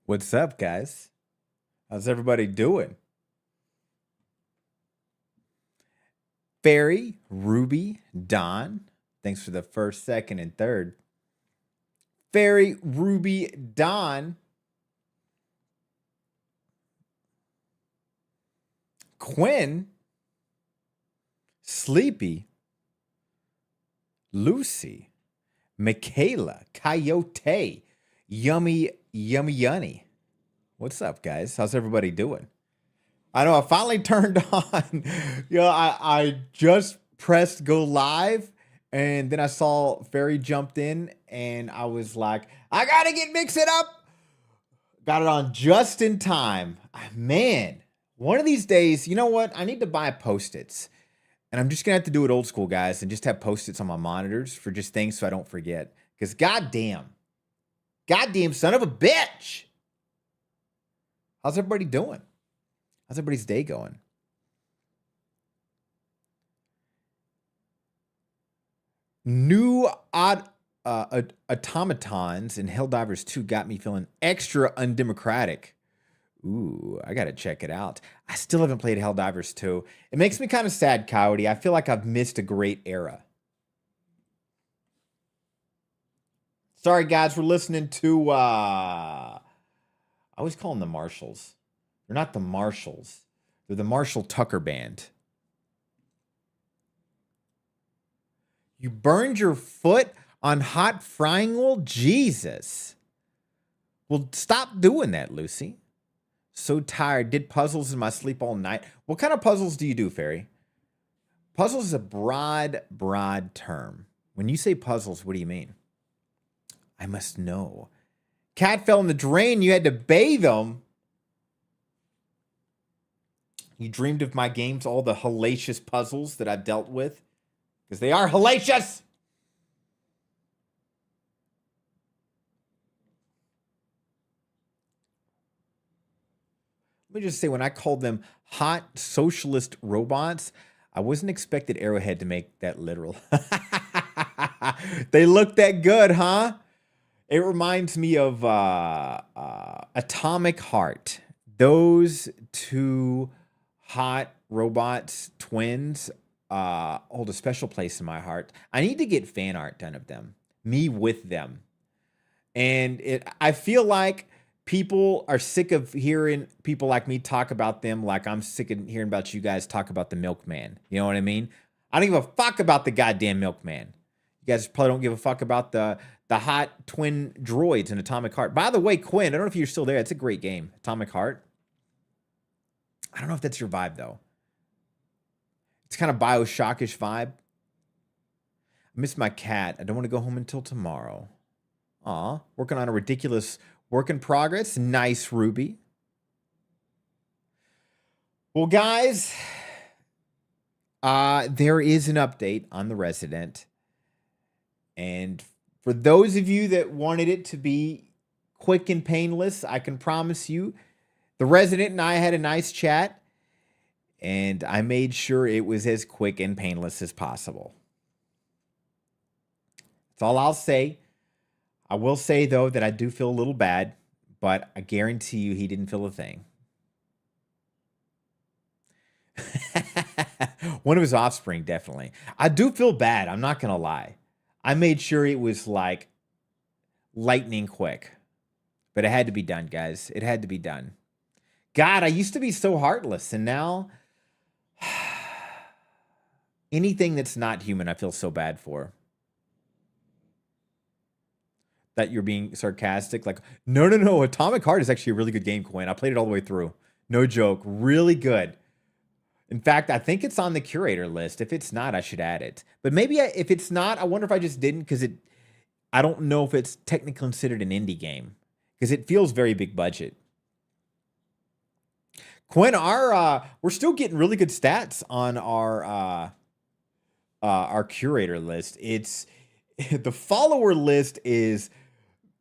What's up, guys? How's everybody doing? Fairy, Ruby, Don. Thanks for the first, second, and third. Fairy, Ruby, Don. Quinn, Sleepy, Lucy, Michaela, Coyote, Yummy, Yummy Yunny. What's up, guys? How's everybody doing? I know I finally turned on. I just pressed go live, and then I saw Fairy jumped in, and I was like, I gotta get mix it up. Got it on just in time. Man, one of these days, you know what? I need to buy post-its. And I'm just gonna have to do it old school, guys, and just have post-its on my monitors for just things so I don't forget. Because goddamn son of a bitch. How's everybody doing? How's everybody's day going? New automatons in Helldivers 2 got me feeling extra undemocratic. Ooh, I gotta check it out. I still haven't played Helldivers 2. It makes me kind of sad, Coyote. I feel like I've missed a great era. Sorry, guys, we're listening to I always call them the Marshalls. They're not the Marshalls. They're the Marshall Tucker Band. You burned your foot on hot frying oil? Jesus. Well, stop doing that, Lucy. So tired. Did puzzles in my sleep all night. What kind of puzzles do you do, Fairy? Puzzles is a broad term. When you say puzzles, what do you mean? I must know. Cat fell in the drain. You had to bathe him. You dreamed of my games, all the hellacious puzzles that I've dealt with. Because they are hellacious! Let me just say, when I called them hot socialist robots, I wasn't expected Arrowhead to make that literal. They look that good, huh? It reminds me of Atomic Heart. Those two hot robots, twins, hold a special place in my heart. I need to get fan art done of them, me with them. And I feel like people are sick of hearing people like me talk about them like I'm sick of hearing about you guys talk about the milkman. You know what I mean? I don't give a fuck about the goddamn milkman. You guys probably don't give a fuck about the hot twin droids in Atomic Heart. By the way, Quinn, I don't know if you're still there. It's a great game, Atomic Heart. I don't know if that's your vibe, though. It's kind of Bioshockish vibe. I miss my cat. I don't want to go home until tomorrow. Aw, working on a ridiculous work in progress. Nice, Ruby. Well, guys, there is an update on The Resident. And for those of you that wanted it to be quick and painless, I can promise you, The Resident and I had a nice chat. And I made sure it was as quick and painless as possible. That's all I'll say. I will say, though, that I do feel a little bad, but I guarantee you he didn't feel a thing. One of his offspring, definitely. I do feel bad. I'm not going to lie. I made sure it was like lightning quick, but it had to be done, guys. It had to be done. God, I used to be so heartless, and now anything that's not human, I feel so bad for. That you're being sarcastic. Like, no. Atomic Heart is actually a really good game, Quinn. I played it all the way through. No joke. Really good. In fact, I think it's on the curator list. If it's not, I should add it. But maybe if it's not, I wonder if I just didn't because I don't know if it's technically considered an indie game because it feels very big budget. Quinn, we're still getting really good stats on our curator list. It's the follower list is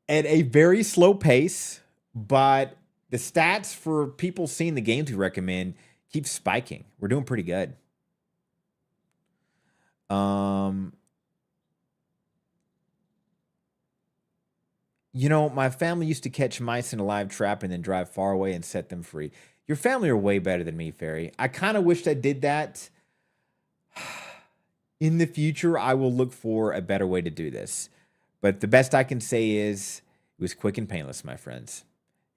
at a very slow pace, but the stats for people seeing the games we recommend keep spiking. We're doing pretty good. You know, my family used to catch mice in a live trap and then drive far away and set them free. Your family are way better than me, Fairy. I kind of wished I did that. In the future, I will look for a better way to do this. But the best I can say is it was quick and painless, my friends.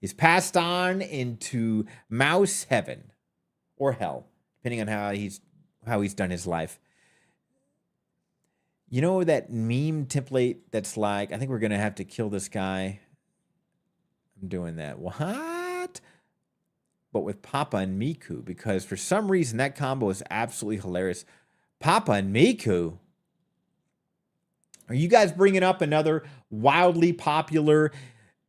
He's passed on into mouse heaven or hell, depending on how he's done his life. You know that meme template that's like, I think we're gonna have to kill this guy. I'm doing that. What? But with Papa and Miku, because for some reason that combo is absolutely hilarious. Papa and Miku? Are you guys bringing up another wildly popular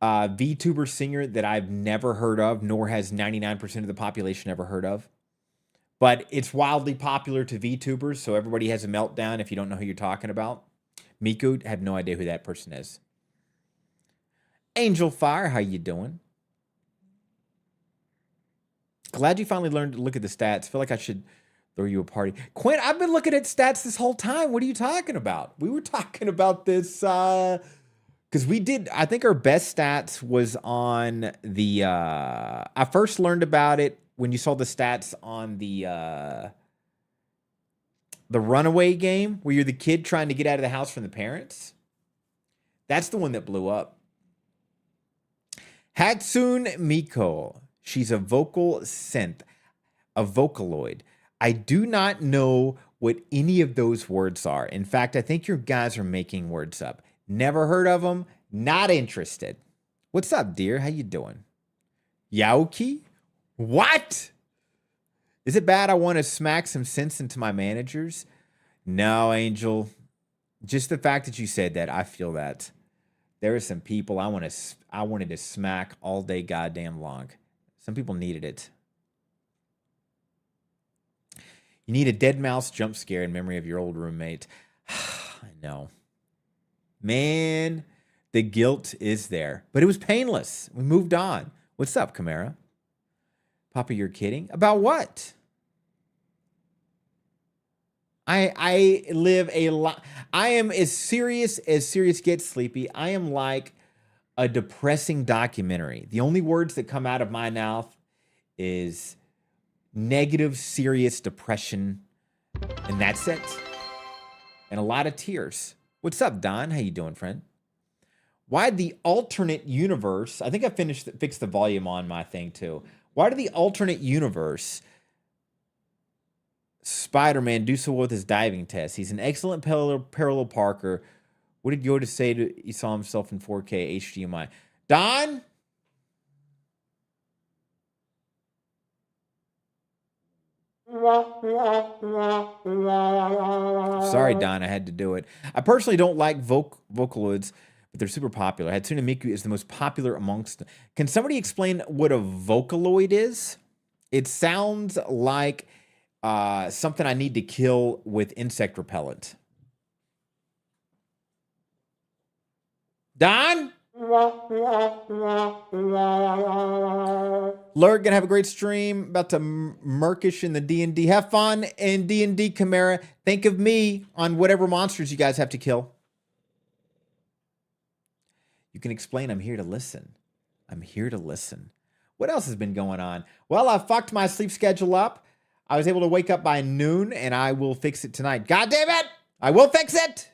VTuber singer that I've never heard of, nor has 99% of the population ever heard of? But it's wildly popular to VTubers, so everybody has a meltdown if you don't know who you're talking about. Miku, have no idea who that person is. Angel Fire, how you doing? Glad you finally learned to look at the stats. Feel like I should throw you a party. Quinn, I've been looking at stats this whole time. What are you talking about? We were talking about this because we did, I think our best stats was on the, I first learned about it when you saw the stats on the Runaway game where you're the kid trying to get out of the house from the parents. That's the one that blew up. Hatsune Miku. She's a vocal synth, a Vocaloid. I do not know what any of those words are. In fact, I think your guys are making words up. Never heard of them. Not interested. What's up, dear? How you doing? Yaoki? What? Is it bad I want to smack some sense into my managers? No, Angel. Just the fact that you said that, I feel that. There are some people I wanted to smack all day goddamn long. Some people needed it. You need a dead mouse jump scare in memory of your old roommate. I know. Man, the guilt is there. But it was painless. We moved on. What's up, Chimera? Papa, you're kidding? About what? I live a lot. I am as serious gets, Sleepy. I am like a depressing documentary. The only words that come out of my mouth is negative, serious depression, and that's it. And a lot of tears. What's up, Don? How you doing, friend? Why the alternate universe? I think I fixed the volume on my thing too. Why did the alternate universe Spider-Man do so well with his diving test? He's an excellent parallel parker. What did Yoda say to he saw himself in 4K HDMI? Don? Sorry, Don, I had to do it. I personally don't like Vocaloids, but they're super popular. Hatsune Miku is the most popular amongst them. Can somebody explain what a Vocaloid is? It sounds like something I need to kill with insect repellent. Don? Lurk, gonna have a great stream. About to Murkish in the D&D. Have fun in D&D, Chimera. Think of me on whatever monsters you guys have to kill. You can explain. I'm here to listen. I'm here to listen. What else has been going on? Well, I fucked my sleep schedule up. I was able to wake up by noon, and I will fix it tonight. God damn it! I will fix it!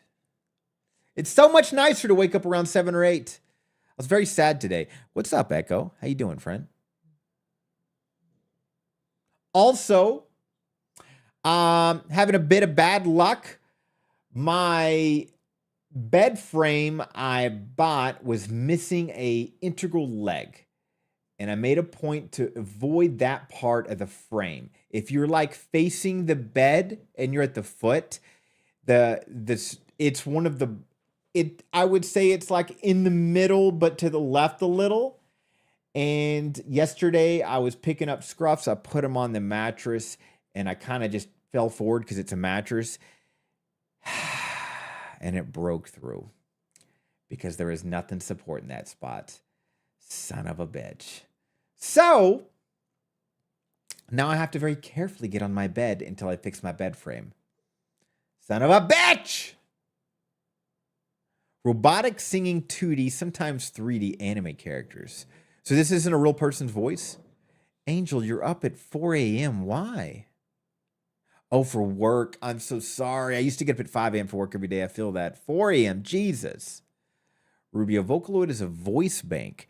It's so much nicer to wake up around 7 or 8. I was very sad today. What's up, Echo? How you doing, friend? Also, having a bit of bad luck. My bed frame I bought was missing a integral leg. And I made a point to avoid that part of the frame. If you're like facing the bed and you're at the foot, it's one of the I would say it's like in the middle, but to the left a little. And yesterday I was picking up scruffs. I put them on the mattress and I kind of just fell forward because it's a mattress. And it broke through because there is nothing supporting that spot. Son of a bitch. So now I have to very carefully get on my bed until I fix my bed frame. Son of a bitch! Robotic singing 2D, sometimes 3D anime characters. So this isn't a real person's voice? Angel, you're up at 4 a.m. Why? Oh, for work. I'm so sorry. I used to get up at 5 a.m. for work every day. I feel that. 4 a.m. Jesus. Ruby, a Vocaloid is a voice bank.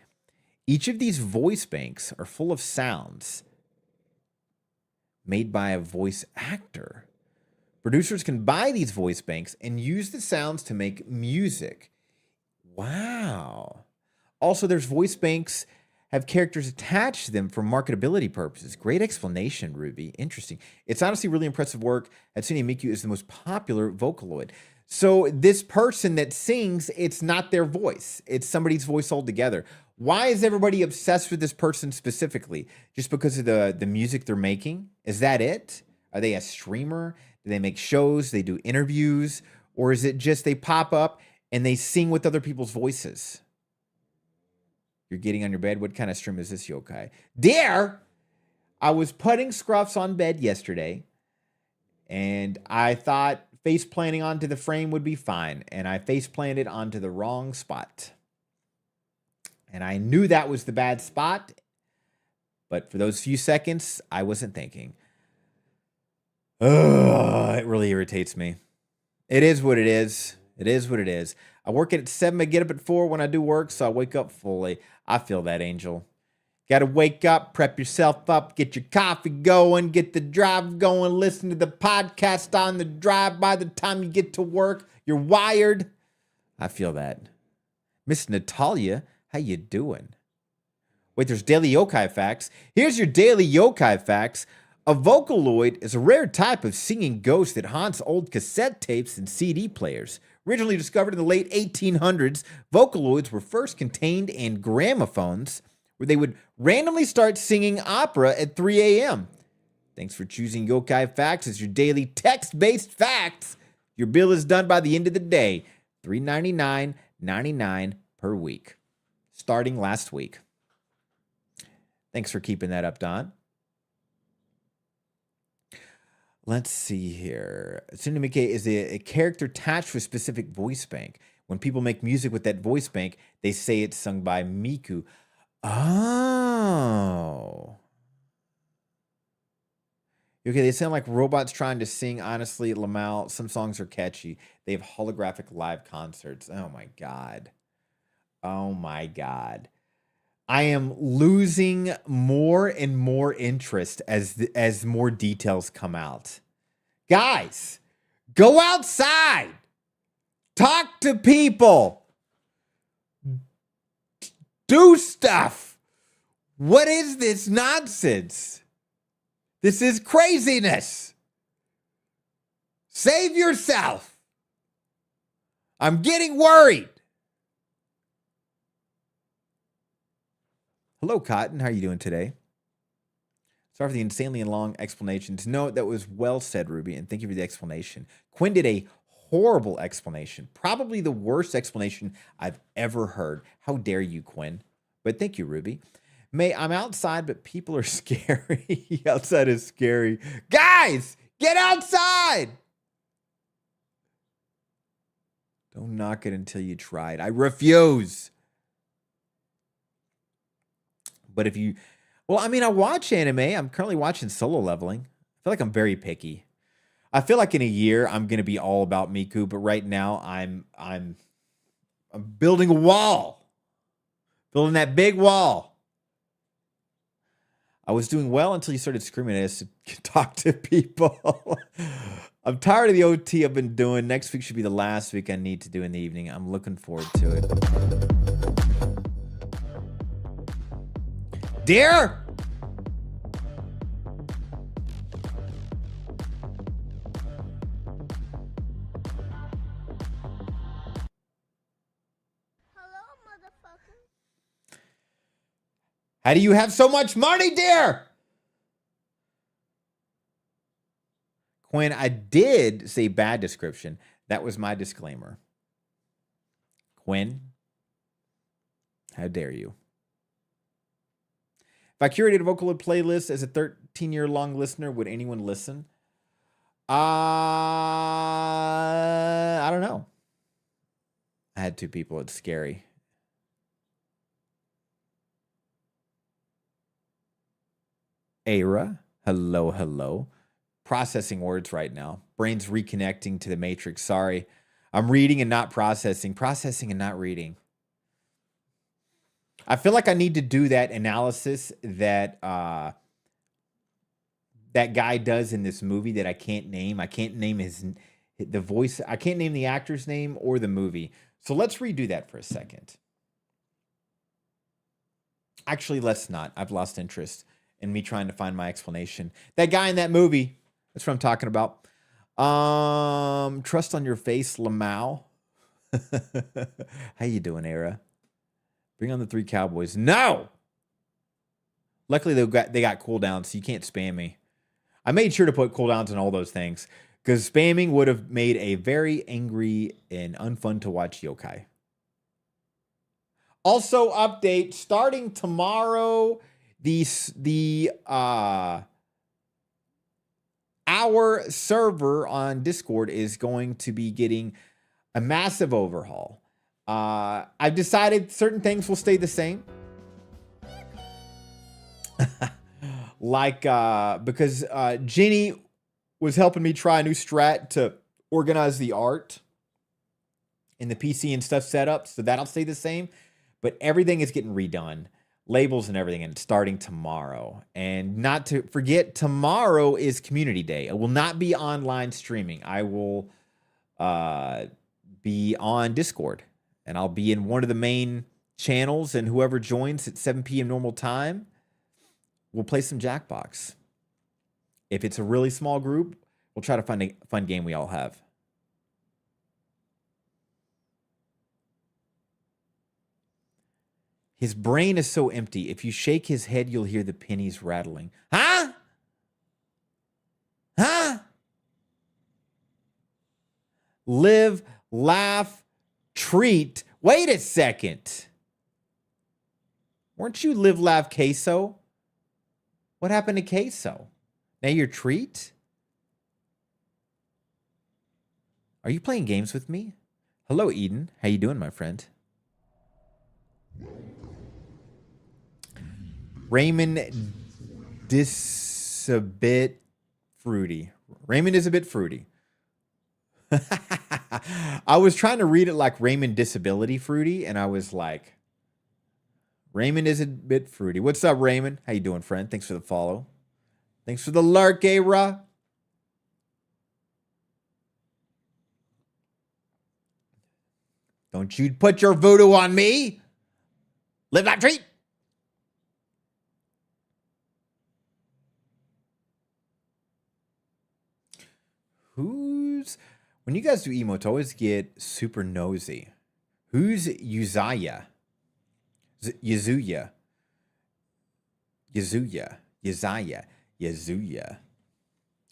Each of these voice banks are full of sounds made by a voice actor. Producers can buy these voice banks and use the sounds to make music. Wow. Also, there's voice banks have characters attached to them for marketability purposes. Great explanation, Ruby. Interesting. It's honestly really impressive work. Hatsune Miku is the most popular Vocaloid. So this person that sings, it's not their voice. It's somebody's voice altogether. Why is everybody obsessed with this person specifically? Just because of the music they're making? Is that it? Are they a streamer? Do they make shows? They do interviews? Or is it just they pop up and they sing with other people's voices? You're getting on your bed? What kind of stream is this, Yokai? Dear, I was putting scruffs on bed yesterday, and I thought face planting onto the frame would be fine, and I face planted onto the wrong spot. And I knew that was the bad spot, but for those few seconds, I wasn't thinking. Ugh, it really irritates me. It is what it is. It is what it is. I work at 7, I get up at 4 when I do work, so I wake up fully. I feel that, Angel. Got to wake up, prep yourself up, get your coffee going, get the drive going, listen to the podcast on the drive. By the time you get to work, you're wired. I feel that. Miss Natalia, how you doing? Wait, there's daily yokai facts. Here's your daily yokai facts. A Vocaloid is a rare type of singing ghost that haunts old cassette tapes and CD players. Originally discovered in the late 1800s, Vocaloids were first contained in gramophones, where they would randomly start singing opera at 3 a.m. Thanks for choosing Yokai Facts as your daily text-based facts. Your bill is done by the end of the day. $399.99 per week. Starting last week. Thanks for keeping that up, Don. Let's see here. Tsunamike is a character attached to a specific voice bank. When people make music with that voice bank, they say it's sung by Miku. Oh. Okay, they sound like robots trying to sing. Honestly, Lamal, some songs are catchy. They have holographic live concerts. Oh my God. Oh my God. I am losing more and more interest as more details come out. Guys, go outside. Talk to people. Do stuff. What is this nonsense? This is craziness. Save yourself. I'm getting worried. Hello, Cotton. How are you doing today? Sorry for the insanely long explanations. No, that was well said, Ruby, and thank you for the explanation. Quinn did a horrible explanation. Probably the worst explanation I've ever heard. How dare you, Quinn? But thank you, Ruby. May, I'm outside, but people are scary. Outside is scary. Guys, get outside! Don't knock it until you try it. I refuse. But if you, well, I mean, I watch anime. I'm currently watching Solo Leveling. I feel like I'm very picky. I feel like in a year I'm gonna be all about Miku, but right now I'm building a wall, building that big wall. I was doing well until you started screaming at us to talk to people. I'm tired of the OT I've been doing. Next week should be the last week I need to do in the evening. I'm looking forward to it. Dear? Hello, motherfucker. How do you have so much money, dear? Quinn, I did say bad description. That was my disclaimer. Quinn, how dare you? If I curated a Vocaloid playlist as a 13-year-long listener, would anyone listen? I don't know. I had two people. It's scary. Era. Hello, hello. Processing words right now. Brain's reconnecting to the matrix. Sorry. I'm reading and not processing. Processing and not reading. I feel like I need to do that analysis that that guy does in this movie that I can't name. I can't name the voice. I can't name the actor's name or the movie. So let's redo that for a second. Actually, let's not. I've lost interest in me trying to find my explanation. That guy in that movie. That's what I'm talking about. Trust on your face, Lamau. How you doing, Era? Bring on the 3 Cowboys. No! Luckily, they got cooldowns, so you can't spam me. I made sure to put cooldowns on all those things because spamming would have made a very angry and unfun to watch yokai. Also, update starting tomorrow. Our server on Discord is going to be getting a massive overhaul. I've decided certain things will stay the same. Like, because Jenny was helping me try a new strat to organize the art in the PC and stuff set up, so that'll stay the same. But everything is getting redone, labels and everything, and it's starting tomorrow. And not to forget, tomorrow is Community Day. It will not be online streaming. I will be on Discord, and I'll be in one of the main channels, and whoever joins at 7 p.m. normal time, we'll play some Jackbox. If it's a really small group, we'll try to find a fun game we all have. His brain is so empty. If you shake his head, you'll hear the pennies rattling. Huh? Huh? Live, laugh, treat. Wait a second. Weren't you live, laugh, queso? What happened to queso? Now you're treat? Are you playing games with me? Hello, Eden. How you doing, my friend? Raymond is a bit fruity. Raymond is a bit fruity. I was trying to read it like Raymond Disability Fruity, and I was like, Raymond is a bit fruity. What's up, Raymond? How you doing, friend? Thanks for the follow. Thanks for the lurk, A-Ra. Don't you put your voodoo on me. Live that treat. When you guys do emotes, I always get super nosy. Who's Uzaya? Yazuya.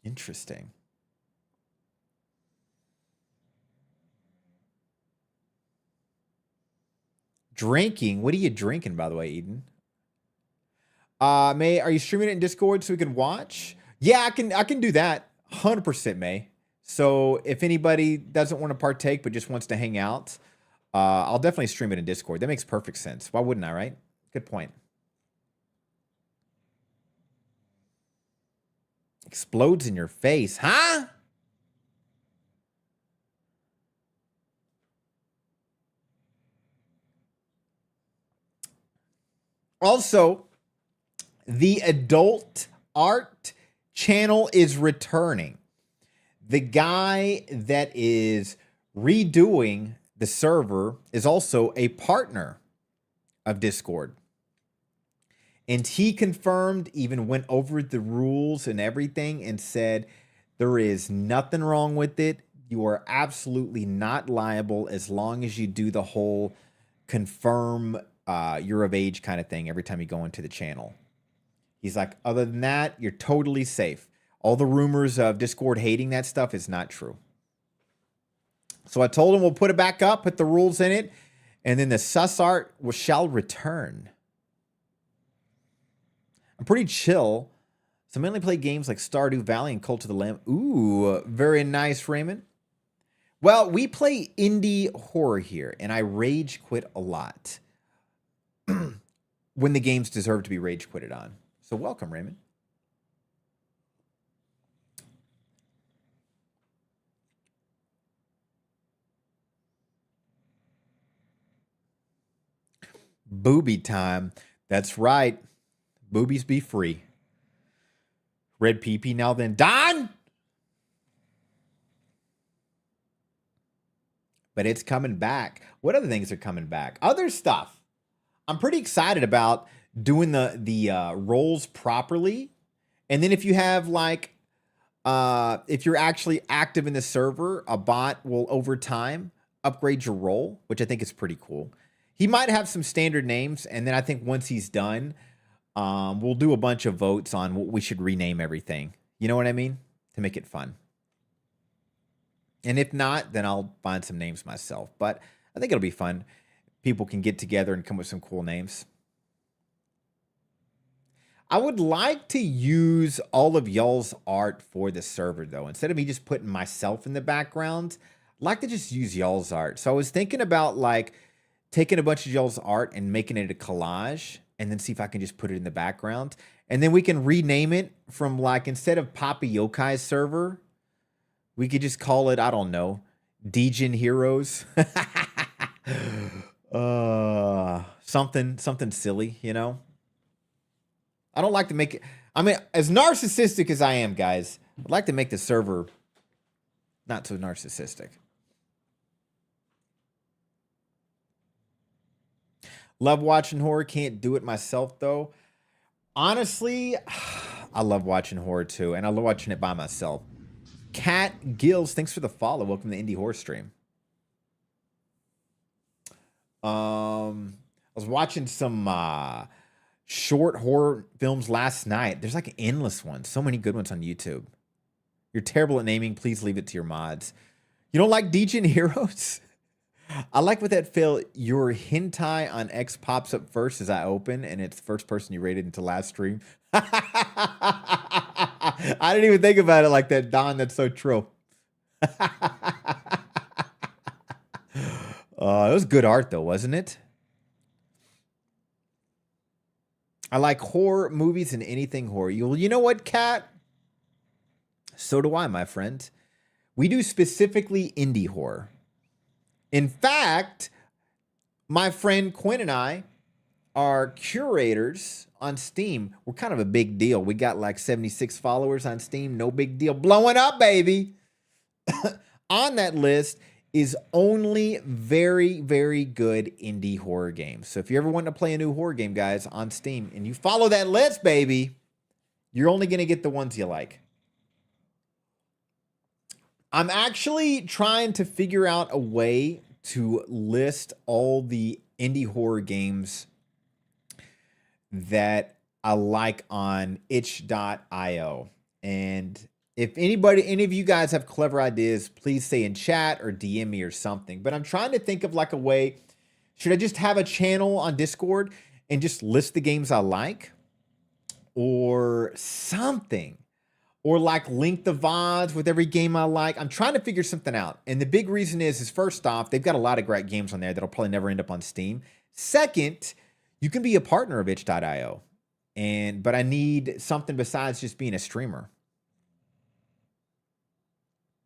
Interesting. Drinking. What are you drinking, by the way, Eden? May, are you streaming it in Discord so we can watch? Yeah, I can do that. 100%, May. So if anybody doesn't want to partake but just wants to hang out, I'll definitely stream it in Discord. That makes perfect sense. Why wouldn't I, right? Good point. Explodes in your face, huh? Also, the adult art channel is returning. The guy that is redoing the server is also a partner of Discord. And he confirmed, even went over the rules and everything and said, there is nothing wrong with it. You are absolutely not liable as long as you do the whole confirm you're of age kind of thing every time you go into the channel. He's like, other than that, you're totally safe. All the rumors of Discord hating that stuff is not true. So I told him we'll put it back up, put the rules in it, and then the sus art shall return. I'm pretty chill. So I mainly play games like Stardew Valley and Cult of the Lamb. Ooh, very nice, Raymond. Well, we play indie horror here, and I rage quit a lot when the games deserve to be rage quitted on. So welcome, Raymond. Booby time. That's right. Boobies be free. Red PP now then. Don! But it's coming back. What other things are coming back? Other stuff. I'm pretty excited about doing the roles properly. And then if you have like if you're actually active in the server, a bot will over time upgrade your role, which I think is pretty cool. He might have some standard names, and then I think once he's done, we'll do a bunch of votes on what we should rename everything. You know what I mean? To make it fun. And if not, then I'll find some names myself. But I think it'll be fun. People can get together and come up with some cool names. I would like to use all of y'all's art for the server, though. Instead of me just putting myself in the background, I'd like to just use y'all's art. So I was thinking about like taking a bunch of y'all's art and making it a collage and then see if I can just put it in the background. And then we can rename it from like, instead of Poppy Yokai's server, we could just call it, I don't know, Dejin Heroes. Something silly, you know? I don't like to make it. I mean, as narcissistic as I am, guys, I'd like to make the server not so narcissistic. Love watching horror. Can't do it myself, though. Honestly, I love watching horror, too. And I love watching it by myself. Cat Gills, thanks for the follow. Welcome to Indie Horror Stream. I was watching some short horror films last night. There's like endless ones. So many good ones on YouTube. You're terrible at naming. Please leave it to your mods. You don't like Dejin Heroes? I like with that fail. Your hentai on X pops up first as I open, and it's the first person you rated until last stream. I didn't even think about it like that, Don. That's so true. It was good art, though, wasn't it? I like horror movies and anything horror. You know what, Kat? So do I, my friend. We do specifically indie horror. In fact, my friend Quinn and I are curators on Steam. We're kind of a big deal. We got like 76 followers on Steam. No big deal. Blowing up, baby. On that list is only very, very good indie horror games. So if you ever want to play a new horror game, guys, on Steam, and you follow that list, baby, you're only going to get the ones you like. I'm actually trying to figure out a way to list all the indie horror games that I like on itch.io. And if any of you guys have clever ideas, please say in chat or DM me or something. But I'm trying to think of like a way. Should I just have a channel on Discord and just list the games I like? Or something? Or like link the VODs with every game I like. I'm trying to figure something out. And the big reason is first off, they've got a lot of great games on there that'll probably never end up on Steam. Second, you can be a partner of itch.io. But I need something besides just being a streamer.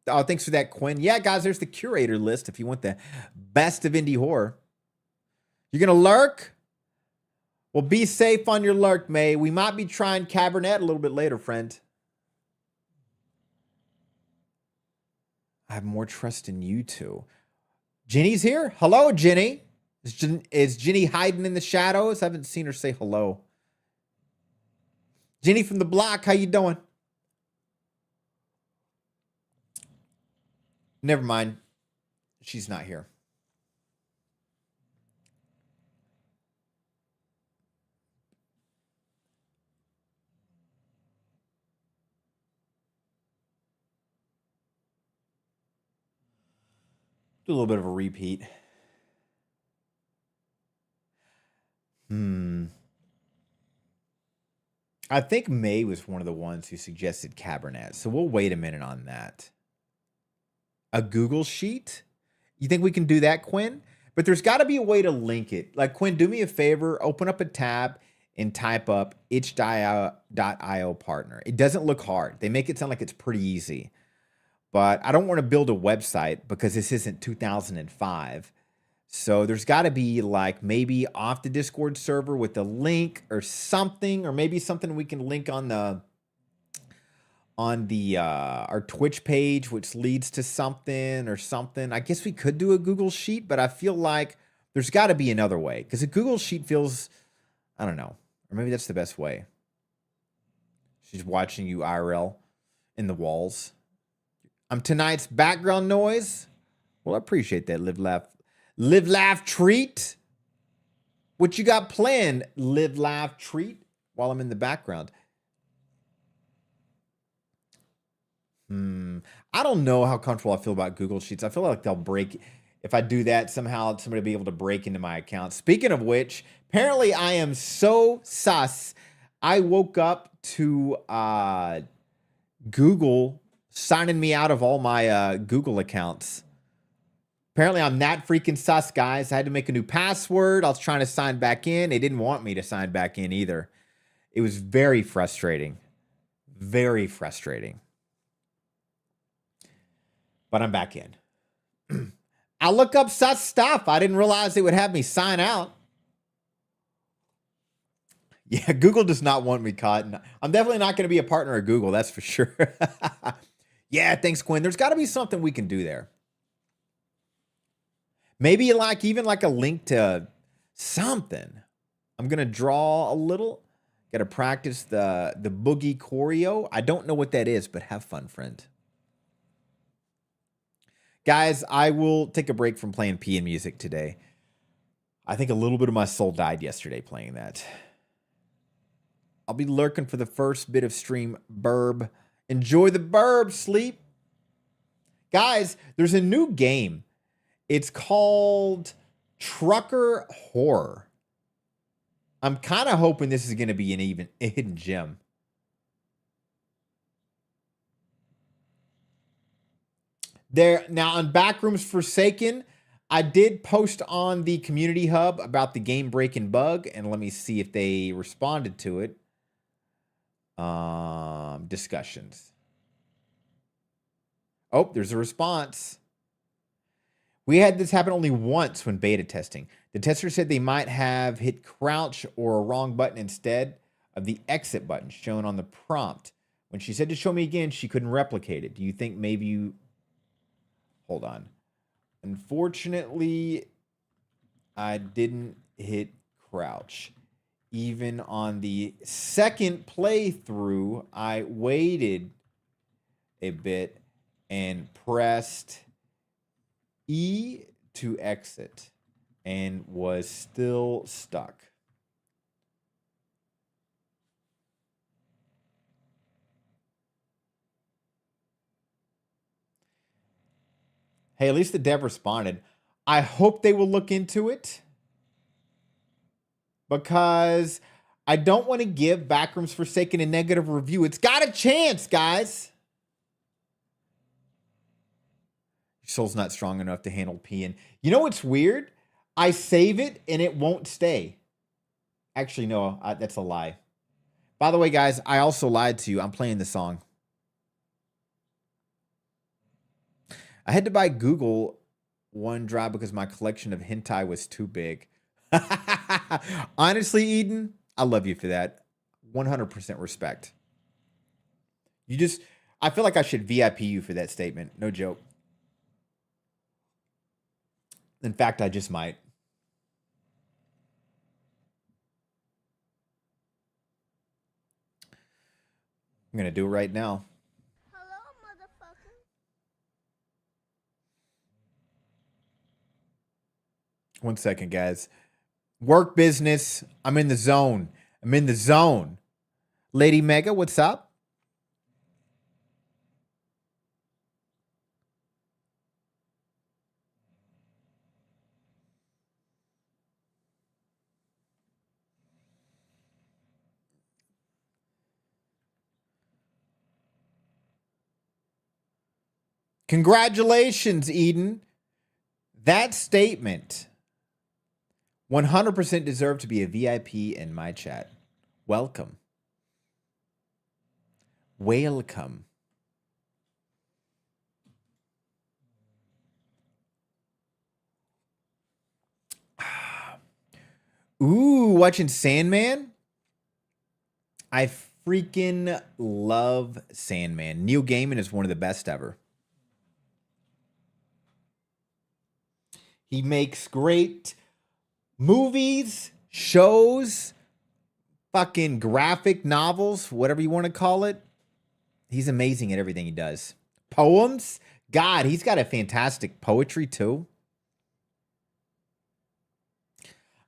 Oh, thanks for that, Quinn. Yeah, guys, there's the curator list if you want the best of indie horror. You're going to lurk? Well, be safe on your lurk, May. We might be trying Cabernet a little bit later, friend. I have more trust in you two. Jenny's here. Hello, Jenny. Is Jenny hiding in the shadows? I haven't seen her say hello. Jenny from the block, how you doing? Never mind. She's not here. Do a little bit of a repeat. I think May was one of the ones who suggested Cabernet, so we'll wait a minute on that. A Google Sheet? You think we can do that, Quinn? But there's got to be a way to link it. Like, Quinn, do me a favor, open up a tab and type up itch.io partner. It doesn't look hard. They make it sound like it's pretty easy. But I don't want to build a website because this isn't 2005. So there's got to be like maybe off the Discord server with a link or something, or maybe something we can link on the our Twitch page, which leads to something or something. I guess we could do a Google Sheet, but I feel like there's got to be another way because a Google Sheet feels, I don't know, or maybe that's the best way. She's watching you IRL in the walls. I'm tonight's background noise. Well, I appreciate that. Live, laugh, treat. What you got planned? Live, laugh, treat while I'm in the background. I don't know how comfortable I feel about Google Sheets. I feel like they'll break. If I do that, somehow somebody will be able to break into my account. Speaking of which, apparently I am so sus. I woke up to Google signing me out of all my Google accounts. Apparently I'm that freaking sus, guys. I had to make a new password. I was trying to sign back in. They didn't want me to sign back in either. It was very frustrating. Very frustrating. But I'm back in. I'll look up sus stuff. I didn't realize it would have me sign out. Yeah, Google does not want me caught. I'm definitely not going to be a partner of Google, that's for sure. Yeah, thanks, Quinn. There's got to be something we can do there. Maybe like even like a link to something. I'm going to draw a little. Got to practice the boogie choreo. I don't know what that is, but have fun, friend. Guys, I will take a break from playing PN music today. I think a little bit of my soul died yesterday playing that. I'll be lurking for the first bit of stream burb. Enjoy the burb, sleep. Guys, there's a new game. It's called Trucker Horror. I'm kind of hoping this is going to be a hidden gem. There now on Backrooms Forsaken, I did post on the community hub about the game breaking bug, and let me see if they responded to it. Discussions. Oh, there's a response. We had this happen only once when beta testing. The tester said they might have hit crouch or a wrong button instead of the exit button shown on the prompt. When she said to show me again, she couldn't replicate it. Do you think maybe you... Hold on. Unfortunately, I didn't hit crouch. Even on the second playthrough, I waited a bit and pressed E to exit and was still stuck. Hey, at least the dev responded. I hope they will look into it because I don't want to give Backrooms Forsaken a negative review. It's got a chance, guys. Your soul's not strong enough to handle peeing. You know what's weird? I save it and it won't stay. Actually, no, that's a lie. By the way, guys, I also lied to you. I'm playing the song. I had to buy Google OneDrive because my collection of hentai was too big. Honestly, Eden, I love you for that. 100% respect. I feel like I should VIP you for that statement. No joke. In fact, I just might. I'm going to do it right now. Hello, motherfucker. One second, guys. Work business. I'm in the zone. I'm in the zone. Lady Mega, what's up? Congratulations, Eden. That statement 100% deserved to be a VIP in my chat. Welcome. Welcome. Ooh, watching Sandman? I freaking love Sandman. Neil Gaiman is one of the best ever. He makes great movies, shows, fucking graphic novels, whatever you want to call it. He's amazing at everything he does. Poems? God, he's got a fantastic poetry too.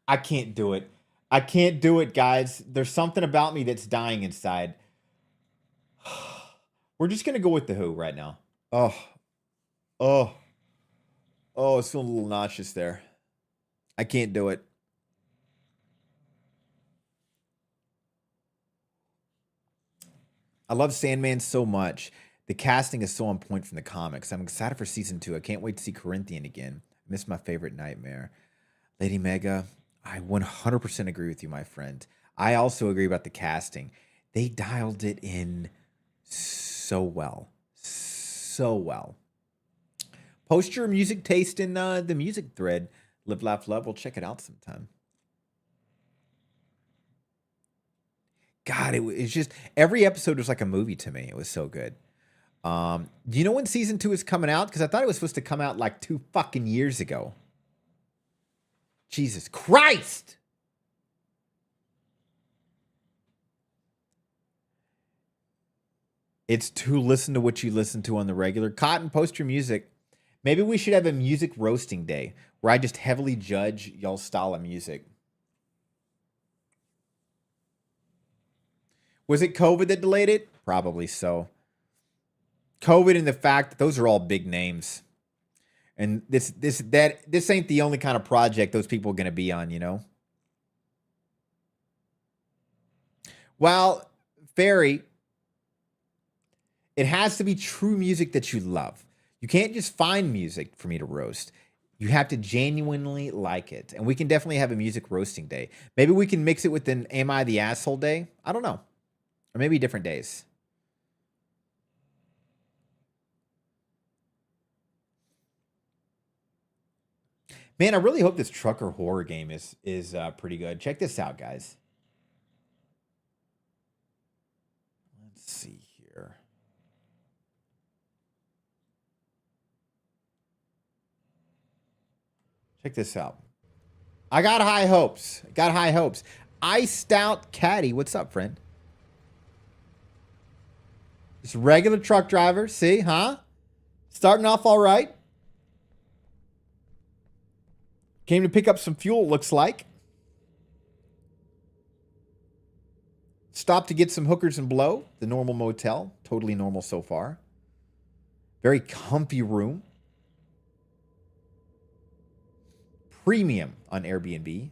I can't do it. I can't do it, guys. There's something about me that's dying inside. We're just going to go with The Who right now. Oh. It's feeling a little nauseous there. I can't do it. I love Sandman so much. The casting is so on point from the comics. I'm excited for season 2. I can't wait to see Corinthian again. I miss my favorite Nightmare. Lady Mega, I 100% agree with you, my friend. I also agree about the casting. They dialed it in so well. So well. Post your music taste in the music thread. Live, Laugh, Love. We'll check it out sometime. God, it's just every episode was like a movie to me. It was so good. Do you know when season 2 is coming out? Because I thought it was supposed to come out like 2 fucking years ago. Jesus Christ! It's to listen to what you listen to on the regular. Cotton, post your music. Maybe we should have a music roasting day where I just heavily judge y'all's style of music. Was it COVID that delayed it? Probably so. COVID and the fact that those are all big names. And this ain't the only kind of project those people are going to be on, you know? Well, Fairy, it has to be true music that you love. You can't just find music for me to roast. You have to genuinely like it. And we can definitely have a music roasting day. Maybe we can mix it with an Am I the Asshole day? I don't know. Or maybe different days. Man, I really hope this trucker horror game is pretty good. Check this out, guys. Let's see here. Check this out. I got high hopes. Got high hopes. Iced out Caddy. What's up, friend? Just regular truck driver. See, huh? Starting off all right. Came to pick up some fuel, looks like. Stopped to get some hookers and blow. The normal motel. Totally normal so far. Very comfy room. Premium on Airbnb.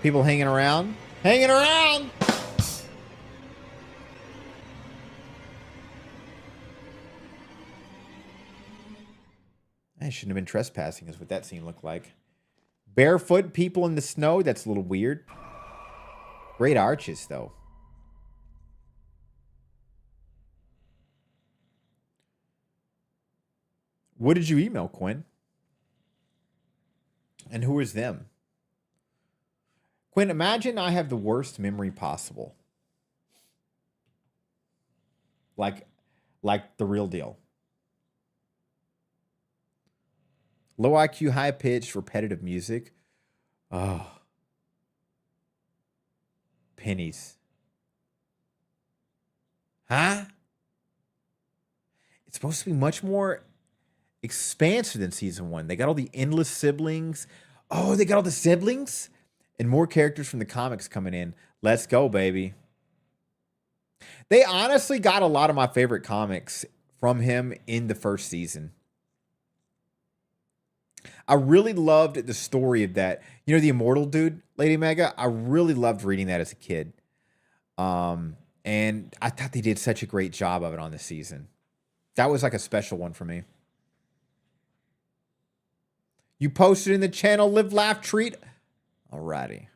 People hanging around. Hanging around! I shouldn't have been trespassing is what that scene looked like. Barefoot people in the snow. That's a little weird. Great arches, though. What did you email, Quinn? And who is them? Quinn, imagine I have the worst memory possible. Like the real deal. Low IQ, high pitched, repetitive music. Oh. Pennies. Huh? It's supposed to be much more expansive than season 1. They got all the endless siblings. Oh, they got all the siblings? And more characters from the comics coming in. Let's go, baby. They honestly got a lot of my favorite comics from him in the first season. I really loved the story of that. You know, the immortal dude, Lady Mega? I really loved reading that as a kid. And I thought they did such a great job of it on this season. That was like a special one for me. You posted in the channel, Live, Laugh, Treat. Alrighty.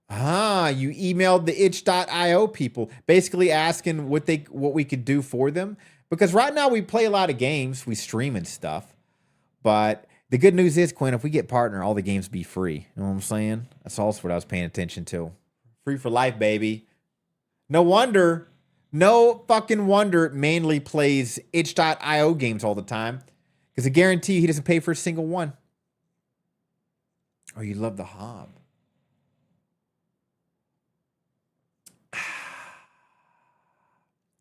Ah, you emailed the itch.io people basically asking what we could do for them. Because right now we play a lot of games, we stream and stuff. But the good news is, Quinn, if we get partner, all the games be free. You know what I'm saying? That's also what I was paying attention to. Free for life, baby. No wonder. No fucking wonder Manly plays itch.io games all the time. Because I guarantee he doesn't pay for a single one. Oh, you love the Hob.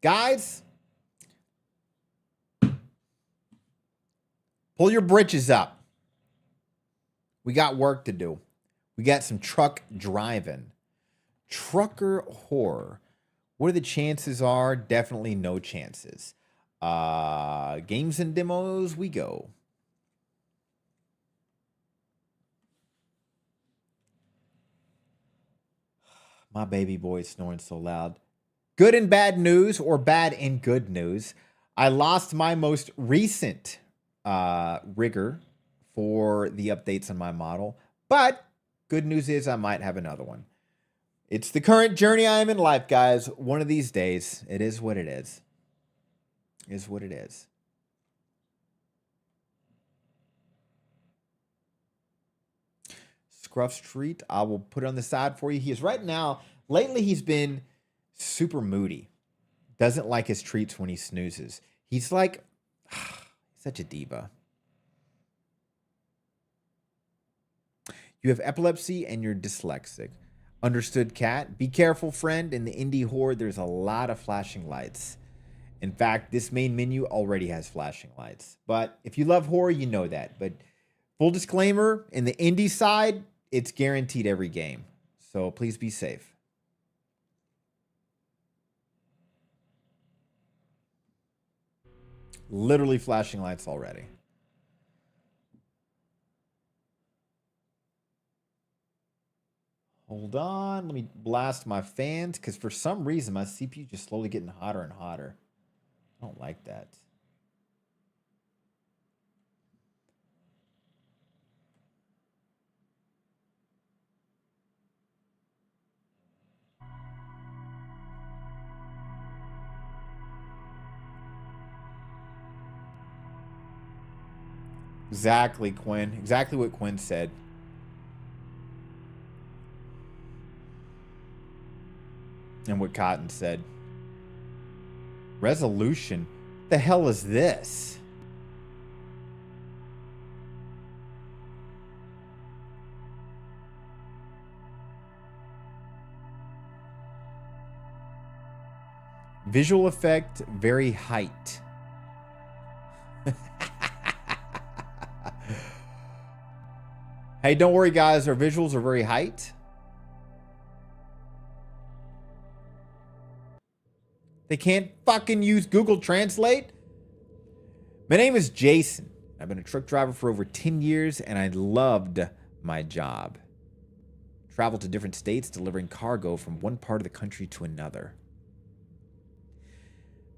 Guys, pull your britches up. We got work to do. We got some truck driving. Trucker horror. What are the chances are? Definitely no chances. Games and demos, we go. My baby boy is snoring so loud. Good and bad news, or bad and good news. I lost my most recent rigger for the updates on my model. But good news is I might have another one. It's the current journey I am in life, guys. One of these days, it is what it is. Is what it is. Scruff Street, I will put it on the side for you. He is right now, lately he's been super moody. Doesn't like his treats when he snoozes. He's like, such a diva. You have epilepsy and you're dyslexic. Understood, cat. Be careful, friend. In the indie horde, there's a lot of flashing lights. In fact, this main menu already has flashing lights. But if you love horror, you know that. But full disclaimer, in the indie side, it's guaranteed every game. So please be safe. Literally flashing lights already. Hold on. Let me blast my fans, because for some reason my CPU just slowly getting hotter and hotter. I don't like that. Exactly, Quinn. Exactly what Quinn said. And what Cotton said. Resolution? The hell is this? Visual effect, very height. Hey, don't worry, guys. Our visuals are very height. They can't fucking use Google Translate. My name is Jason. I've been a truck driver for over 10 years, and I loved my job. Traveled to different states, delivering cargo from one part of the country to another.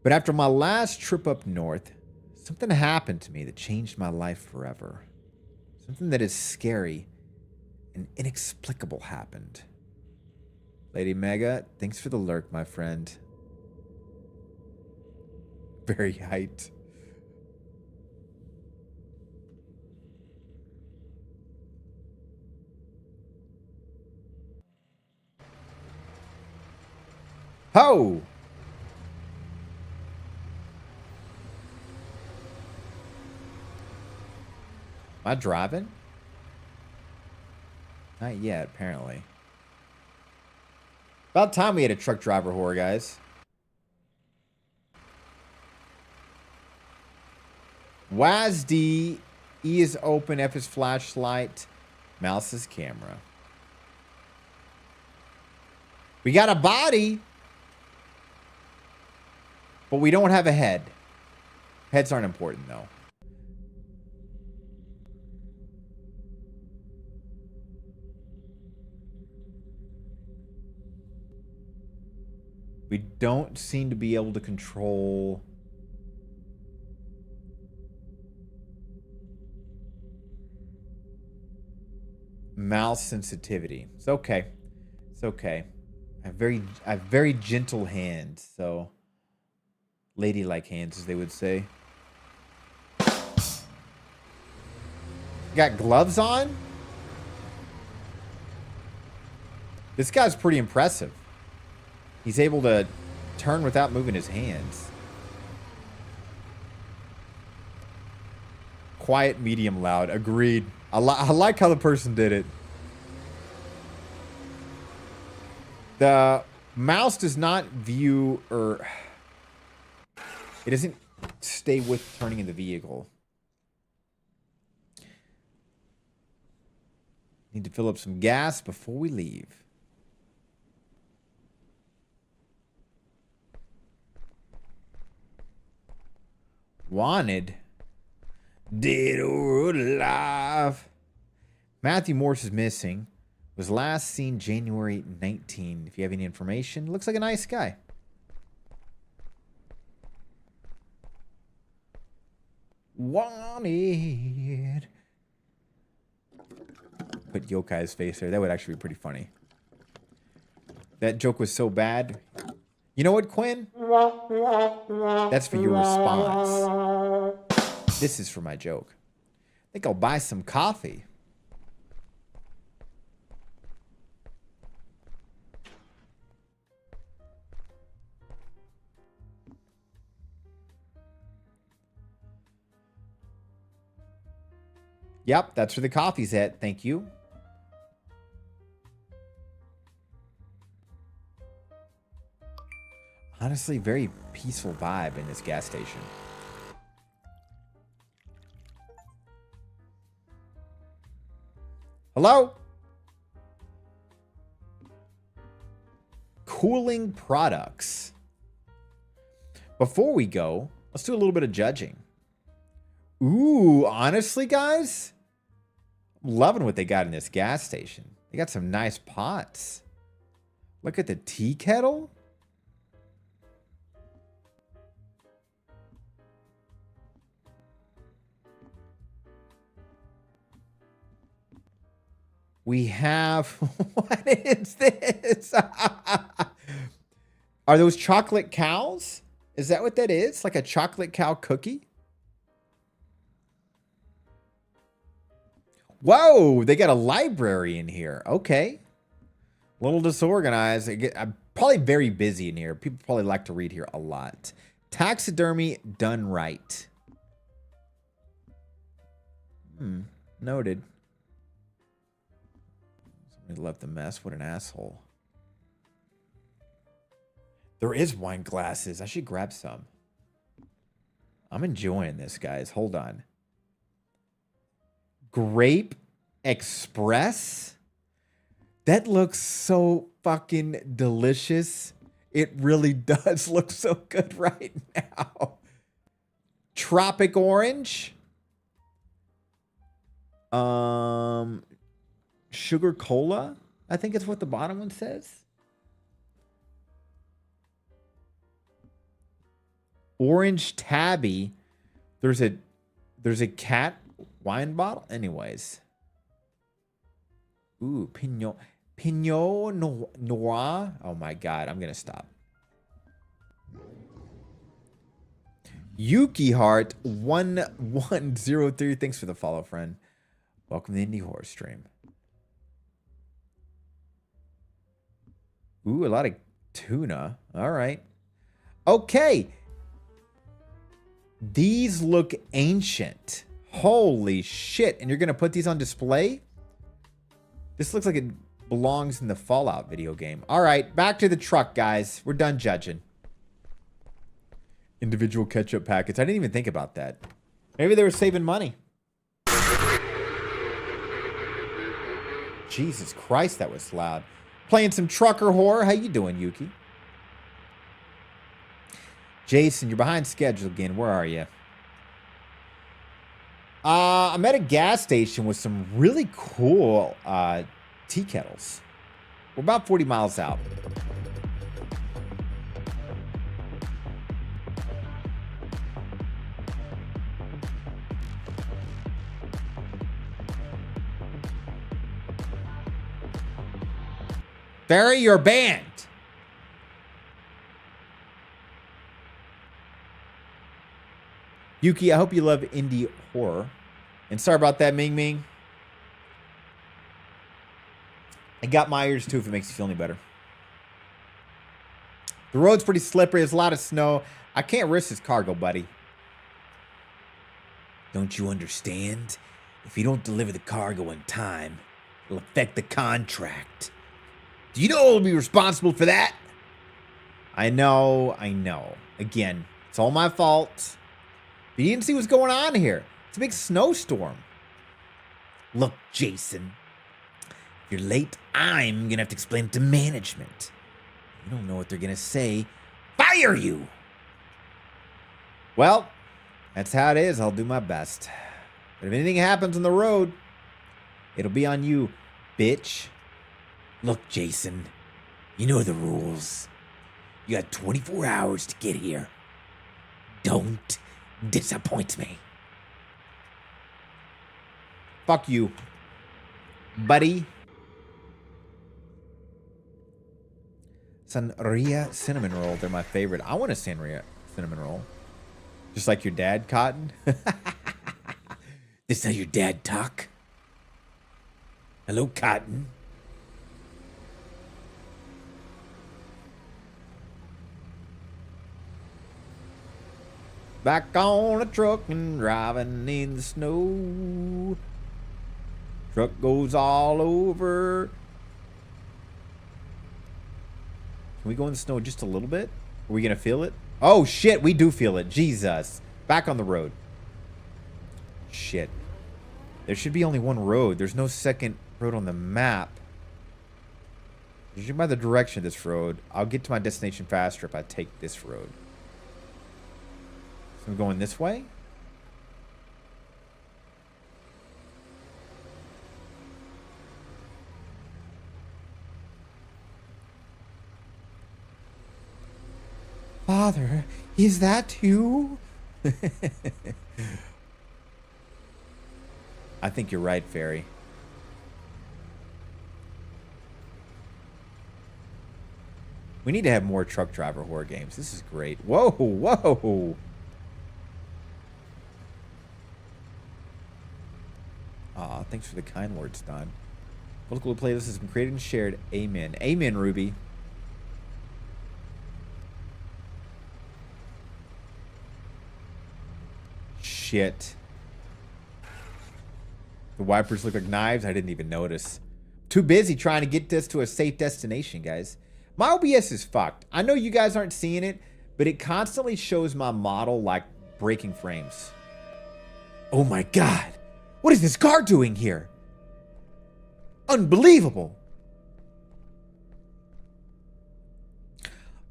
But after my last trip up north, something happened to me that changed my life forever. Something that is scary and inexplicable happened. Lady Mega, thanks for the lurk, my friend. Very height. Ho! Am I driving? Not yet, apparently. About time we had a truck driver horror, guys. WASD, E is open, F is flashlight, mouse is camera. We got a body, but we don't have a head. Heads aren't important, though. We don't seem to be able to control... mouse sensitivity. It's okay. It's okay. I have very gentle hands, so ladylike hands, as they would say. Got gloves on? This guy's pretty impressive. He's able to turn without moving his hands. Quiet, medium, loud. Agreed. I like how the person did it. The mouse does not view or... it doesn't stay with turning in the vehicle. Need to fill up some gas before we leave. Wanted. Dead or alive. Matthew Morse is missing. Was last seen January 19. If you have any information, looks like a nice guy. Wanted. Put Yokai's face there. That would actually be pretty funny. That joke was so bad. You know what, Quinn? That's for your response. This is for my joke. I think I'll buy some coffee. Yep, that's where the coffee's at. Thank you. Honestly, very peaceful vibe in this gas station. Hello? Cooling products. Before we go, let's do a little bit of judging. Ooh, honestly, guys, I'm loving what they got in this gas station. They got some nice pots. Look at the tea kettle. We have... what is this? Are those chocolate cows? Is that what that is? Like a chocolate cow cookie? Whoa, they got a library in here. Okay. A little disorganized. I'm probably very busy in here. People probably like to read here a lot. Taxidermy done right. Noted. Somebody left a mess. What an asshole. There is wine glasses. I should grab some. I'm enjoying this, guys. Hold on. Grape Express? That looks so fucking delicious. It really does look so good right now. Tropic Orange. Sugar Cola, I think it's what the bottom one says. Orange Tabby. There's a cat wine bottle. Anyways. Ooh, Pinot Noir. Oh my god, I'm gonna stop. Yuki Heart 1103. Thanks for the follow, friend. Welcome to the Indie Horror Stream. Ooh, a lot of tuna. All right. Okay. These look ancient. Holy shit. And you're going to put these on display? This looks like it belongs in the Fallout video game. All right. Back to the truck, guys. We're done judging. Individual ketchup packets. I didn't even think about that. Maybe they were saving money. Jesus Christ, that was loud. Playing some trucker horror. How you doing, Yuki? Jason, you're behind schedule again. Where are you? I'm at a gas station with some really cool tea kettles. We're about 40 miles out. Barry, you're banned. Yuki, I hope you love indie horror. And sorry about that, Ming Ming. I got my ears too if it makes you feel any better. The road's pretty slippery. There's a lot of snow. I can't risk this cargo, buddy. Don't you understand? If you don't deliver the cargo in time, it'll affect the contract. Do you know who'll be responsible for that? I know. Again, it's all my fault. But you didn't see what's going on here. It's a big snowstorm. Look, Jason. If you're late, I'm going to have to explain it to management. You don't know what they're going to say. Fire you! Well, that's how it is. I'll do my best. But if anything happens on the road, it'll be on you, bitch. Look, Jason. You know the rules. You got 24 hours to get here. Don't disappoint me. Fuck you, buddy. Sanria cinnamon roll. They're my favorite. I want a Sanria cinnamon roll. Just like your dad, Cotton. This how your dad talk? Hello, Cotton. Back on a truck and driving in the snow. Truck goes all over. Can we go in the snow just a little bit? Are we going to feel it? Oh, shit. We do feel it. Jesus. Back on the road. Shit. There should be only one road. There's no second road on the map. Judging by the direction of this road, I'll get to my destination faster if I take this road. So I'm going this way? Father, is that you? I think you're right, Fairy. We need to have more truck driver horror games. This is great. Whoa, whoa. Aw, thanks for the kind words, Don. Political playlist has been created and shared. Amen. Amen, Ruby. Shit. The wipers look like knives. I didn't even notice. Too busy trying to get this to a safe destination, guys. My OBS is fucked. I know you guys aren't seeing it, but it constantly shows my model like breaking frames. Oh my god. What is this car doing here? Unbelievable.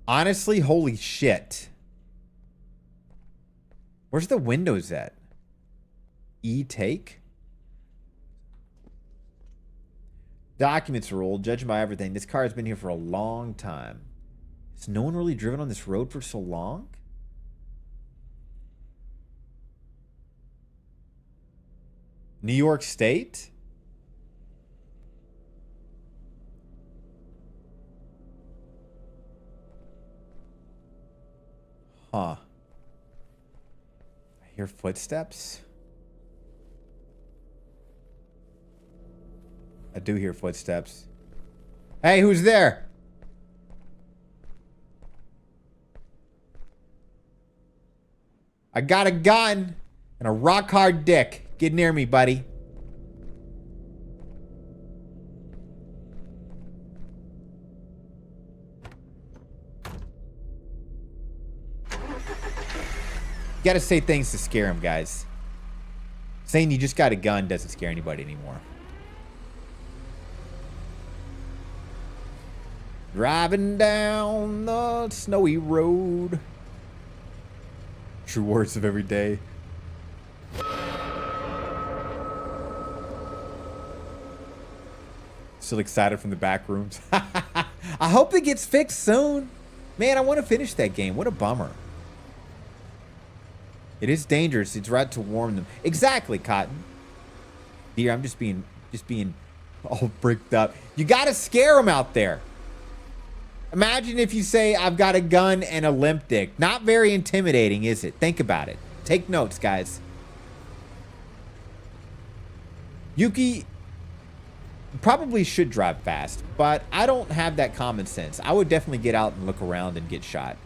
Honestly, holy shit. Where's the windows at? E-take? Documents are old, judging by everything. This car has been here for a long time. Has no one really driven on this road for so long? New York State? Huh. I hear footsteps. I do hear footsteps. Hey, who's there? I got a gun and a rock hard dick. Get near me, buddy. You gotta say things to scare him, guys. Saying you just got a gun doesn't scare anybody anymore. Driving down the snowy road. True words of every day. Still excited from the back rooms. I hope it gets fixed soon. Man, I want to finish that game. What a bummer. It is dangerous. It's right to warn them. Exactly, Cotton. Dear, I'm just being all bricked up. You got to scare them out there. Imagine if you say, I've got a gun and a limp dick. Not very intimidating, is it? Think about it. Take notes, guys. Yuki probably should drive fast, but I don't have that common sense. I would definitely get out and look around and get shot.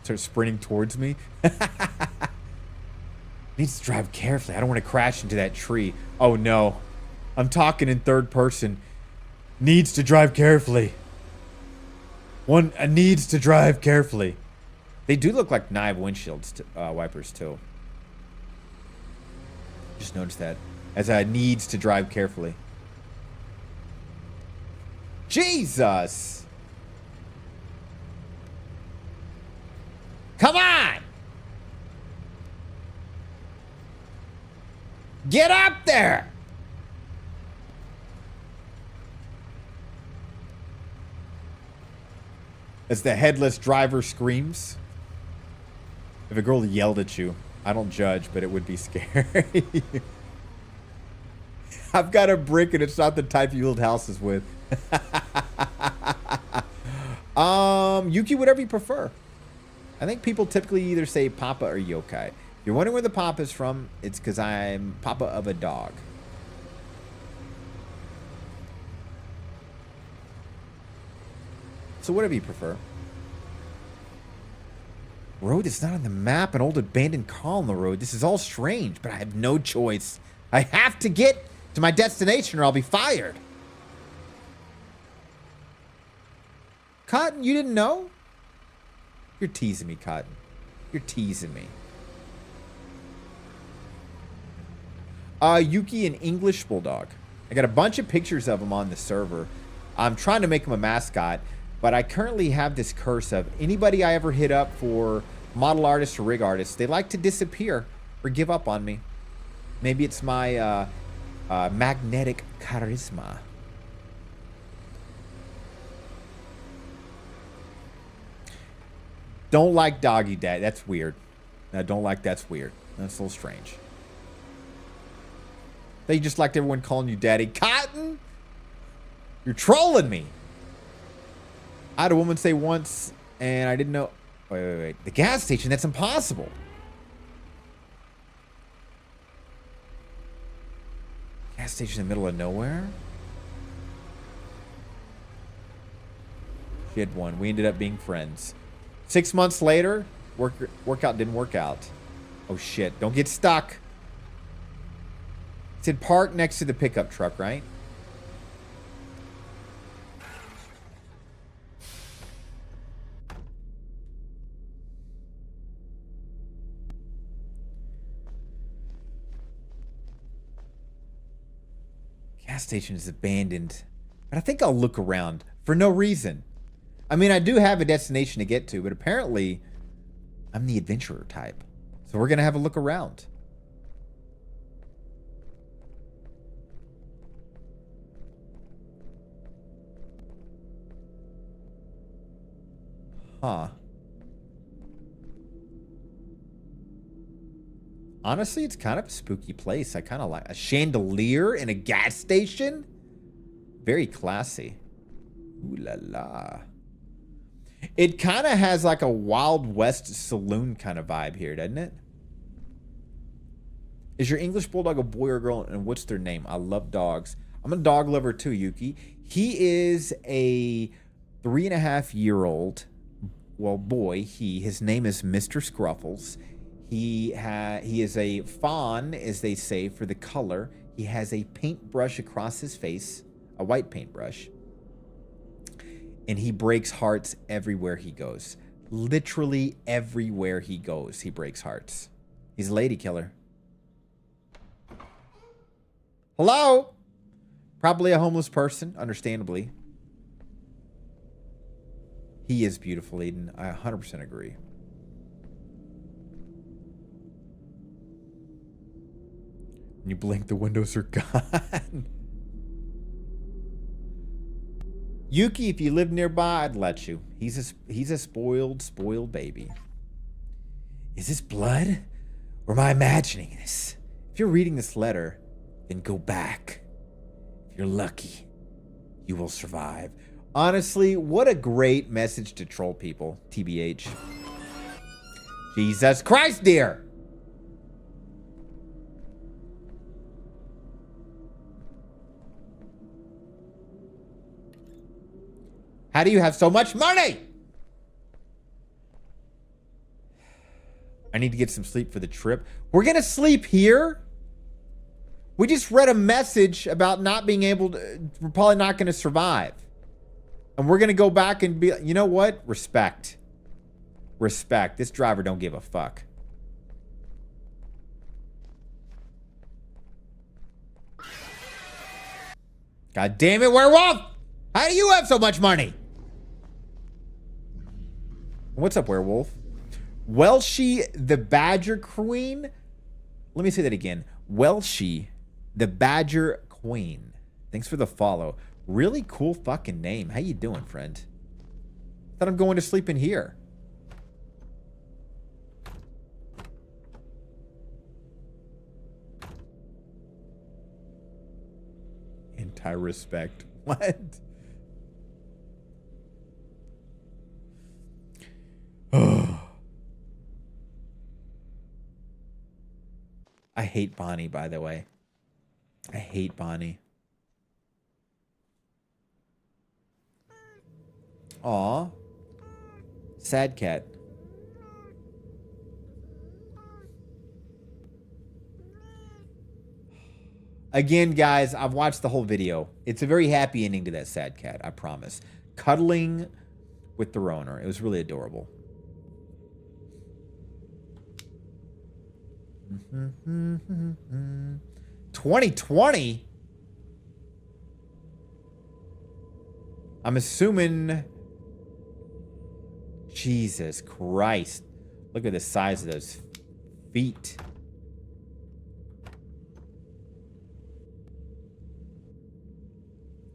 Start sprinting towards me. Needs to drive carefully. I don't want to crash into that tree. Oh no. I'm talking in third person. Needs to drive carefully. One needs to drive carefully. They do look like knife windshields wipers too. Just noticed that. As I needs to drive carefully. Jesus! Come on! Get up there! As the headless driver screams. If a girl yelled at you, I don't judge, but it would be scary. I've got a brick and it's not the type you build houses with. Yuki, whatever you prefer. I think people typically either say Papa or Yokai. If you're wondering where the Papa is from, it's because I'm Papa of a dog. So whatever you prefer. Road that's not on the map, an old abandoned car on the road. This is all strange, but I have no choice. I have to get to my destination or I'll be fired. Cotton, you didn't know? You're teasing me, Cotton. You're teasing me. Yuki, an English bulldog. I got a bunch of pictures of him on the server. I'm trying to make him a mascot, but I currently have this curse of anybody I ever hit up for model artists or rig artists, they like to disappear or give up on me. Maybe it's my magnetic charisma. Don't like doggy dad. That's weird. I don't like that's weird. That's a little strange. They just liked everyone calling you daddy. Cotton? You're trolling me. I had a woman say once, and I didn't know. Wait. The gas station? That's impossible. Gas station in the middle of nowhere? She had one. We ended up being friends. 6 months later, workout didn't work out. Oh shit, don't get stuck. It said park next to the pickup truck, right? Gas station is abandoned. But I think I'll look around for no reason. I mean, I do have a destination to get to, but apparently I'm the adventurer type. So we're going to have a look around. Huh. Honestly, it's kind of a spooky place. I kind of like a chandelier in a gas station. Very classy. Ooh la la. It kind of has like a Wild West saloon kind of vibe here, doesn't it? Is your English bulldog a boy or girl? And what's their name? I love dogs. I'm a dog lover too, Yuki. He is a 3.5-year-old, well, boy. His name is Mr. Scruffles. He is a fawn, as they say, for the color. He has a paintbrush across his face, a white paintbrush. And he breaks hearts everywhere he goes. Literally everywhere he goes, he breaks hearts. He's a lady killer. Hello? Probably a homeless person, understandably. He is beautiful, Eden. I 100% agree. When you blink, the windows are gone. Yuki, if you live nearby, I'd let you. He's a spoiled baby. Is this blood? Or am I imagining this? If you're reading this letter, then go back. If you're lucky, you will survive. Honestly, what a great message to troll people, TBH. Jesus Christ, dear. How do you have so much money? I need to get some sleep for the trip. We're going to sleep here? We just read a message about not being able to, we're probably not going to survive. And we're going to go back and be, you know what? Respect. Respect. This driver don't give a fuck. God damn it, werewolf! How do you have so much money? What's up, werewolf? Welshie the Badger Queen? Let me say that again. Welshie the Badger Queen. Thanks for the follow. Really cool fucking name. How you doing, friend? Thought I'm going to sleep in here. Anti-respect. What? I hate Bonnie, by the way. I hate Bonnie. Aw. Sad cat. Again, guys, I've watched the whole video. It's a very happy ending to that sad cat, I promise. Cuddling with their owner. It was really adorable. 2020? I'm assuming... Jesus Christ. Look at the size of those feet.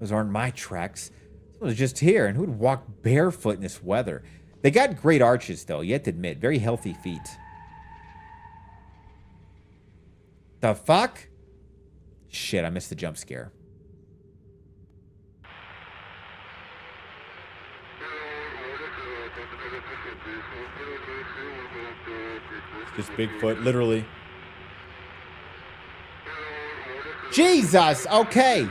Those aren't my tracks. Someone was just here, and who would walk barefoot in this weather? They got great arches, though, you have to admit. Very healthy feet. The fuck? Shit, I missed the jump scare. Just Bigfoot, literally. Jesus, okay.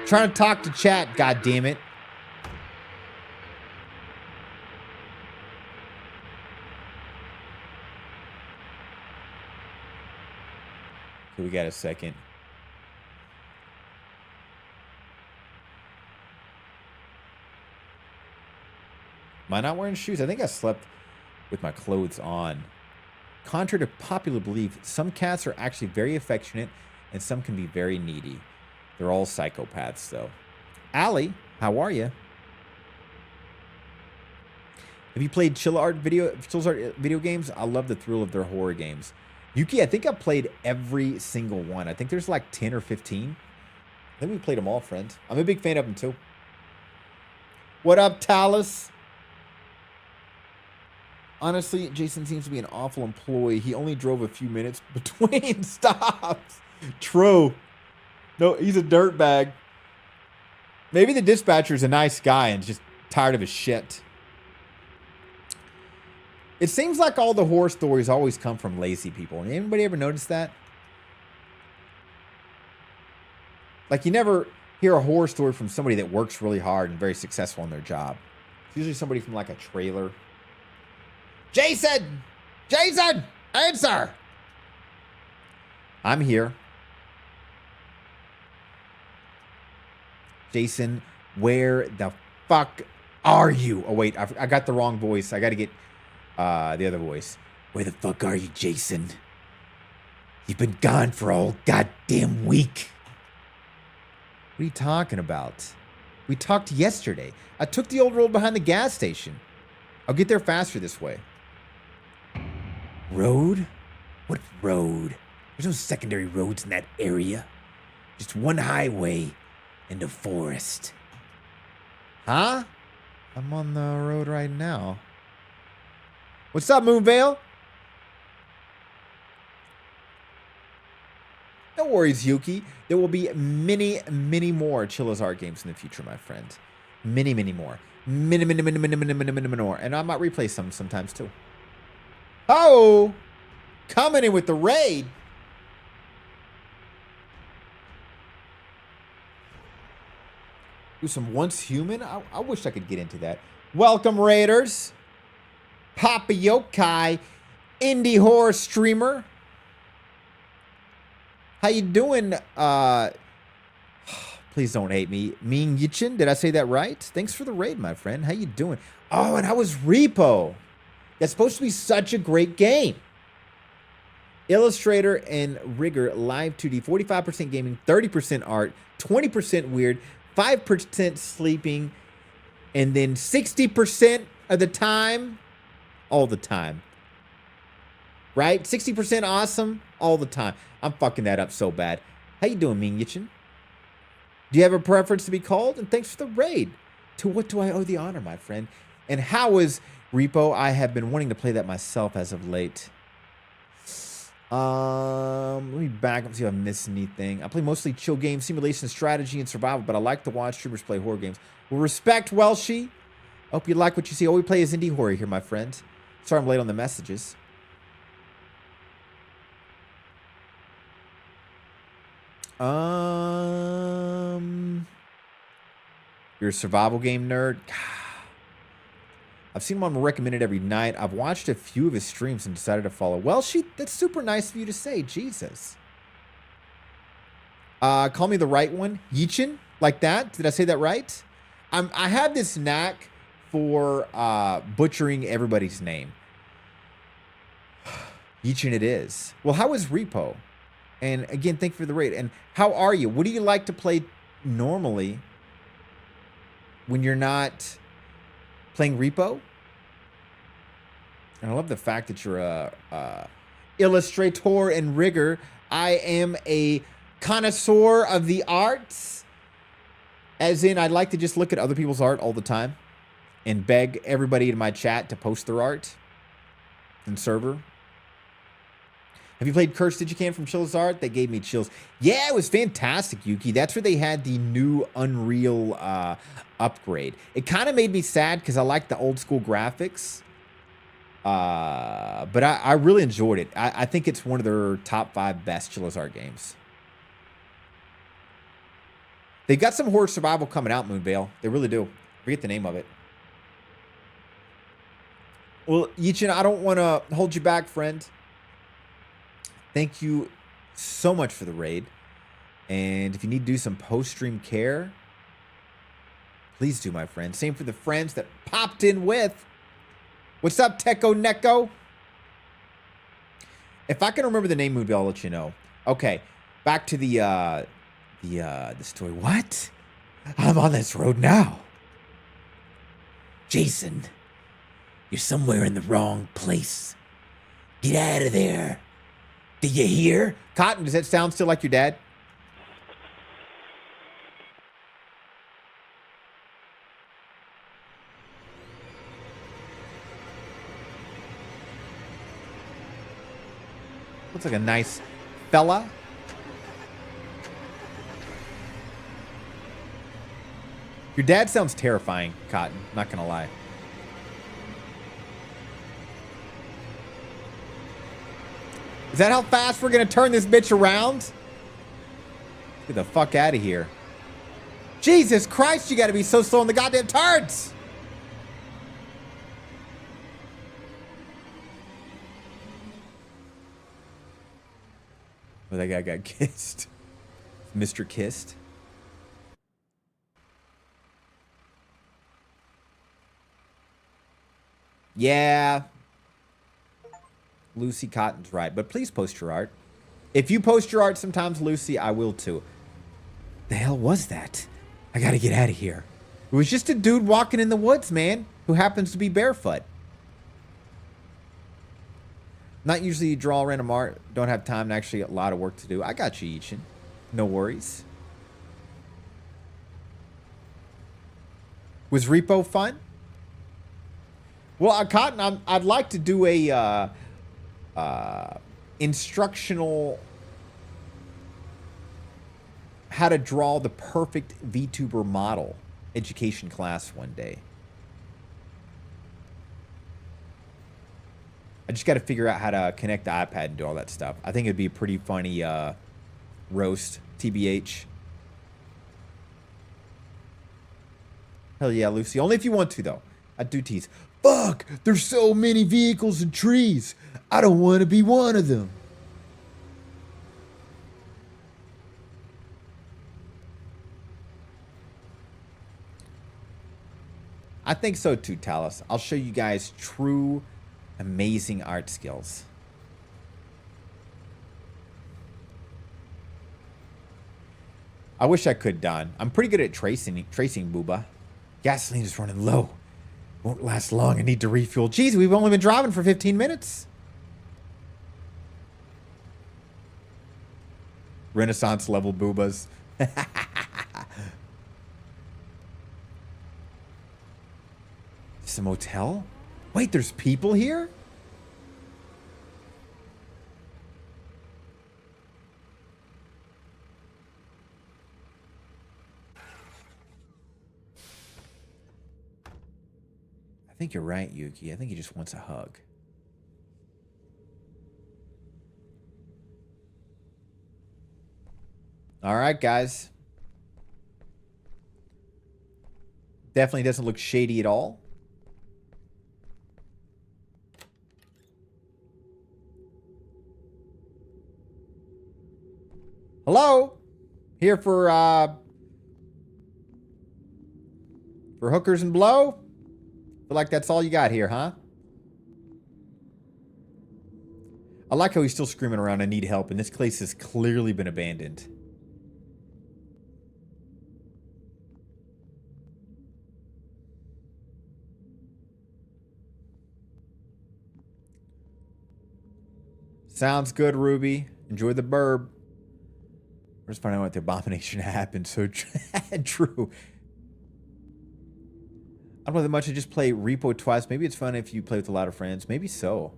Trying to talk to chat, god damn it. Okay, we got a second. Am I not wearing shoes? I think I slept with my clothes on. Contrary to popular belief, some cats are actually very affectionate and some can be very needy. They're all psychopaths, though. Allie, how are you? Have you played Chill Art video games? I love the thrill of their horror games. Yuki, I think I played every single one. I think there's like 10 or 15. I think we played them all, friend. I'm a big fan of them, too. What up, Talus? Honestly, Jason seems to be an awful employee. He only drove a few minutes between stops. True. No, he's a dirtbag. Maybe the dispatcher's a nice guy and just tired of his shit. It seems like all the horror stories always come from lazy people. Anybody ever notice that? Like, you never hear a horror story from somebody that works really hard and very successful in their job. It's usually somebody from, like, a trailer. Jason! Jason! Answer! I'm here. Jason, where the fuck are you? Oh, wait. I got the wrong voice. I got to get the other voice. Where the fuck are you, Jason? You've been gone for a whole goddamn week. What are you talking about? We talked yesterday. I took the old road behind the gas station. I'll get there faster this way. Road? What road? There's no secondary roads in that area. Just one highway and a forest. Huh? I'm on the road right now. What's up, Moonvale? No worries, Yuki. There will be many, many more Chilla's Art games in the future, my friend. Many, many more. Many, many, many, many, many, many, many more. And I might replay some sometimes too. Oh! Coming in with the raid. Do some Once Human. I wish I could get into that. Welcome, Raiders. Papa Yokai, indie horror streamer. How you doing? Please don't hate me. Ming Yichin, did I say that right? Thanks for the raid, my friend. How you doing? Oh, and how was Repo? That's supposed to be such a great game. Illustrator and Rigger Live 2D, 45% gaming, 30% art, 20% weird, 5% sleeping, and then 60% of the time, all the time. Right? 60% awesome all the time. I'm fucking that up so bad. How you doing, Ming Yichin? Do you have a preference to be called? And thanks for the raid. To what do I owe the honor, my friend? And how is Repo? I have been wanting to play that myself as of late. Let me back up and see if I missed anything. I play mostly chill games, simulation, strategy, and survival, but I like to watch streamers play horror games. Well, respect, Welshie. Hope you like what you see. All we play is indie horror here, my friend. Sorry I'm late on the messages. You're a survival game nerd? I've seen him on recommended every night. I've watched a few of his streams and decided to follow. Well, that's super nice of you to say. Jesus. Call me the right one. Yichin? Like that? Did I say that right? I have this knack for butchering everybody's name. Yichin it is. Well, how is Repo? And again, thank you for the raid. And how are you? What do you like to play normally when you're not playing Repo? And I love the fact that you're a illustrator and rigger. I am a connoisseur of the arts. As in, I'd like to just look at other people's art all the time and beg everybody in my chat to post their art and server. Have you played Cursed Digican from Chilla's Art? That gave me chills. Yeah, it was fantastic, Yuki. That's where they had the new Unreal upgrade. It kind of made me sad because I like the old school graphics. But I really enjoyed it. I think it's one of their top 5 best Chilla's Art games. They've got some horror survival coming out, Moonvale. They really do. I forget the name of it. Well, Yichin, I don't want to hold you back, friend. Thank you so much for the raid. And if you need to do some post-stream care, please do, my friend. Same for the friends that popped in with. What's up, Techo Neko? If I can remember the name, Moonville, I'll let you know. Okay, back to the story. What? I'm on this road now. Jason, you're somewhere in the wrong place. Get out of there. Did you hear? Cotton, does that sound still like your dad? Looks like a nice fella. Your dad sounds terrifying, Cotton. Not gonna lie. Is that how fast we're gonna turn this bitch around? Get the fuck out of here. Jesus Christ, you gotta be so slow on the goddamn turns! Well, that guy got kissed. Mr. Kissed. Yeah. Lucy Cotton's right, but please post your art. If you post your art sometimes, Lucy, I will too. The hell was that? I gotta get out of here. It was just a dude walking in the woods, man, who happens to be barefoot. Not usually draw random art. Don't have time and actually a lot of work to do. I got you, Yichin. No worries. Was Repo fun? Well, Cotton, I'd like to do a... instructional how to draw the perfect VTuber model education class one day. I just got to figure out how to connect the iPad and do all that stuff. I think it'd be a pretty funny roast, TBH. Hell yeah, Lucy. Only if you want to, though. I do tease. Fuck, there's so many vehicles and trees. I don't want to be one of them. I think so too, Talus. I'll show you guys true, amazing art skills. I wish I could, Don. I'm pretty good at tracing, Booba. Gasoline is running low. Won't last long. I need to refuel. Jeez, we've only been driving for 15 minutes. Renaissance level Boobas. Some motel? Wait, there's people here? I think you're right, Yuki. I think he just wants a hug. All right, guys. Definitely doesn't look shady at all. Hello? Here for hookers and blow? Feel like that's all you got here, huh? I like how he's still screaming around, I need help, and this place has clearly been abandoned. Sounds good, Ruby. Enjoy the burb. We're just finding out what the abomination happened. So true. I don't know that much. I just play Repo twice. Maybe it's fun if you play with a lot of friends. Maybe so.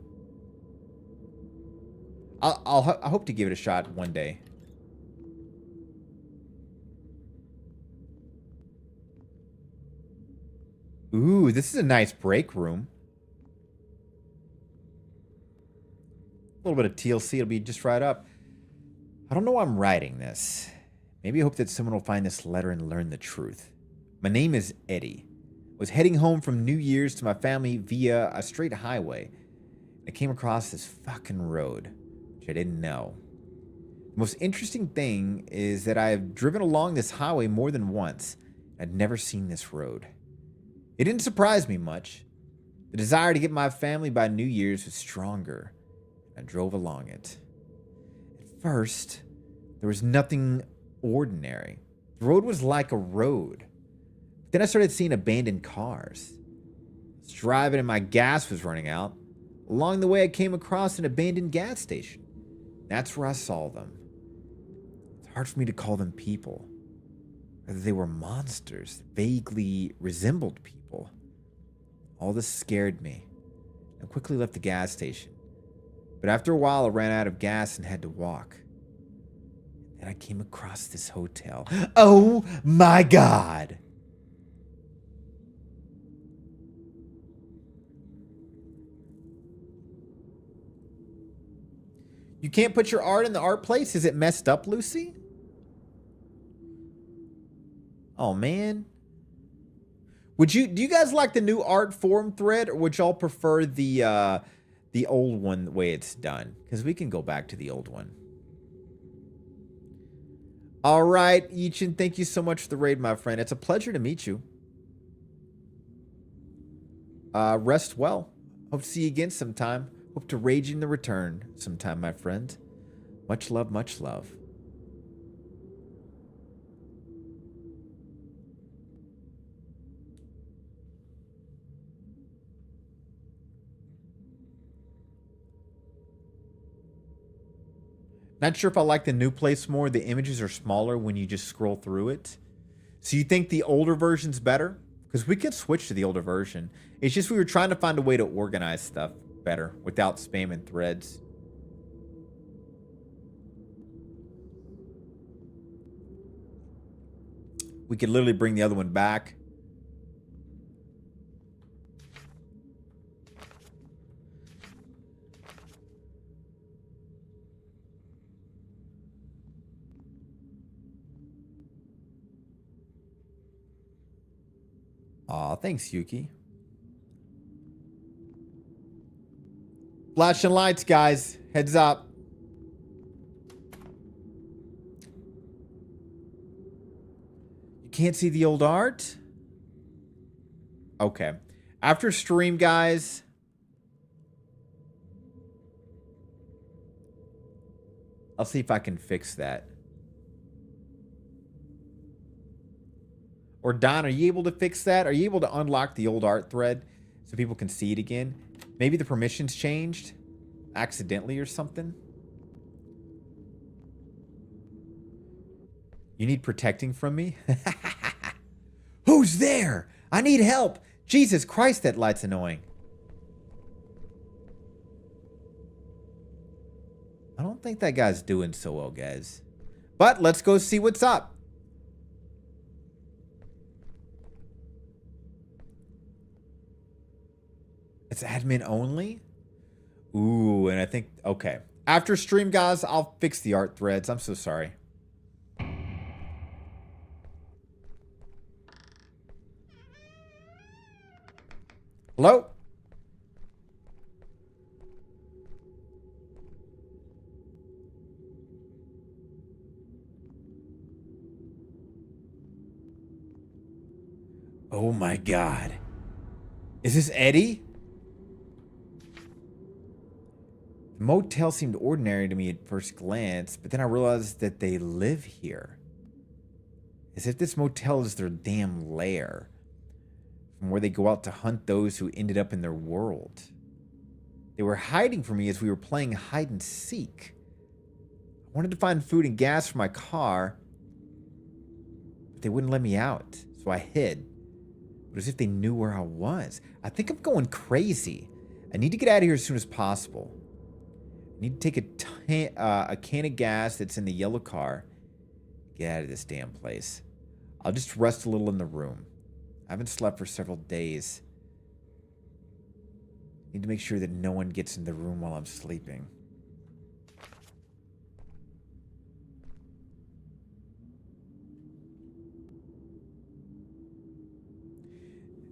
I hope to give it a shot one day. Ooh, this is a nice break room. A little bit of TLC. It'll be just right up. I don't know why I'm writing this. Maybe I hope that someone will find this letter and learn the truth. My name is Eddie. I was heading home from New Year's to my family via a straight highway. I came across this fucking road, which I didn't know. The most interesting thing is that I've driven along this highway more than once. I'd never seen this road. It didn't surprise me much. The desire to get my family by New Year's was stronger. I drove along it. At first, there was nothing ordinary. The road was like a road. Then I started seeing abandoned cars. I was driving and my gas was running out. Along the way, I came across an abandoned gas station. That's where I saw them. It's hard for me to call them people. Whether they were monsters that vaguely resembled people. All this scared me. I quickly left the gas station. But after a while, I ran out of gas and had to walk. Then I came across this hotel. Oh my God! You can't put your art in the art place? Is it messed up, Lucy? Oh, man. Do you guys like the new art forum thread, or would y'all prefer the old one the way it's done? Because we can go back to the old one. All right, Yichin, thank you so much for the raid, my friend. It's a pleasure to meet you. Rest well. Hope to see you again sometime. Hope to rage in the return sometime, my friend. Much love, much love. Not sure if I like the new place more. The images are smaller when you just scroll through it. So you think the older version's better? Because we could switch to the older version. It's just we were trying to find a way to organize stuff better without spamming threads. We could literally bring the other one back. Aw, thanks, Yuki. Flashing lights, guys. Heads up. You can't see the old art? Okay. After stream, guys, I'll see if I can fix that. Or Don, are you able to fix that? Are you able to unlock the old art thread so people can see it again? Maybe the permissions changed accidentally or something. You need protecting from me? Who's there? I need help. Jesus Christ, that light's annoying. I don't think that guy's doing so well, guys. But let's go see what's up. It's admin only? Ooh, and I think, okay. After stream, guys, I'll fix the art threads. I'm so sorry. Hello? Oh my God. Is this Eddie? The motel seemed ordinary to me at first glance, but then I realized that they live here. As if this motel is their damn lair, from where they go out to hunt those who ended up in their world. They were hiding from me as we were playing hide and seek. I wanted to find food and gas for my car, but they wouldn't let me out, so I hid. But as if they knew where I was. I think I'm going crazy. I need to get out of here as soon as possible. I need to take a can of gas that's in the yellow car. Get out of this damn place. I'll just rest a little in the room. I haven't slept for several days. Need to make sure that no one gets in the room while I'm sleeping.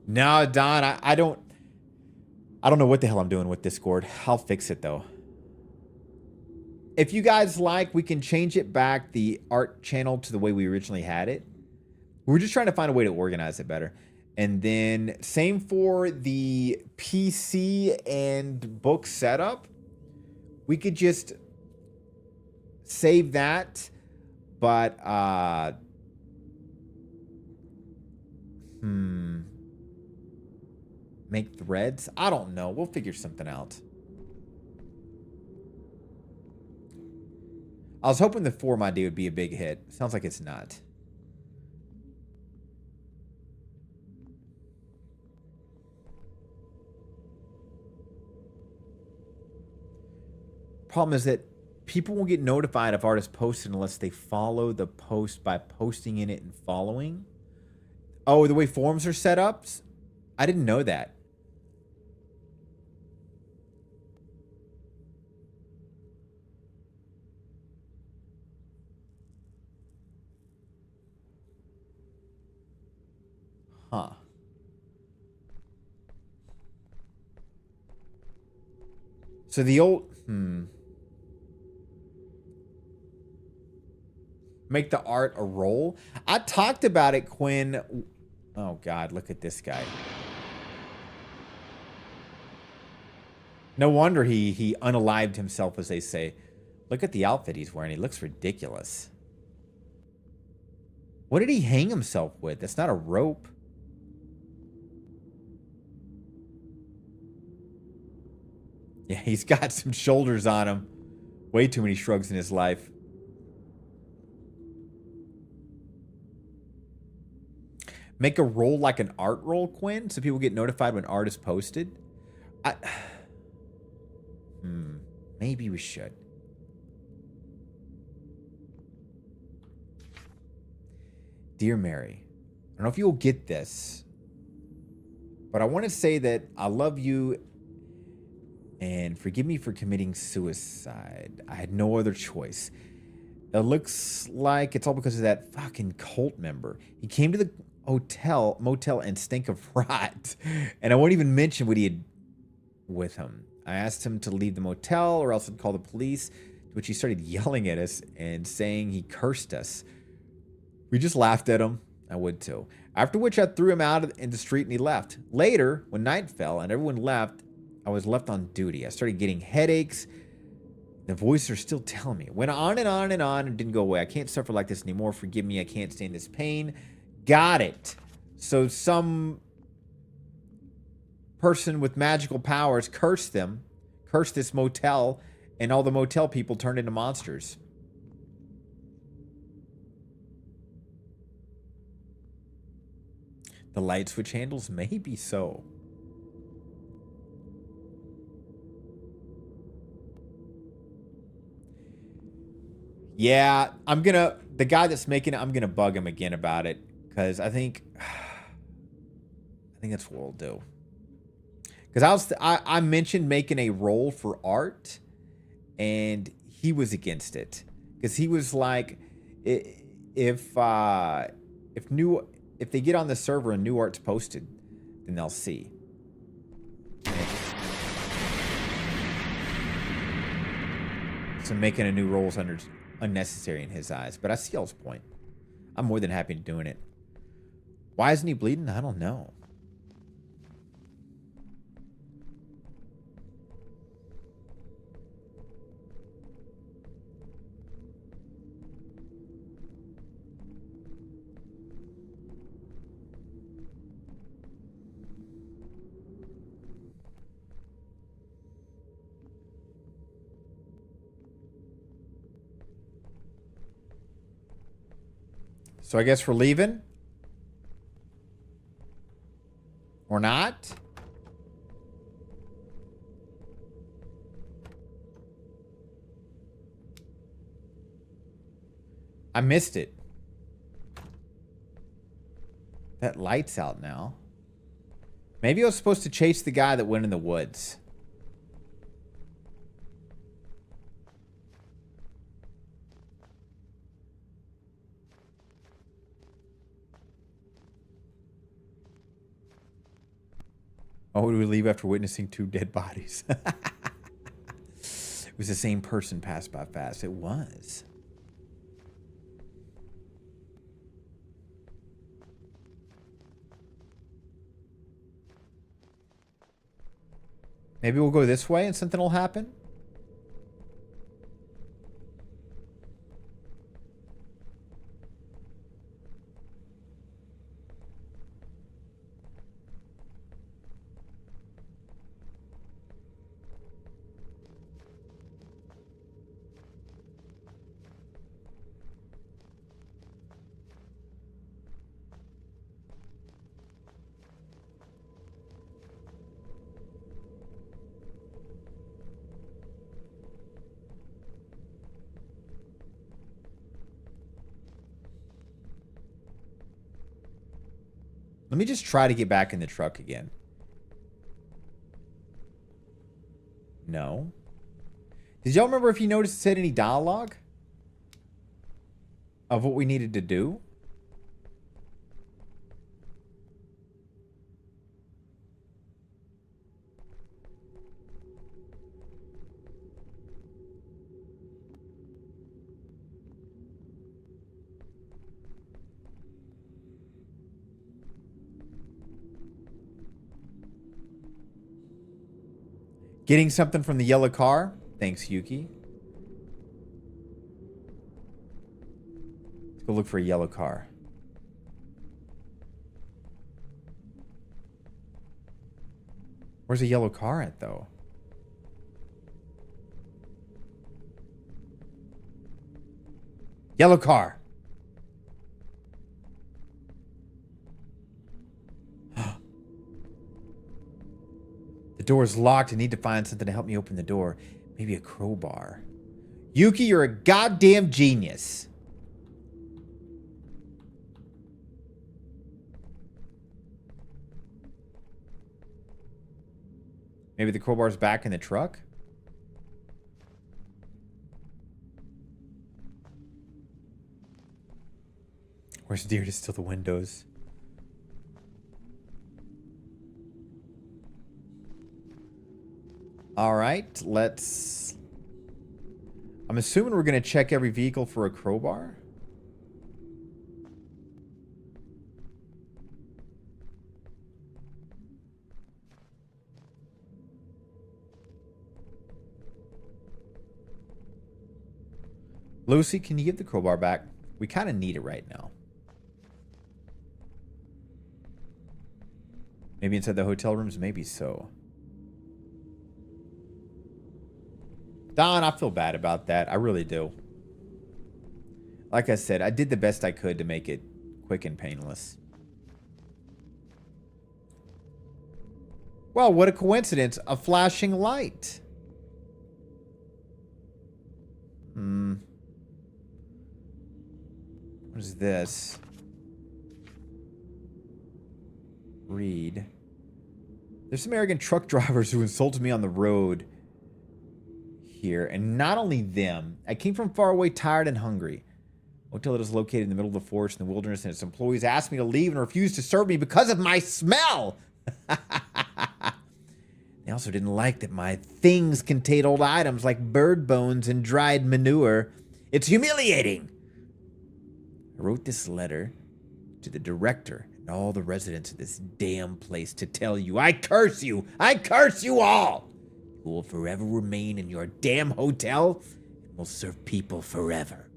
No, Don, I don't know what the hell I'm doing with Discord. I'll fix it though. If you guys like, we can change it back, the art channel, to the way we originally had it. We're just trying to find a way to organize it better. And then same for the PC and book setup. We could just save that, but make threads? I don't know. We'll figure something out. I was hoping the forum idea would be a big hit. Sounds like it's not. Problem is that people won't get notified if artists posted unless they follow the post by posting in it and following. Oh, the way forums are set up? I didn't know that. Huh. So the old... Make the art a role? I talked about it, Quinn. Oh, God, look at this guy. No wonder he unalived himself, as they say. Look at the outfit he's wearing. He looks ridiculous. What did he hang himself with? That's not a rope. Yeah, he's got some shoulders on him. Way too many shrugs in his life. Make a role like an art role, Quinn, so people get notified when art is posted. Maybe we should. Dear Mary, don't know if you'll get this, but I want to say that I love you and forgive me for committing suicide. I had no other choice. It looks like it's all because of that fucking cult member. He came to the motel and stank of rot. And I won't even mention what he had with him. I asked him to leave the motel or else I'd call the police, to which he started yelling at us and saying he cursed us. We just laughed at him. I would too. After which I threw him out in the street and he left. Later, when night fell and everyone left, I was left on duty. I started getting headaches. The voices are still telling me. It went on and on and on and didn't go away. I can't suffer like this anymore. Forgive me. I can't stand this pain. Got it. So some person with magical powers cursed them, cursed this motel, and all the motel people turned into monsters. The light switch handles? Maybe so. Yeah, the guy that's making it, I'm gonna bug him again about it, because I think that's what we'll do. Because I mentioned making a roll for art, and he was against it, because he was like, if they get on the server and new art's posted, then they'll see. So making a new roll is unnecessary in his eyes, but I see y'all's point. I'm more than happy to doing it. Why isn't he bleeding? I don't know. So I guess we're leaving? Or not? I missed it. That light's out now. Maybe I was supposed to chase the guy that went in the woods. Oh, do we leave after witnessing 2 dead bodies? It was the same person passed by fast. It was. Maybe we'll go this way and something will happen? Let me just try to get back in the truck again. No. Did y'all remember if you noticed it said any dialogue of what we needed to do? Getting something from the yellow car? Thanks, Yuki. Let's go look for a yellow car. Where's the yellow car at, though? Yellow car. The door is locked. I need to find something to help me open the door. Maybe a crowbar. Yuki, you're a goddamn genius. Maybe the crowbar's back in the truck? Where's deer to steal the windows? All right, let's... I'm assuming we're going to check every vehicle for a crowbar. Lucy, can you give the crowbar back? We kind of need it right now. Maybe inside the hotel rooms? Maybe so. Don, I feel bad about that. I really do. Like I said, I did the best I could to make it quick and painless. Well, what a coincidence. A flashing light. What is this? Read. There's some arrogant truck drivers who insulted me on the road here. And not only them. I came from far away, tired and hungry. Hotel that is located in the middle of the forest in the wilderness, and its employees asked me to leave and refused to serve me because of my smell. They also didn't like that my things contained old items like bird bones and dried manure. It's humiliating. I wrote this letter to the director and all the residents of this damn place to tell you, I curse you! I curse you all! You will forever remain in your damn hotel and will serve people forever.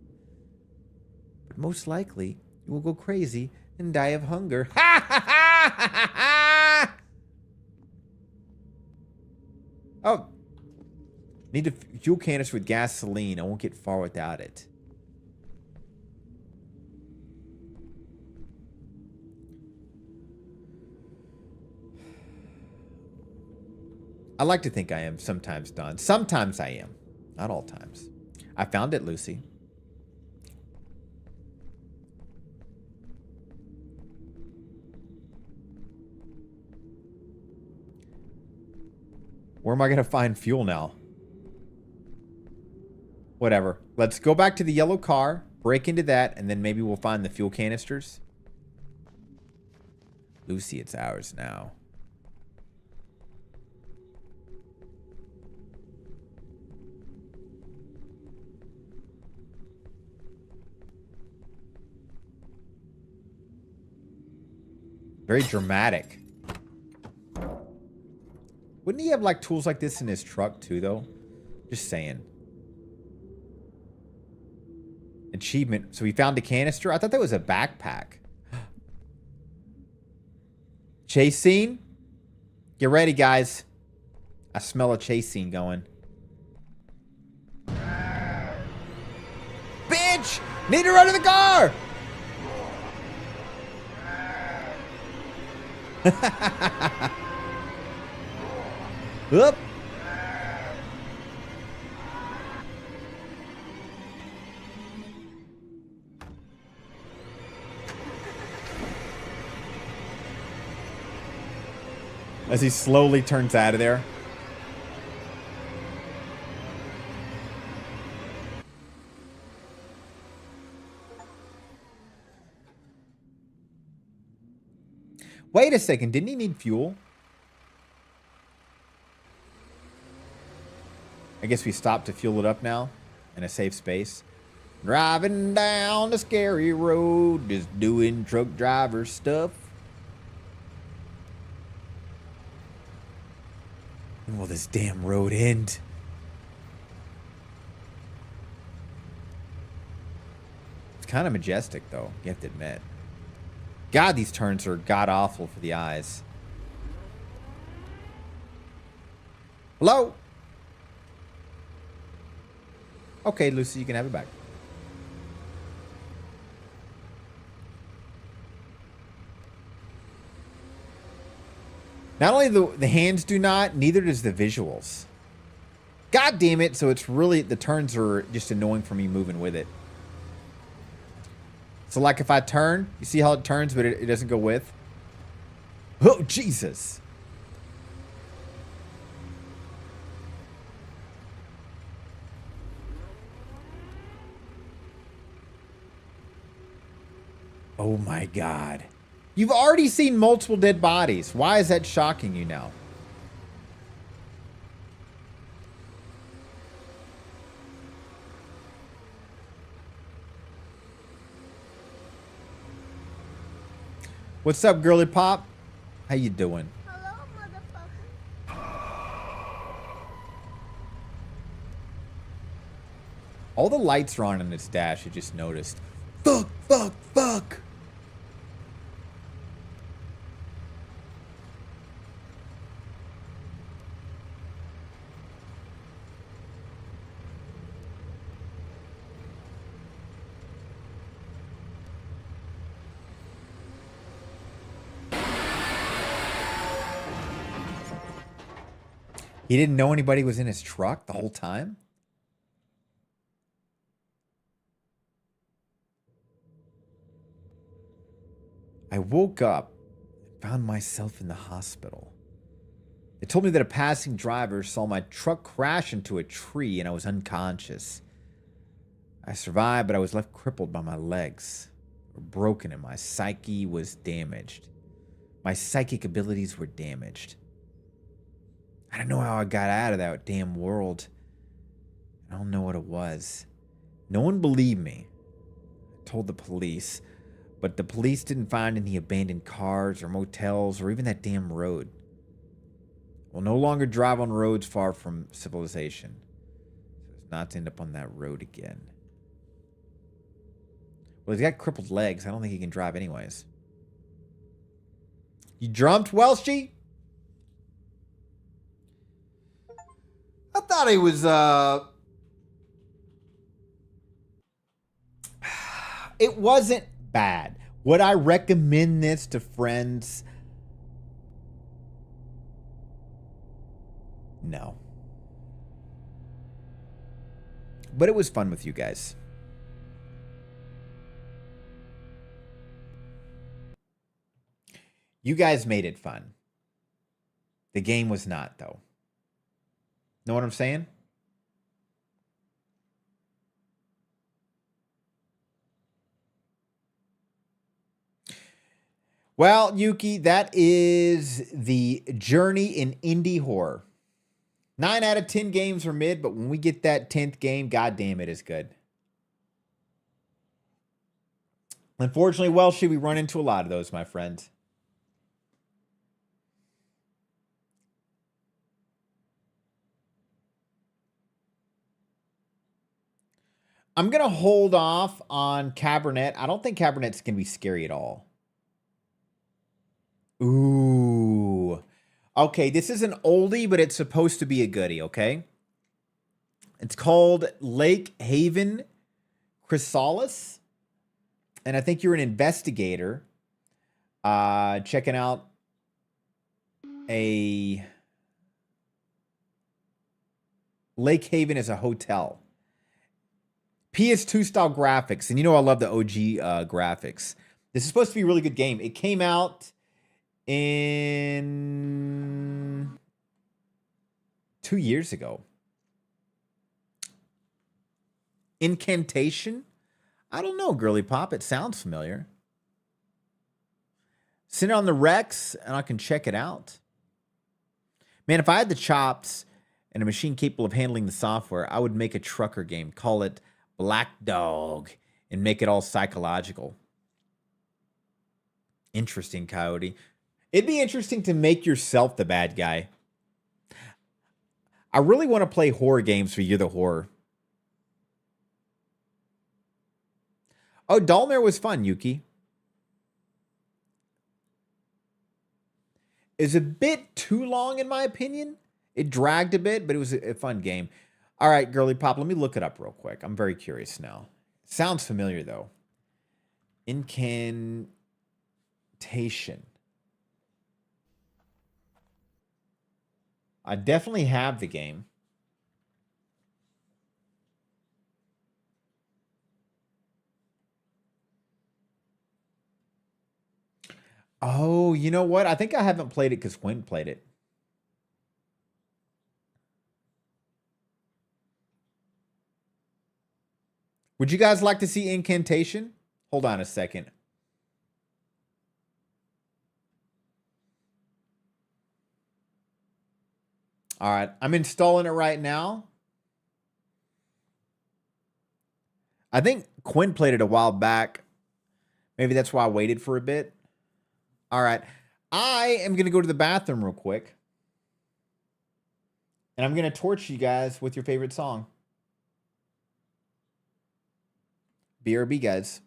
But most likely, you will go crazy and die of hunger. Ha ha ha ha ha! Oh. Need a fuel canister with gasoline. I won't get far without it. I like to think I am sometimes, Don. Sometimes I am. Not all times. I found it, Lucy. Where am I going to find fuel now? Whatever. Let's go back to the yellow car, break into that, and then maybe we'll find the fuel canisters. Lucy, it's ours now. Very dramatic. Wouldn't he have like tools like this in his truck too, though? Just saying. Achievement. So he found a canister? I thought that was a backpack. Chase scene? Get ready, guys. I smell a chase scene going. Bitch! Need to run to the car! Whoop. As he slowly turns out of there. Wait a second, didn't he need fuel? I guess we stopped to fuel it up now in a safe space. Driving down the scary road, just doing truck driver stuff. When will this damn road end? It's kind of majestic, though, you have to admit. God, these turns are god-awful for the eyes. Hello? Okay, Lucy, you can have it back. Not only the hands do not, neither does the visuals. God damn it, so it's really, the turns are just annoying for me moving with it. So like if I turn, you see how it turns, but it doesn't go with? Oh, Jesus. Oh my God. You've already seen multiple dead bodies. Why is that shocking you now? What's up, girly pop? How you doing? Hello, motherfucker. All the lights are on in its dash, I just noticed. Fuck, fuck, fuck. He didn't know anybody was in his truck the whole time? I woke up and found myself in the hospital. They told me that a passing driver saw my truck crash into a tree and I was unconscious. I survived, but I was left crippled by my legs. They were broken and my psyche was damaged. My psychic abilities were damaged. I don't know how I got out of that damn world. I don't know what it was. No one believed me. I told the police, but the police didn't find any abandoned cars or motels or even that damn road. We'll no longer drive on roads far from civilization, so as not to end up on that road again. Well, he's got crippled legs. I don't think he can drive anyways. You jumped, Welshie? I thought he was, it wasn't bad. Would I recommend this to friends? No. But it was fun with you guys. You guys made it fun. The game was not, though. Know what I'm saying? Well, Yuki, that is the journey in indie horror. 9 out of 10 games are mid, but when we get that 10th game, goddamn, it is good. Unfortunately, Welshie, we run into a lot of those, my friend. I'm going to hold off on Cabernet. I don't think Cabernet's going to be scary at all. Ooh. Okay, this is an oldie, but it's supposed to be a goodie, okay? It's called Lake Haven Chrysalis. And I think you're an investigator checking out a... Lake Haven is a hotel. PS2 style graphics. And you know I love the OG graphics. This is supposed to be a really good game. It came out in 2 years ago. Incantation? I don't know, girly pop. It sounds familiar. Send it on the Rex and I can check it out. Man, if I had the chops and a machine capable of handling the software, I would make a trucker game. Call it Black Dog and make it all psychological. Interesting, Coyote. It'd be interesting to make yourself the bad guy. I really want to play horror games for You're the Horror. Oh, Dalmare was fun, Yuki. It's a bit too long, in my opinion. It dragged a bit, but it was a fun game. All right, girly pop, let me look it up real quick. I'm very curious now. Sounds familiar, though. Incantation. I definitely have the game. Oh, you know what? I think I haven't played it because Quinn played it. Would you guys like to see Incantation? Hold on a second. All right, I'm installing it right now. I think Quinn played it a while back. Maybe that's why I waited for a bit. All right. I am going to go to the bathroom real quick. And I'm going to torch you guys with your favorite song. BRB, guys.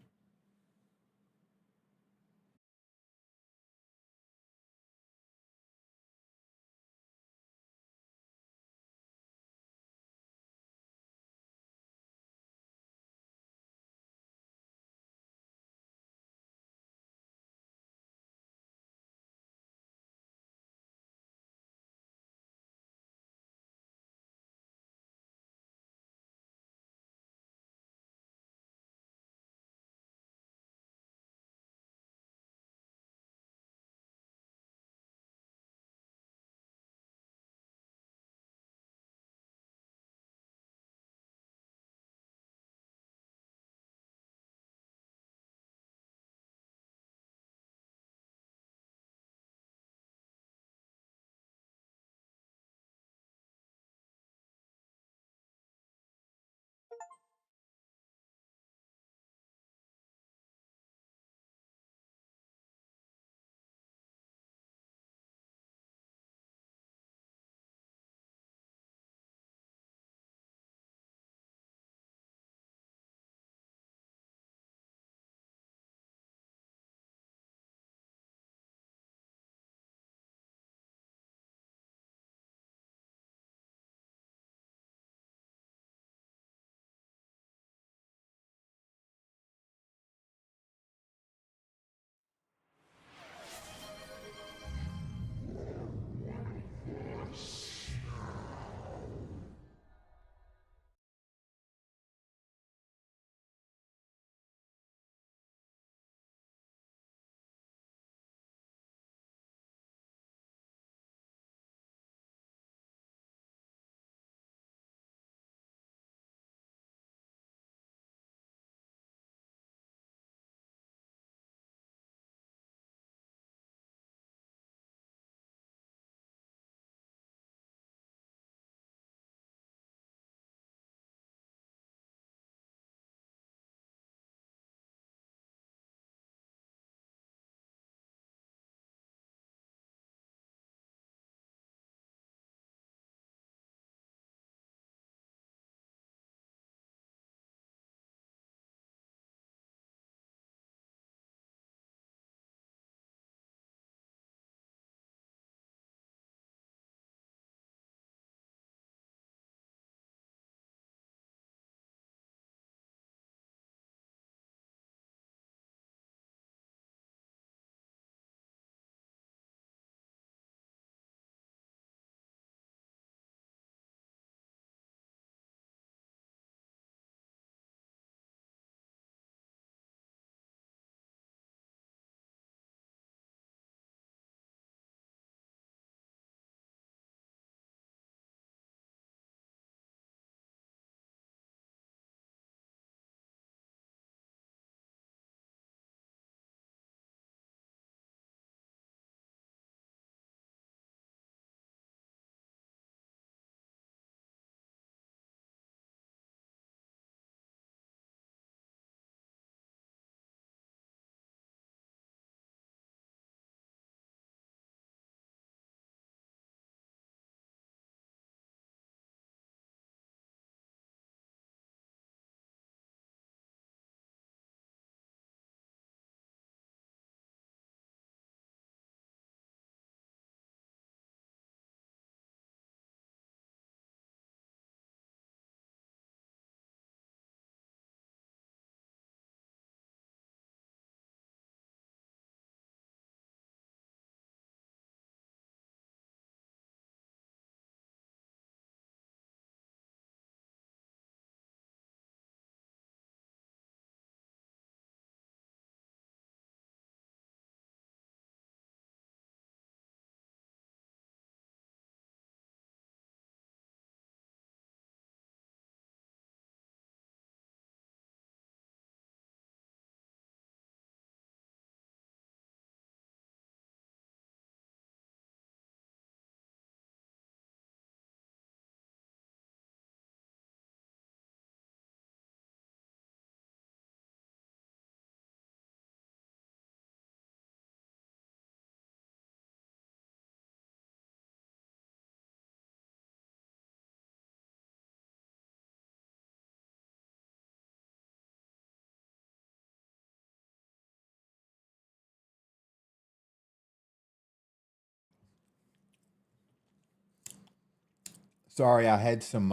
Sorry, I had some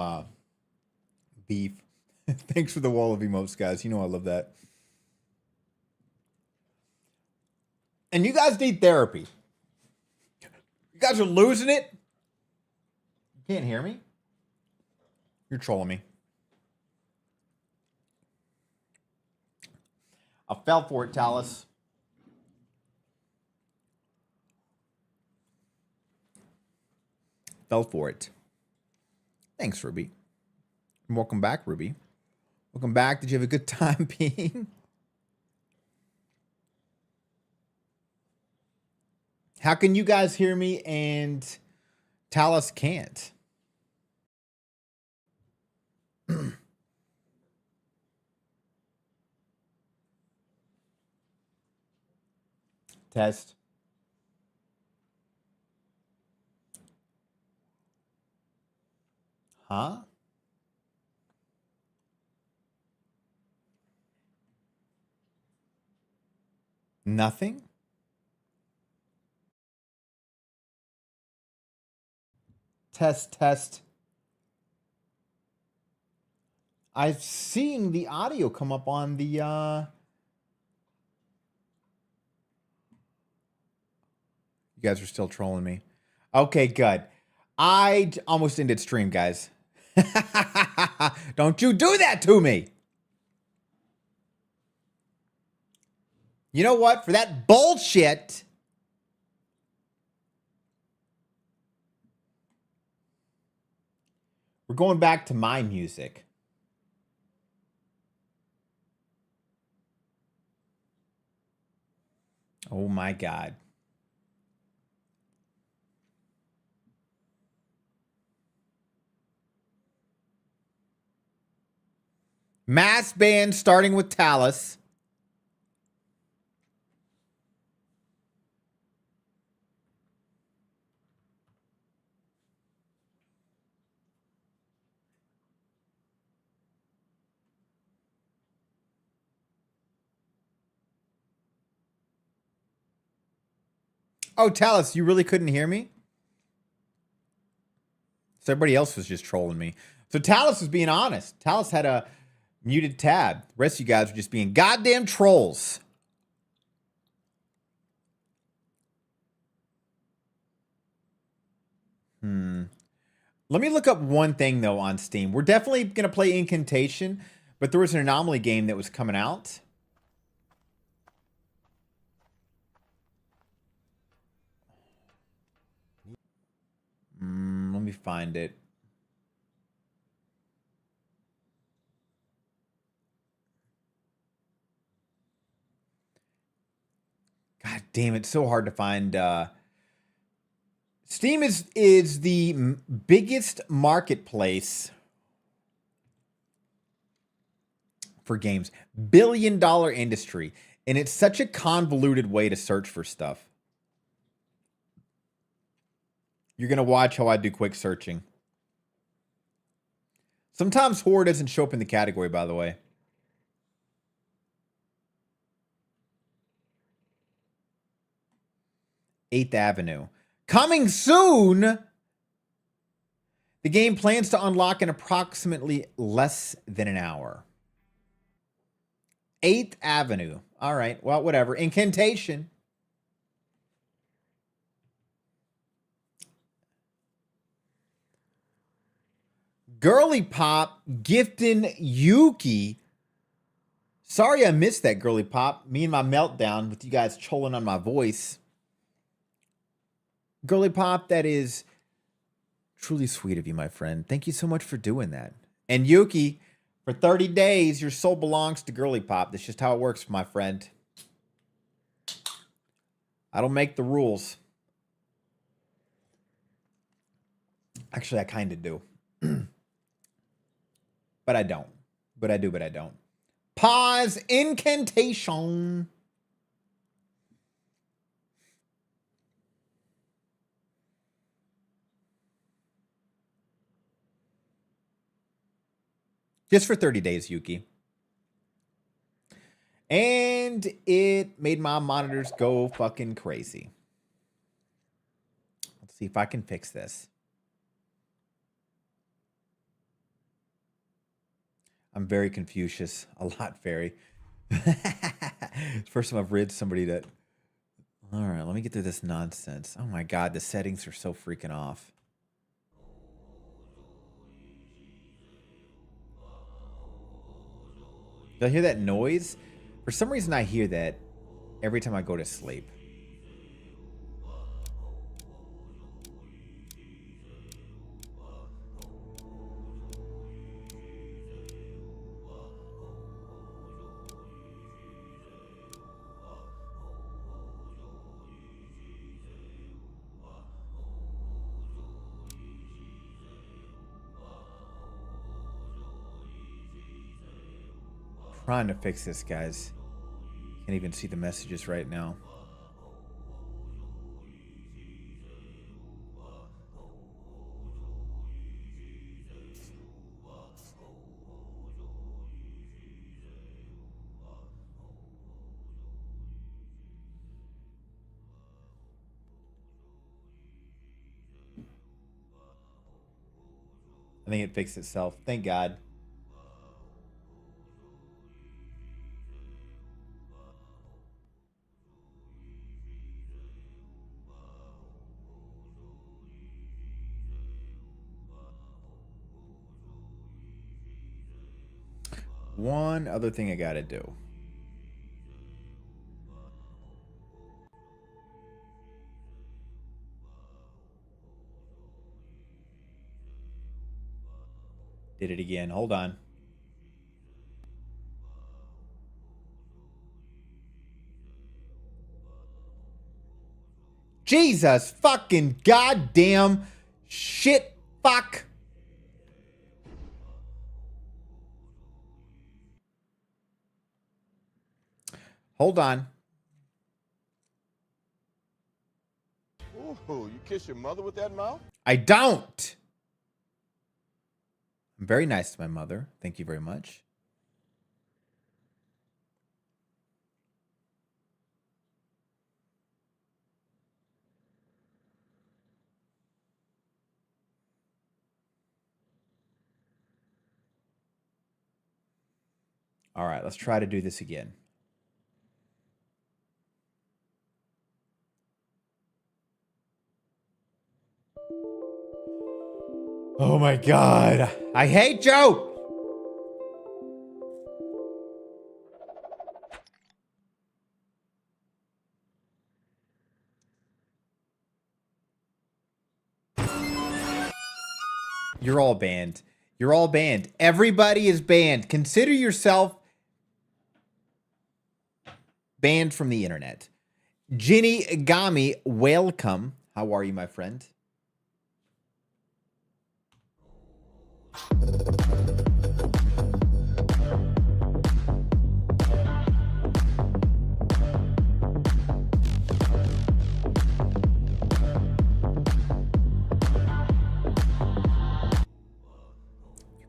beef. Thanks for the wall of emotes, guys. You know I love that. And you guys need therapy. You guys are losing it. You can't hear me? You're trolling me. I fell for it, Talus. Fell for it. Thanks, Ruby. And welcome back, Ruby. Welcome back. Did you have a good time being? How can you guys hear me and Talus can't? Test. Huh? Nothing? Test, test. I'm seeing the audio come up on the You guys are still trolling me. Okay, good. I almost ended stream, guys. Don't you do that to me. You know what? For that bullshit. We're going back to my music. Oh my God. Mass band starting with Talus. Oh, Talus, you really couldn't hear me? So everybody else was just trolling me. So Talus was being honest. Talus had a muted tab. The rest of you guys were just being goddamn trolls. Let me look up one thing, though, on Steam. We're definitely going to play Incantation, but there was an Anomaly game that was coming out. Let me find it. God damn, it's so hard to find. Steam is the biggest marketplace for games. $1 billion industry. And it's such a convoluted way to search for stuff. You're going to watch how I do quick searching. Sometimes horror doesn't show up in the category, by the way. Eighth Avenue. Coming soon! The game plans to unlock in approximately less than an hour. 8th Avenue. All right. Well, whatever. Incantation. Girly Pop gifting Yuki. Sorry I missed that, Girly Pop. Me and my meltdown with you guys trolling on my voice. Girly Pop, that is truly sweet of you, my friend. Thank you so much for doing that. And Yuki, for 30 days, your soul belongs to Girly Pop. That's just how it works, my friend. I don't make the rules. Actually, I kind of do. But I don't. But I do, but I don't. Pause. Incantation. Just for 30 days, Yuki. And it made my monitors go fucking crazy. Let's see if I can fix this. I'm very Confucius. A lot very. First time I've read somebody that. All right, let me get through this nonsense. Oh my god, the settings are so freaking off. Do I hear that noise? For some reason, I hear that every time I go to sleep. Trying to fix this, guys. Can't even see the messages right now. I think it fixed itself. Thank God. One other thing I gotta do. Did it again. Hold on. Jesus fucking goddamn shit fuck. Hold on. Ooh, you kiss your mother with that mouth? I don't. I'm very nice to my mother. Thank you very much. All right, let's try to do this again. Oh my God. I hate you. You're all banned. You're all banned. Everybody is banned. Consider yourself banned from the internet. Ginny Gami, welcome. How are you, my friend? You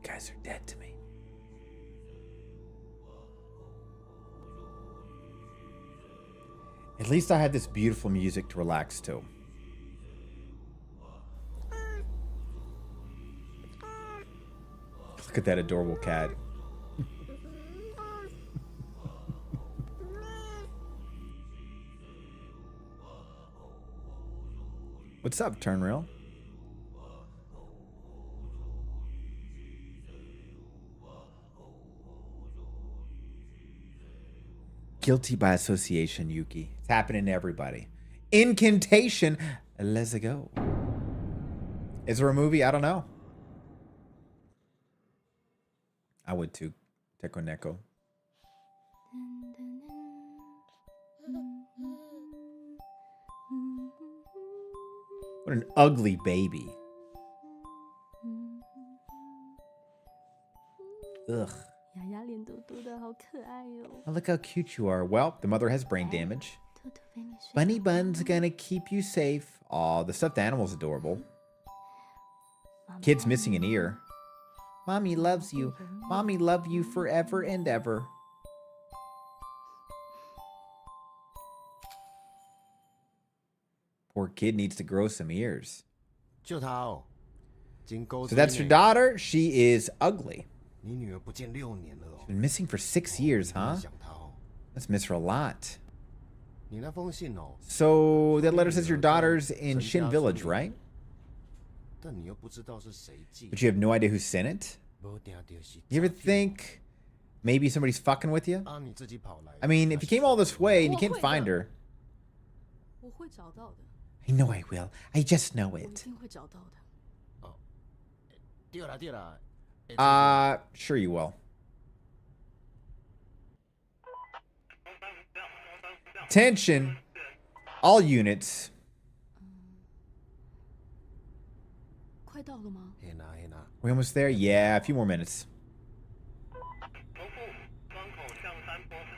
guys are dead to me. At least I had this beautiful music to relax to. Look at that adorable cat. What's up, Turnrail? Guilty by association, Yuki. It's happening to everybody. Incantation. Let's go. Is there a movie? I don't know. I would too. Teko Neko. What an ugly baby. Ugh. Oh, look how cute you are. Well, the mother has brain damage. Bunny Bun's gonna keep you safe. Aw, the stuffed animal's adorable. Kid's missing an ear. Mommy loves you. Mommy love you forever and ever. Poor kid needs to grow some ears. So that's your daughter. She is ugly. 你女儿不见6年了哦。 Been missing for 6 years, 你 huh? 想她哦。 Let's miss her a lot. 你那封信哦。 So that letter says your daughter's in Shin Village, right? 但你又不知道是谁寄。 But you have no idea who sent it? You ever think maybe somebody's fucking with you? 啊，你自己跑来。 I mean, if you came all this way and you can't find her. 我会找到的， I know I will. I just know 我一 it. 定会找到的。哦，对了对了。Sure you will. Attention. All units. 快到了吗？ 嘿娜嘿娜。 We almost there? Yeah, a few more minutes.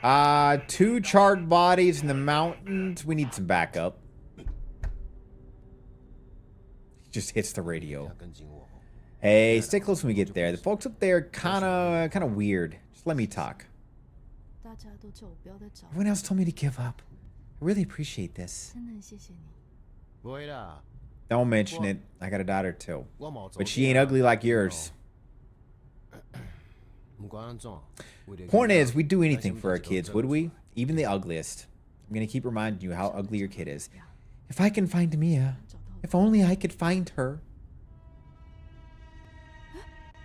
2 charred bodies in the mountains. We need some backup. He just hits the radio. 要跟紧我。 Hey, stay close when we get there. The folks up there kind of weird. Just let me talk. 大家都叫我不要再找， Everyone else told me to give up. I really appreciate this. 真的很谢谢你。不会啦， Don't mention it. I got a daughter too. 我冇做。 But she ain't ugly like yours. 不管安怎。 Point is, we'd do anything for our kids, would we? Even the ugliest. I'm gonna keep reminding you how ugly your kid is. If I can find Mia, 找到了。 if only I could find her.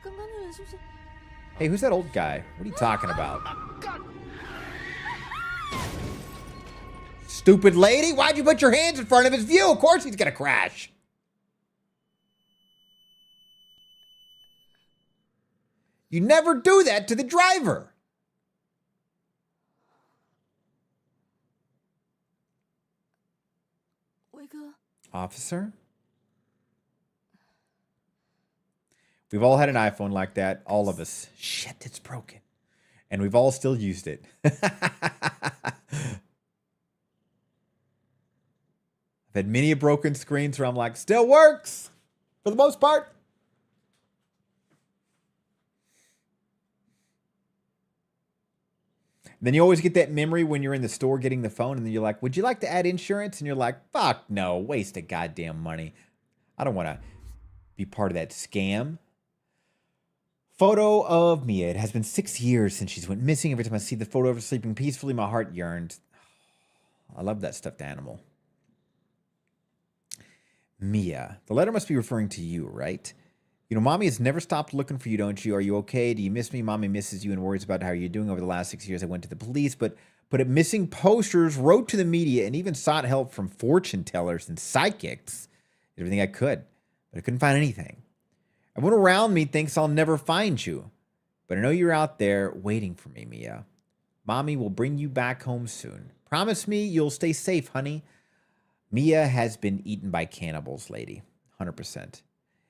刚刚那人是不是？ Hey, who's that old guy? What are you talking about? Stupid lady, why'd you put your hands in front of his view? Of course he's gonna crash. You never do that to the driver. Officer? We've all had an iPhone like that. All of us. Shit, it's broken. And we've all still used it. I've had many broken screens where I'm like, still works for the most part. Then you always get that memory when you're in the store getting the phone and then you're like, would you like to add insurance? And you're like, fuck no, waste of goddamn money. I don't want to be part of that scam. Photo of Mia. It has been 6 years since she's went missing. Every time I see the photo of her sleeping peacefully, my heart yearns. I love that stuffed animal. Mia. The letter must be referring to you, right? You know, Mommy has never stopped looking for you, don't you? Are you okay? Do you miss me? Mommy misses you and worries about how you're doing. Over the last 6 years, I went to the police, but put up missing posters, wrote to the media, and even sought help from fortune tellers and psychics. Did everything I could, but I couldn't find anything. Everyone around me thinks I'll never find you, but I know you're out there waiting for me, Mia. Mommy will bring you back home soon. Promise me you'll stay safe, honey. Mia has been eaten by cannibals, lady. 100%. It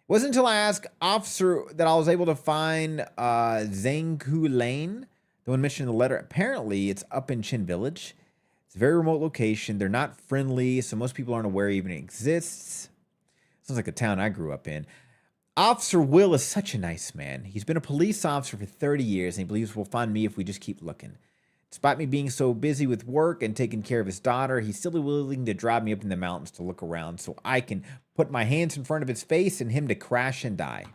wasn't until I asked Officer that I was able to find Zhangku Lane, the one mentioned in the letter. Apparently, it's up in Chin Village. It's a very remote location. They're not friendly, so most people aren't aware it even exists. Sounds like a town I grew up in. Officer Will is such a nice man. He's been a police officer for 30 years, and he believes we'll find me if we just keep looking. Despite me being so busy with work and taking care of his daughter, he's still willing to drive me up in the mountains to look around so I can put my hands in front of his face and him to crash and die.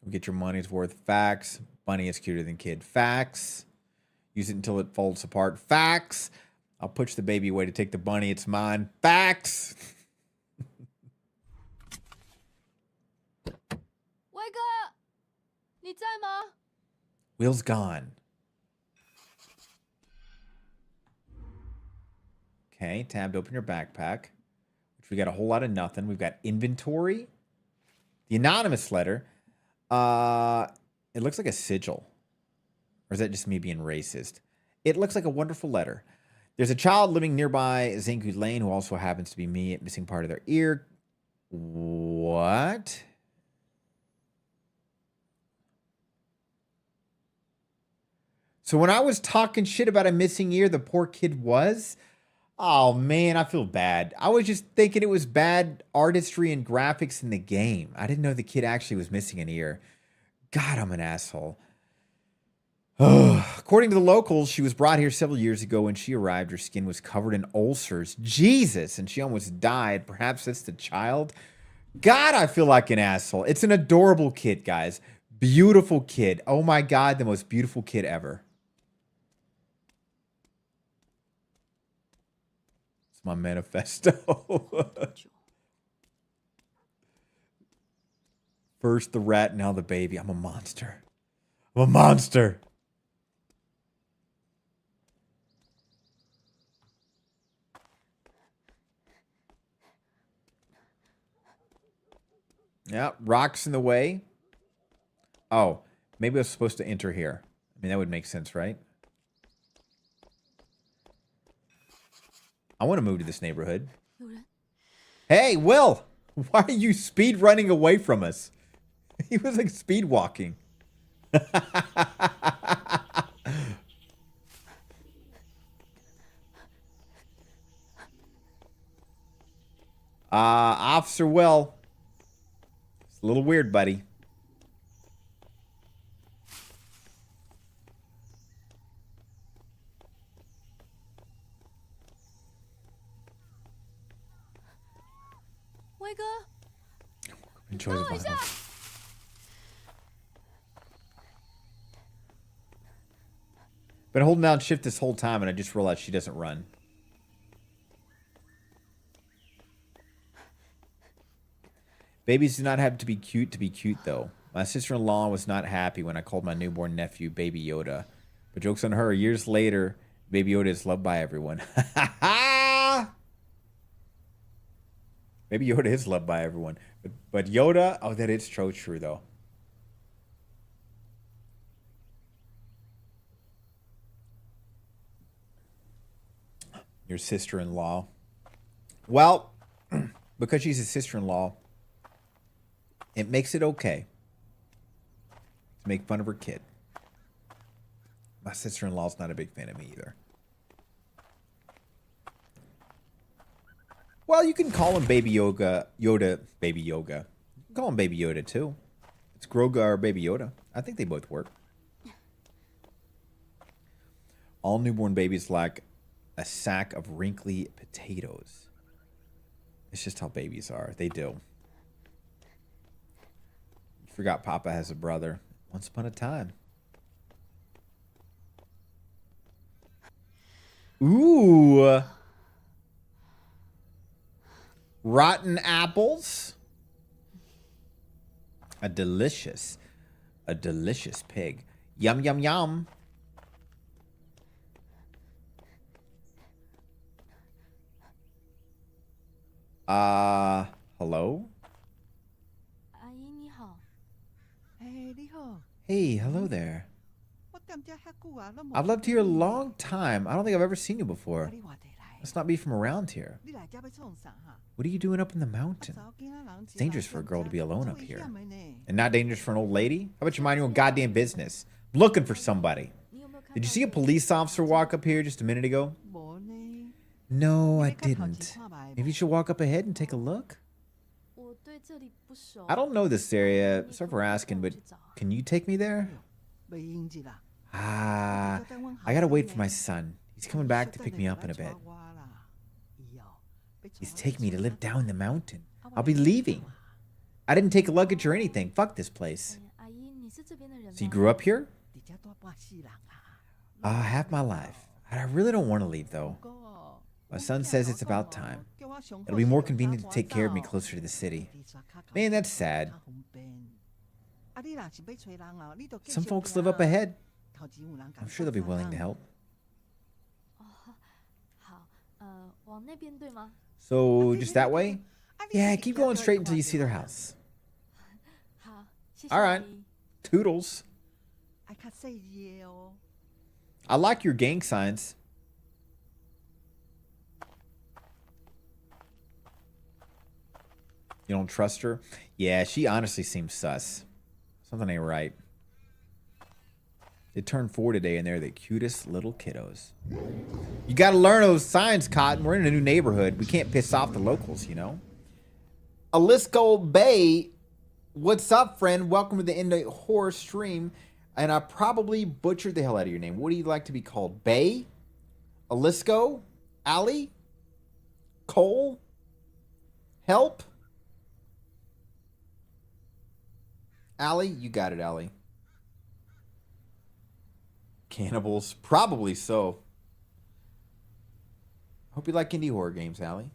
Get your money's worth. Facts. Bunny is cuter than kid. Facts. Use it until it folds apart. Facts. I'll push the baby away to take the bunny. It's mine. Facts. 威哥，你在吗？ Will's gone. Okay, tab to open your backpack, which we got a whole lot of nothing. We've got inventory. The anonymous letter. It looks like a sigil. Or is that just me being racist? It looks like a wonderful letter. There's a child living nearby Zhangku Lane who also happens to be me, missing part of their ear. What? So when I was talking shit about a missing ear, the poor kid was? Oh man, I feel bad. I was just thinking it was bad artistry and graphics in the game. I didn't know the kid actually was missing an ear. God, I'm an asshole. According to the locals, she was brought here several years ago. When she arrived, her skin was covered in ulcers. Jesus, and she almost died. Perhaps it's the child. God, I feel like an asshole. It's an adorable kid, guys. Beautiful kid. Oh my God, the most beautiful kid ever. It's my manifesto. First the rat, now the baby. I'm a monster. I'm a monster. Yeah, rocks in the way. Oh, maybe I was supposed to enter here. I mean, that would make sense, right? I want to move to this neighborhood. 有人， Hey, Will! Why are you speed running away from us? He was like speed walking. Officer Will. It's a little weird, buddy.威哥， Enjoy the violence. Been holding down shift this whole time, and I just realized she doesn't run. Babies do not have to be cute, though. My sister-in-law was not happy when I called my newborn nephew Baby Yoda. But joke's on her. Years later, Baby Yoda is loved by everyone. Baby Yoda is loved by everyone. But Yoda, oh, that is so true, though. Your sister-in-law. Well, because she's a sister-in-law, it makes it okay to make fun of her kid. My sister-in-law's not a big fan of me either. Well, you can call him Baby Yoda, Baby Yoga. You can call him Baby Yoda too. It's Grogu or Baby Yoda. I think they both work. All newborn babies like a sack of wrinkly potatoes. It's just how babies are. They do. Forgot Papa has a brother. Once upon a time. Ooh. Rotten apples. A delicious pig. Yum, yum, yum. Hello? 阿姨你好， Hey, 你好， Hey, hello there. 我踮遮遐久啊，拢无 I've lived here a long time. I don't think I've ever seen you 啊 before. 你话题来， Must not be from around here. 你来遮要创啥哈？ What are you doing up in the mountain? 查某囝仔人 It's dangerous for a girl to be alone up 危 here. 险的呢。 And not dangerous for an old lady? How about you mind your own goddamn business? I'm looking for somebody. 你有没有看 Did you 到 see a 有人 police officer walk up here just a minute ago? 无呢， No, I 你要较头 didn't. 前看卖 Maybe you should walk up ahead and take a look? 我对这里不熟。 I don't know this area. 你 Sorry 可 for 不可以 asking, 带我 but 去找 can you take me there? 袂用日啦。 Ah, I gotta wait for my son. He's coming back to pick me up in a bit. He's taking me to live down the mountain. I'll be leaving. I didn't take luggage or anything. Fuck this place. 哎阿姨，你是这边的人吗？ So you grew up here? 伫遮住半世人啊。 Half my life. I really don't want to leave, though. 不过 My son says it's about time. It'll be more convenient to take care of me closer to the city. Man, that's sad. Some folks live up ahead. I'm sure they'll be willing to help. 好，往那边对吗？ So, just that way? Yeah, keep going straight until you see their house. 好，谢谢 All 阿 right. 姨。 Toodles. 爱较细致的哦。 I like your gang signs. You don't trust her? Yeah, she honestly seems sus. Something ain't right. They turned 4 today and they're the cutest little kiddos. You gotta learn those signs, Cotton. We're in a new neighborhood. We can't piss off the locals, you know? Alisco Bay, what's up, friend? Welcome to the End of Horror stream. And I probably butchered the hell out of your name. What do you like to be called? Bay? Alisco? Allie? Cole? Help? Allie? You got it, Allie. Cannibals? Probably so. Hope you like indie horror games, Allie.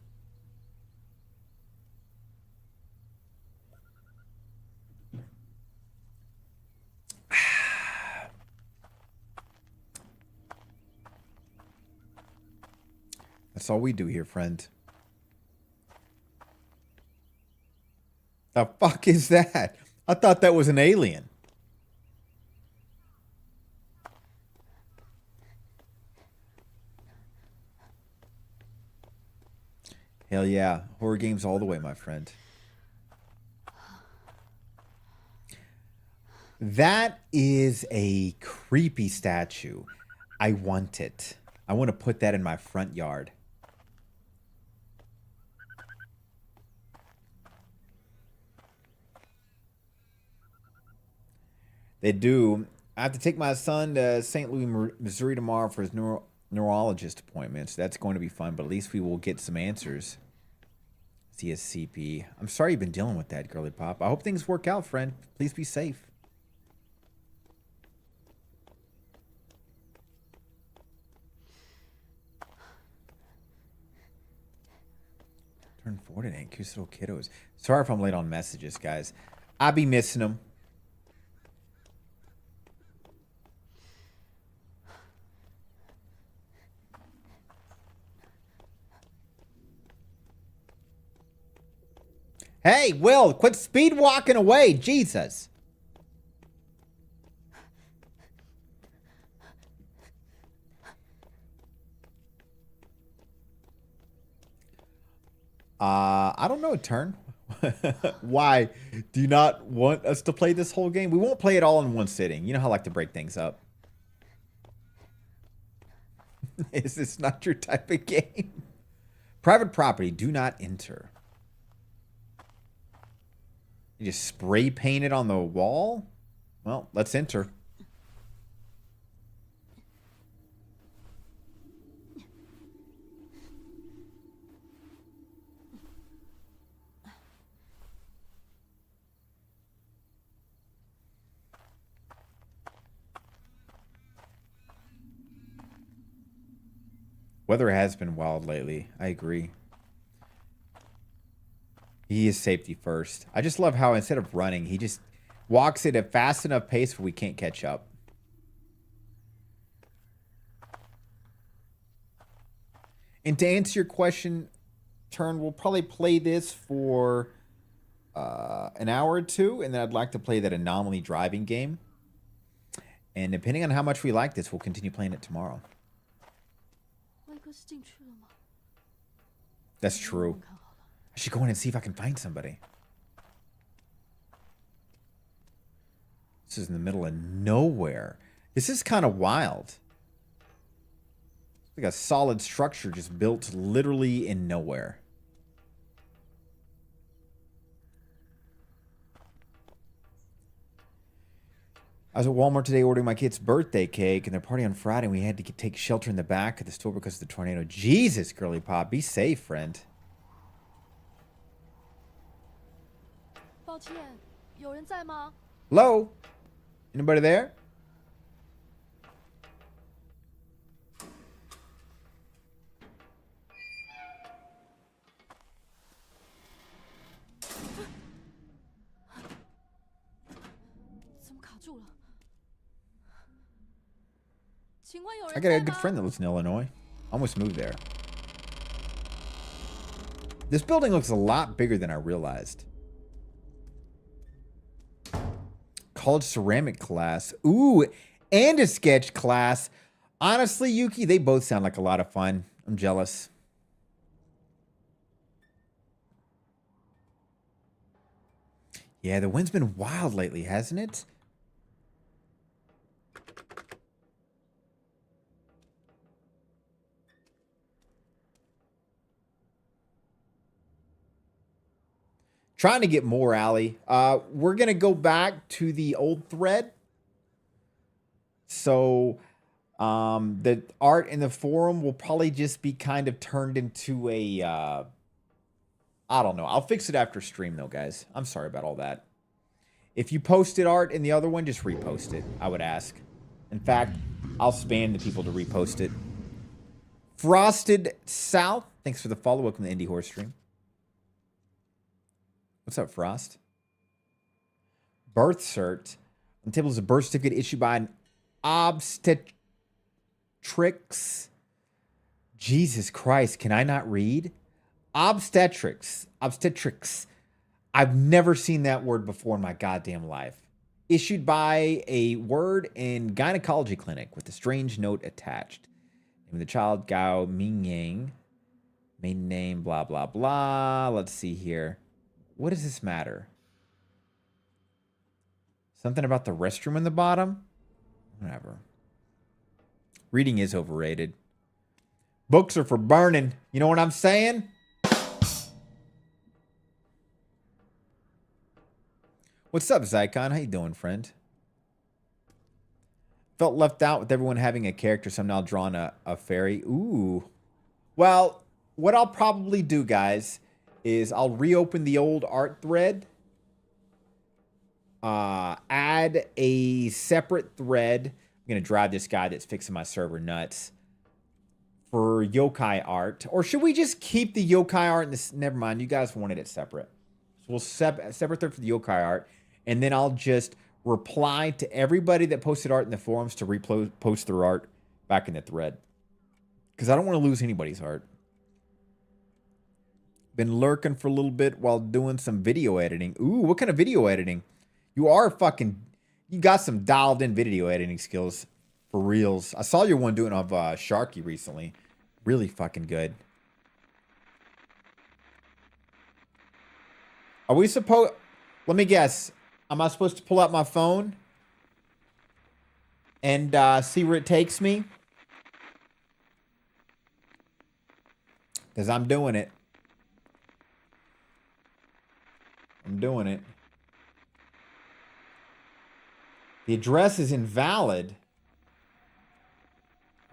That's all we do here, friend. The fuck is that? I thought that was an alien. Hell yeah. Horror games all the way, my friend. That is a creepy statue. I want it. I want to put that in my front yard. They do. I have to take my son to St. Louis, Missouri tomorrow for his neurologist appointment. So that's going to be fun, but at least we will get some answers. CSCP. I'm sorry you've been dealing with that, Girly Pop. I hope things work out, friend. Please be safe. Turn 40 and cute little kiddos. Sorry if I'm late on messages, guys. I be missing them. Hey, Will, quit speed walking away. Jesus. I don't know, Turn. Why? Do you not want us to play this whole game? We won't play it all in one sitting. You know how I like to break things up. Is this not your type of game? Private property, do not enter. You just spray paint it on the wall? Well, let's enter. Weather has been wild lately. I agree. He is safety first. I just love how instead of running, he just walks at a fast enough pace where we can't catch up. And to answer your question, Turn, we'll probably play this for an hour or two, and then I'd like to play that anomaly driving game. And depending on how much we like this, we'll continue playing it tomorrow. That's true. I should go in and see if I can find somebody. This is in the middle of nowhere. This is kind of wild. It's like a solid structure just built literally in nowhere. I was at Walmart today ordering my kid's birthday cake, and their party on Friday, and we had to take shelter in the back of the store because of the tornado. Jesus, Girly Pop. Be safe, friend. 抱歉，有人在吗？ Hello? Anybody there? I got a good friend that lives in Illinois. Almost moved there. This building looks a lot bigger than I realized. College ceramic class. Ooh, and a sketch class. Honestly, Yuki, they both sound like a lot of fun. I'm jealous. Yeah, the wind's been wild lately, hasn't it? Trying to get more, Allie. We're going to go back to the old thread. So the art in the forum will probably just be kind of turned into a I don't know. I'll fix it after stream though, guys. I'm sorry about all that. If you posted art in the other one, just repost it, I would ask. In fact, I'll spam the people to repost it. Frosted South, thanks for the follow. Welcome to the Indie Horse stream. What's up, Frost? Birth cert. On the table is a birth certificate issued by an obstetrix. Jesus Christ, can I not read? Obstetrix. I've never seen that word before in my goddamn life. Issued by a word in gynecology clinic with a strange note attached. Name of the child, Gao Mingyang. Maiden name, blah, blah, blah. Let's see here. What does this matter? Something about the restroom in the bottom? Whatever. Reading is overrated. Books are for burning. You know what I'm saying? What's up, Zycon? How you doing, friend? Felt left out with everyone having a character, so I'm now drawing a fairy. Ooh. Well, what I'll probably do, guys, is I'll reopen the old art thread. Add a separate thread. I'm going to drive this guy that's fixing my server nuts for yokai art. Or should we just keep the yokai art in this? Never mind. You guys wanted it separate. So we'll separate thread for the yokai art. And then I'll just reply to everybody that posted art in the forums to repost their art back in the thread. Because I don't want to lose anybody's art. Been lurking for a little bit while doing some video editing. Ooh, what kind of video editing? You got some dialed in video editing skills for reals. I saw your one doing of Sharky recently. Really fucking good. Are we supposed... Let me guess. Am I supposed to pull out my phone and see where it takes me? Because I'm doing it. I'm doing it. The address is invalid.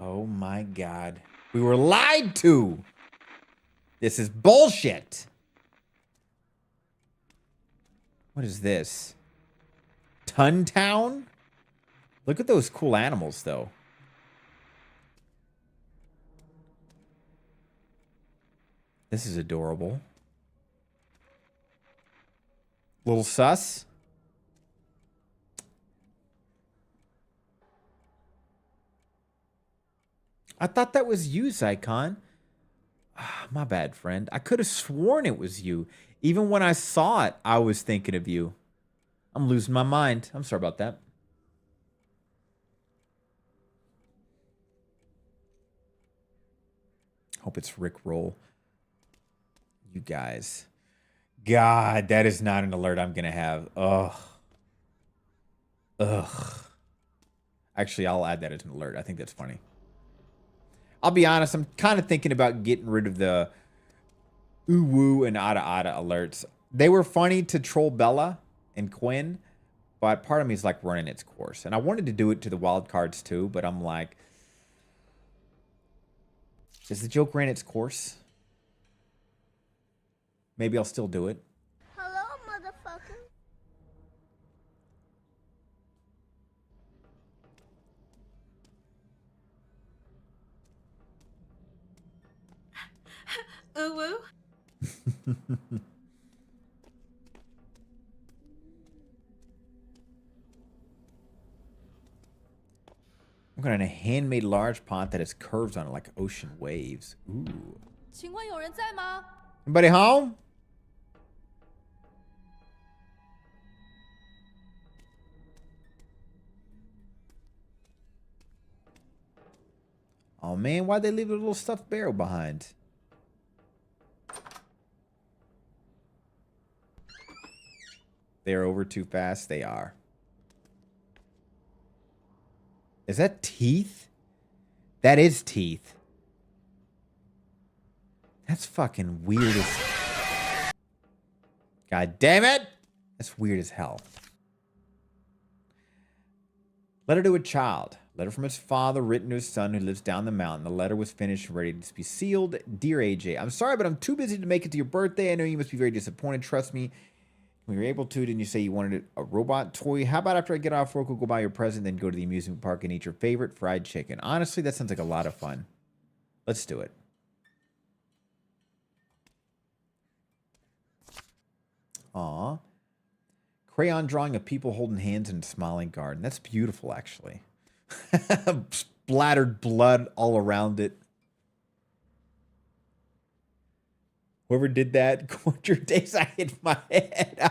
Oh my God. We were lied to. This is bullshit. What is this? Tuntown? Look at those cool animals, though. This is adorable. Little sus. I thought that was you, Zycon. Ah, my bad, friend. I could have sworn it was you. Even when I saw it, I was thinking of you. I'm losing my mind. I'm sorry about that. Hope it's Rick Roll. You guys. God, that is not an alert I'm going to have. Ugh. Ugh. Actually, I'll add that as an alert. I think that's funny. I'll be honest. I'm kind of thinking about getting rid of the ooh-woo and ada-ada alerts. They were funny to troll Bella and Quinn, but part of me is like running its course. And I wanted to do it to the wild cards too, but I'm like, does the joke ran its course? Maybe I'll still do it. Hello, motherfucker. Ooh. I'm going to handmade large pot that has curves on it like ocean waves. Ooh. 请问有人在吗？ Anybody home? Oh man, why'd they leave a little stuffed barrel behind? They're over too fast. They are. Is that teeth? That is teeth. That's fucking weird as... God damn it! That's weird as hell. Letter to a child. Letter from his father written to his son who lives down the mountain. The letter was finished and ready to be sealed. Dear AJ, I'm sorry, but I'm too busy to make it to your birthday. I know you must be very disappointed. Trust me. When you were able to, didn't you say you wanted a robot toy? How about after I get off work, we'll go buy your present, then go to the amusement park and eat your favorite fried chicken? Honestly, that sounds like a lot of fun. Let's do it. Aw. Crayon drawing of people holding hands in a smiling garden. That's beautiful, actually. Splattered blood all around it. Whoever did that, your days I hit my head.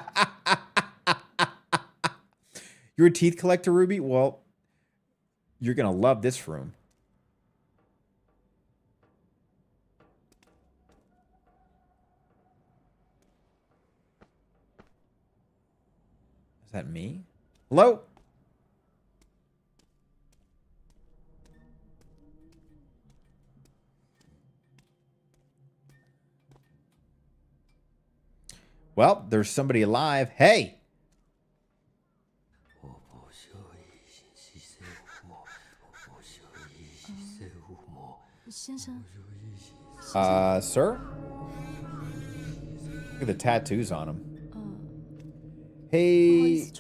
You're a teeth collector, Ruby? Well, you're going to love this room. Is that me? Hello? Well, there's somebody alive. Hey! Sir? Look at the tattoos on him. Hey,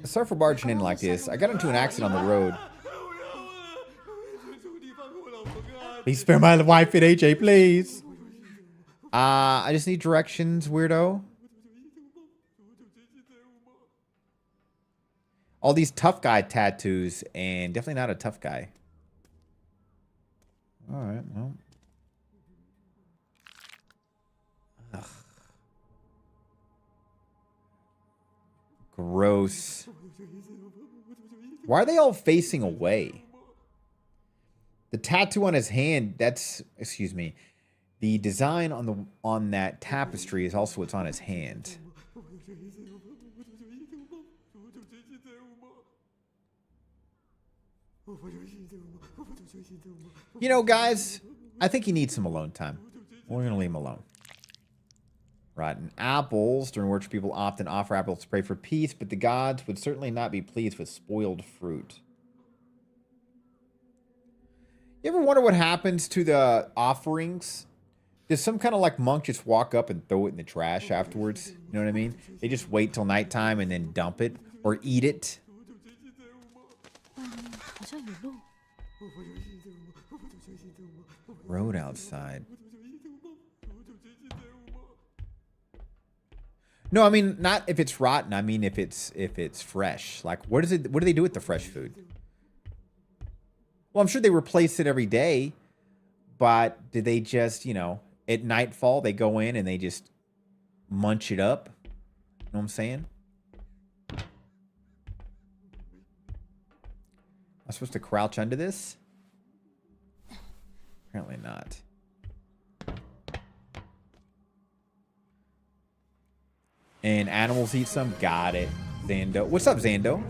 sorry for barging in like this. I got into an accident on the road. Please spare my wife and AJ, please. I just need directions, weirdo. All these tough guy tattoos, and definitely not a tough guy. All right, well. Ugh. Gross. Why are they all facing away? The tattoo on his hand, that's, excuse me. The design on that tapestry is also what's on his hand. You know, guys, I think he needs some alone time. We're going to leave him alone. Rotten apples, during which people often offer apples to pray for peace, but the gods would certainly not be pleased with spoiled fruit. You ever wonder what happens to the offerings? Does some kind of like monk just walk up and throw it in the trash afterwards? You know what I mean? They just wait till nighttime and then dump it or eat it. Road outside. No, I mean not if it's rotten. I mean if it's fresh. Like what do they do with the fresh food? Well, I'm sure they replace it every day, but do they just, you know, at nightfall they go in and they just munch it up? You know what I'm saying? I'm supposed to crouch under this? Apparently not. And animals eat some? Got it. Zando. What's up, Zando?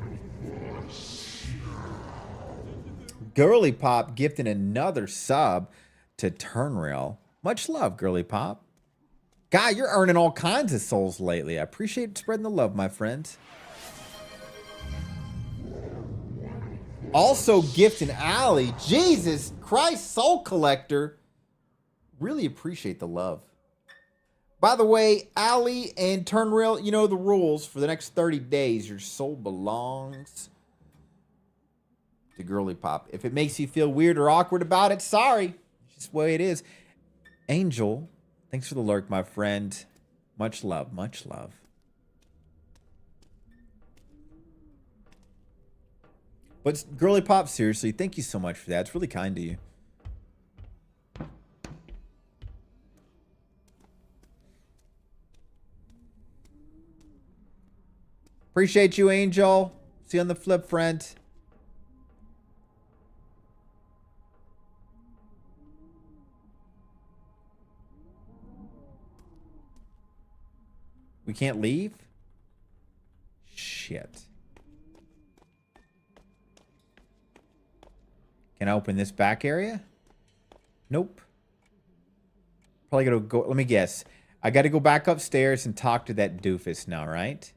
Girly Pop gifting another sub to Turnrail. Much love, Girly Pop. Guy, you're earning all kinds of souls lately. I appreciate spreading the love, my friends. Also gifting Allie. Jesus Christ, Soul Collector. Really appreciate the love. By the way, Allie and Turnrail, you know the rules. For the next 30 days, your soul belongs to Girly Pop. If it makes you feel weird or awkward about it, sorry. It's just the way it is. Angel, thanks for the lurk, my friend. Much love, much love. But Girly Pop, seriously, thank you so much for that. It's really kind of you. Appreciate you, Angel. See you on the flip, friend. We can't leave? Shit. Can I open this back area? Nope. Probably gotta go. Let me guess. I gotta go back upstairs and talk to that doofus now, right?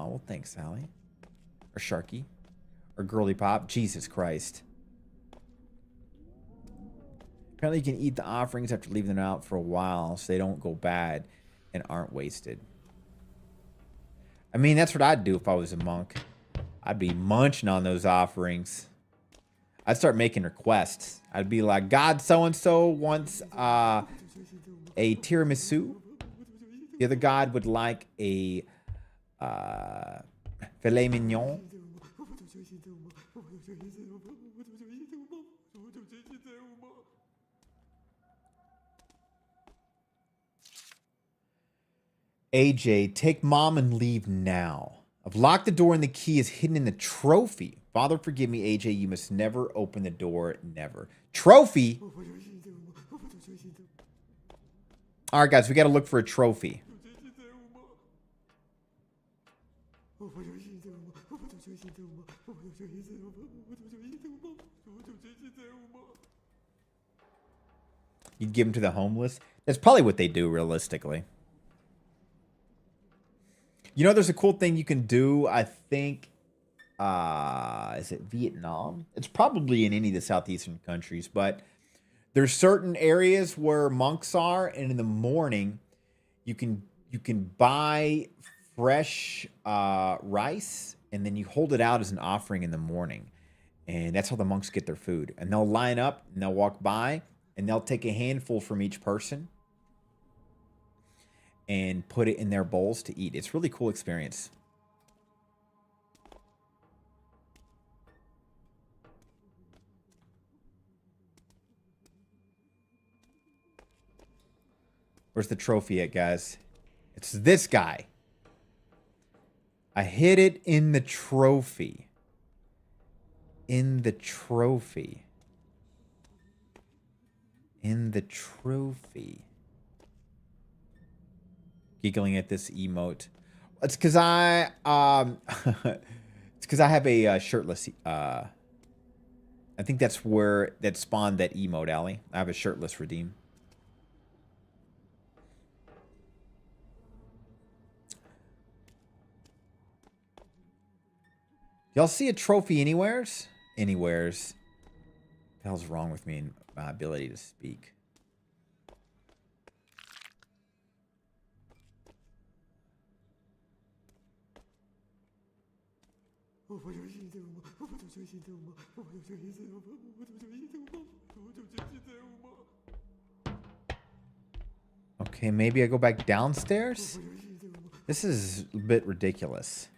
well, thanks, Sally. Or Sharky. Or Girly Pop. Jesus Christ. Apparently you can eat the offerings after leaving them out for a while so they don't go bad and aren't wasted. I mean, that's what I'd do if I was a monk. I'd be munching on those offerings. I'd start making requests. I'd be like, God so-and-so wants a tiramisu. The other god would like a filet mignon. AJ, take mom and leave now. I've locked the door and the key is hidden in the trophy. Father, forgive me, AJ. You must never open the door. Never. Trophy? All right, guys. We got to look for a trophy. You'd give them to the homeless? That's probably what they do, realistically. You know, there's a cool thing you can do, I think, is it Vietnam? It's probably in any of the southeastern countries, but there's certain areas where monks are, and in the morning, you can buy fresh rice, and then you hold it out as an offering in the morning, and that's how the monks get their food. And they'll line up, and they'll walk by, and they'll take a handful from each person and put it in their bowls to eat. It's a really cool experience. Where's the trophy at, guys? It's this guy. I hid it in the trophy. In the trophy. In the trophy. Giggling at this emote. It's because I it's because I have a shirtless I think that's where that spawned that emote, Allie. I have a shirtless redeem. Y'all see a trophy anywheres? Anywheres. What the hell's wrong with me and my ability to speak? Okay, maybe I go back downstairs? This is a bit ridiculous.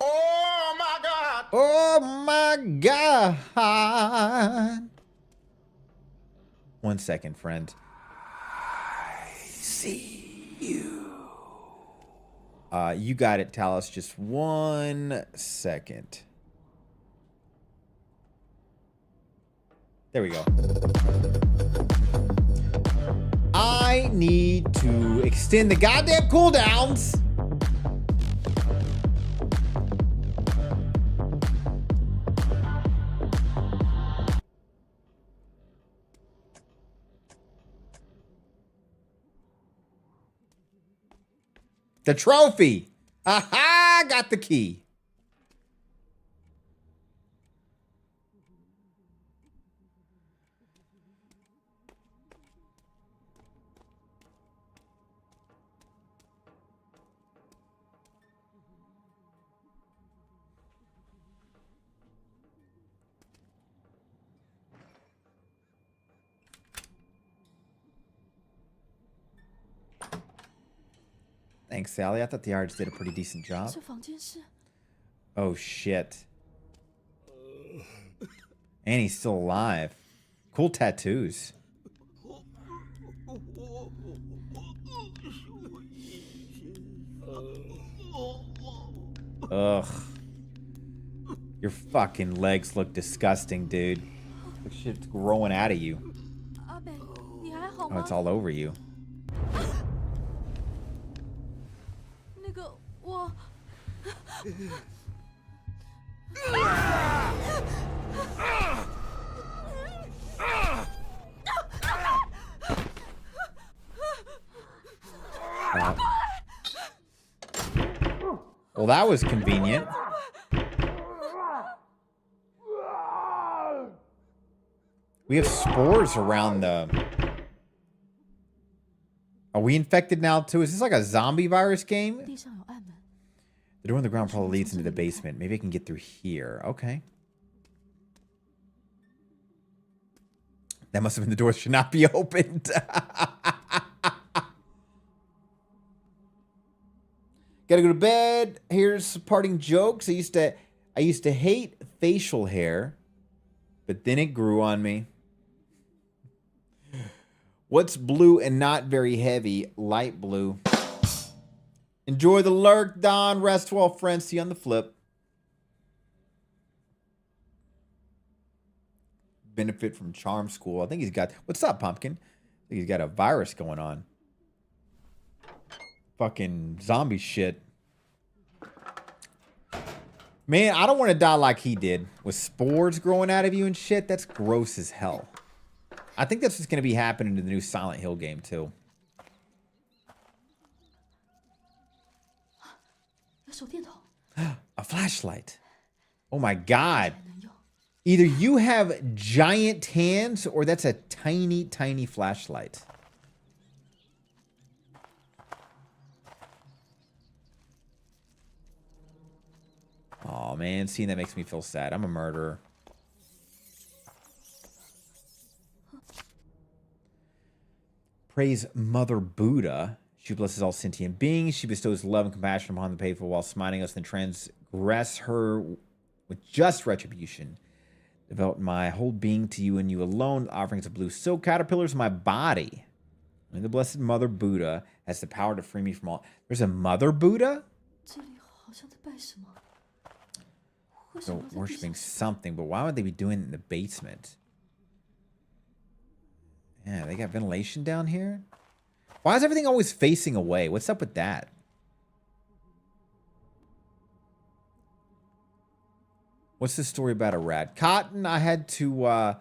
Oh my God! Oh my God. 1 second, friend. I see you. You got it, Talus. Just 1 second. There we go. I need to extend the goddamn cooldowns. The trophy. Aha, got the key. Thanks, Sally. I thought the artist did a pretty decent job. 这房间是 Oh, shit. And he's still alive. Cool tattoos. Ugh. Your fucking legs look disgusting, dude. Like shit's growing out of you. 阿北，你还好 Oh, 吗 it's？all over you. 那个我， Well, that was convenient. We have spores around the... Are we infected now too? Is this like a zombie virus game? 地上有暗门， The door on the ground probably leads into the basement. Maybe I can get through here. Okay. That must have been the door that should not be opened. Gotta go to bed. Here's some parting jokes. I used to hate facial hair, but then it grew on me. What's blue and not very heavy? Light blue. Enjoy the lurk, Don. Rest well, friends. See you on the flip. Benefit from Charm School. I think he's got... What's up, Pumpkin? I think he's got a virus going on. Fucking zombie shit. Man, I don't want to die like he did. With spores growing out of you and shit. That's gross as hell. I think that's what's going to be happening to the new Silent Hill game, too. 有手电筒， A flashlight. Oh my god. 能用。 Either you have giant hands or that's a tiny, tiny flashlight. Oh man, seeing that makes me feel sad. I'm a murderer. Praise Mother Buddha. She blesses all sentient beings. She bestows love and compassion upon the faithful while smiting us and transgress her with just retribution. Devote my whole being to you and you alone. The offerings of blue silk caterpillars in my body. Only the blessed Mother Buddha has the power to free me from all. There's a Mother Buddha? 这里好像在拜什么？为什 They're 么在地 worshiping 上？ something, but why would they be doing it in the basement? Yeah, they got ventilation down here? Why is everything always facing away? What's up with that? What's the story about a rat? Cotton, I had to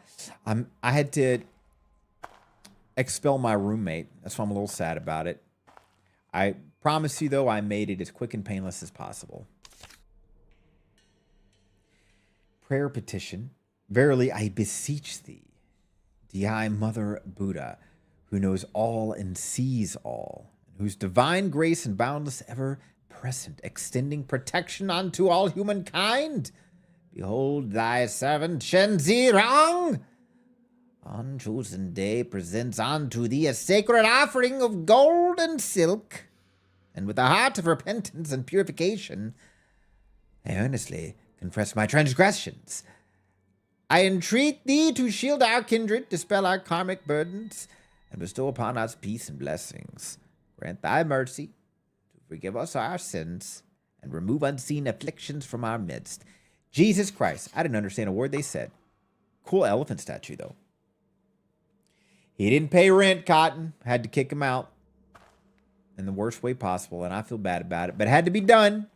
expel my roommate. That's why I'm a little sad about it. I promise you, though, I made it as quick and painless as possible. Prayer petition. Verily, I beseech thee, Dei Mother Buddha, who knows all and sees all, whose divine grace and boundless ever present, extending protection unto all humankind. Behold, thy servant Shen Zirang on chosen day presents unto thee a sacred offering of gold and silk, and with a heart of repentance and purification, I earnestly confess my transgressions. I entreat thee to shield our kindred, dispel our karmic burdens, and bestow upon us peace and blessings. Grant thy mercy to forgive us our sins and remove unseen afflictions from our midst. Jesus Christ. I didn't understand a word they said. Cool elephant statue, though. He didn't pay rent, Cotton. Had to kick him out in the worst way possible, and I feel bad about it, but it had to be done.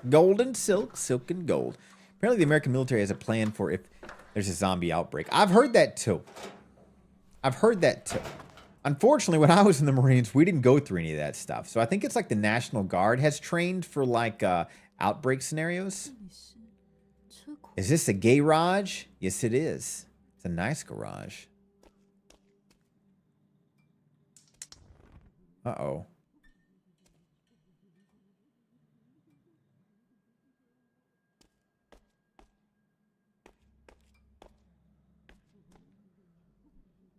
Gold and silk, silk and gold. Apparently the American military has a plan for if there's a zombie outbreak. I've heard that too. Unfortunately, when I was in the Marines, we didn't go through any of that stuff. So I think it's like the National Guard has trained for like outbreak scenarios. 这里是车库， Is this a garage? Yes, it is. It's a nice garage. Uh-oh.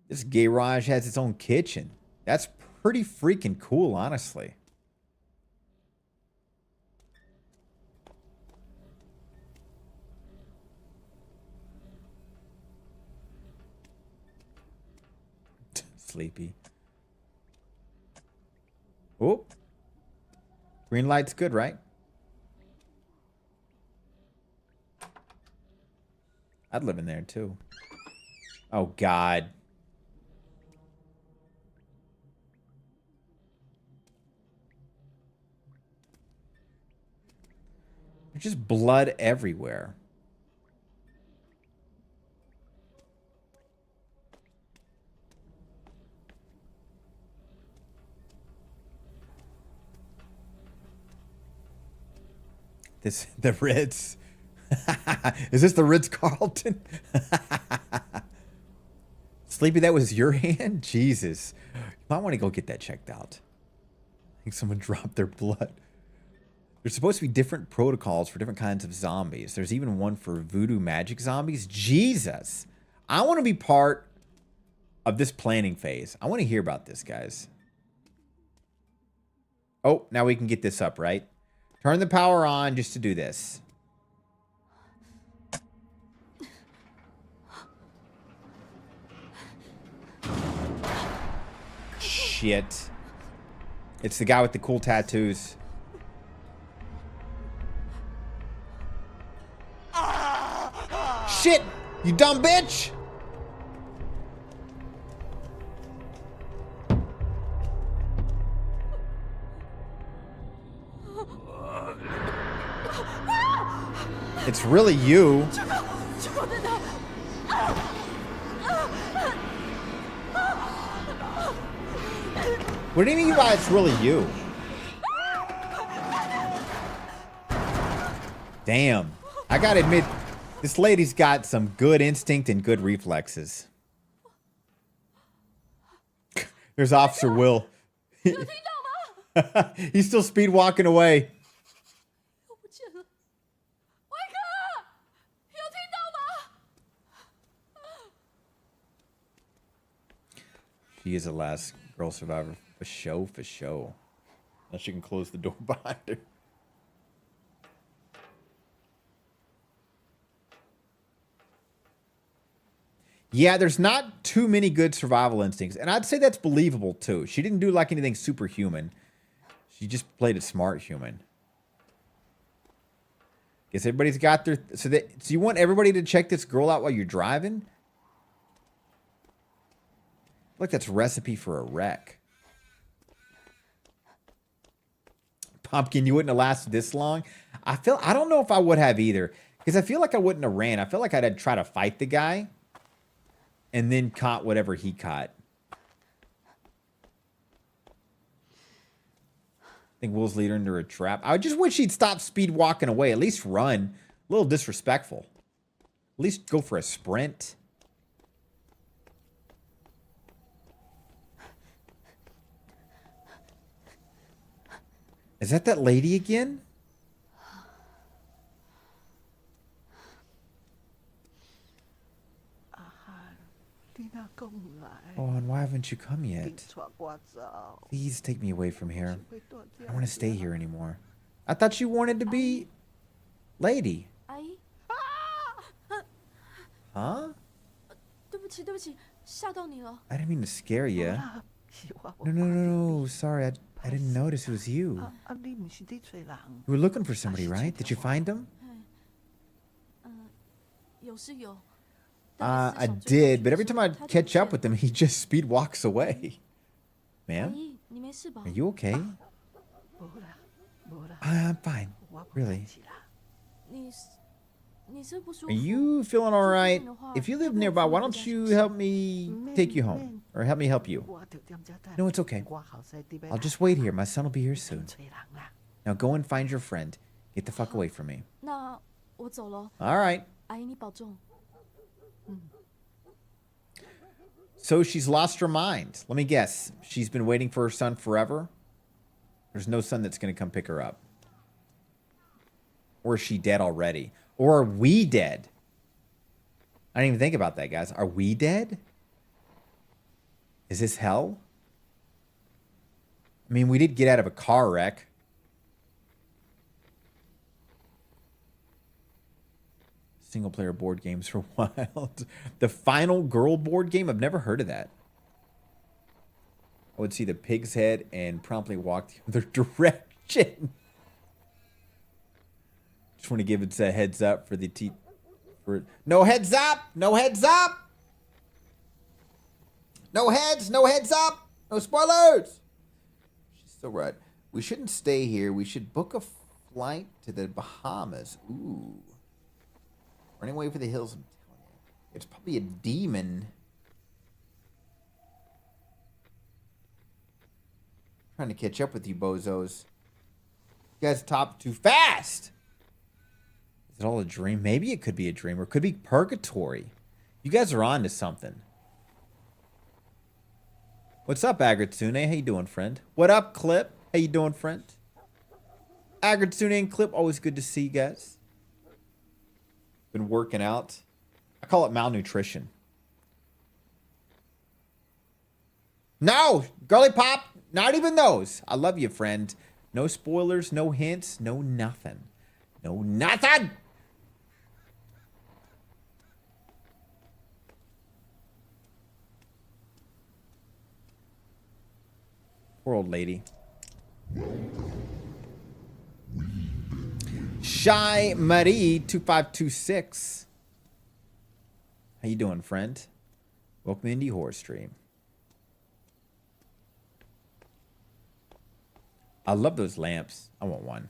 This garage has its own kitchen. That's pretty freaking cool, honestly. Sleepy. Oh. Green light's good, right? I'd live in there too. Oh, God. There's just blood everywhere. The Ritz. Is this the Ritz Carlton? Sleepy, that was your hand? Jesus. You might want to go get that checked out. I think someone dropped their blood. There's supposed to be different protocols for different kinds of zombies. There's even one for voodoo magic zombies. Jesus. I want to be part of this planning phase. I want to hear about this, guys. Oh, now we can get this up, right? Turn the power on just to do this. Shit. It's the guy with the cool tattoos. Shit! You dumb bitch! It's really you. What do you mean by it's really you? Damn. I gotta admit, this lady's got some good instinct and good reflexes. There's Officer Will. He's still speed walking away. She is the last girl survivor. For show, for show. Now she can close the door behind her. Yeah, there's not too many good survival instincts. And I'd say that's believable, too. She didn't do, like, anything superhuman. She just played a smart human. Guess everybody's got their... So you want everybody to check this girl out while you're driving? I feel like that's a recipe for a wreck. Pumpkin, you wouldn't have lasted this long? I don't know if I would have either. Because I feel like I wouldn't have ran. I feel like I'd try to fight the guy. And then caught whatever he caught. I think Will's leader into a trap. I just wish he'd stop speed walking away. At least run. A little disrespectful. At least go for a sprint. Is that lady again? Oh, and why haven't you come yet? Please take me away from here. I don't want to stay here anymore. I thought you wanted to be lady. Huh? 对不起，对不起，吓到你了。 I didn't mean to scare you. No. Sorry, I didn't notice it was you. You were looking for somebody, right? Did you find him? 有是有。 I did, but every time I catch up with him, he just speed walks away. Ma'am? 阿姨，你没事吧？ Are you okay? I'm fine. Really. 你是不舒服？ Are you feeling all right? If you live nearby, why don't you help me take you home? Or help me help you? No, it's okay. I'll just wait here. My son will be here soon. Now go and find your friend. Get the fuck away from me. 那我走了。 All right. 阿姨，你保重。 So she's lost her mind. Let me guess. She's been waiting for her son forever? There's no son that's going to come pick her up. Or is she dead already? Or are we dead? I didn't even think about that, guys. Are we dead? Is this hell? I mean, we did get out of a car wreck. Single player board games for Wild. The Final Girl board game? I've never heard of that. I would see the pig's head and promptly walk the other direction. Just want to give it a heads up for the no heads up! No heads up! No heads! No heads up! No spoilers! She's so right. We shouldn't stay here. We should book a flight to the Bahamas. Ooh. Running away for the hills, I'm telling you. It's probably a demon. Trying to catch up with you bozos. You guys top too fast. Is it all a dream? Maybe it could be a dream, or it could be purgatory. You guys are on to something. What's up, Agritsune? How you doing, friend? What up, Clip? How you doing, friend? Agritsune and Clip, always good to see you guys. Been working out. I call it malnutrition. No, girly pop, not even those. I love you, friend. No spoilers, no hints, no nothing. No nothing. Poor old lady. Shy Marie 2526. How you doing, friend? Welcome into Horror Stream. I love those lamps. I want one.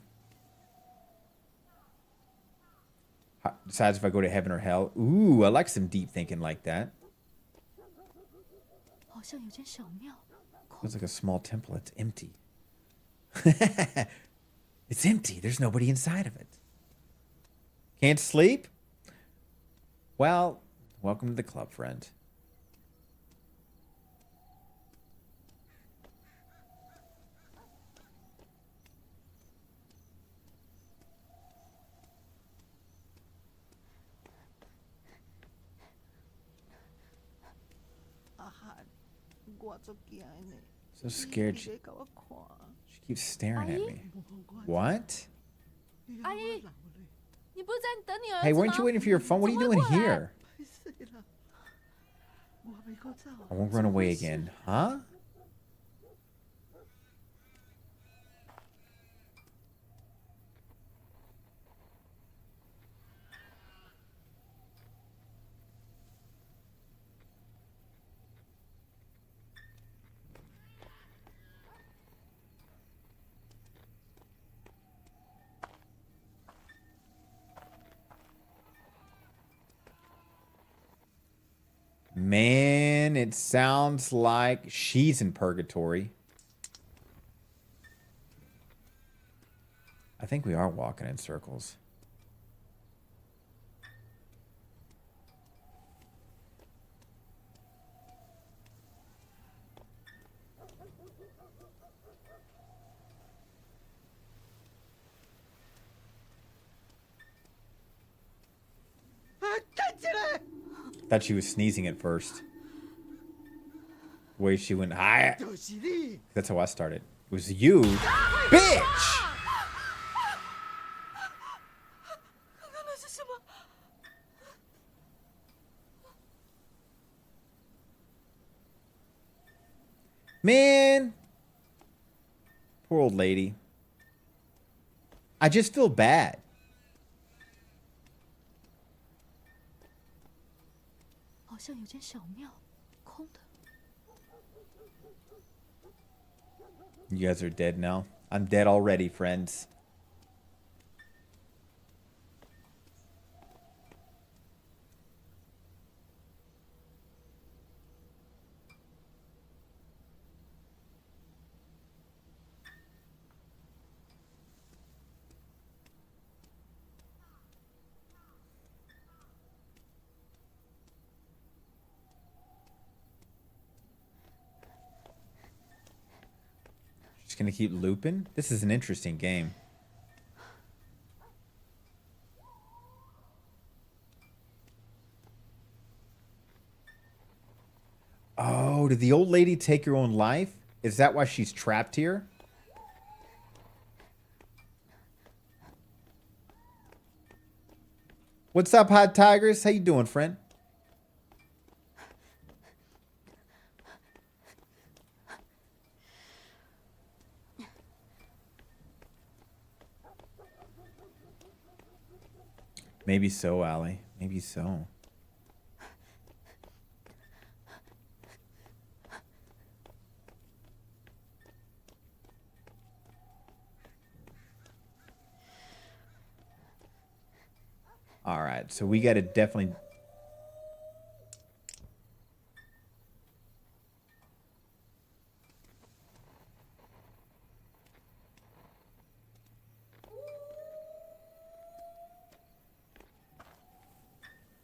Decides if I go to heaven or hell. Ooh, I like some deep thinking like that. 好像有间小庙， Looks like a small temple. It's empty. It's empty. There's nobody inside of it. Can't sleep? Well, welcome to the club, friend. So scared. She keeps staring at me. What? 阿姨，你不是在等你儿子吗？ Hey, weren't you waiting for your phone? What are you doing 怎么会过来？ here? I won't run away again. Huh? Man, it sounds like she's in purgatory. I think we are walking in circles. Thought she was sneezing at first. The way she went high. That's how I started. It was you, bitch. 刚刚那是什么？ Man. Poor old lady. I just feel bad. 好像有间小庙，空的。 You guys are dead now. I'm dead already, friends. Just gonna keep looping? This is an interesting game. Oh, did the old lady take her own life? Is that why she's trapped here? What's up, Hot Tigers? How you doing, friend? Maybe so, Allie. Maybe so. All right, so we got to definitely...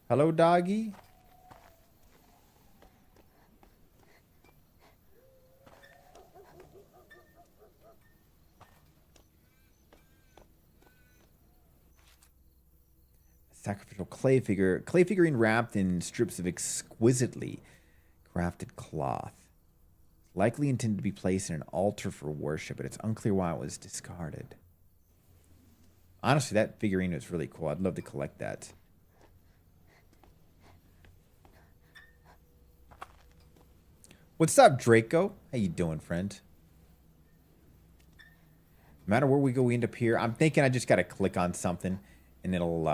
Hello, doggy. Sacrificial clay figure. Clay figurine wrapped in strips of exquisitely crafted cloth. Likely intended to be placed in an altar for worship, but it's unclear why it was discarded. Honestly, that figurine is really cool. I'd love to collect that. What's up, Draco? How you doing, friend? No matter where we go, we end up here. I'm thinking I just got to click on something, and it'll...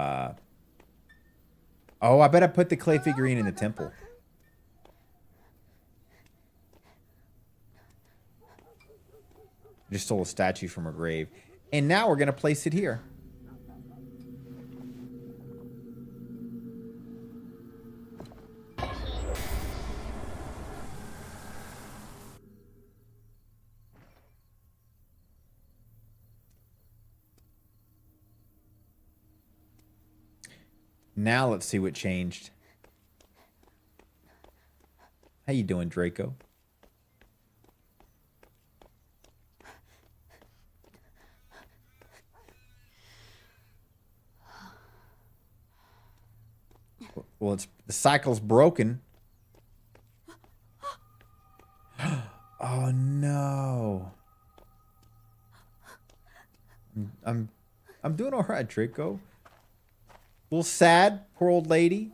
Oh, I bet I put the clay figurine in the temple. Just stole a statue from her grave. And now we're going to place it here. Now let's see what changed. How you doing, Draco? Well, it's the cycle's broken. Oh no. I'm doing all right, Draco. A little sad, poor old lady.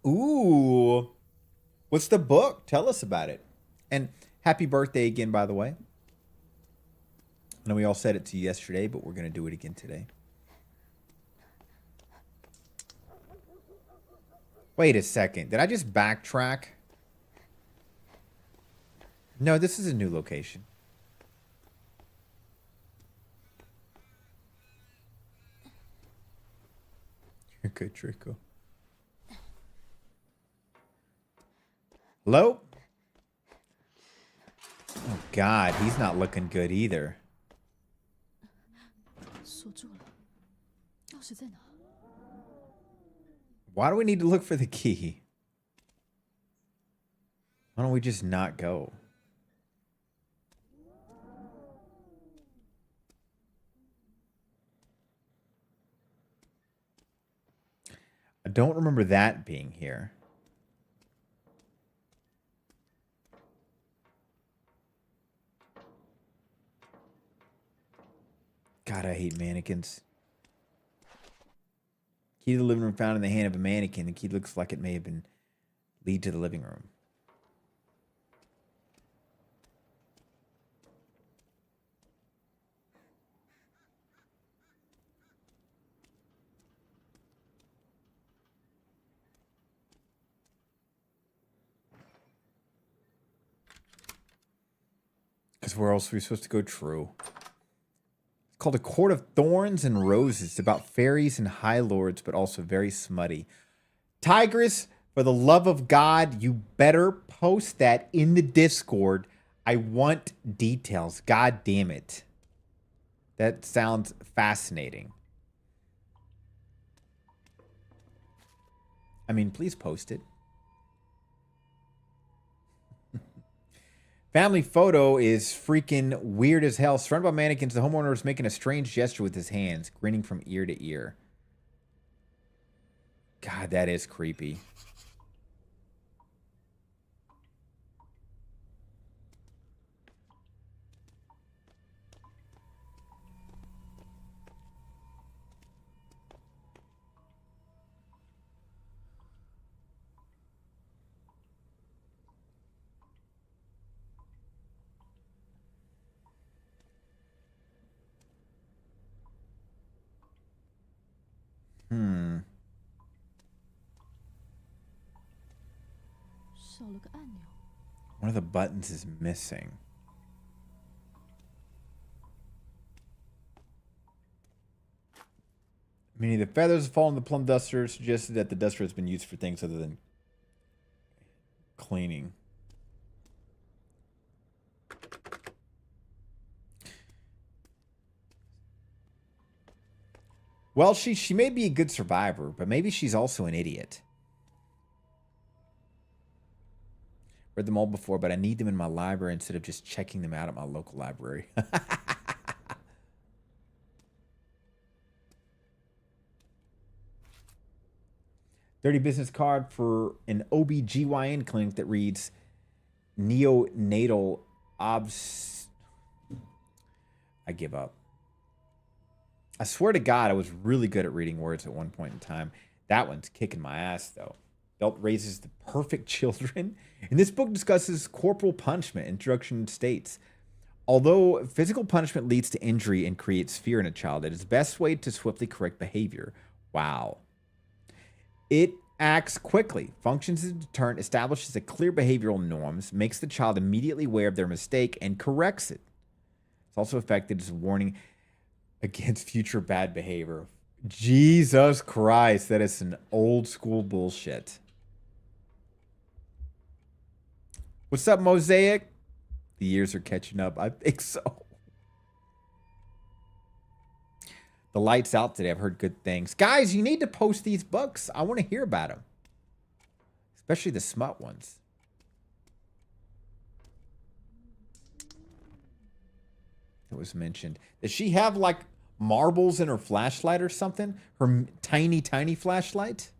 Ooh. What's the book? Tell us about it. And happy birthday again, by the way. I know we all said it to you yesterday, but we're going to do it again today. Wait a second. Did I just backtrack? No, this is a new location. You're good, Draco. Hello? Oh, God. He's not looking good either. 锁住了，钥匙在哪？ Why do we need to look for the key? Why don't we just not go? I don't remember that being here. God, I hate mannequins. Key to the living room found in the hand of a mannequin. The key looks like it may have been lead to the living room. Because where else are we supposed to go? True. It's called A Court of Thorns and Roses. It's about fairies and high lords, but also very smutty. Tigress, for the love of God, you better post that in the Discord. I want details. God damn it. That sounds fascinating. I mean, please post it. Family photo is freaking weird as hell. Surrounded by mannequins, the homeowner is making a strange gesture with his hands, grinning from ear to ear. God, that is creepy. 少了个按钮。 One of the buttons is missing. Many of the feathers that fall on the plum duster suggested that the duster has been used for things other than cleaning. Well, she may be a good survivor, but maybe she's also an idiot. Read them all before, but I need them in my library instead of just checking them out at my local library. Dirty business card for an OBGYN clinic that reads neonatal obs. I give up. I swear to God, I was really good at reading words at one point in time. That one's kicking my ass, though. Belt raises the perfect children. And this book discusses corporal punishment. Introduction states, although physical punishment leads to injury and creates fear in a child, it is the best way to swiftly correct behavior. Wow. It acts quickly, functions as a deterrent, establishes a clear behavioral norms, makes the child immediately aware of their mistake, and corrects it. It's also effective as a warning against future bad behavior. Jesus Christ, that is some old school bullshit. What's up, Mosaic? The years are catching up. I think so. The light's out today. I've heard good things. Guys, you need to post these books. I want to hear about them. Especially the smut ones. It was mentioned. Does she have, like, marbles in her flashlight or something? Her tiny, tiny flashlight?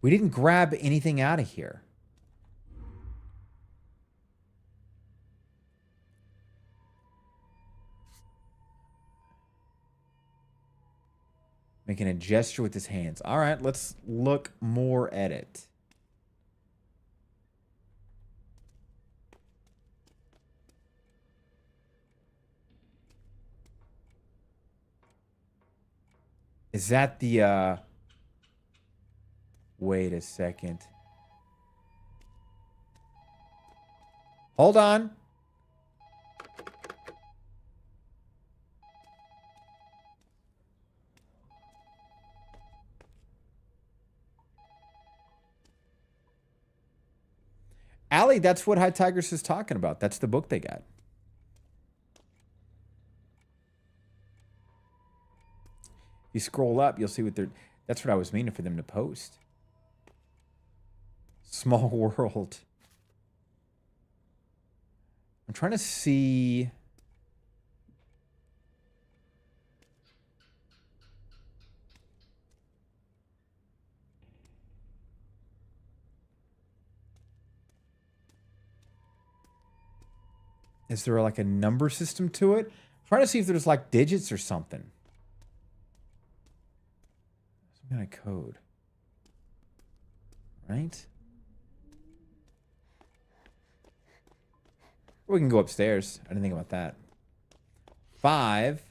We didn't grab anything out of here. Making a gesture with his hands. All right, let's look more at it. Is that the, wait a second. Hold on. Allie, that's what High Tigers is talking about. That's the book they got. You scroll up, you'll see what they're... That's what I was meaning for them to post. Small world. I'm trying to see... Is there like a number system to it? I'm trying to see if there's like digits or something. Some kind of code. Right? We can go upstairs. I didn't think about that. 5.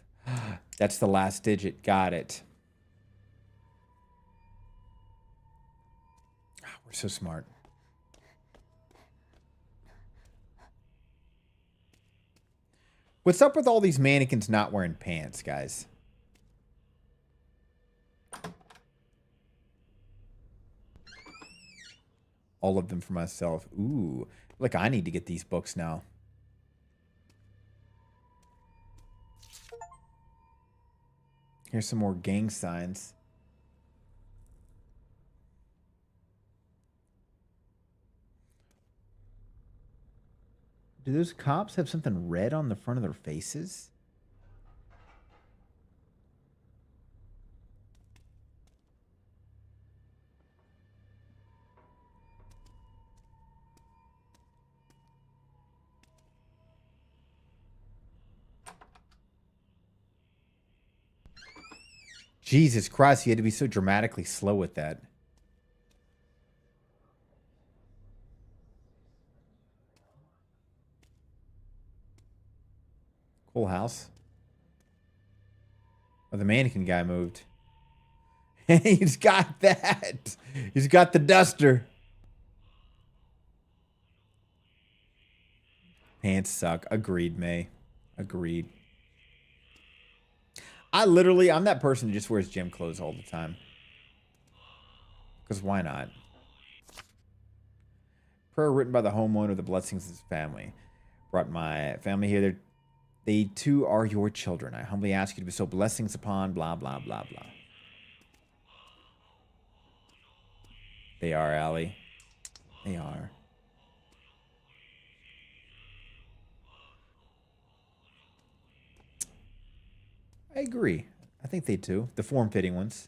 That's the last digit. Got it. We're so smart. What's up with all these mannequins not wearing pants, guys? All of them for myself. Ooh. Look, I need to get these books now. Here's some more gang signs. Do those cops have something red on the front of their faces? Jesus Christ, he had to be so dramatically slow with that. Cool house. Oh, the mannequin guy moved. He's got that. He's got the duster. Pants suck. Agreed, May. Agreed. I'm that person who just wears gym clothes all the time. Because why not? Prayer written by the homeowner, the blessings of his family. Brought my family here. They too are your children. I humbly ask you to bestow blessings upon blah, blah, blah, blah. They are, Allie. They are. I agree. I think they do. The form-fitting ones.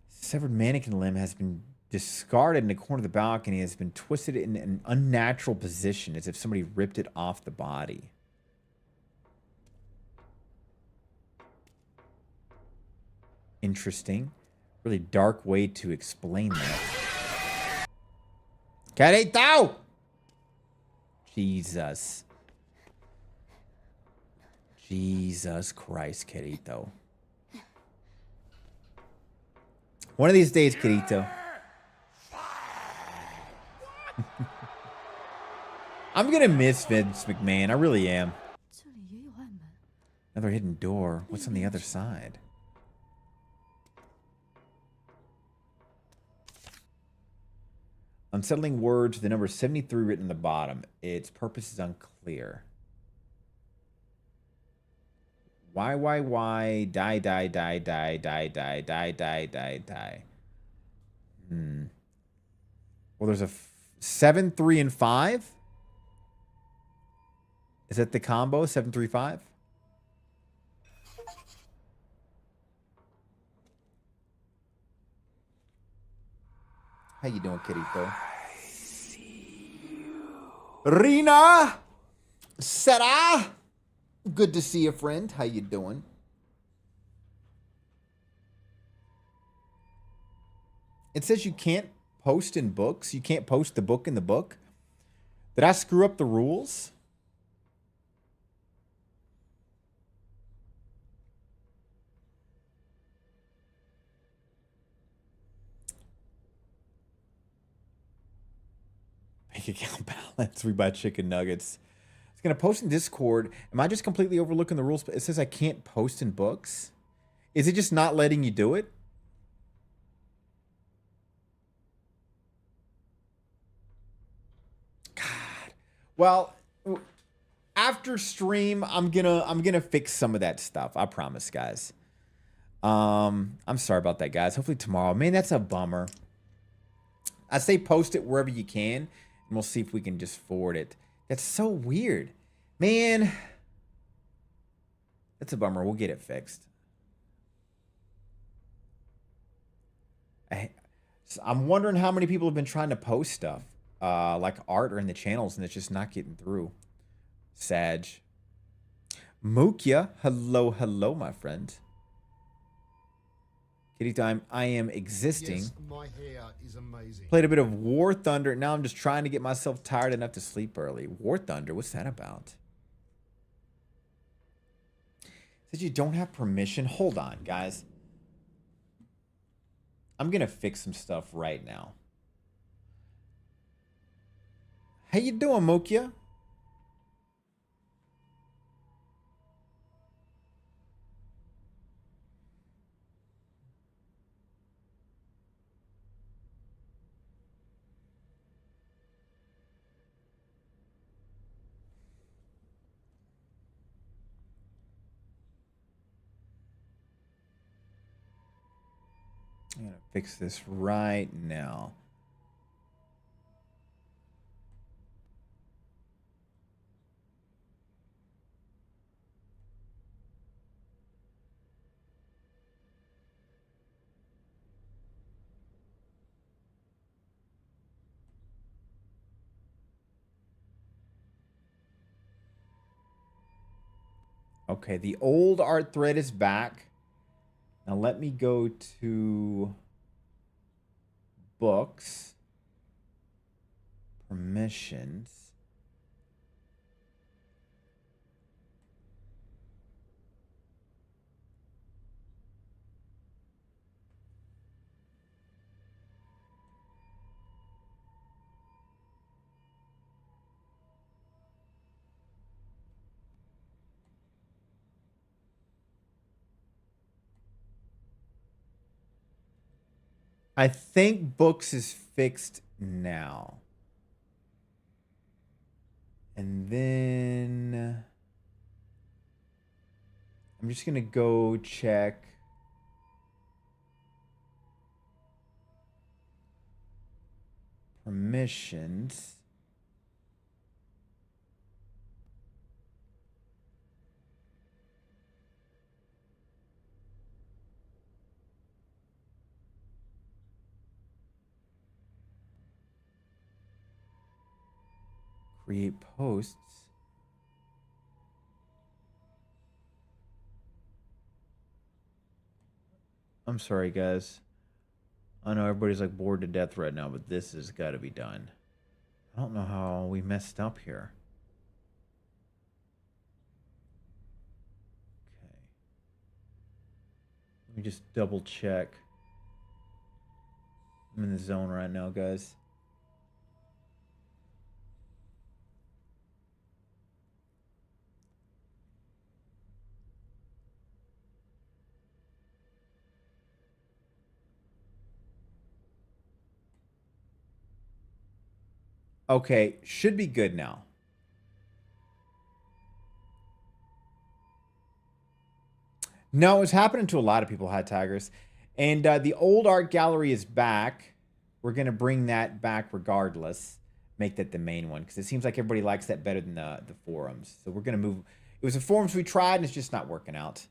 Severed mannequin limb has been discarded in the corner of the balcony. Has been twisted in an unnatural position as if somebody ripped it off the body. Interesting. Really dark way to explain that. Carito! Jesus. Jesus Christ, Querito. One of these days, Querito. I'm gonna miss Vince McMahon. I really am. 这里也有暗门。 Another hidden door. What's on the other side? Unsettling words, the number 73 written in the bottom. Its purpose is unclear. Why, die, die, die, die, die, die, die, die, die, die. Well, there's a 7, 3, and 5. Is that the combo? 7, 3, 5? How you doing, Querito? Rina! Sarah! Good to see you, friend. How you doing? It says you can't post in books. You can't post the book in the book. Did I screw up the rules? Bank account balance. We buy chicken nuggets. It's going to post in Discord. Am I just completely overlooking the rules? It says I can't post in books. Is it just not letting you do it? God. Well, after stream, I'm gonna fix some of that stuff. I promise, guys. I'm sorry about that, guys. Hopefully tomorrow. Man, that's a bummer. I say post it wherever you can. And we'll see if we can just forward it. That's so weird. Man. That's a bummer. We'll get it fixed. I'm wondering how many people have been trying to post stuff. Like art or in the channels, and it's just not getting through. Sag. Mukia. Hello, hello, my friend. Kitty time. I am existing. Yes, my hair is amazing. Played a bit of War Thunder. Now I'm just trying to get myself tired enough to sleep early. War Thunder, what's that about? Said you don't have permission? Hold on, guys. I'm going to fix some stuff right now. How you doing, Mokia? I'm going to fix this right now. Okay, the old art thread is back. Now let me go to books, permissions. I think books is fixed now. And then I'm just going to go check permissions. Create posts. I'm sorry, guys. I know everybody's like bored to death right now, but this has got to be done. I don't know how we messed up here. Okay. Let me just double check. I'm in the zone right now, guys. Okay, should be good now. No, it's happening to a lot of people, Hot Tigers. And the old art gallery is back. We're going to bring that back regardless. Make that the main one, because it seems like everybody likes that better than the forums. So we're going to move. It was the forums we tried, and it's just not working out.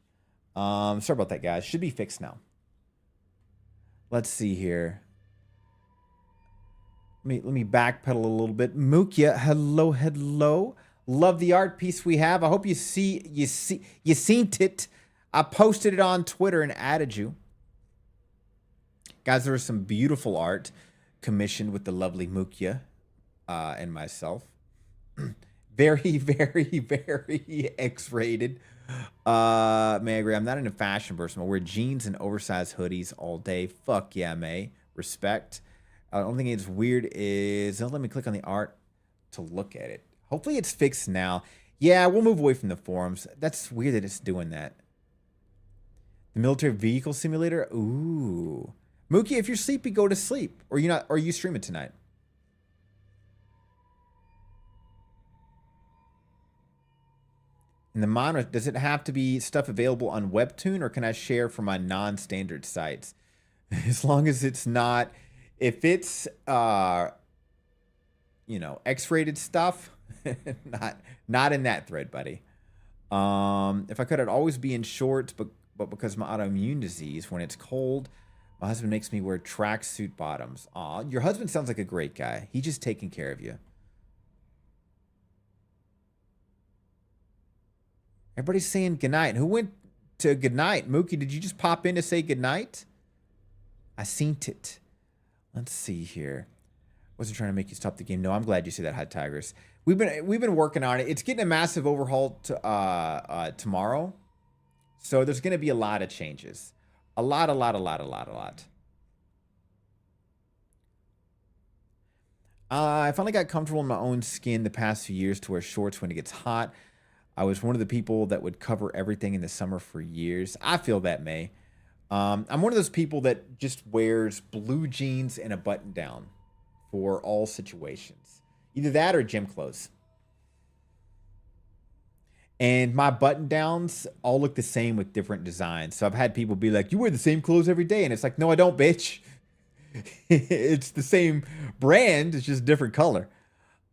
Sorry about that, guys. Should be fixed now. Let's see here. Let me backpedal a little bit. Mukia, hello, hello. Love the art piece we have. I hope you seen it. I posted it on Twitter and added you. Guys, there was some beautiful art commissioned with the lovely Mukia and myself. Very, very, very X-rated. May I agree? I'm not into fashion person. I wear jeans and oversized hoodies all day. Fuck yeah, May. Respect. The only thing that's weird is, don't let me click on the art to look at it. Hopefully it's fixed now. Yeah, we'll move away from the forums. That's weird that it's doing that. The military vehicle simulator? Ooh. Mookie, if you're sleepy, go to sleep. Or are you streaming tonight? In the mono, does it have to be stuff available on Webtoon, or can I share from my non-standard sites? As long as it's not, if it's X-rated stuff, not in that thread, buddy. If I could, I'd always be in shorts, but because of my autoimmune disease, when it's cold, my husband makes me wear tracksuit bottoms. Aw, your husband sounds like a great guy. He's just taking care of you. Everybody's saying goodnight. Who went to goodnight? Mookie, did you just pop in to say goodnight? I seen it. Let's see here. Wasn't trying to make you stop the game. No, I'm glad you see that, Hot Tigers. We've been working on it. It's getting a massive overhaul tomorrow. So there's going to be a lot of changes. A lot. I finally got comfortable in my own skin the past few years to wear shorts when it gets hot. I was one of the people that would cover everything in the summer for years. I feel that, May. I'm one of those people that just wears blue jeans and a button down for all situations. Either that or gym clothes. And my button downs all look the same with different designs. So I've had people be like, you wear the same clothes every day. And it's like, no, I don't, bitch. It's the same brand. It's just different color.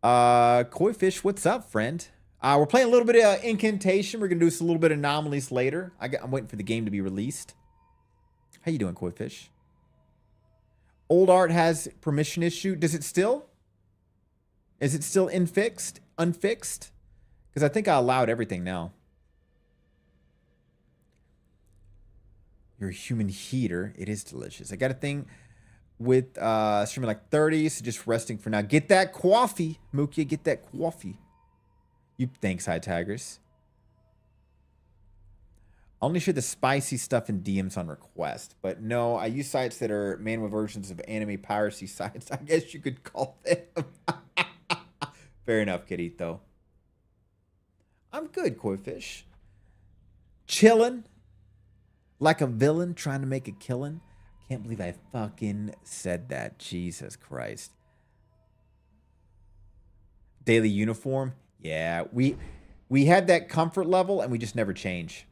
Koi Fish, what's up, friend? We're playing a little bit of Incantation. We're going to do a little bit of Anomalies later. I'm waiting for the game to be released. How you doing, Koi Fish? Old art has permission issue. Does it still? Is it still unfixed? Because I think I allowed everything now. You're a human heater. It is delicious. I got a thing with streaming like 30, so just resting for now. Get that coffee, Mookie. Get that coffee. You thanks, High Tigers. I only share the spicy stuff in DMs on request, but no, I use sites that are manual versions of anime piracy sites. I guess you could call them. Fair enough, Kirito. I'm good, Koi Fish. Chillin'. Like a villain trying to make a killing. Can't believe I fucking said that. Jesus Christ. Daily uniform. Yeah, we had that comfort level and we just never change.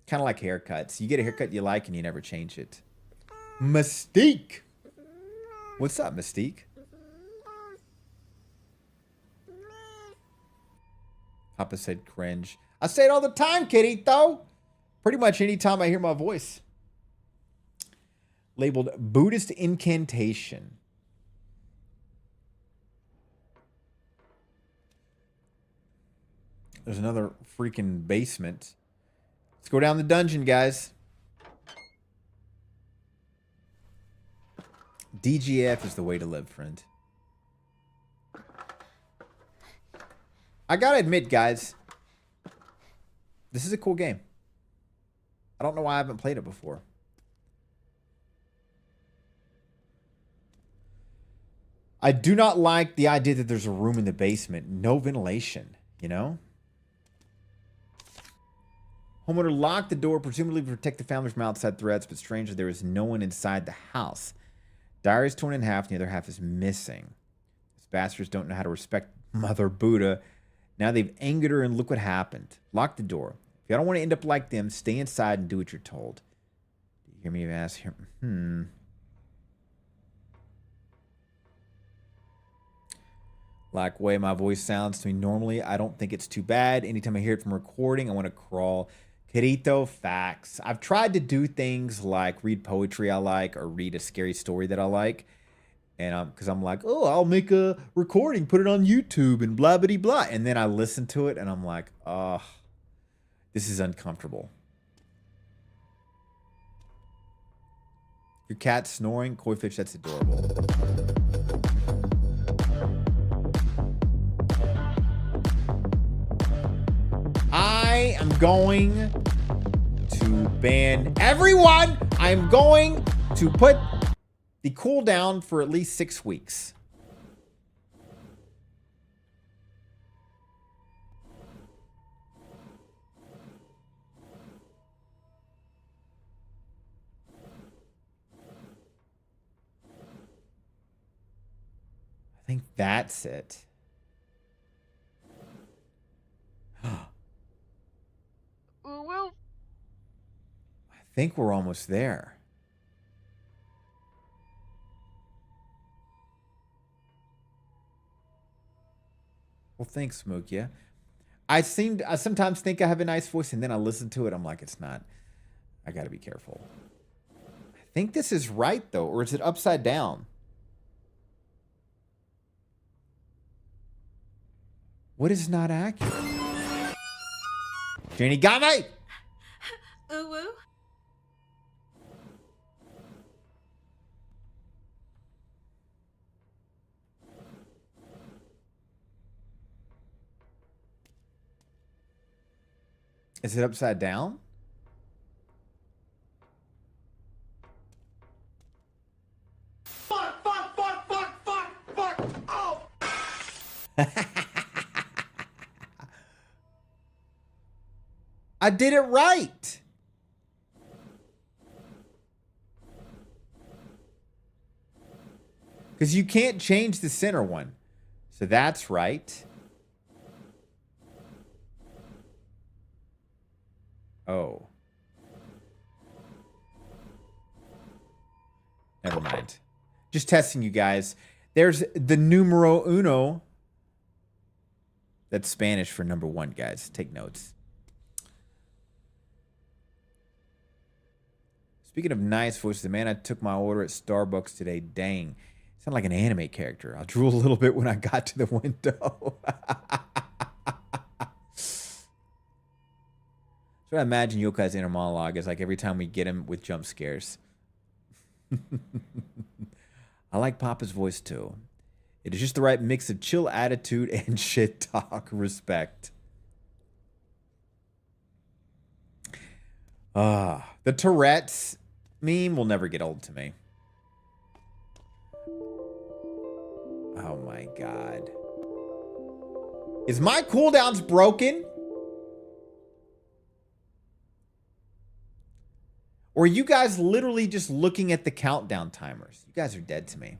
Kind of like haircuts. You get a haircut you like and you never change it. Mystique. What's up, Mystique? Papa said cringe. I say it all the time, Kirito. Pretty much anytime I hear my voice. Labeled Buddhist incantation. There's another freaking basement. Let's go down the dungeon, guys. DGF is the way to live, friend. I gotta admit, guys, this is a cool game. I don't know why I haven't played it before. I do not like the idea that there's a room in the basement. No ventilation, you know? Homeowner locked the door, presumably to protect the family from outside threats, but strangely, there is no one inside the house. Diary is torn in half, and the other half is missing. These bastards don't know how to respect Mother Buddha. Now they've angered her, and look what happened. Lock the door. If you don't want to end up like them, stay inside and do what you're told. Do you hear me ask here? Like way my voice sounds to me normally, I don't think it's too bad. Anytime I hear it from recording, I want to crawl. Kirito, facts. I've tried to do things like read poetry I like or read a scary story that I like. And because I'm like, oh, I'll make a recording, put it on YouTube and blah, blah, blah. And then I listen to it and I'm like, oh, this is uncomfortable. Your cat's snoring? Koi Fish, that's adorable. I am going to ban everyone. I'm going to put the cooldown for at least 6 weeks. I think that's it. I think we're almost there. Well, thanks, Mookia. I sometimes think I have a nice voice, and then I listen to it. I'm like, it's not. I got to be careful. I think this is right, though. Or is it upside down? What is not accurate? Janie got me! Uwu. Is it upside down? Fuck, fuck, fuck, fuck, fuck, fuck. Oh! I did it right. Because you can't change the center one. So that's right. Oh. Never mind. Just testing you guys. There's the numero uno. That's Spanish for number 1, guys. Take notes. Speaking of nice voices, the man I took my order at Starbucks today, dang. Sound like an anime character. I drooled a little bit when I got to the window. So I imagine Yokai's inner monologue is like every time we get him with jump scares. I like Papa's voice too. It is just the right mix of chill attitude and shit talk. Respect. The Tourette's meme will never get old to me. Oh my god. Is my cooldowns broken? Or are you guys literally just looking at the countdown timers? You guys are dead to me.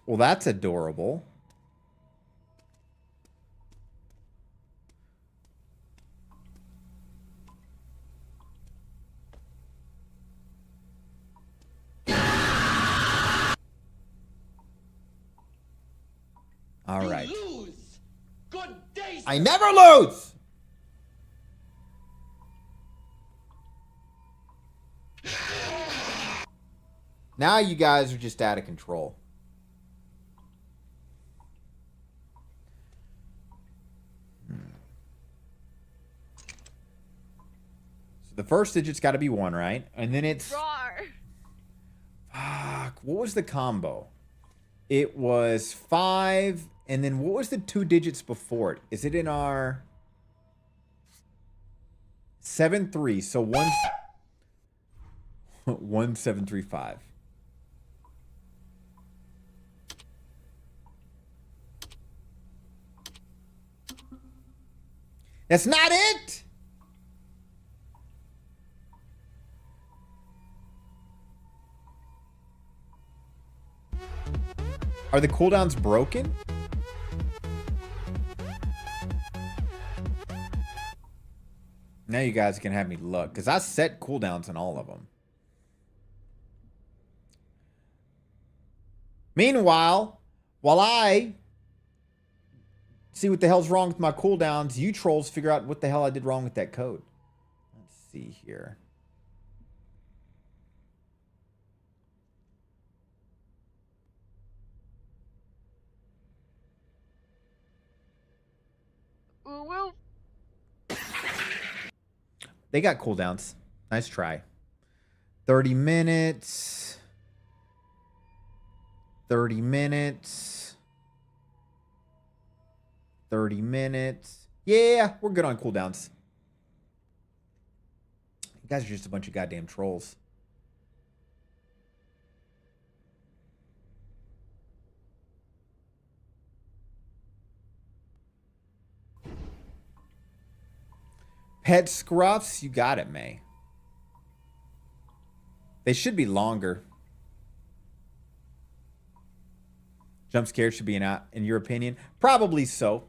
Well, that's adorable. All right. Lose. Good day, I never lose. Now you guys are just out of control. So the first digit's got to be 1, right? And then it's... Roar. Fuck. What was the combo? It was 5, and then what was the 2 digits before it? Is it in our 7-3? So 1735. That's not it. Are the cooldowns broken? Now you guys can have me look, because I set cooldowns on all of them. Meanwhile, while I see what the hell's wrong with my cooldowns, you trolls figure out what the hell I did wrong with that code. Let's see here. Woo. They got cooldowns. Nice try. 30 minutes. 30 minutes. 30 minutes. Yeah, we're good on cooldowns. You guys are just a bunch of goddamn trolls. Pet scruffs, you got it, May. They should be longer. Jump scares should be in your opinion? Probably so.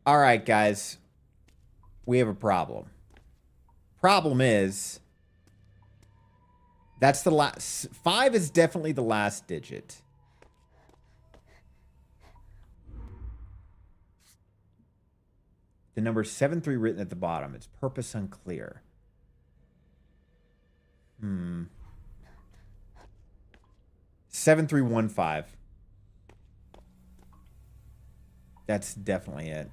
All right, guys. We have a problem. Problem is, that's the last. 5 is definitely the last digit. The number 73 written at the bottom. Its purpose unclear. 7315. That's definitely it.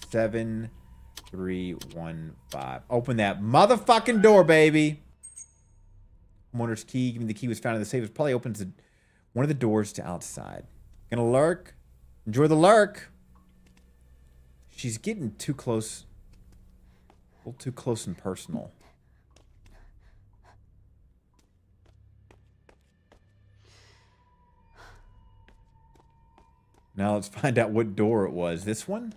7315. Open that motherfucking door, baby. Homeowner's key. Give me the key was found in the safe. It probably opens one of the doors to outside. Gonna lurk. Enjoy the lurk. She's getting too close. A little too close and personal. Now let's find out what door it was. This one?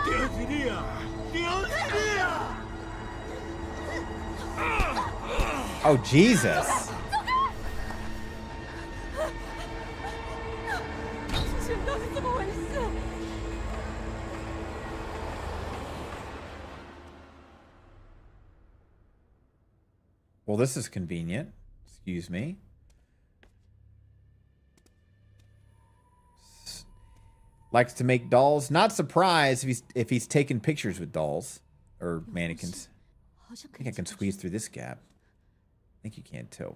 Dios mío! Dios mío! Oh, Jesus. 这到底怎么回事？ Oh Well, this is convenient. Excuse me. Likes to make dolls. Not surprised if he's taking pictures with dolls or mannequins. 好像 I 可以 think I can 进到 squeeze through this gap. I think you can too.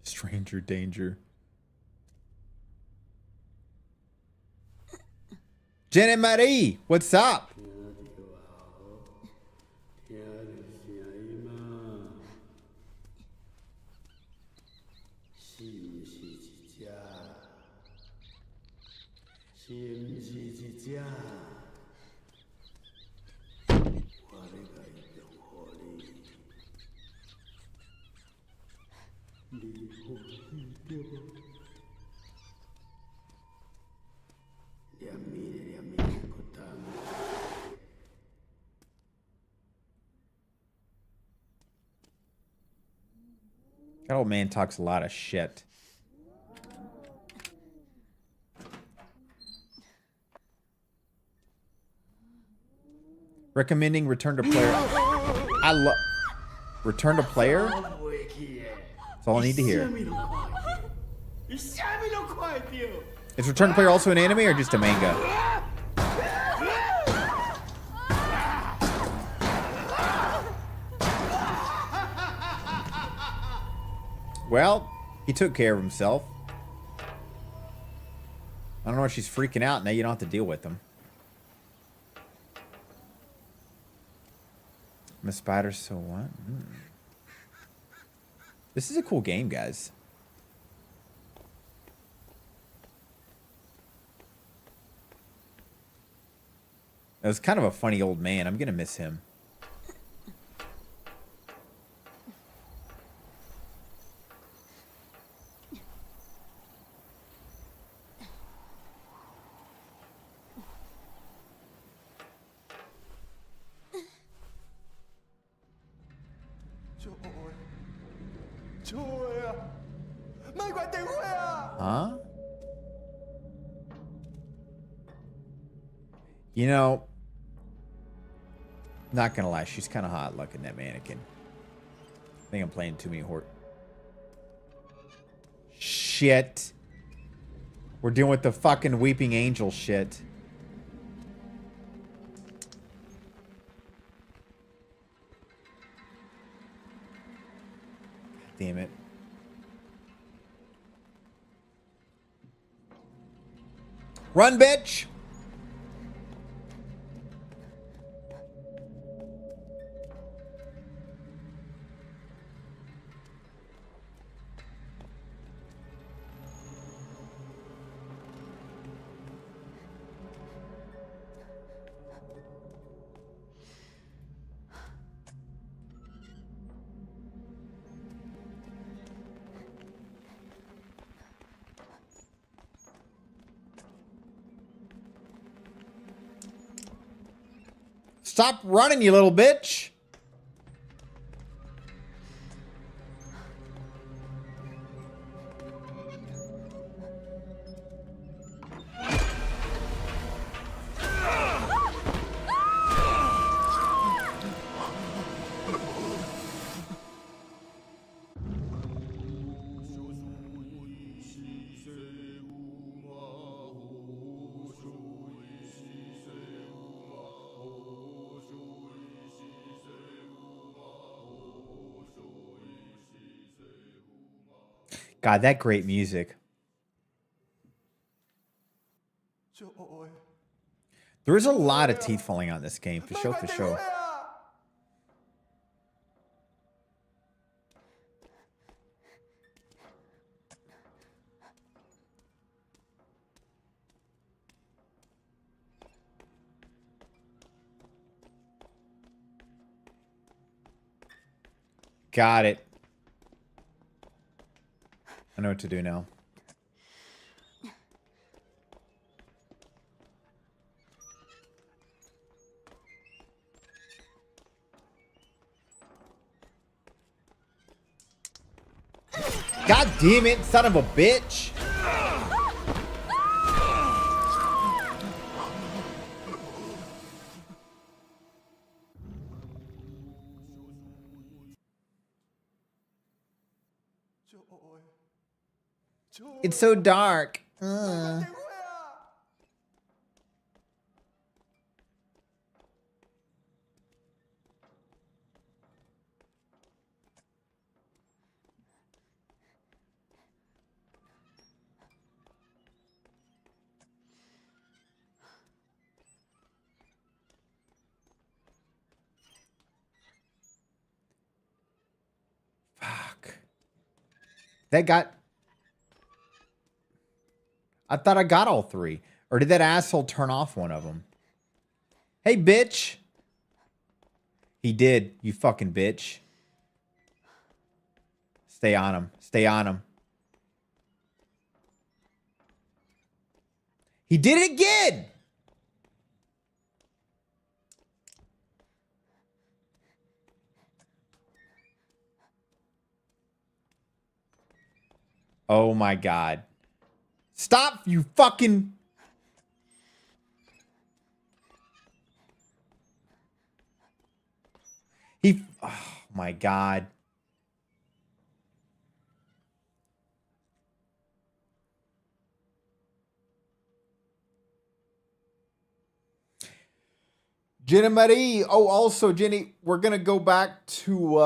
Stranger danger. Jenny Marie, what's up? That old man talks a lot of shit. Recommending return to player. I love return to player. That's all I need to hear. Is return to player also an anime or just a manga? Well, he took care of himself. I don't know if she's freaking out. Now you don't have to deal with them. I'm a spider, so what? This is a cool game, guys. It was kind of a funny old man. I'm going to miss him. Huh? You know, not gonna lie, she's kind of hot looking, that mannequin. I think I'm playing too many Shit. We're dealing with the fucking weeping angel shit. Damn it. Run, bitch! Stop running, you little bitch. God, that great music. There is a lot of teeth falling out in this game, for sure, for sure. Got it. I know what to do now. God damn it, son of a bitch. It's so dark. 快点会啊！ Fuck. That got... I thought I got all three. Or did that asshole turn off one of them? Hey, bitch. He did, you fucking bitch. Stay on him. Stay on him. He did it again! Oh my god. Stop, you fucking... He... Oh my god. Jenna Marie. Oh, also, Jenny, we're gonna go back to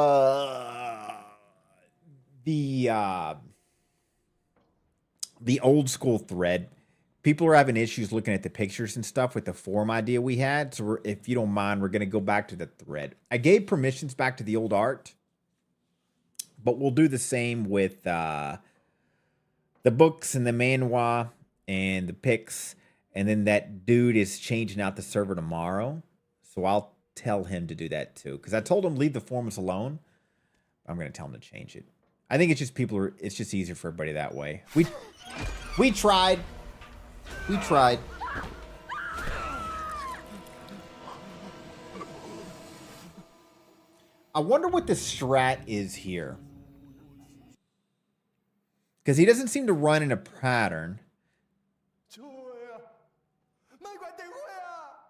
the old school thread. People are having issues looking at the pictures and stuff with the form idea we had. So if you don't mind, we're going to go back to the thread. I gave permissions back to the old art, but we'll do the same with the books and the manhwa and the pics. And then that dude is changing out the server tomorrow. So I'll tell him to do that too. Because I told him leave the forms alone. I'm going to tell him to change it. I think it's just it's just easier for everybody that way. We tried. We tried. I wonder what the strat is here. Because he doesn't seem to run in a pattern. 就会啊！卖快点会啊！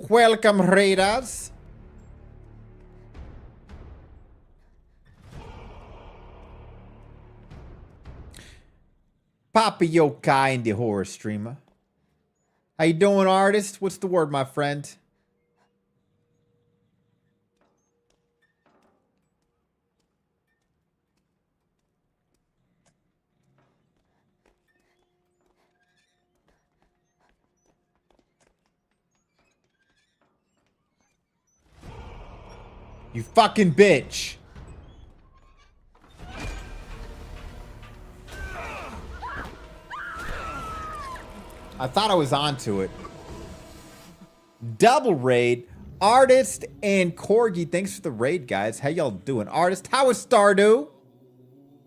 Welcome, Raiders. Papa Yokai and the horror streamer. How you doing, artist? What's the word, my friend? You fucking bitch. I thought I was onto it. Double raid. Artist and Corgi. Thanks for the raid, guys. How y'all doing? Artist, how is Stardew?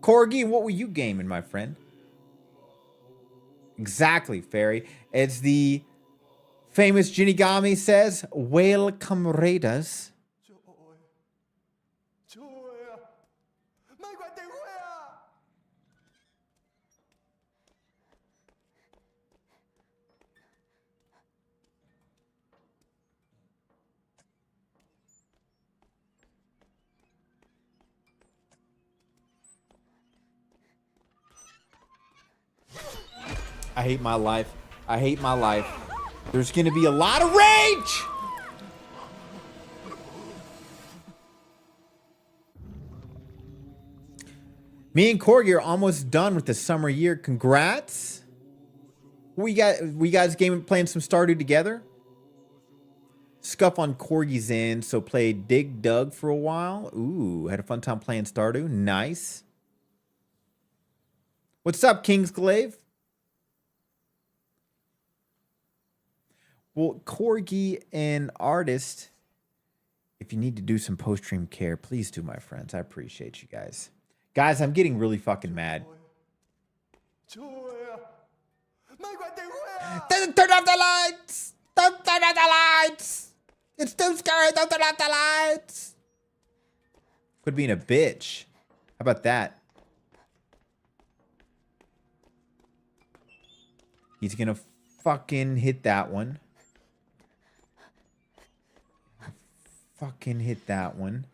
Corgi, what were you gaming, my friend? Exactly, Fairy. It's the famous Jinigami says, welcome, raiders. 就会啊！卖快点会啊！ I hate my life. I hate my life. There's going to be a lot of rage. Me and Corgi are almost done with the summer year. Congrats. We guys playing some Stardew together. Scuff on Corgi's end, so played Dig Dug for a while. Ooh, had a fun time playing Stardew. Nice. What's up, Kingsglaive? Well, Corgi and Artist, if you need to do some post-stream care, please do, my friends. I appreciate you guys. Guys, I'm getting really fucking mad. 就会啊！卖快点会啊！ Turn off the lights! Don't turn off the lights! It's too scary! Don't turn off the lights! Quit being a bitch. How about that? He's gonna Fucking hit that one. Fucking hit that one.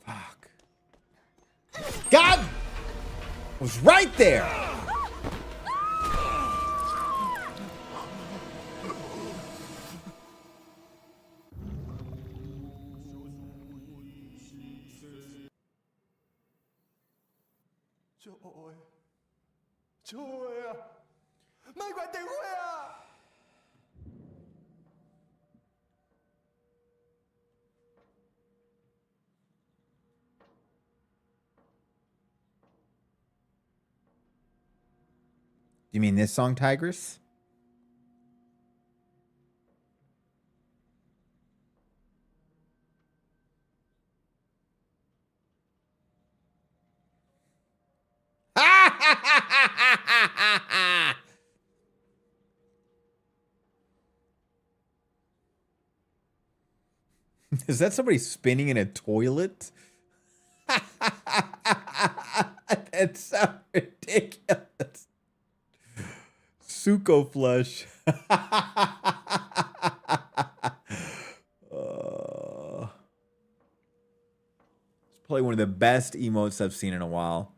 Fuck. God! Was right there! You mean this song, Tigress? Is that somebody spinning in a toilet? That's so ridiculous. Suko flush. It's probably one of the best emotes I've seen in a while.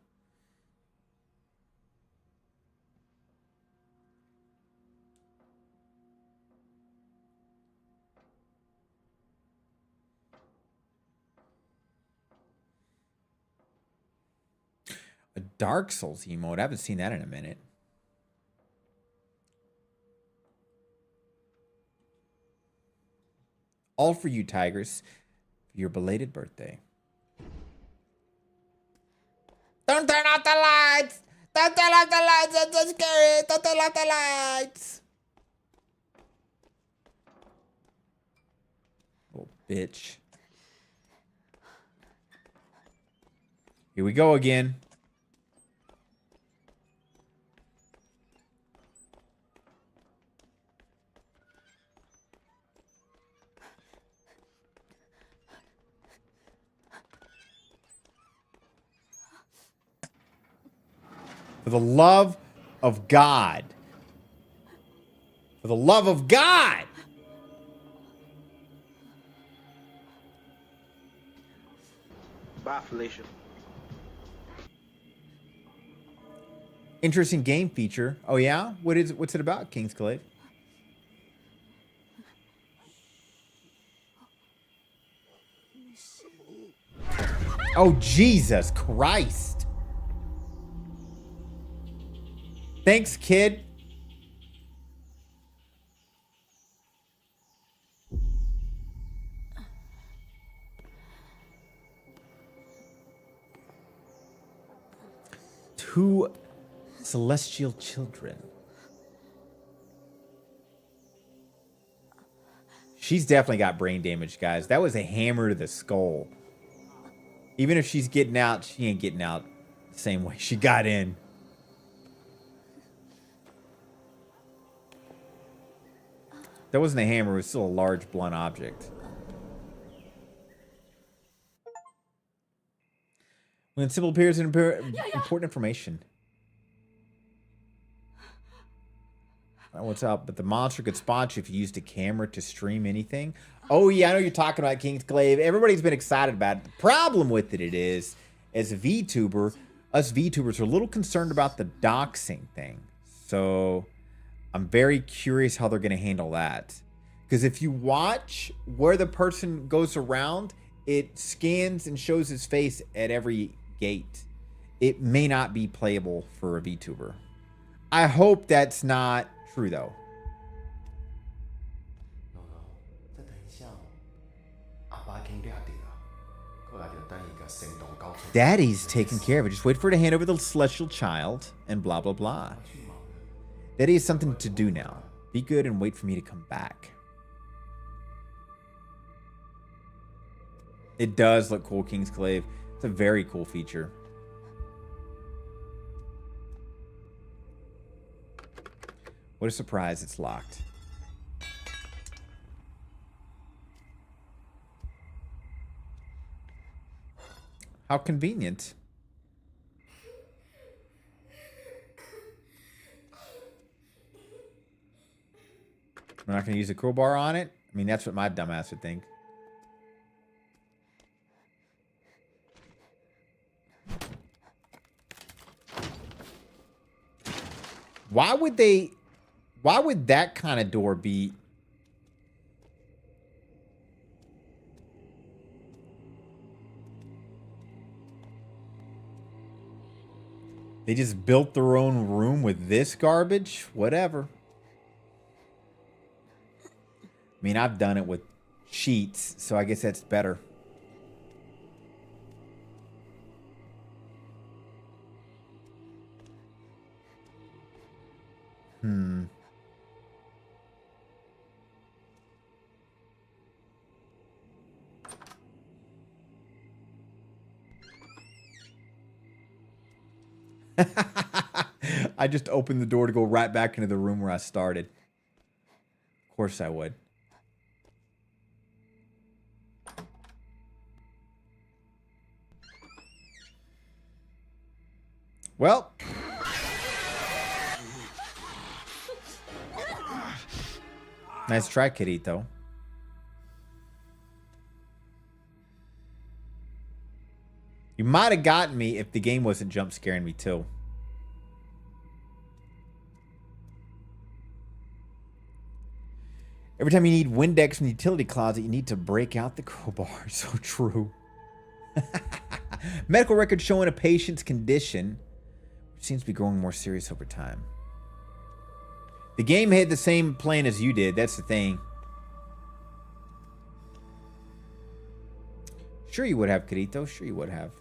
A Dark Souls emote. I haven't seen that in a minute. All for you, Tigers, for your belated birthday. Don't turn off the lights! Don't turn off the lights! That's so scary! Don't turn off the lights! Oh, bitch. Here we go again. For the love of God. For the love of God. Bye, Felicia. Interesting game feature. Oh yeah? What's it about, Kingsclave? Oh, Jesus Christ. Thanks, kid. Two celestial children. She's definitely got brain damage, guys. That was a hammer to the skull. Even if she's getting out, she ain't getting out the same way she got in. That wasn't a hammer, it was still a large, blunt object. When symbol appears in important information. I don't know what's up, but the monster could spot you if you used a camera to stream anything. Oh yeah, I know you're talking about Kingsclave. Everybody's been excited about it. The problem with it is, as a VTuber, us VTubers are a little concerned about the doxing thing. So I'm very curious how they're going to handle that. Because if you watch where the person goes around, it scans and shows his face at every gate. It may not be playable for a VTuber. I hope that's not true, though. Daddy's taking care of it. Just wait for her to hand over the celestial child and blah, blah, blah. Daddy has something to do now. Be good and wait for me to come back. It does look cool, Kingsclave. It's a very cool feature. What a surprise, it's locked. How convenient. We're not going to use a crowbar on it? I mean, that's what my dumbass would think. Why would that kind of door be... They just built their own room with this garbage? Whatever. I mean, I've done it with sheets, so I guess that's better. I just opened the door to go right back into the room where I started. Of course I would. Well. Nice try, Kirito. You might have gotten me if the game wasn't jump scaring me too. Every time you need Windex from the utility closet, you need to break out the crowbar. So true. Medical records showing a patient's condition, which seems to be growing more serious over time. The game had the same plan as you did. That's the thing. Sure you would have, Kirito. Sure you would have.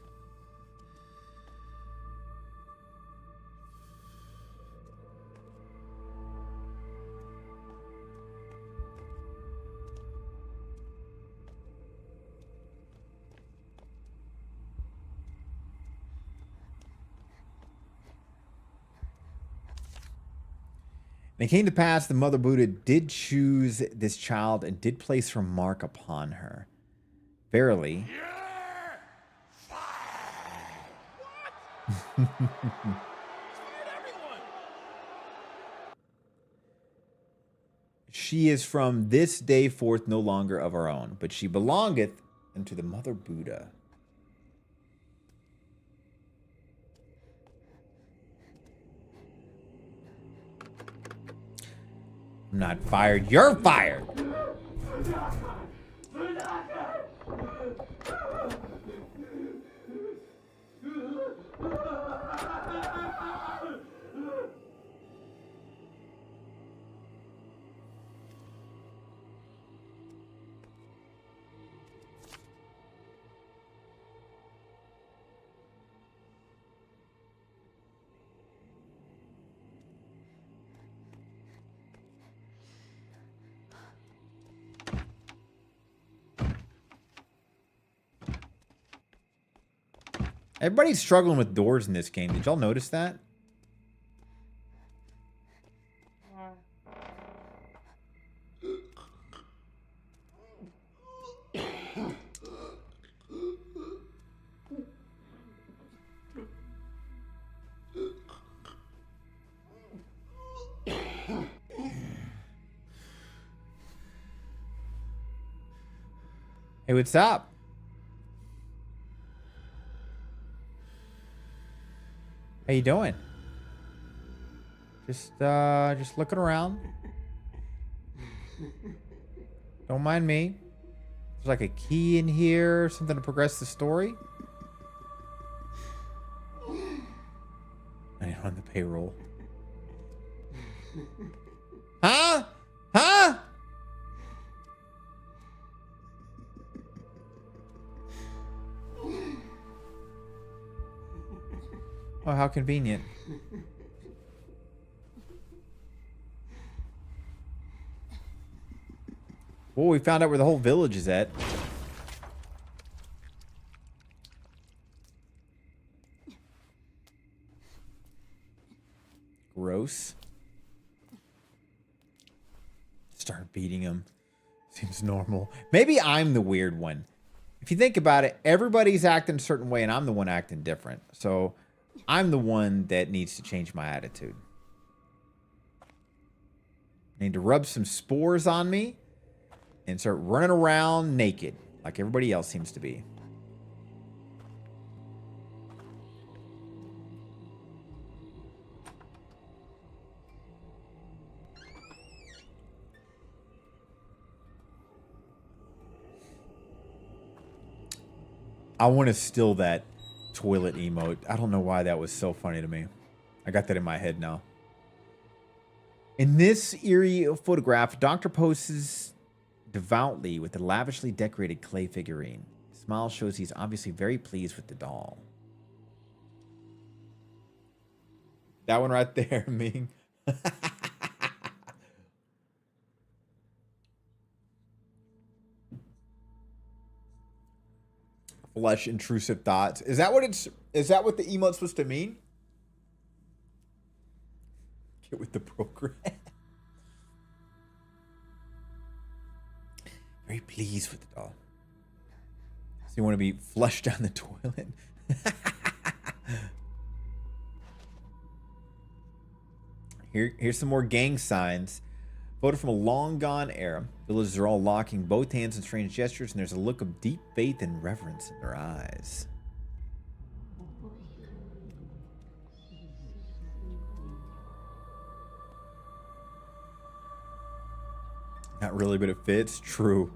And it came to pass the Mother Buddha did choose this child and did place her mark upon her. Verily. She is from this day forth no longer of our own, but she belongeth unto the Mother Buddha. I'm not fired. You're fired. Everybody's struggling with doors in this game. Did y'all notice that? Hey, what's up? How you doing? Just looking around. Don't mind me. There's like a key in here, something to progress the story. I didn't run the payroll. Huh? Huh? Oh, how convenient. Well, we found out where the whole village is at. Gross. Start beating him. Seems normal. Maybe I'm the weird one. If you think about it, everybody's acting a certain way and I'm the one acting different. So I'm the one that needs to change my attitude. I need to rub some spores on me and start running around naked like everybody else seems to be. I want to steal that toilet emote. I don't know why that was so funny to me. I got that in my head now. In this eerie photograph, Doctor poses devoutly with a lavishly decorated clay figurine. His smile shows he's obviously very pleased with the doll. That one right there, Ming. Flesh intrusive thoughts. Is that what the emote's supposed to mean? Get with the program. Very pleased with the doll. So you want to be flushed down the toilet? Here's some more gang signs. Photo from a long gone era. Villagers are all locking both hands in strange gestures, and there's a look of deep faith and reverence in their eyes. Not really, but it fits. True.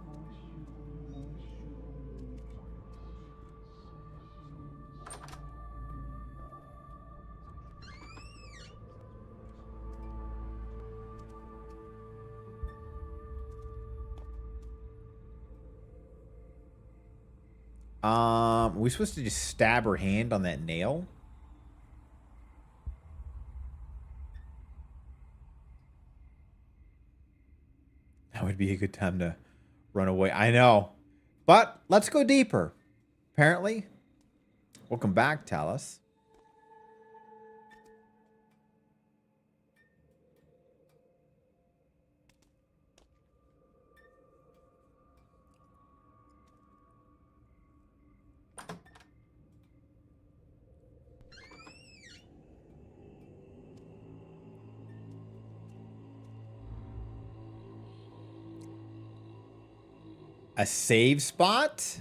Are we supposed to just stab her hand on that nail? That would be a good time to run away. I know. But let's go deeper. Apparently. Welcome back, Talus. A save spot?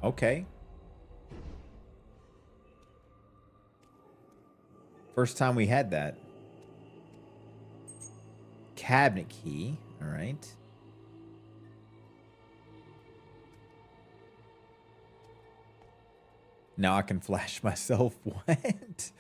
Okay. First time we had that. Cabinet key. All right. Now I can flash myself. What?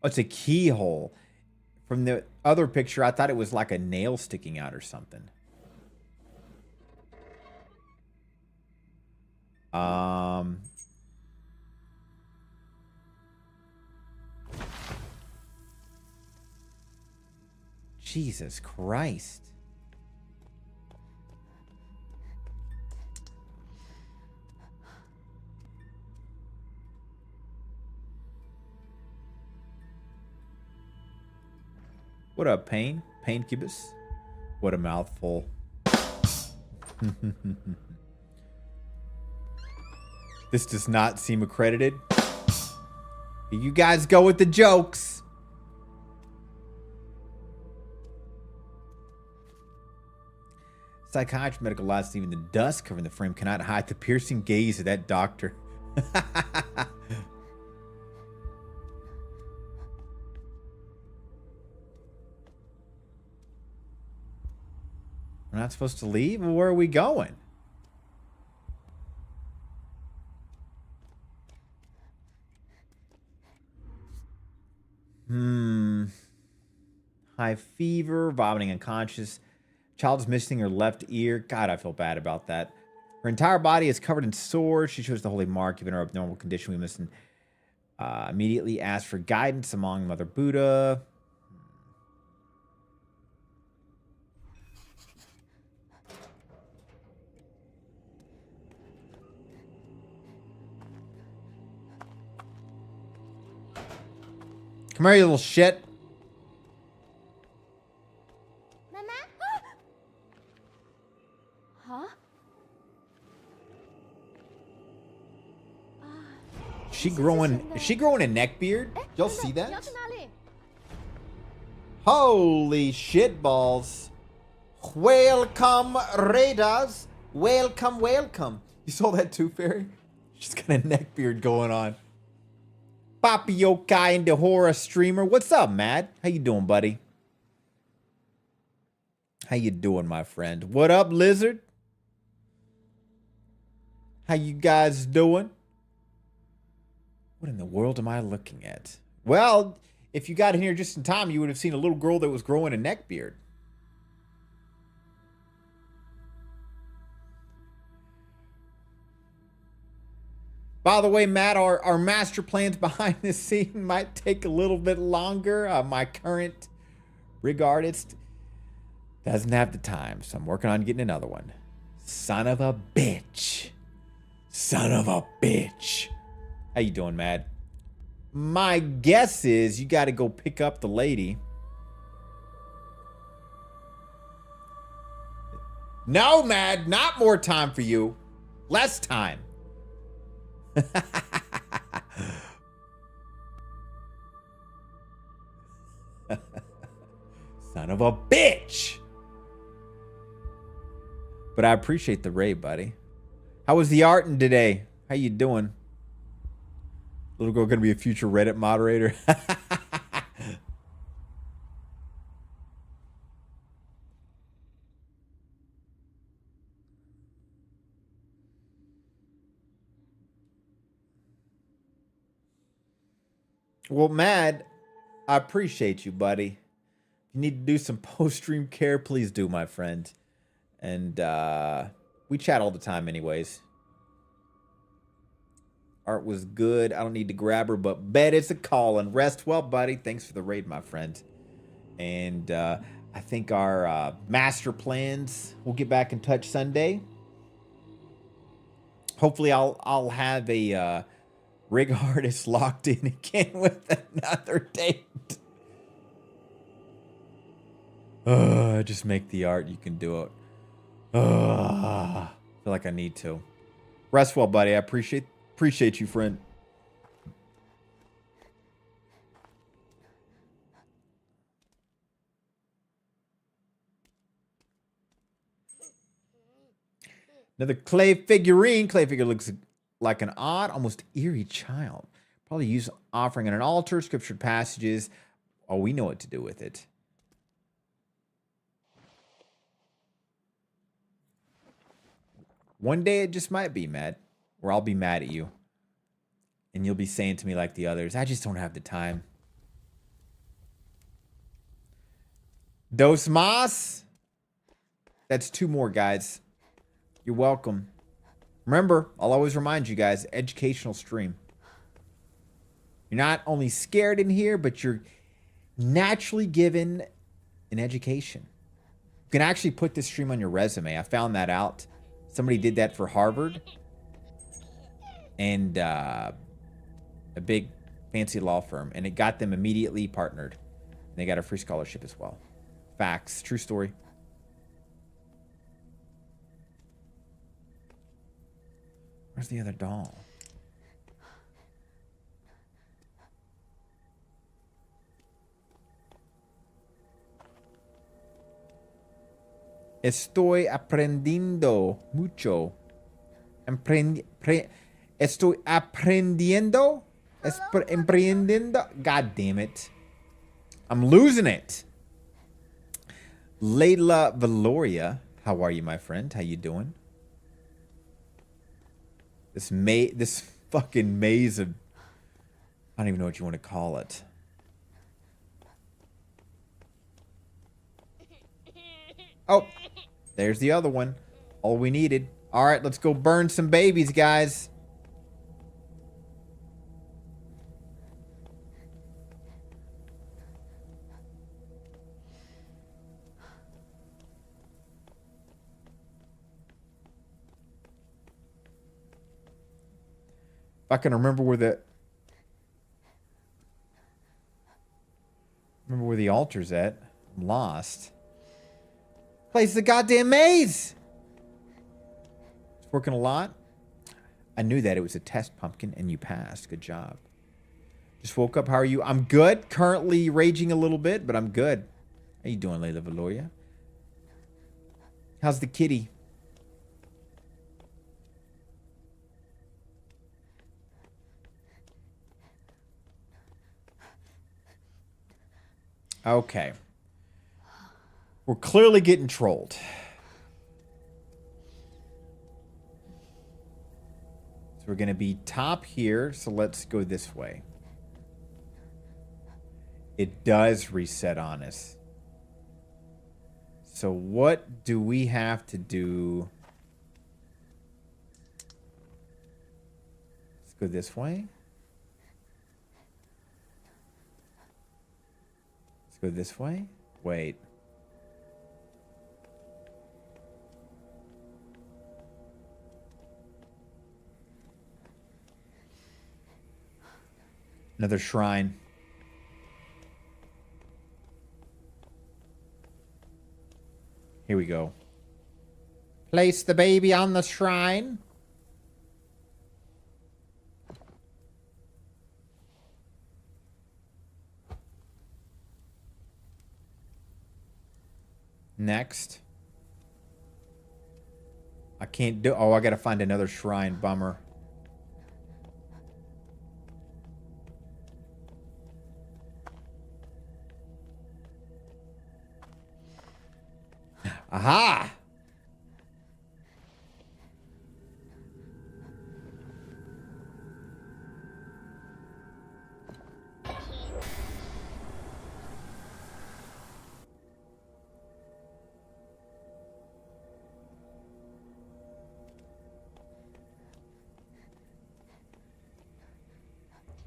Oh, it's a keyhole. From the other picture, I thought it was like a nail sticking out or something. Jesus Christ. What up, Pain? Pain Cubus? What a mouthful. This does not seem accredited. You guys go with the jokes. Psychiatry medical lights, even the dust covering the frame cannot hide the piercing gaze of that doctor. We're not supposed to leave? Well, where are we going? High fever, vomiting unconscious. Child is missing her left ear. God, I feel bad about that. Her entire body is covered in sores. She shows the holy mark. Given her abnormal condition, we must immediately ask for guidance among Mother Buddha. Come here, you little shit. Huh? She growing? Is she growing a neck beard? Y'all see 你要 that? 去哪里？ Holy shit balls! Welcome, Raiders. Welcome, welcome. You saw that too, Fairy? She's got a neck beard going on. Papi Yokai and the horror streamer. What's up, Matt? How you doing, buddy? How you doing, my friend? What up, Lizard? How you guys doing? What in the world am I looking at? Well, if you got in here just in time, you would have seen a little girl that was growing a neck beard. By the way, Matt, our master plans behind the scene might take a little bit longer. My current rig artist doesn't have the time, so I'm working on getting another one. Son of a bitch. Son of a bitch. How you doing, Matt? My guess is you got to go pick up the lady. No, Matt, not more time for you. Less time. Son of a bitch. But I appreciate the raid, buddy. How was the art today? How you doing? Little girl gonna be a future Reddit moderator. Well, Mad, I appreciate you, buddy. If you need to do some post-stream care, please do, my friend. And we chat all the time anyways. Art was good. I don't need to grab her, but bet it's a call. And rest well, buddy. Thanks for the raid, my friend. And I think our master plans, we'll get back in touch Sunday. Hopefully I'll have a rig artist locked in again with another date. Just make the art. You can do it. I feel like I need to. Rest well, buddy. I appreciate you, friend. Another clay figurine. Clay figure looks like an odd, almost eerie child. Probably used offering on an altar, scripture passages. Oh, we know what to do with it. One day it just might be, Matt. Or I'll be mad at you. And you'll be saying to me like the others, I just don't have the time. Dos más. That's 2 more, guys. You're welcome. Remember, I'll always remind you guys, educational stream. You're not only scared in here, but you're naturally given an education. You can actually put this stream on your resume. I found that out. Somebody did that for Harvard. And a big fancy law firm. And it got them immediately partnered. And they got a free scholarship as well. Facts. True story. Where's the other doll? Estoy aprendiendo mucho. Estoy aprendiendo. Emprendiendo. God damn it. I'm losing it. Layla Valoria. How are you, my friend? How you doing? This fucking maze of... I don't even know what you want to call it. Oh, there's the other one. All we needed. All right, let's go burn some babies, guys. If I can remember where the... altar's at. I'm lost. Place the goddamn maze! It's working a lot. I knew that. It was a test, Pumpkin, and you passed. Good job. Just woke up. How are you? I'm good. Currently raging a little bit, but I'm good. How you doing, Layla Valoria? How's the kitty? Okay. We're clearly getting trolled. So we're going to be top here. So let's go this way. It does reset on us. So what do we have to do? Let's go this way. Let's go this way. Wait. Another shrine. Here we go. Place the baby on the shrine. Next. I can't do... Oh, I gotta find another shrine. Bummer. Aha!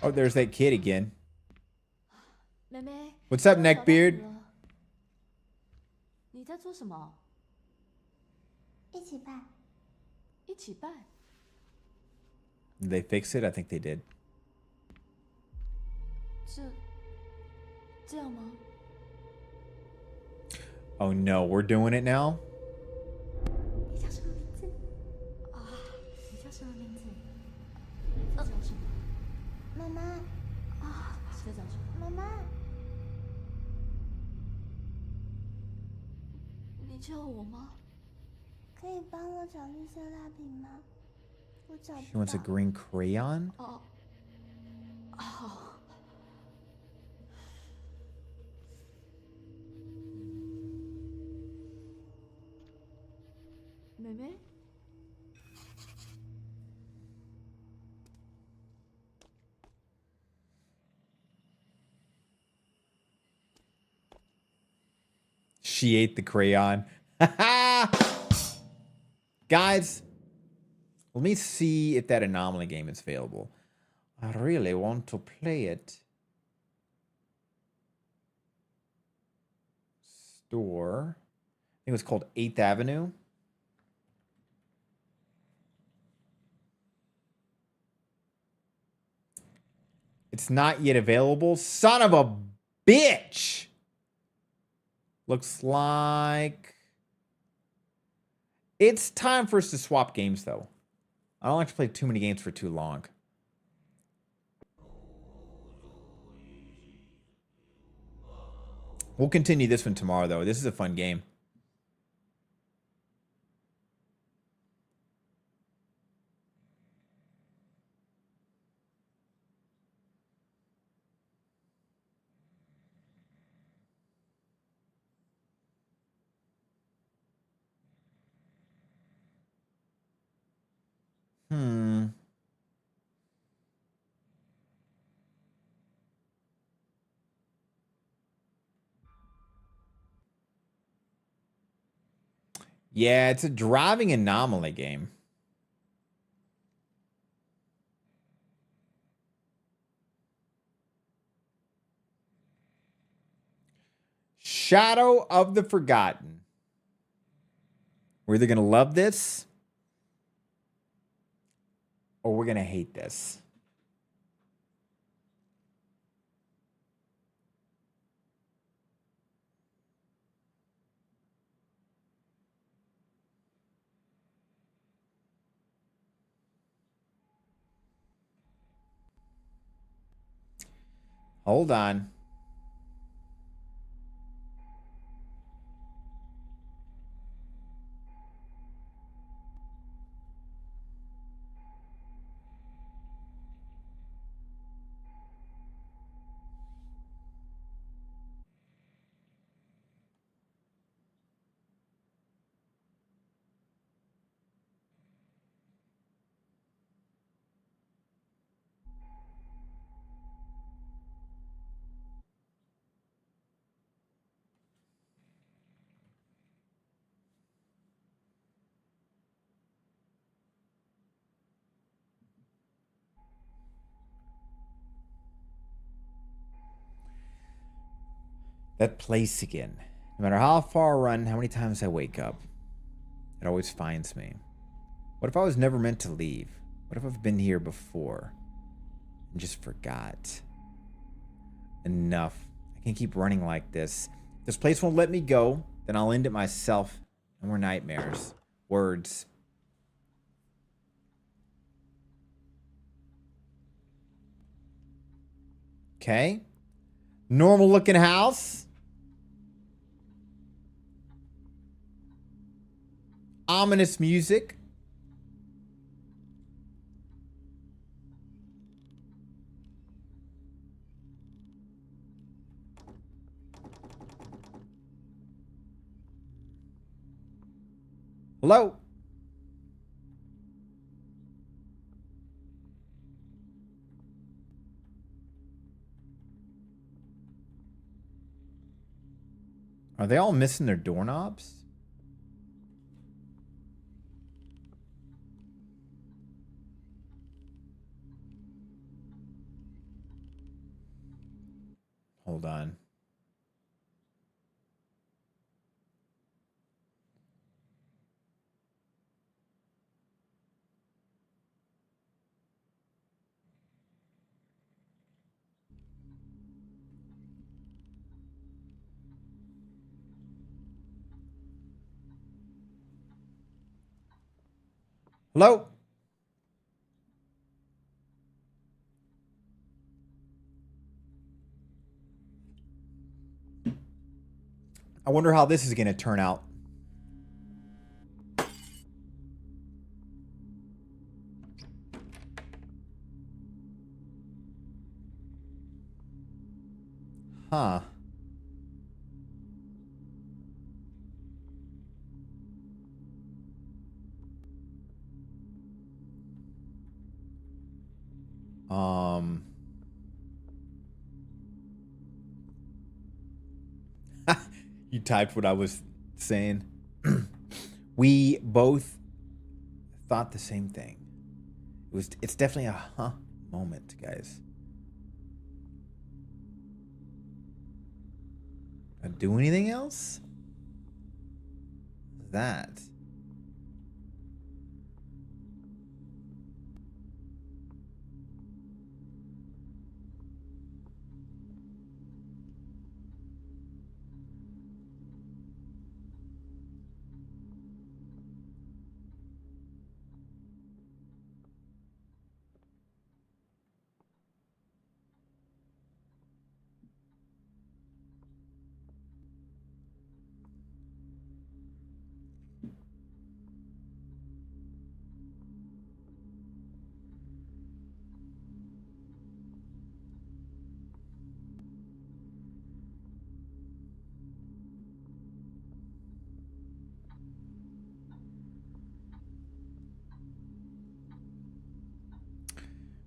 Oh, there's that kid again. 妹妹 What's up, 我找到 Neckbeard? 你了你在做什么？一起拜。一起拜？ Did they fix it? I think they did. 这样吗？ Oh no, we're doing it now? 你叫什么名字？你叫什么名字？你在找什么？妈妈，你在找什么？妈妈，你叫我吗？可以帮我找绿色蜡笔吗？我找 She 不 wants a 到。 green crayon? 哦，好。妹妹， She ate the crayon. Guys, let me see if that anomaly game is available. I really want to play it. Store. I think it was called 8th Avenue. It's not yet available. Son of a bitch! Looks like it's time for us to swap games, though. I don't like to play too many games for too long. We'll continue this one tomorrow, though. This is a fun game. Yeah, it's a driving anomaly game. Shadow of the Forgotten. We're either going to love this or we're going to hate this. Hold on. That place again. No matter how far I run, how many times I wake up, it always finds me. What if I was never meant to leave? What if I've been here before and just forgot? Enough. I can't keep running like this. If this place won't let me go, then I'll end it myself. No more nightmares. Words. Okay. Normal looking house. Ominous music. Hello? Are they all missing their doorknobs? Hold on. Hello? I wonder how this is going to turn out. Huh. You typed what I was saying. We both thought the same thing. It's definitely a huh moment, guys. Do anything else? That.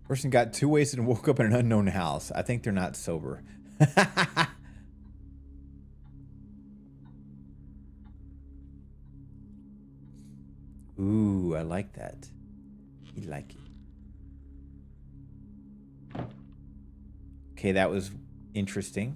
Person got too wasted and woke up in an unknown house. I think they're not sober. Ooh, I like that. You like it. Okay, that was interesting.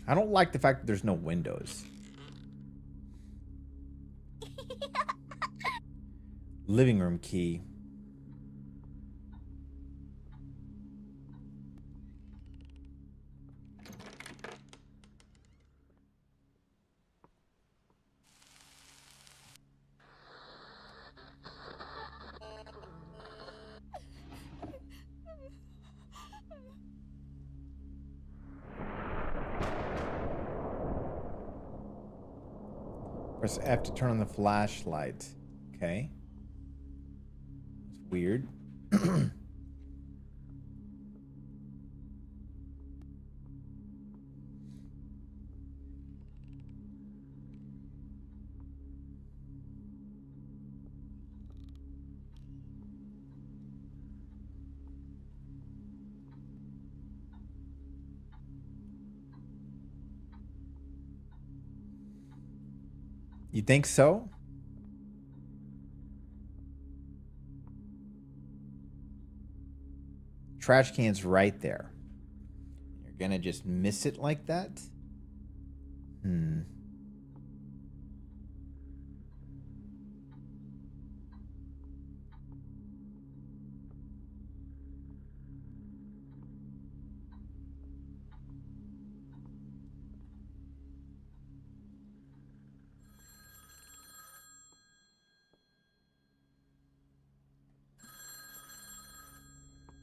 I don't like the fact that there's no windows. Living room key. Press F to turn on the flashlight. Okay. It's weird. You think so? Trash can's right there. You're gonna just miss it like that?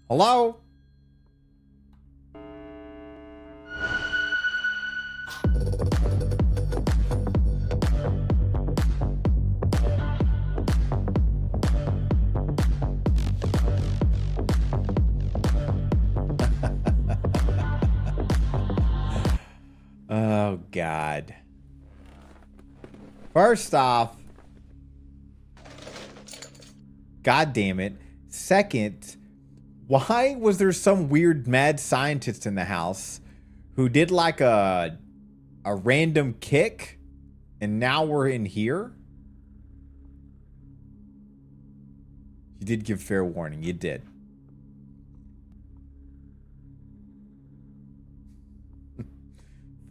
Hello? Oh, God. First off, God damn it. Second, why was there some weird mad scientist in the house who did like a random kick and now we're in here? You did give fair warning. You did.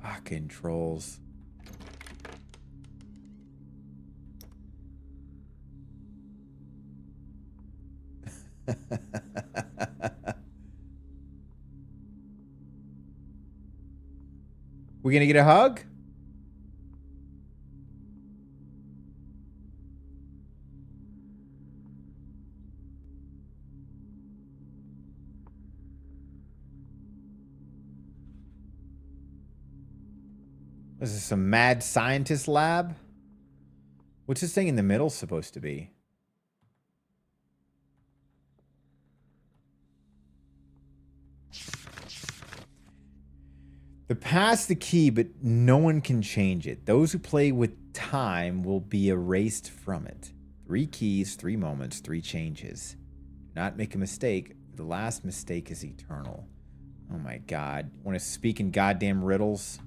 Fucking trolls. We gonna get a hug? This is some mad scientist lab? What's this thing in the middle supposed to be? The past the key, but no one can change it. Those who play with time will be erased from it. 3 keys, 3 moments, 3 changes. Do not make a mistake. The last mistake is eternal. Oh my God. Want to speak in goddamn riddles?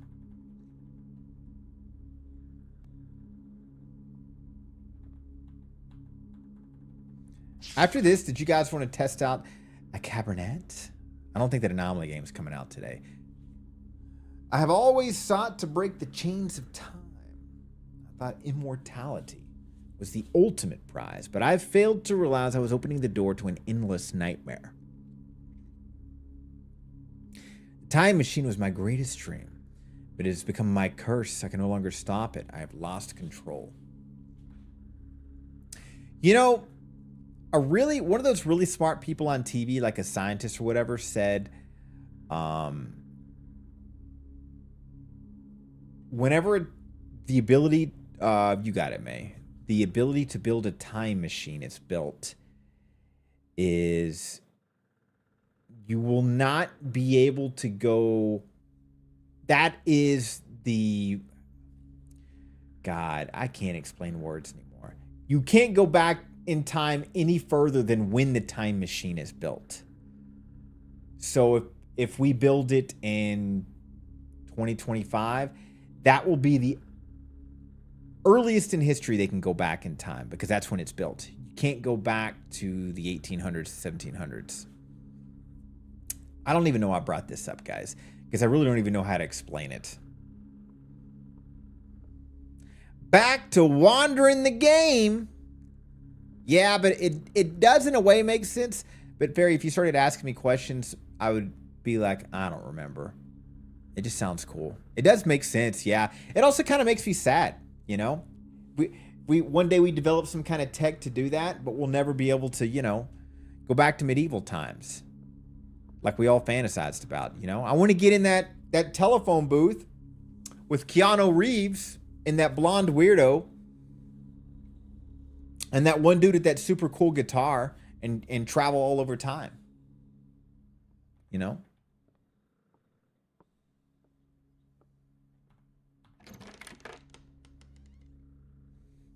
After this, did you guys want to test out a Cabernet? I don't think that Anomaly game is coming out today. I have always sought to break the chains of time. I thought immortality was the ultimate prize, but I failed to realize I was opening the door to an endless nightmare. The time machine was my greatest dream, but it has become my curse. I can no longer stop it. I have lost control. You know, one of those really smart people on TV, like a scientist or whatever, said, whenever the ability, you got it, May, the ability to build a time machine is built, is you will not be able to go, that is the, God, I can't explain words anymore. You can't go back in time any further than when the time machine is built. So if we build it in 2025, that will be the earliest in history they can go back in time, because that's when it's built. You can't go back to the 1800s, 1700s. I don't even know why I brought this up, guys, because I really don't even know how to explain it. Back to wandering the game. Yeah, but it does in a way make sense. But Fairy, if you started asking me questions, I would be like, I don't remember. It just sounds cool. It does make sense, yeah. It also kind of makes me sad, you know? We one day we develop some kind of tech to do that, but we'll never be able to, you know, go back to medieval times. Like we all fantasized about, you know? I want to get in that telephone booth with Keanu Reeves and that blonde weirdo And that one dude with that super cool guitar and travel all over time. You know?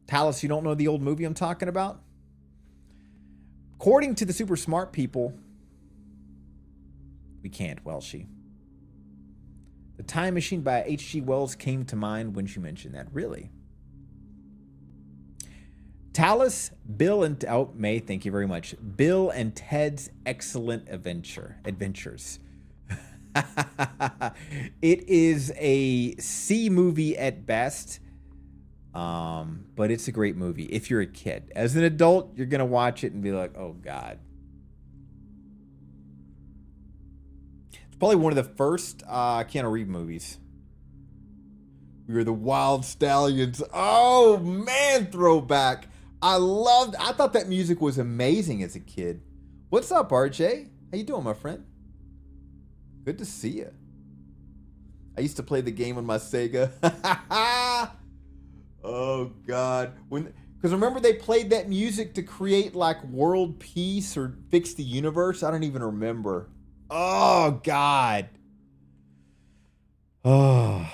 Talis, you don't know the old movie I'm talking about? According to the super smart people, we can't, Welshie. The Time Machine by H.G. Wells came to mind when she mentioned that. Really? Talis, Bill and... Oh, May, thank you very much. Bill and Ted's Excellent Adventures. It is a C movie at best. But it's a great movie if you're a kid. As an adult, you're going to watch it and be like, oh, God. It's probably one of the first Keanu Reeves movies. We were the Wild Stallions. Oh, man, throwback. I thought that music was amazing as a kid. What's up, RJ? How you doing, my friend? Good to see you. I used to play the game on my Sega. Oh, God. Because remember they played that music to create, like, world peace or fix the universe? I don't even remember. Oh, God. Oh.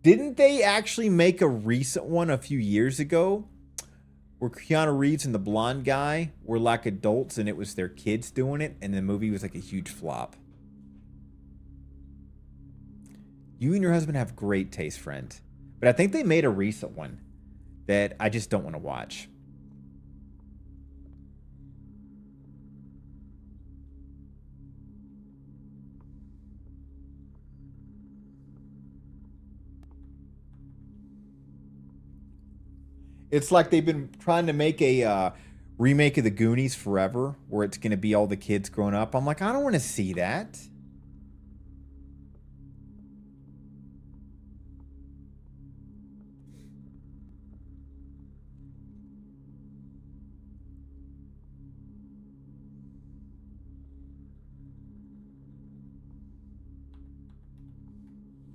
Didn't they actually make a recent one a few years ago where Keanu Reeves and the blonde guy were like adults and it was their kids doing it, and the movie was like a huge flop? You and your husband have great taste, friend. But I think they made a recent one that I just don't want to watch. It's like they've been trying to make a remake of the Goonies forever, where it's going to be all the kids growing up. I'm like, I don't want to see that.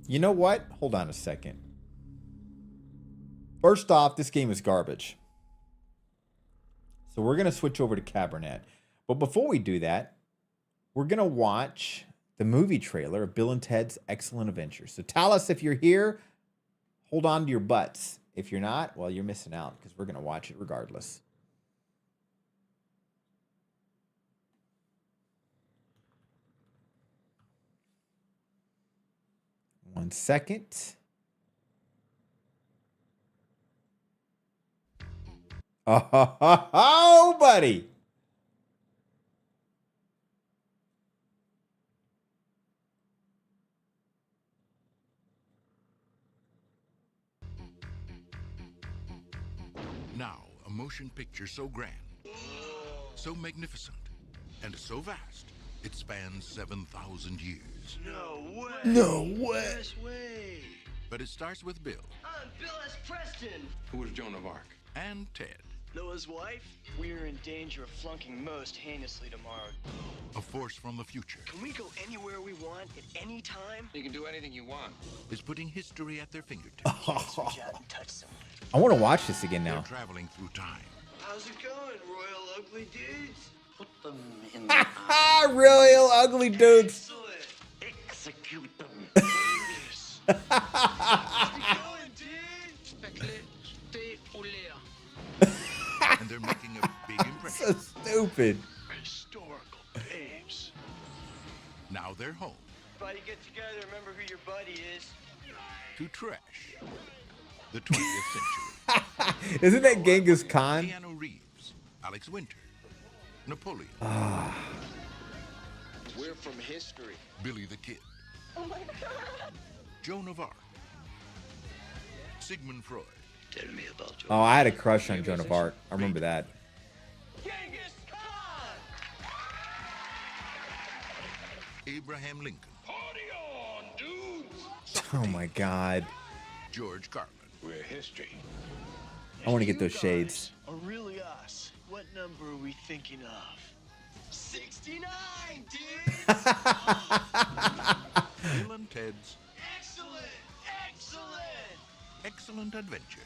You know what? Hold on a second. First off, this game is garbage. So we're going to switch over to Cabernet. But before we do that, we're going to watch the movie trailer of Bill and Ted's Excellent Adventures. So Talis, if you're here, hold on to your butts. If you're not, well, you're missing out because we're going to watch it regardless. One second. Oh, buddy. Now, a motion picture so grand, so magnificent, and so vast, it spans 7,000 years. No way. No way. Yes way. But it starts with Bill I'm Bill S. Preston. Who was Joan of Arc? and Ted, Noah's wife. We're in danger of flunking most heinously tomorrow. a force from the future, Can we go anywhere we want at any time? You can do anything you want. is putting history at their fingertips. Let's reach out and touch someone. I want to watch this again They're now. traveling through time. How's it going, Royal Ugly Dudes? Put them in the eye. Royal ugly dudes. Excellent. Execute them. Yes. How's it going, dude? And they're making a big impression. So stupid. Historical babes. Now they're home Everybody get together, remember who your buddy is. to trash the 20th century. Isn't that Genghis Khan? Keanu Reeves, Alex Winter, Napoleon, We're from history. Billy the Kid, Joan of Arc, Sigmund Freud, Tell me about your Oh, I had a crush on Joan of Arc. I remember that. Genghis Khan! Abraham Lincoln, Party on, dudes! Oh my God. George Carlin, We're history. I want to get those You shades. guys are really us. What number are we thinking of? 69, dude! Bill and Ted's Excellent! Excellent! excellent adventure.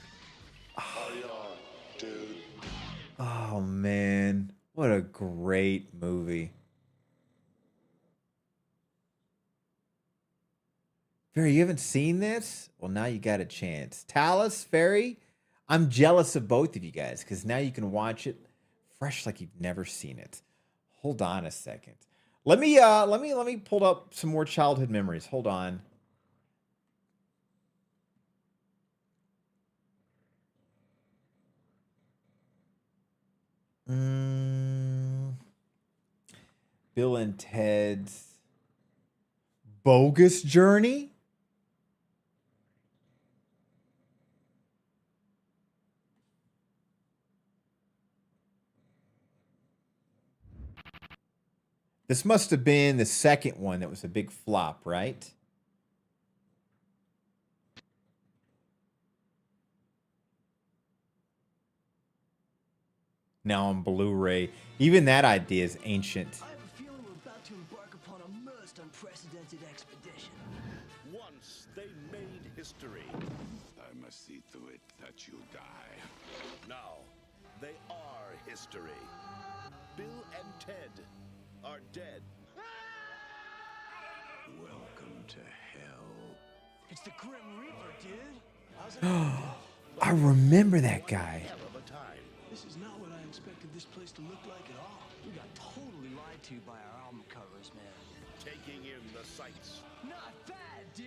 Oh man, what a great movie. Ferry, you haven't seen this? Well, now you got a chance. Talus, Ferry, I'm jealous of both of you guys because now you can watch it fresh like you've never seen it. Hold on a second. Let me pull up some more childhood memories. Hold on. Bill and Ted's Bogus Journey? This must have been the second one that was a big flop, right? Now on Blu-ray. Even that idea is ancient. I have a feeling we're about to embark upon a most unprecedented expedition. Once they made history. I must see to it that you die. Now they are history. Bill and Ted are dead. Welcome to hell. It's the Grim Reaper, dude. How's it? I remember that guy. Hell of a time. This is not what I expected this place to look like at all. We got totally lied to by our album covers, man. Taking in the sights. Not bad, dude.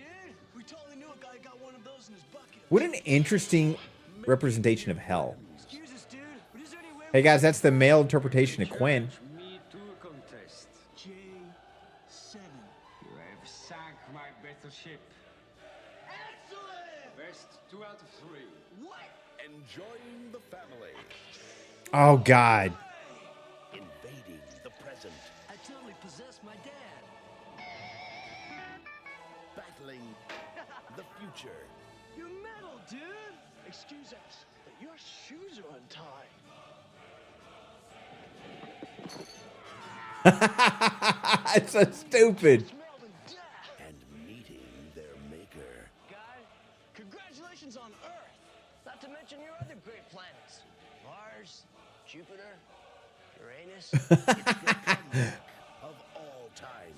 We totally knew a guy got one of those in his bucket. What an interesting representation of hell. Excuse us, dude, but is there any way Hey guys, that's the male interpretation of Quinn. Me too contest. J7. You have sunk my battleship. Excellent! Best 2 out of 3. What? Enjoying the family. Oh God. Invading the present. I totally possessed my dad. Battling the future. You're metal, dude. Excuse us, but your shoes are untied. It's so stupid. Smell the death. And meeting their maker. Guy, congratulations on Earth. Not to mention your other great planets. Mars, Jupiter, Uranus. Of all time.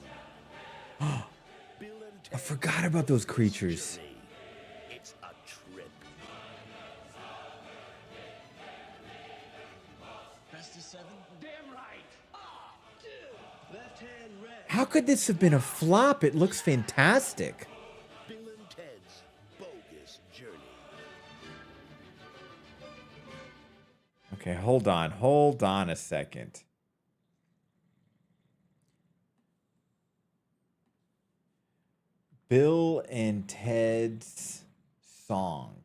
Bill and I Ted forgot about those creatures. Journey. It's a trip. Best of 7? Damn right. Ah, dude. Left hand red. How could this have been a flop? It looks fantastic. Bill and Ted's Bogus Journey. Okay, hold on a second. Bill and Ted's song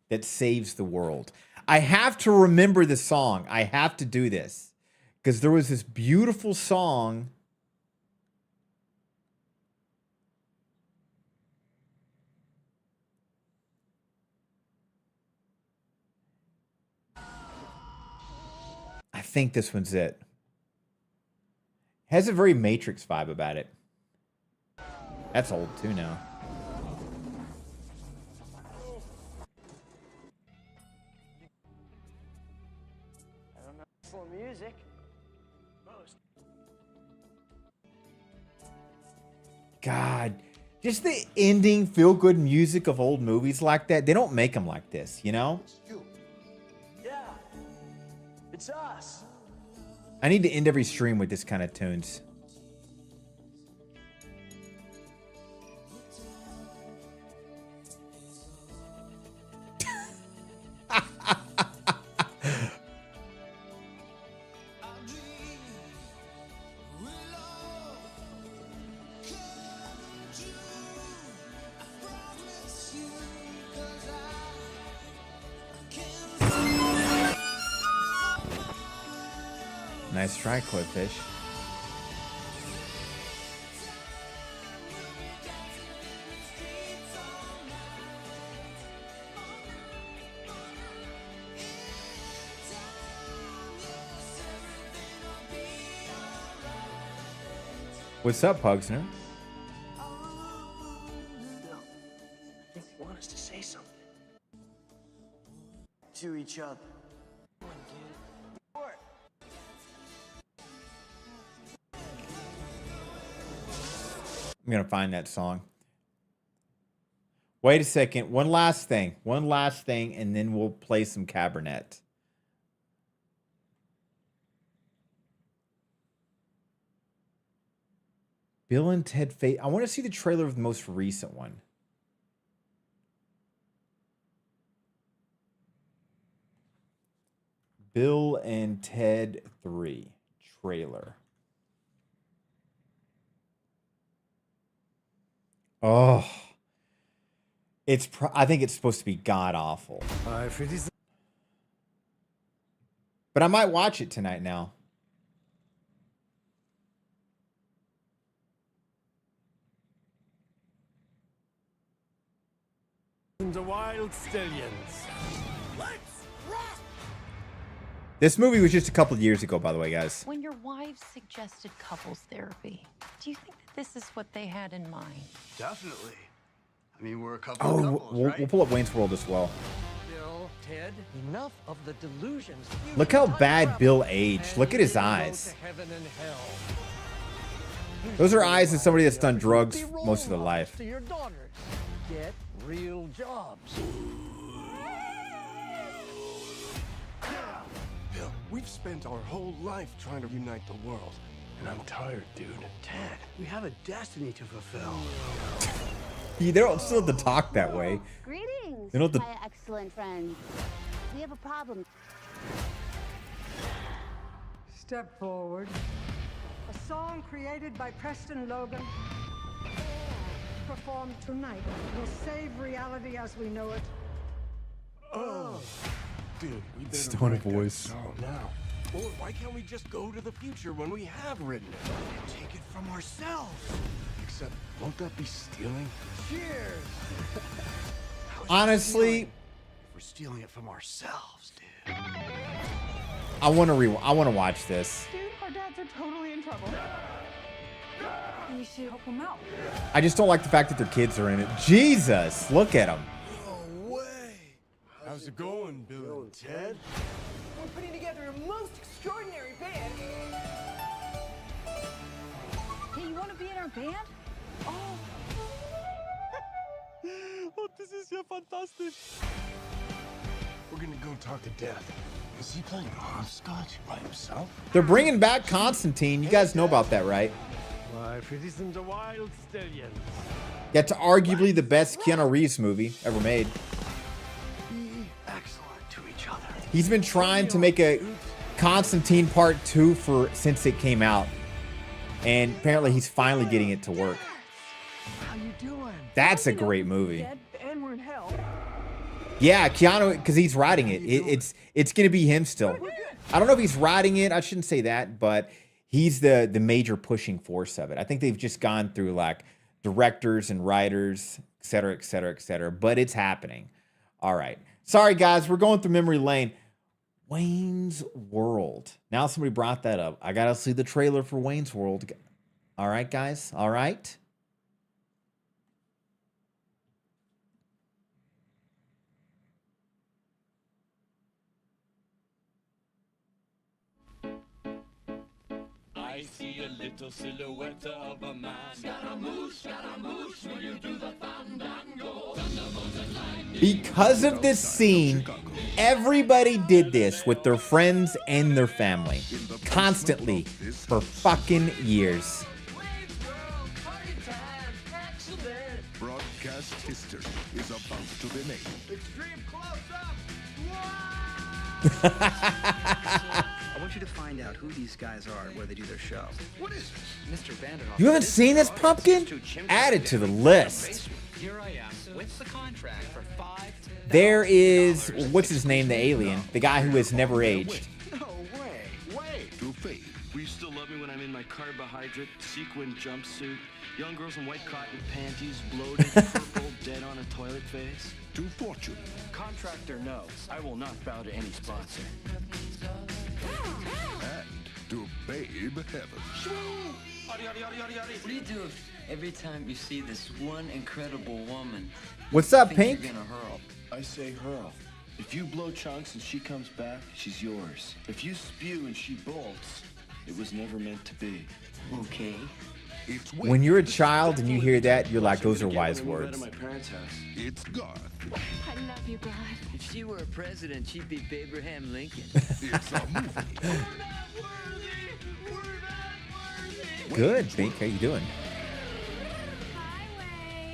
that saves the world. I have to remember the song. I have to do this because there was this beautiful song. I think this one's it. Has a very Matrix vibe about it. That's old too now. I don't know. For music. Most. God, just the ending feel-good music of old movies like that. They don't make them like this, you know? Yeah. It's us. I need to end every stream with this kind of tunes. Nice try, Clipfish. What's up, Pugsner? Bill, I think they want us to say something. each other. I'm gonna find that song. Wait a second. One last thing, and then we'll play some Cabernet. Bill and Ted Face. I want to see the trailer of the most recent one. Bill and Ted 3 trailer. Oh, I think it's supposed to be god awful. But I might watch it tonight now. The wild stallions. Let's rock! This movie was just a couple of years ago, by the way, guys. When your wife suggested couples therapy, do you think that this is what they had in mind? Definitely. I mean, we're a couple of couples, we'll, right? we'll pull up Wayne's World as well. Bill, Ted, enough of the delusions. Look how bad Bill aged. Look at his eyes. Those are eyes of somebody that's done drugs most of their life. To your daughters. Get real jobs. Bill, we've spent our whole life trying to unite the world. And I'm tired, dude. Ted, we have a destiny to fulfill. They don't still have to talk that way. Greetings, They don't have to- my excellent friend. We have a problem. Step forward. A song created by Preston Logan. Performed tonight will save reality as we know it. Oh. Dude, we better Stoner write that voice. song now. Or why can't we just go to the future when we have written it? And take it from ourselves. Except, won't that be stealing? Cheers! Honestly, If we're stealing it from ourselves, dude. I want to watch this. Dude, our dads are totally in trouble. You should help them out. I just don't like the fact that their kids are in it. Jesus, look at them. No way! How's it going, Bill and Ted? We're putting together a most extraordinary band. Hey, you want to be in our band? Oh, this is ja fantastisch. We're gonna go talk to Dad. Is he playing hopscotch by himself? They're bringing back Constantine. You guys know about that, right? Life, it isn't the wild stallions. That's arguably the best Keanu Reeves movie ever made. Be excellent to each other. He's been trying to make a Constantine Part 2 since it came out. And apparently he's finally getting it to work. How you doing? That's a great movie. Dead and we're in hell. Yeah, Keanu, because he's writing it. It's going to be him still. I don't know if he's writing it. I shouldn't say that, but he's the major pushing force of it. I think they've just gone through like directors and writers, et cetera, et cetera, et cetera. But it's happening. All right. Sorry, guys. We're going through memory lane. Wayne's World. Now somebody brought that up. I got to see the trailer for Wayne's World. All right, guys. All right. I see a little silhouette of a man. Scaramouche, will you do the fandango? Because of this scene, everybody did this with their friends and their family. Constantly. For fucking years. Broadcast history is about to be made. Extreme close-up. I want you to find out who these guys are and where they do their show. What is Mr. Vanderhoff. You haven't seen this, Pumpkin? Add it to the list. Here I am with the contract for 5. There is, what's his name, the alien? The guy who has never aged. No way. Wait. To fade. Will you still love me when I'm in my carbohydrate sequin jumpsuit? Young girls in white cotton panties, bloated, purple, dead on a toilet face? To fortune. Contractor, no. I will not bow to any sponsor. And to babe heaven. What do you do if every time you see this one incredible woman, What's up, you think Pink? you're gonna hurl? I say hurl. If you blow chunks and she comes back, she's yours. If you spew and she bolts, it was never meant to be. Okay? It's When you're a child and you hear that, you're like, those are wise words. My parents' house. It's Garth. I love you, God. If she were a president, she'd be Abraham Lincoln. It's a movie. Good, Pink. How you doing?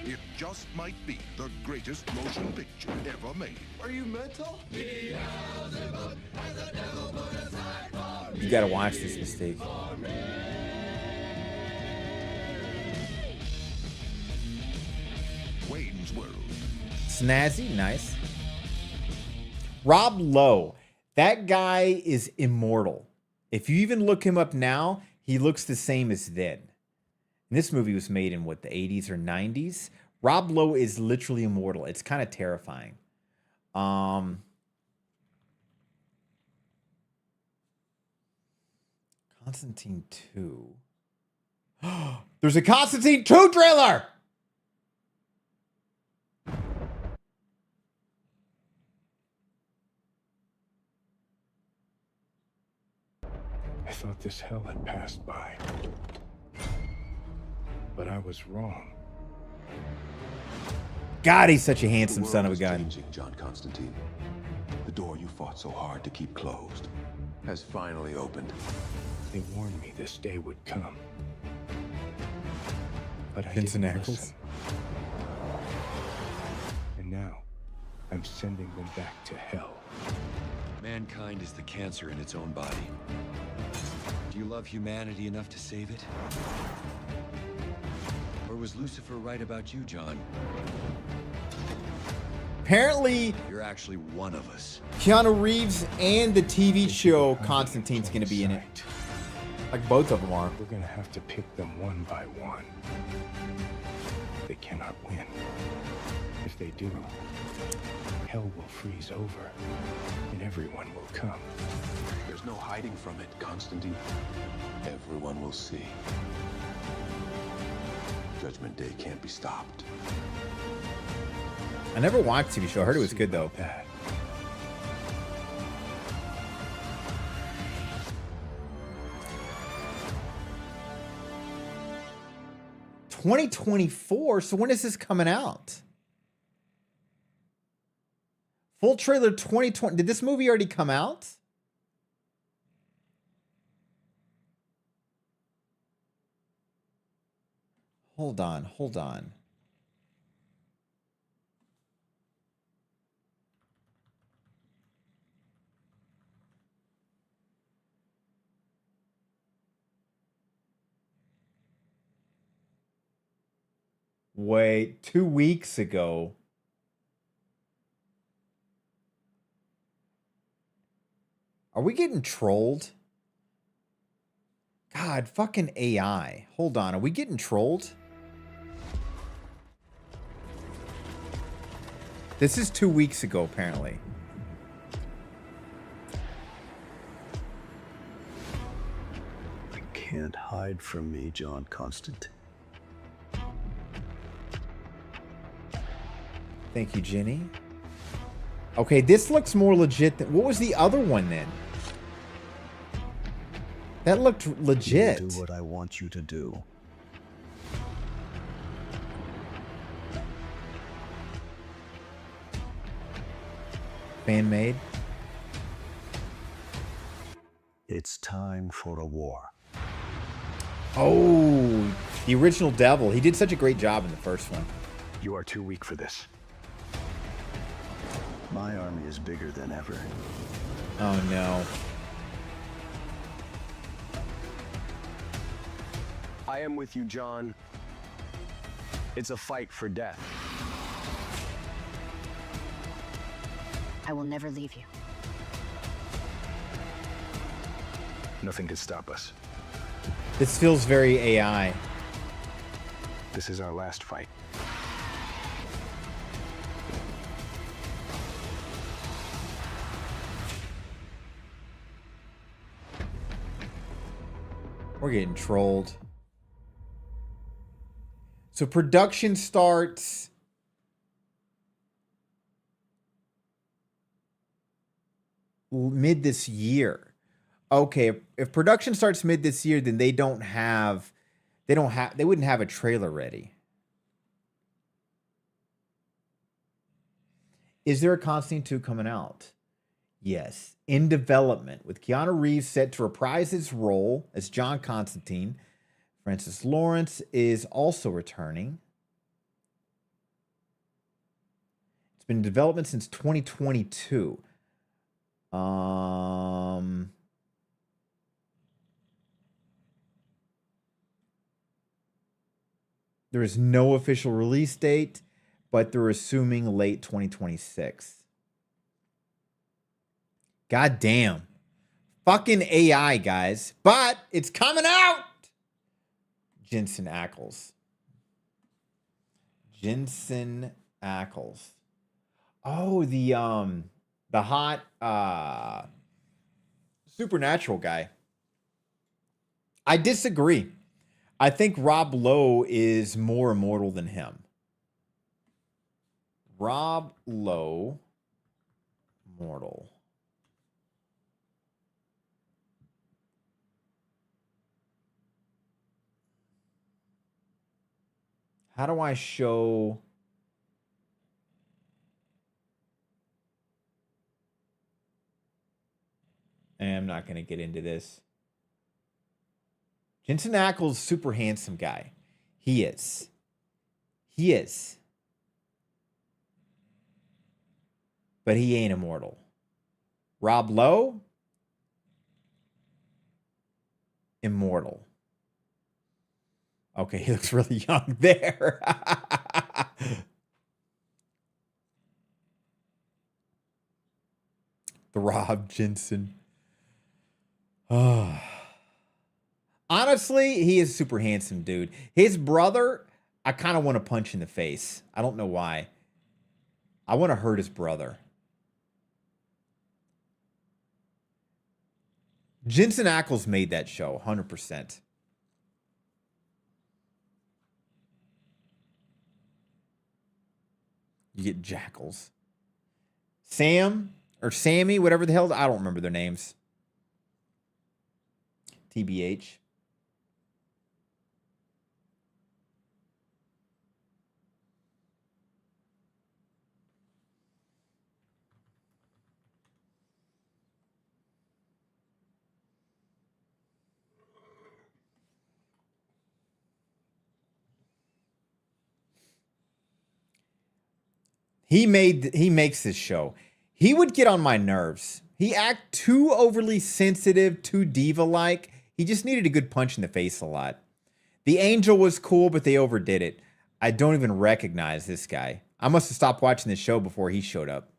It just might be the greatest motion picture ever made. Are you mental? You gotta watch this, Mistake. Wayne's World. Snazzy, nice. Rob Lowe. That guy is immortal. If you even look him up now, he looks the same as then. And this movie was made in what, the 80s or 90s? Rob Lowe is literally immortal. It's kind of terrifying. Constantine 2. There's a Constantine 2 trailer! I thought this hell had passed by. But I was wrong. God, he's such a handsome son of a gun. Changing, John Constantine. The door you fought so hard to keep closed has finally opened. They warned me this day would come. But I Vincent didn't Ackles. listen. And now, I'm sending them back to hell. Mankind is the cancer in its own body. Do you love humanity enough to save it? Or was Lucifer right about you, John? Apparently, You're actually one of us. Keanu Reeves and the TV show Constantine's going to be in it. Like both of them are. We're gonna have to pick them one by one. They cannot win. If they do, hell will freeze over, and everyone will come. There's no hiding from it, Constantine. Everyone will see. Judgment Day can't be stopped. I never watched TV show. I heard it was good though. 2024. So when is this coming out? Full trailer 2020. Did this movie already come out? Hold on, hold on. Wait, 2 weeks ago. Are we getting trolled? God, fucking AI. Hold on, are we getting trolled? This is 2 weeks ago, apparently. You can't hide from me, John Constantine. Thank you, Jenny. Okay, this looks more legit than... What was the other one then? That looked legit. You do what I want you to do. Fan made. It's time for a war. Oh, the original Devil. He did such a great job in the first one. You are too weak for this. My army is bigger than ever. Oh, no. I am with you, John. It's a fight for death. I will never leave you. Nothing can stop us. This feels very AI. This is our last fight. We're getting trolled. So production starts mid this year. Okay, if production starts mid this year, then they wouldn't have a trailer ready. Is there a Constantine 2 coming out? Yes. In development, with Keanu Reeves set to reprise his role as John Constantine. Francis Lawrence is also returning. It's been in development since 2022. There is no official release date, but they're assuming late 2026. God damn. Fucking AI, guys. But it's coming out. Jensen Ackles. Jensen Ackles. Oh, the hot Supernatural guy. I disagree. I think Rob Lowe is more immortal than him. Rob Lowe, mortal. How do I show? I'm not going to get into this. Jensen Ackles, super handsome guy. He is. He is. But he ain't immortal. Rob Lowe, immortal. Okay, he looks really young there. The Rob Jensen. Oh. Honestly, he is a super handsome dude. His brother, I kind of want to punch in the face. I don't know why. I want to hurt his brother. Jensen Ackles made that show, 100%. You get Jackals. Sam or Sammy, whatever the hell. I don't remember their names. TBH. He makes this show. He would get on my nerves. He act too overly sensitive, too diva-like. He just needed a good punch in the face a lot. The Angel was cool, but they overdid it. I don't even recognize this guy. I must have stopped watching the show before he showed up.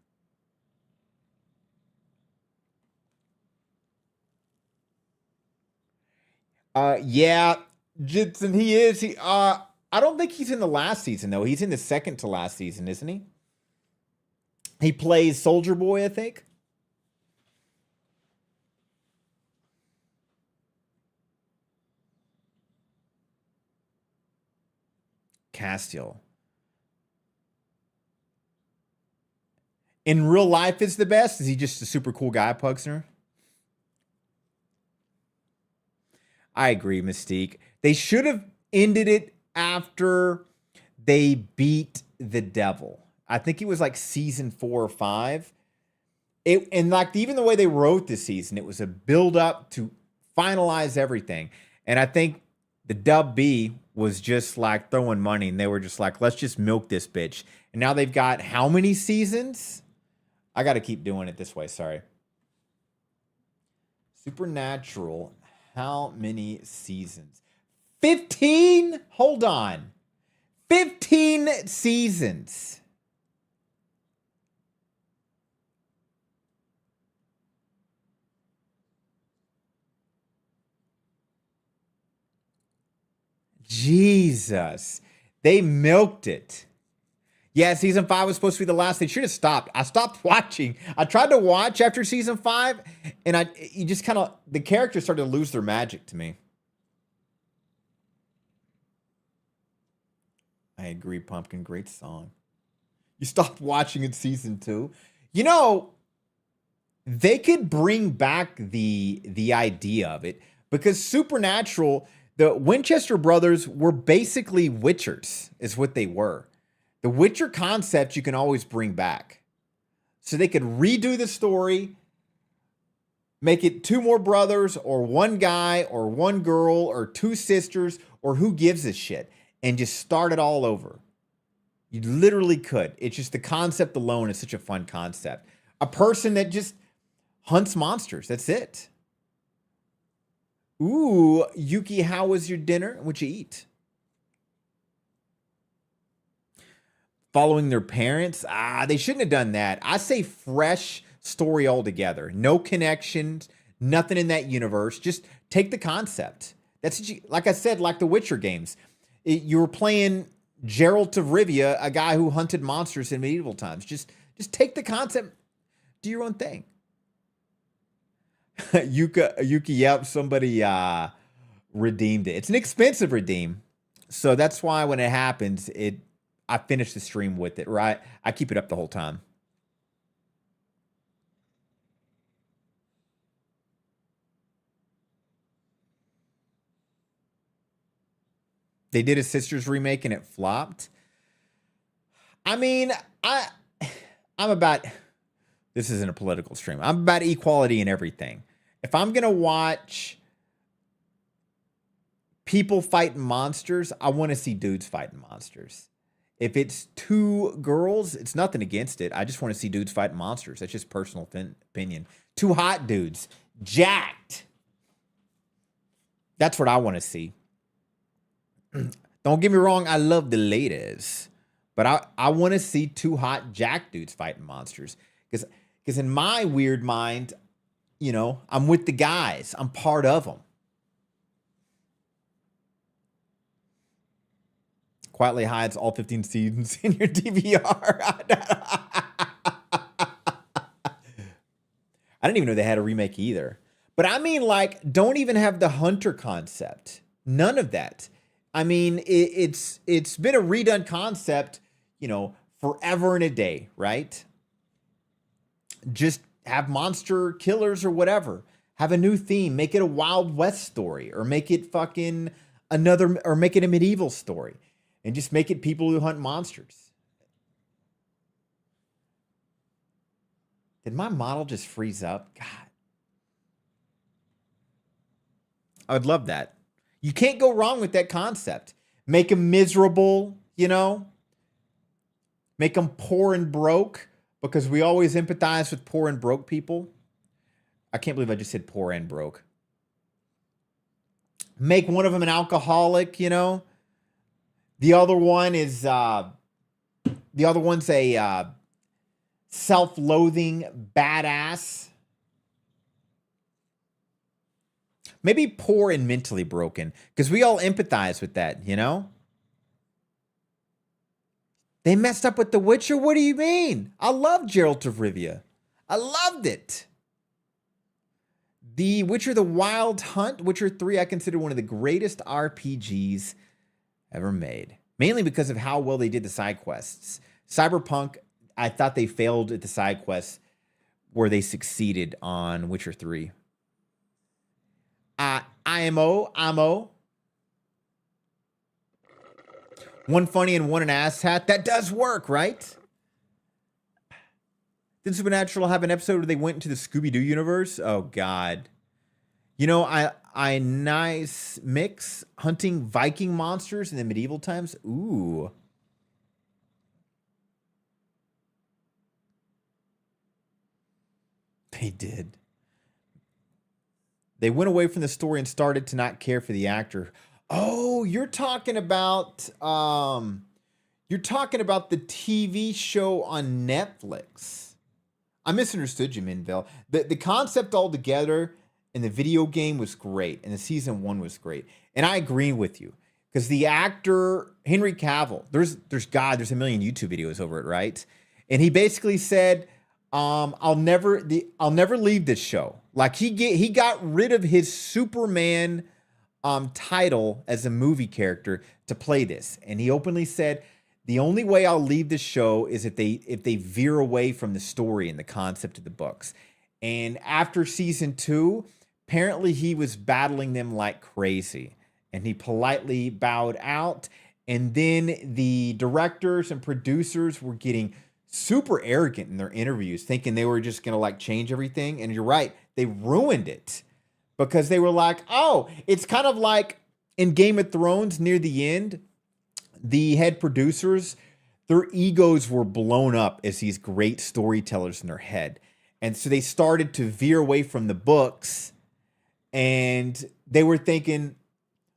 Yeah, Jensen, he is. I don't think he's in the last season, though. He's in the second to last season, isn't he? He plays Soldier Boy, I think. Castiel. In real life is the best? Is he just a super cool guy, Pugsner? I agree, Mystique. They should have ended it after they beat the devil. I think it was like season 4 or 5. And like even the way they wrote this season, it was a build up to finalize everything. And I think the Dub B was just like throwing money, and they were just like, let's just milk this bitch. And now they've got how many seasons? I got to keep doing it this way. Sorry. Supernatural. How many seasons? 15? Hold on. 15 seasons. Jesus. They milked it. Yeah, season 5 was supposed to be the last. They should have stopped. I stopped watching. I tried to watch after season 5, and you just kind of, the characters started to lose their magic to me. I agree, Pumpkin. Great song. You stopped watching in season 2. You know, they could bring back the idea of it, because Supernatural, the Winchester brothers were basically Witchers, is what they were. The Witcher concept you can always bring back. So they could redo the story, make it 2 more brothers, or 1 guy, or 1 girl, or 2 sisters, or who gives a shit, and just start it all over. You literally could. It's just the concept alone is such a fun concept. A person that just hunts monsters. That's it. Ooh, Yuki, how was your dinner? What'd you eat? Following their parents? They shouldn't have done that. I say fresh story altogether. No connections, nothing in that universe. Just take the concept. That's what you, like I said, like the Witcher games. You were playing Geralt of Rivia, a guy who hunted monsters in medieval times. Just take the concept, do your own thing. Yuki, yep, somebody redeemed it. It's an expensive redeem, so that's why when it happens, I finish the stream with it. Right, I keep it up the whole time. They did a Sisters remake and it flopped. I mean, I'm about, this isn't a political stream. I'm about equality in everything. If I'm going to watch people fighting monsters, I want to see dudes fighting monsters. If it's 2 girls, it's nothing against it. I just want to see dudes fighting monsters. That's just personal opinion. 2 hot dudes, jacked. That's what I want to see. Don't get me wrong, I love the ladies, but I want to see 2 hot jack dudes fighting monsters, because in my weird mind, you know, I'm with the guys. I'm part of them. Quietly hides all 15 seasons in your DVR. I didn't even know they had a remake either. But I mean, like, don't even have the hunter concept. None of that. I mean, it's been a redone concept, you know, forever and a day, right? Just have monster killers or whatever. Have a new theme. Make it a Wild West story, or make it fucking another, or make it a medieval story, and just make it people who hunt monsters. Did my model just freeze up? God. I would love that. You can't go wrong with that concept. Make them miserable, you know? Make them poor and broke, because we always empathize with poor and broke people. I can't believe I just said poor and broke. Make one of them an alcoholic, you know? The other one is, the other one's a self-loathing badass. Maybe poor and mentally broken, because we all empathize with that, you know? They messed up with The Witcher? What do you mean? I love Geralt of Rivia. I loved it. The Witcher The Wild Hunt, Witcher 3, I consider one of the greatest RPGs ever made. Mainly because of how well they did the side quests. Cyberpunk, I thought they failed at the side quests where they succeeded on Witcher 3. IMO. One funny and one an ass hat. That does work, right? Did Supernatural have an episode where they went into the Scooby-Doo universe? Oh, God. You know, I nice mix hunting Viking monsters in the medieval times. Ooh. They did. They went away from the story and started to not care for the actor. Oh, you're talking about the TV show on Netflix. I misunderstood you, Minville. The concept altogether and the video game was great, and the season 1 was great. And I agree with you, because the actor Henry Cavill, there's a million YouTube videos over it, right? And he basically said, I'll never leave this show. Like he got rid of his Superman title as a movie character to play this, and he openly said, the only way I'll leave this show is if they veer away from the story and the concept of the books. And after season 2, apparently he was battling them like crazy. And he politely bowed out. And then the directors and producers were getting super arrogant in their interviews, thinking they were just going to like change everything. And you're right, they ruined it because they were like, oh, it's kind of like in Game of Thrones near the end, the head producers, their egos were blown up as these great storytellers in their head. And so they started to veer away from the books, and they were thinking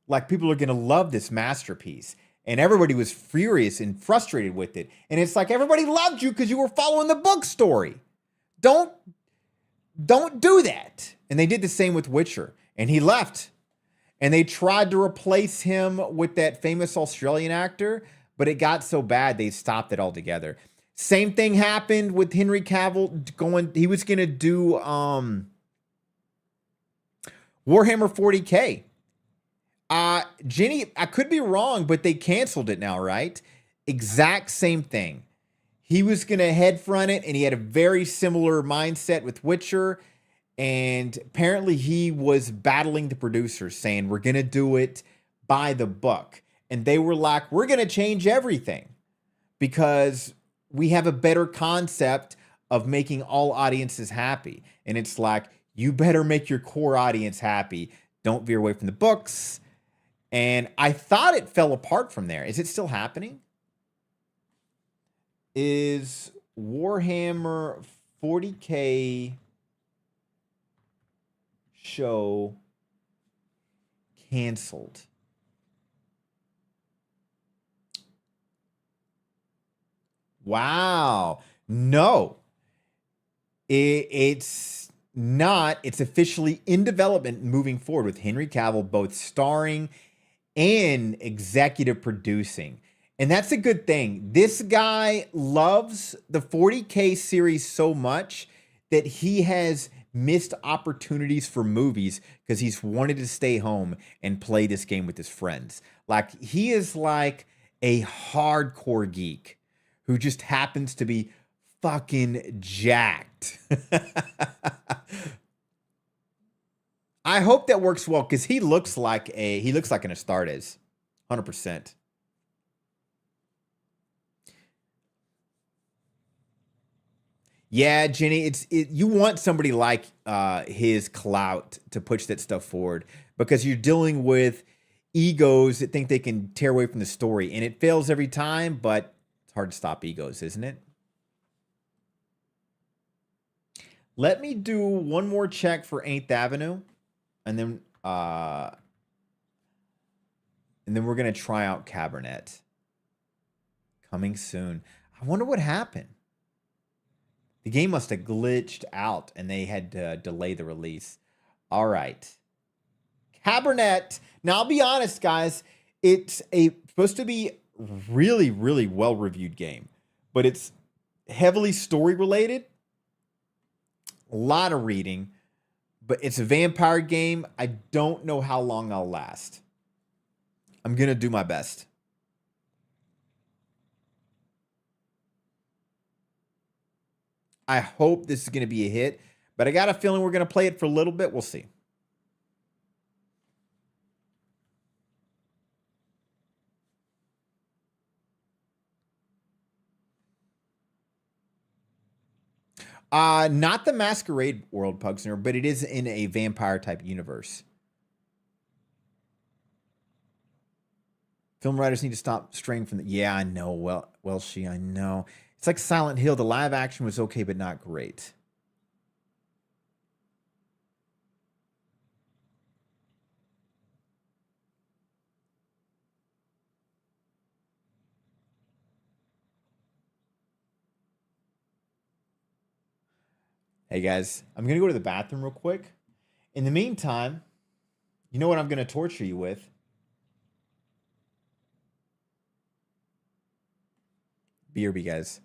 like people are going to love this masterpiece. And everybody was furious and frustrated with it. And it's like everybody loved you because you were following the book story. Don't do that. And they did the same with Witcher. And he left. And they tried to replace him with that famous Australian actor, but it got so bad they stopped it altogether. Same thing happened with Henry Cavill he was going to do Warhammer 40K. Jenny, I could be wrong, but they canceled it now, right? Exact same thing. He was going to headfront it, and he had a very similar mindset with Witcher. And apparently he was battling the producers saying, we're going to do it by the book. And they were like, we're going to change everything because we have a better concept of making all audiences happy. And it's like, you better make your core audience happy. Don't veer away from the books. And I thought it fell apart from there. Is it still happening? Is Warhammer 40K show canceled? Wow. No. It's not. It's officially in development moving forward with Henry Cavill both starring and executive producing. And that's a good thing. This guy loves the 40K series so much that he has missed opportunities for movies because he's wanted to stay home and play this game with his friends. Like, he is like a hardcore geek who just happens to be fucking jacked. I hope that works well because he looks like an Astartes, 100%. Yeah, Jenny, you want somebody like his clout to push that stuff forward because you're dealing with egos that think they can tear away from the story, and it fails every time, but it's hard to stop egos, isn't it? Let me do one more check for 8th Avenue, and then we're gonna try out Cabernet. Coming soon. I wonder what happened. The game must have glitched out and they had to delay the release. All right. Cabernet. Now, I'll be honest, guys. It's supposed to be really, really well-reviewed game. But it's heavily story-related. A lot of reading. But it's a vampire game. I don't know how long I'll last. I'm going to do my best. I hope this is going to be a hit, but I got a feeling we're going to play it for a little bit. We'll see. Not the Masquerade world, Pugsner, but it is in a vampire type universe. Film writers need to stop straying from the... Yeah, I know. Well, I know. It's like Silent Hill. The live action was okay, but not great. Hey, guys. I'm going to go to the bathroom real quick. In the meantime, you know what I'm going to torture you with? BRB, guys.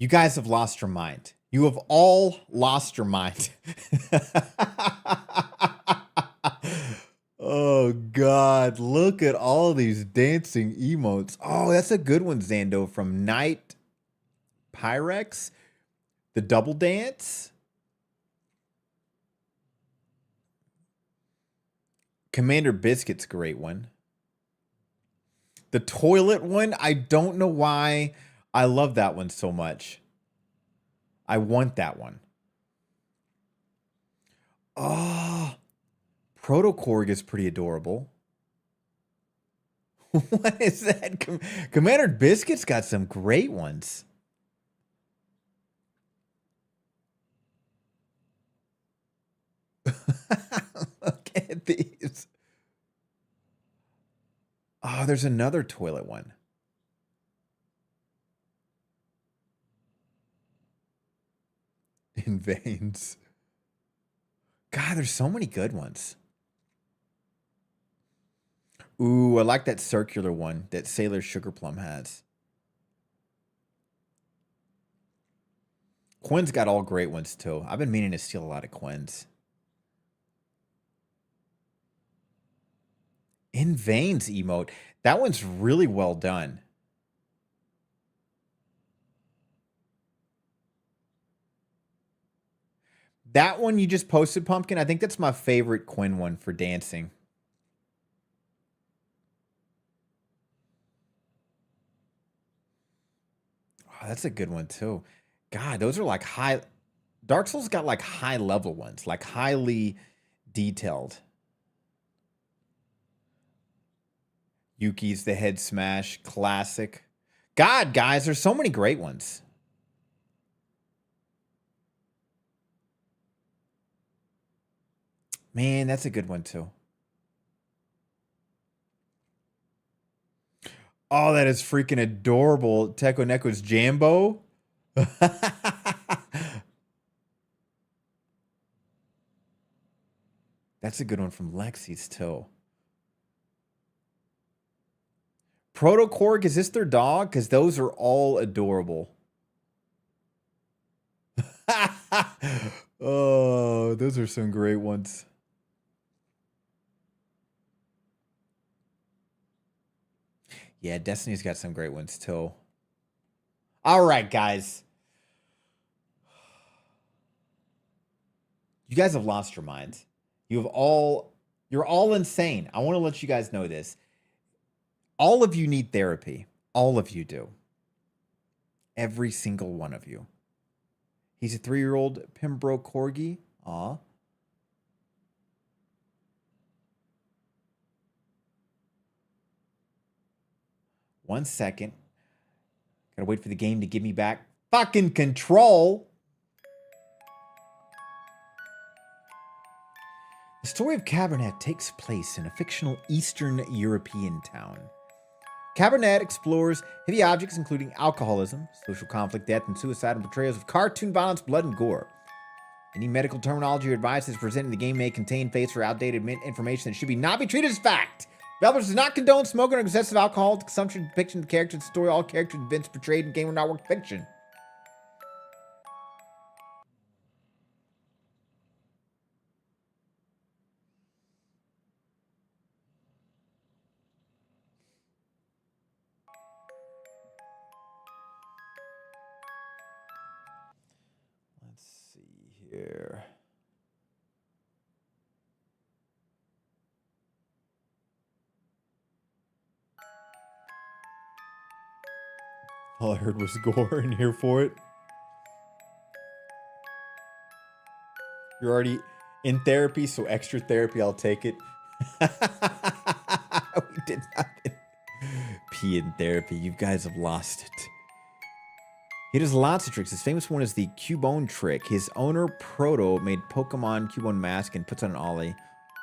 You guys have lost your mind. You have all lost your mind. Oh, God. Look at all these dancing emotes. Oh, that's a good one, Zando, from Night Pyrex. The double dance. Commander Biscuit's a great one. The toilet one, I don't know why I love that one so much. I want that one. Oh, Protokorg is pretty adorable. What is that? Commander Biscuit's got some great ones. Look at these. Oh, there's another toilet one. In veins. God, there's so many good ones. Ooh, I like that circular one that Sailor Sugarplum has. Quinn's got all great ones too. I've been meaning to steal a lot of Quinn's. In Veins emote. That one's really well done. That one you just posted, Pumpkin, I think that's my favorite Quinn one for dancing. Oh, that's a good one too. God, those are like high... Dark Souls got like high level ones, like highly detailed. Yuki's the head smash, classic. God, guys, there's so many great ones. Man, that's a good one too. Oh, that is freaking adorable. Teko Neko's Jambo. That's a good one from Lexi's too. Protokorg, is this their dog? Because those are all adorable. Oh, those are some great ones. Yeah, Destiny's got some great ones too. All right, guys. You guys have lost your minds. You're all insane. I want to let you guys know this. All of you need therapy. All of you do. Every single one of you. He's a 3-year-old Pembroke Corgi. Aw. One second. Gotta wait for the game to give me back fucking control. The story of Cabernet takes place in a fictional Eastern European town. Cabernet explores heavy objects including alcoholism, social conflict, death, and suicide, and portrayals of cartoon violence, blood, and gore. Any medical terminology or advice that's presented in the game may contain fakes or outdated information that should not be treated as fact. Developers do not condone smoking or excessive alcohol consumption, depiction of the characters, the story, all characters and events portrayed in game or not work fiction. Let's see here. All I heard was gore and here for it. You're already in therapy, so extra therapy, I'll take it. We did nothing. Pee in therapy. You guys have lost it. He does lots of tricks. His famous one is the Cubone trick. His owner, Proto, made Pokemon Cubone mask and puts on an ollie.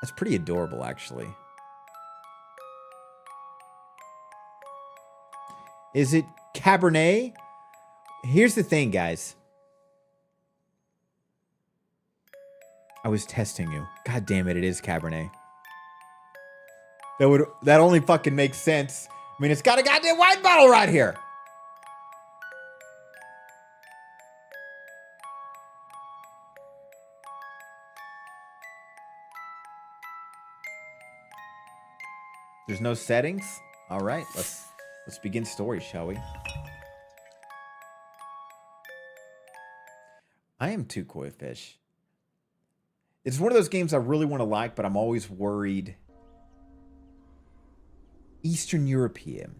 That's pretty adorable, actually. Is it Cabernet? Here's the thing, guys. I was testing you. God damn it, it is Cabernet. That only fucking makes sense. I mean, it's got a goddamn wine bottle right here. There's no settings. All right, let's begin story, shall we? I am too, Koi Fish. It's one of those games I really want to like, but I'm always worried. Eastern European.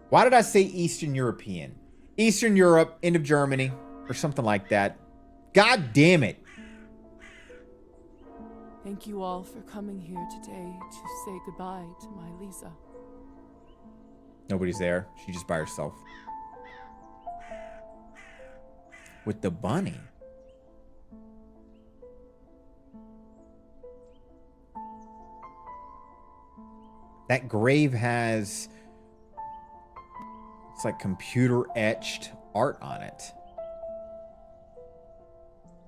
Why did I say Eastern European? Eastern Europe, end of Germany, or something like that. God damn it. Thank you all for coming here today to say goodbye to my Lisa. Nobody's there. She's just by herself. With the bunny. That grave has, it's like computer etched art on it.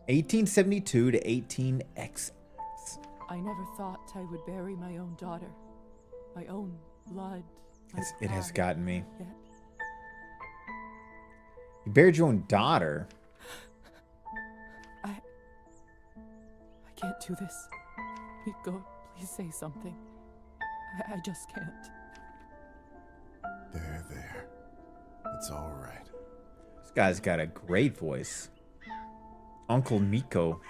1872 to 18XX. I never thought I would bury my own daughter, my own blood. It has gotten me. Yet. You buried your own daughter. I can't do this. Miko, please say something. I just can't. There. It's all right. This guy's got a great voice. Uncle Miko.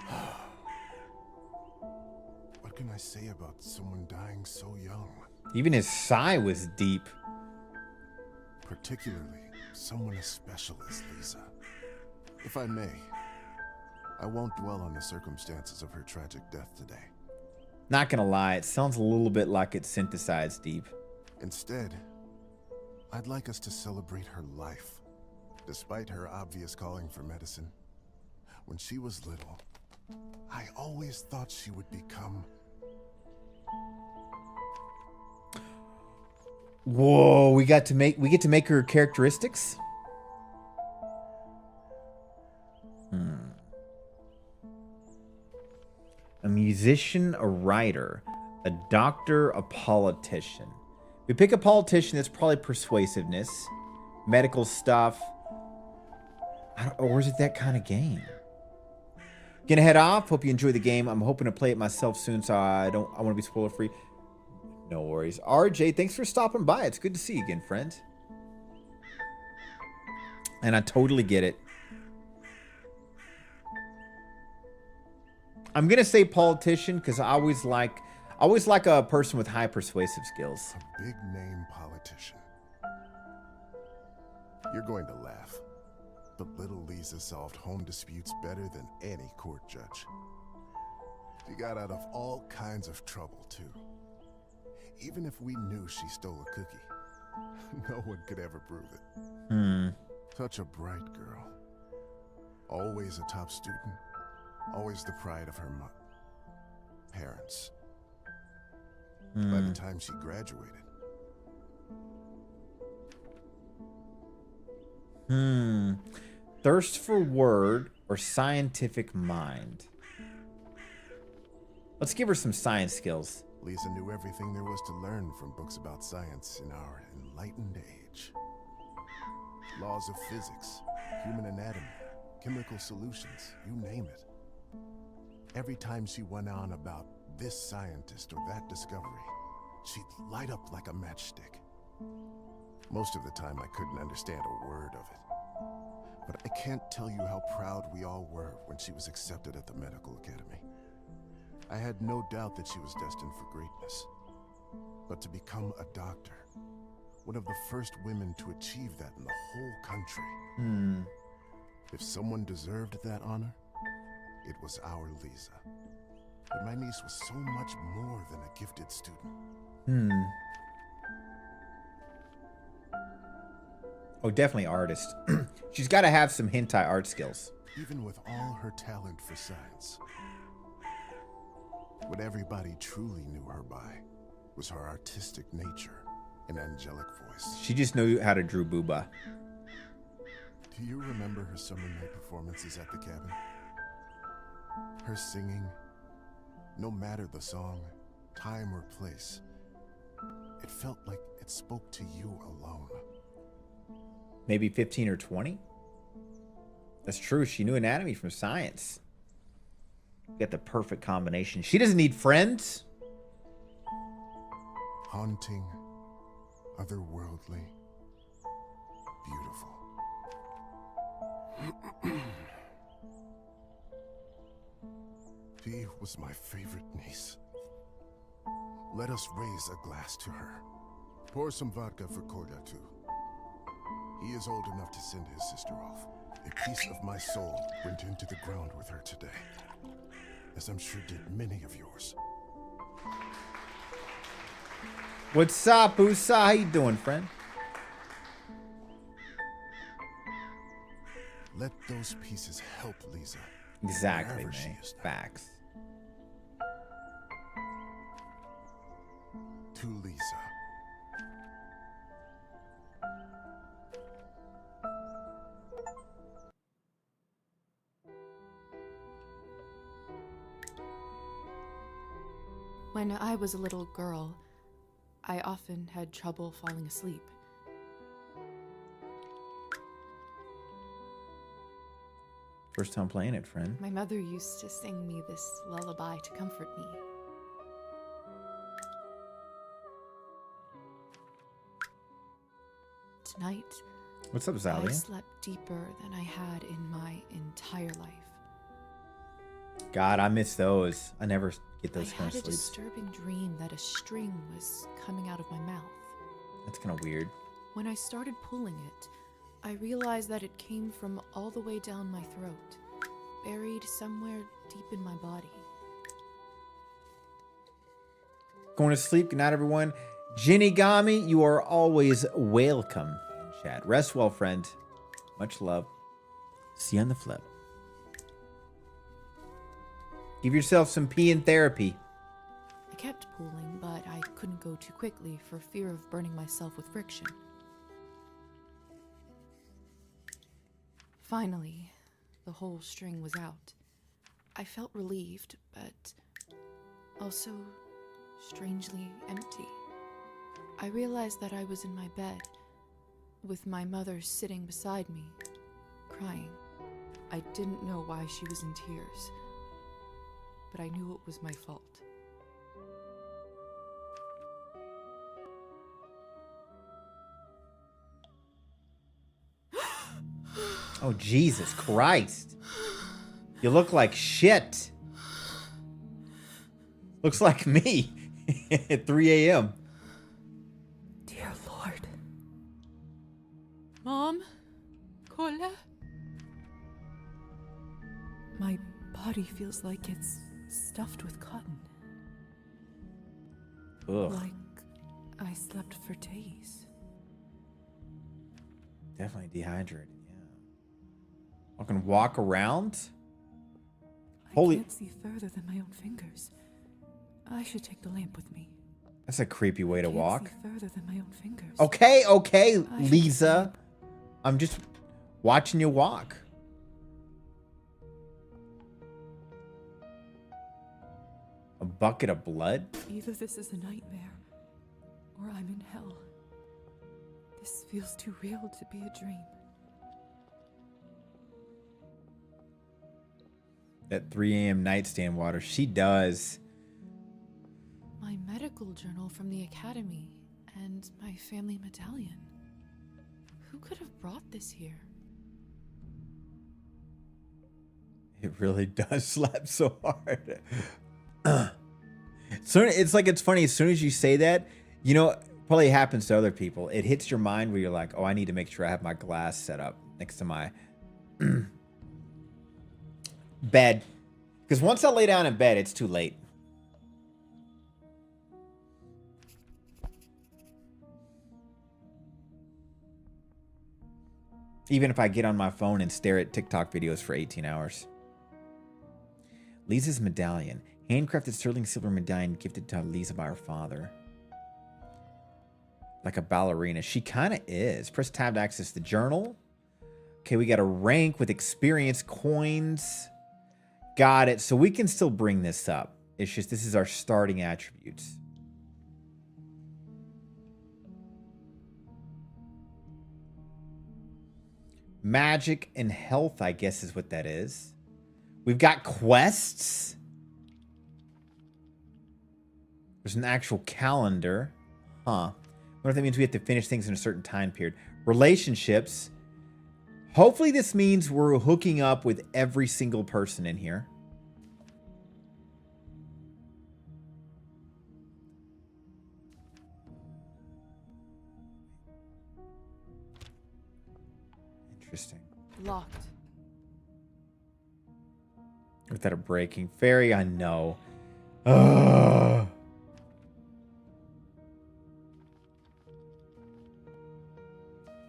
What can I say about someone dying so young? Even his sigh was deep. Particularly someone as special as Lisa. If I may, I won't dwell on the circumstances of her tragic death today. Not gonna lie, it sounds a little bit like it's synthesized deep. Instead, I'd like us to celebrate her life, despite her obvious calling for medicine. When she was little, I always thought she would become... Whoa, we get to make her characteristics? A musician, a writer, a doctor, a politician. We pick a politician, that's probably persuasiveness, medical stuff. Or is it that kind of game? Gonna head off. Hope you enjoy the game. I'm hoping to play it myself soon, so I want to be spoiler free. No worries. RJ, thanks for stopping by. It's good to see you again, friend. And I totally get it. I'm gonna say politician because I always like a person with high persuasive skills. A big name politician. You're going to laugh, but little Lisa solved home disputes better than any court judge. She got out of all kinds of trouble too. Even if we knew she stole a cookie, no one could ever prove it. Such a bright girl. Always a top student. Always the pride of her parents. By the time she graduated. Thirst for word or scientific mind. Let's give her some science skills. Lisa knew everything there was to learn from books about science in our enlightened age. Laws of physics, human anatomy, chemical solutions, you name it. Every time she went on about this scientist or that discovery, she'd light up like a matchstick. Most of the time I couldn't understand a word of it. But I can't tell you how proud we all were when she was accepted at the medical academy. I had no doubt that she was destined for greatness. But to become a doctor, one of the first women to achieve that in the whole country. If someone deserved that honor, it was our Lisa. But my niece was so much more than a gifted student. Oh, definitely artist. She's got to have some hentai art skills. Even with all her talent for science, what everybody truly knew her by was her artistic nature and angelic voice. She just knew how to draw booba. Do you remember her summer night performances at the cabin? Her singing, no matter the song, time or place, it felt like it spoke to you alone. Maybe 15 or 20? That's true. She knew anatomy from science. Got the perfect combination. She doesn't need friends. Haunting, otherworldly, beautiful. P was my favorite niece. Let us raise a glass to her. Pour some vodka for Korda, too. He is old enough to send his sister off. A piece of my soul went into the ground with her today, as I'm sure did many of yours. What's up, Usa? How you doing, friend? Let those pieces help Lisa. Exactly, wherever she man. is now. Facts. To Lisa. When I was a little girl, I often had trouble falling asleep. First time playing it, friend. My mother used to sing me this lullaby to comfort me. Tonight, What's up, I Zalia? slept deeper than I had in my entire life. God, I miss those. I never get those I kind had of a sleeps. disturbing dream that a string was coming out of my mouth. That's kind of weird. When I started pulling it, I realized that it came from all the way down my throat, buried somewhere deep in my body. Going to sleep. Good night, everyone. Jinigami, you are always welcome in chat. Rest well, friend. Much love. See you on the flip. Give yourself some pee in therapy. I kept pulling, but I couldn't go too quickly for fear of burning myself with friction. Finally, the whole string was out. I felt relieved, but also strangely empty. I realized that I was in my bed, with my mother sitting beside me, crying. I didn't know why she was in tears, but I knew it was my fault. Oh, Jesus Christ. You look like shit. Looks like me at 3 a.m. Dear Lord. Mom? Kola? My body feels like it's stuffed with cotton. Ugh. Like I slept for days. Definitely dehydrated, yeah. I can walk around? I can't see further than my own fingers. I should take the lamp with me. That's a creepy way to Can't walk. see further than my own fingers. Okay, okay, I should Lisa. I'm just watching you walk. A bucket of blood? Either this is a nightmare, or I'm in hell. This feels too real to be a dream. That 3 a.m. nightstand water. She does. My medical journal from the academy and my family medallion. Who could have brought this here? It really does slap so hard. So it's like, it's funny. As soon as you say that, you know, probably happens to other people. It hits your mind where you're like, oh, I need to make sure I have my glass set up next to my bed. Because once I lay down in bed, it's too late. Even if I get on my phone and stare at TikTok videos for 18 hours. Lisa's medallion. Handcrafted sterling silver medallion gifted to Lisa by her father. Like a ballerina. She kind of is. Press tab to access the journal. Okay, we got a rank with experience coins. Got it. So we can still bring this up. It's just this is our starting attributes. Magic and health, I guess, is what that is. We've got quests. There's an actual calendar. Huh. What if that means we have to finish things in a certain time period? Relationships. Hopefully this means we're hooking up with every single person in here. Interesting. Locked. Without a breaking fairy, I know. Ugh.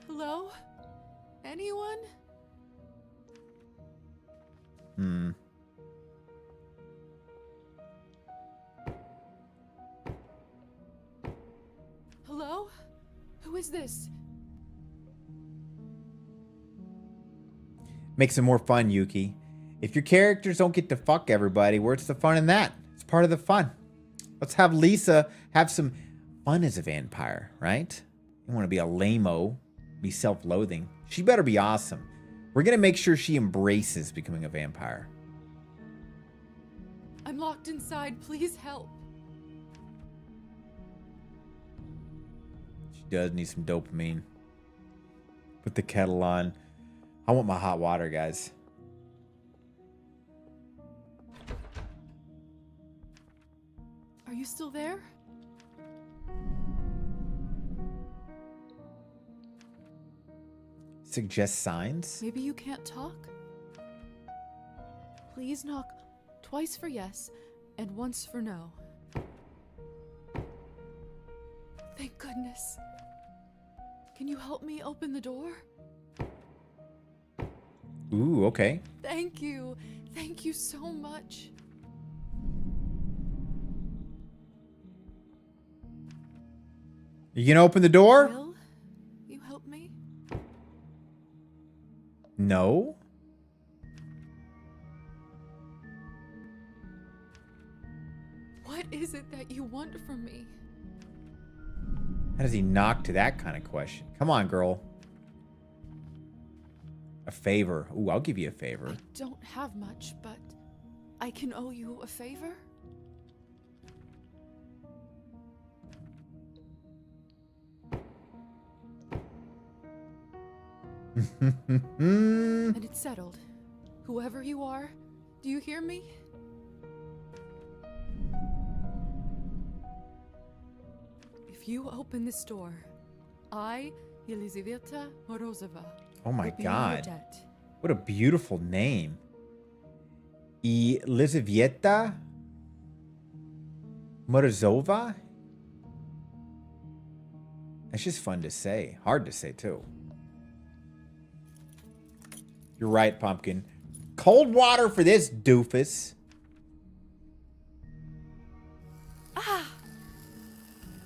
Hello? Anyone? Hello? Who is this? Makes it more fun, Yuki. If your characters don't get to fuck everybody, where's the fun in that? It's part of the fun. Let's have Lisa have some fun as a vampire, right? You want to be a lame-o, be self-loathing. She better be awesome. We're going to make sure she embraces becoming a vampire. I'm locked inside. Please help. She does need some dopamine. Put the kettle on. I want my hot water, guys. Are you still there? Suggest signs? Maybe you can't talk? Please knock twice for yes and once for no. Thank goodness. Can you help me open the door? Ooh, okay. Thank you. Thank you so much. You gonna open the door? Will you help me? No. What is it that you want from me? How does he knock to that kind of question? Come on, girl. A favor. Ooh, I'll give you a favor. I don't have much, but I can owe you a favor? And it's settled. Whoever you are, do you hear me? If you open this door, I, Yelizaveta Morozova, Oh my will be in your God. debt. What a beautiful name. Elizaveta Morozova? That's just fun to say. Hard to say, too. You're right, Pumpkin. Cold water for this doofus.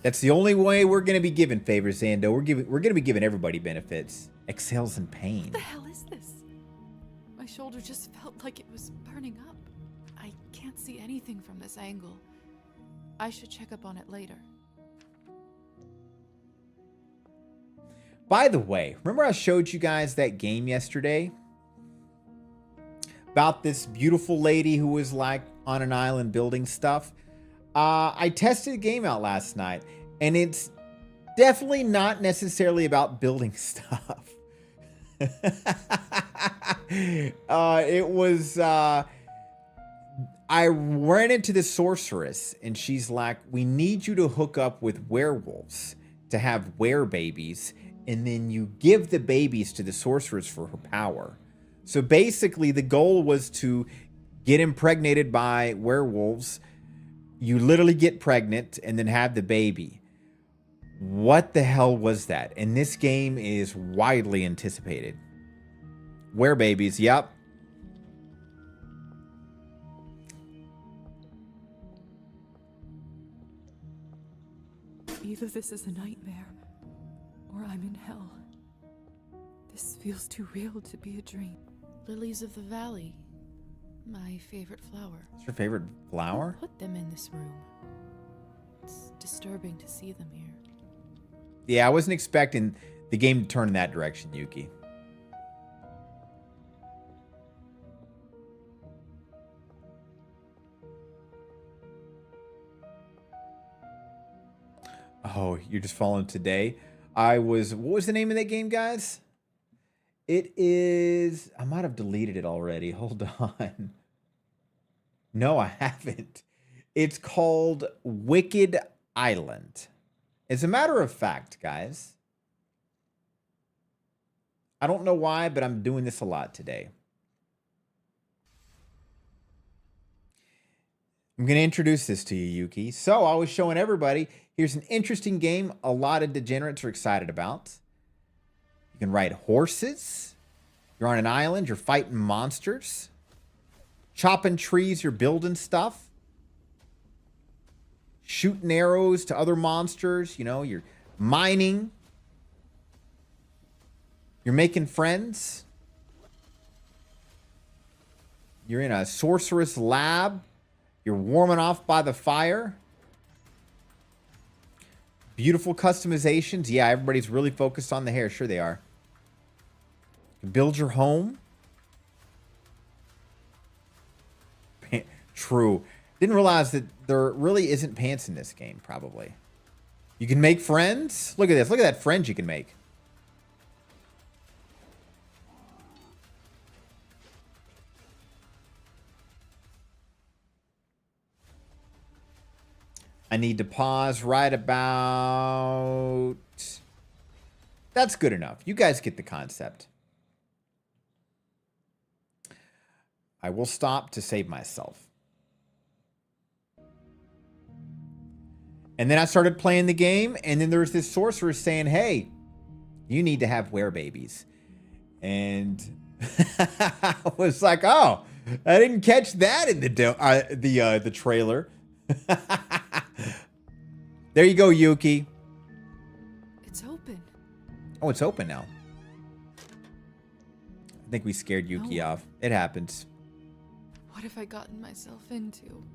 That's the only way we're going to be giving favors, Zando. We're going to be giving everybody benefits. Exhales in pain. What the hell is this? My shoulder just felt like it was burning up. I can't see anything from this angle. I should check up on it later. By the way, remember I showed you guys that game yesterday? About this beautiful lady who was like on an island building stuff. I tested the game out last night, and it's definitely not necessarily about building stuff. It was, I ran into this sorceress, and she's like, we need you to hook up with werewolves to have were-babies, and then you give the babies to the sorceress for her power. So basically, the goal was to get impregnated by werewolves. You literally get pregnant and then have the baby. What the hell was that? And this game is widely anticipated. Were-babies, yep. Either this is a nightmare, or I'm in hell. This feels too real to be a dream. Lilies of the valley. My favorite flower. What's your favorite flower? Put them in this room. It's disturbing to see them here. Yeah, I wasn't expecting the game to turn in that direction, Yuki. Oh, you're just following today. What was the name of that game, guys? It is, I might have deleted it already. Hold on. No, I haven't. It's called Wicked Island. As a matter of fact, guys, I don't know why, but I'm doing this a lot today. I'm going to introduce this to you, Yuki. So I was showing everybody, here's an interesting game a lot of degenerates are excited about. You can ride horses. You're on an island. You're fighting monsters. Chopping trees. You're building stuff. Shooting arrows to other monsters. You know, you're mining. You're making friends. You're in a sorceress lab. You're warming off by the fire. Beautiful customizations. Yeah, everybody's really focused on the hair. Sure they are. You can build your home. True. Didn't realize that there really isn't pants in this game, probably. You can make friends. Look at this. Look at that friends you can make. I need to pause right about... That's good enough. You guys get the concept. I will stop to save myself. And then I started playing the game, and then there was this sorceress saying, hey, you need to have werebabies. And I was like, oh, I didn't catch that in the trailer. There you go, Yuki. It's open. Oh, it's open now. I think we scared Yuki off. It happens. What have I gotten myself into?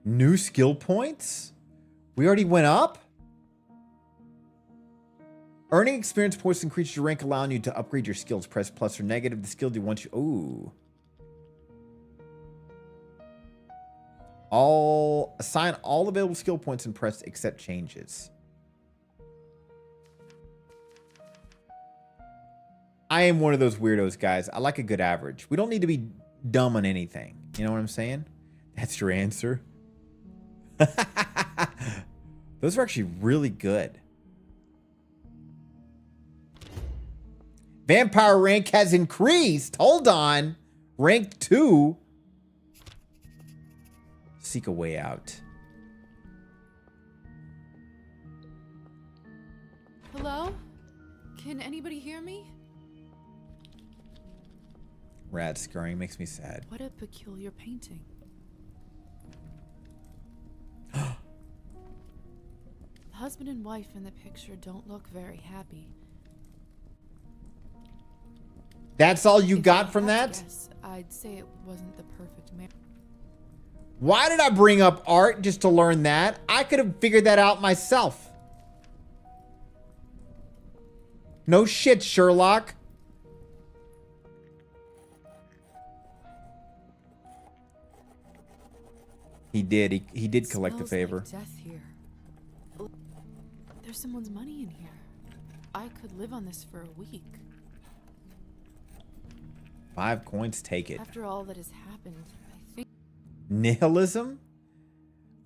New skill points? We already went up? Earning experience points increases your rank, allowing you to upgrade your skills. Press plus or negative. The skill you want you. Ooh. Assign all available skill points and press accept changes. I am one of those weirdos, guys. I like a good average. We don't need to be dumb on anything. You know what I'm saying? That's your answer. Those are actually really good. Vampire rank has increased. Hold on. Rank 2. Seek a way out. Hello? Can anybody hear me? Rat scurrying makes me sad. What a peculiar painting. The husband and wife in the picture don't look very happy. That's all you got from that? Yes, I'd say it wasn't the perfect marriage. Why did I bring up art just to learn that? I could have figured that out myself. No shit, Sherlock. He did. He did collect the favor. Like death here. There's someone's money in here. I could live on this for a week. 5 coins, take it. After all that has happened, I think... Nihilism?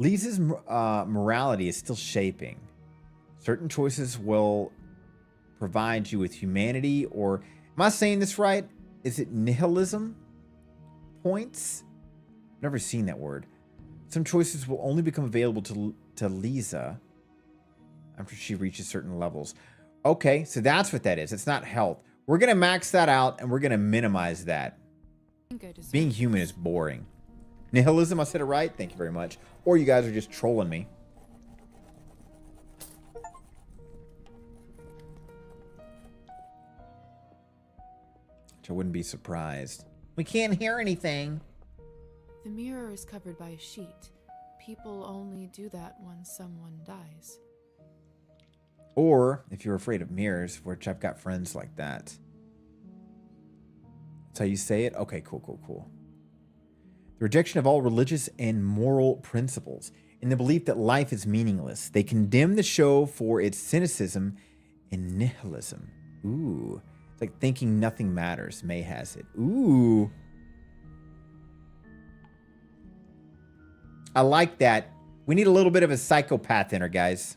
Lisa's morality is still shaping. Certain choices will provide you with humanity or... Am I saying this right? Is it nihilism? Points? Never seen that word. Some choices will only become available to Lisa after she reaches certain levels. Okay, so that's what that is. It's not health. We're going to max that out, and we're going to minimize that. Being human is boring. Nihilism, I said it right? Thank you very much. Or you guys are just trolling me. Which I wouldn't be surprised. We can't hear anything. The mirror is covered by a sheet. People only do that when someone dies. Or, if you're afraid of mirrors, which I've got friends like that. how you say it? Okay, cool, cool, cool. The rejection of all religious and moral principles, in the belief that life is meaningless. They condemn the show for its cynicism and nihilism. Ooh. It's like thinking nothing matters. May has it. Ooh. I like that. We need a little bit of a psychopath in her, guys.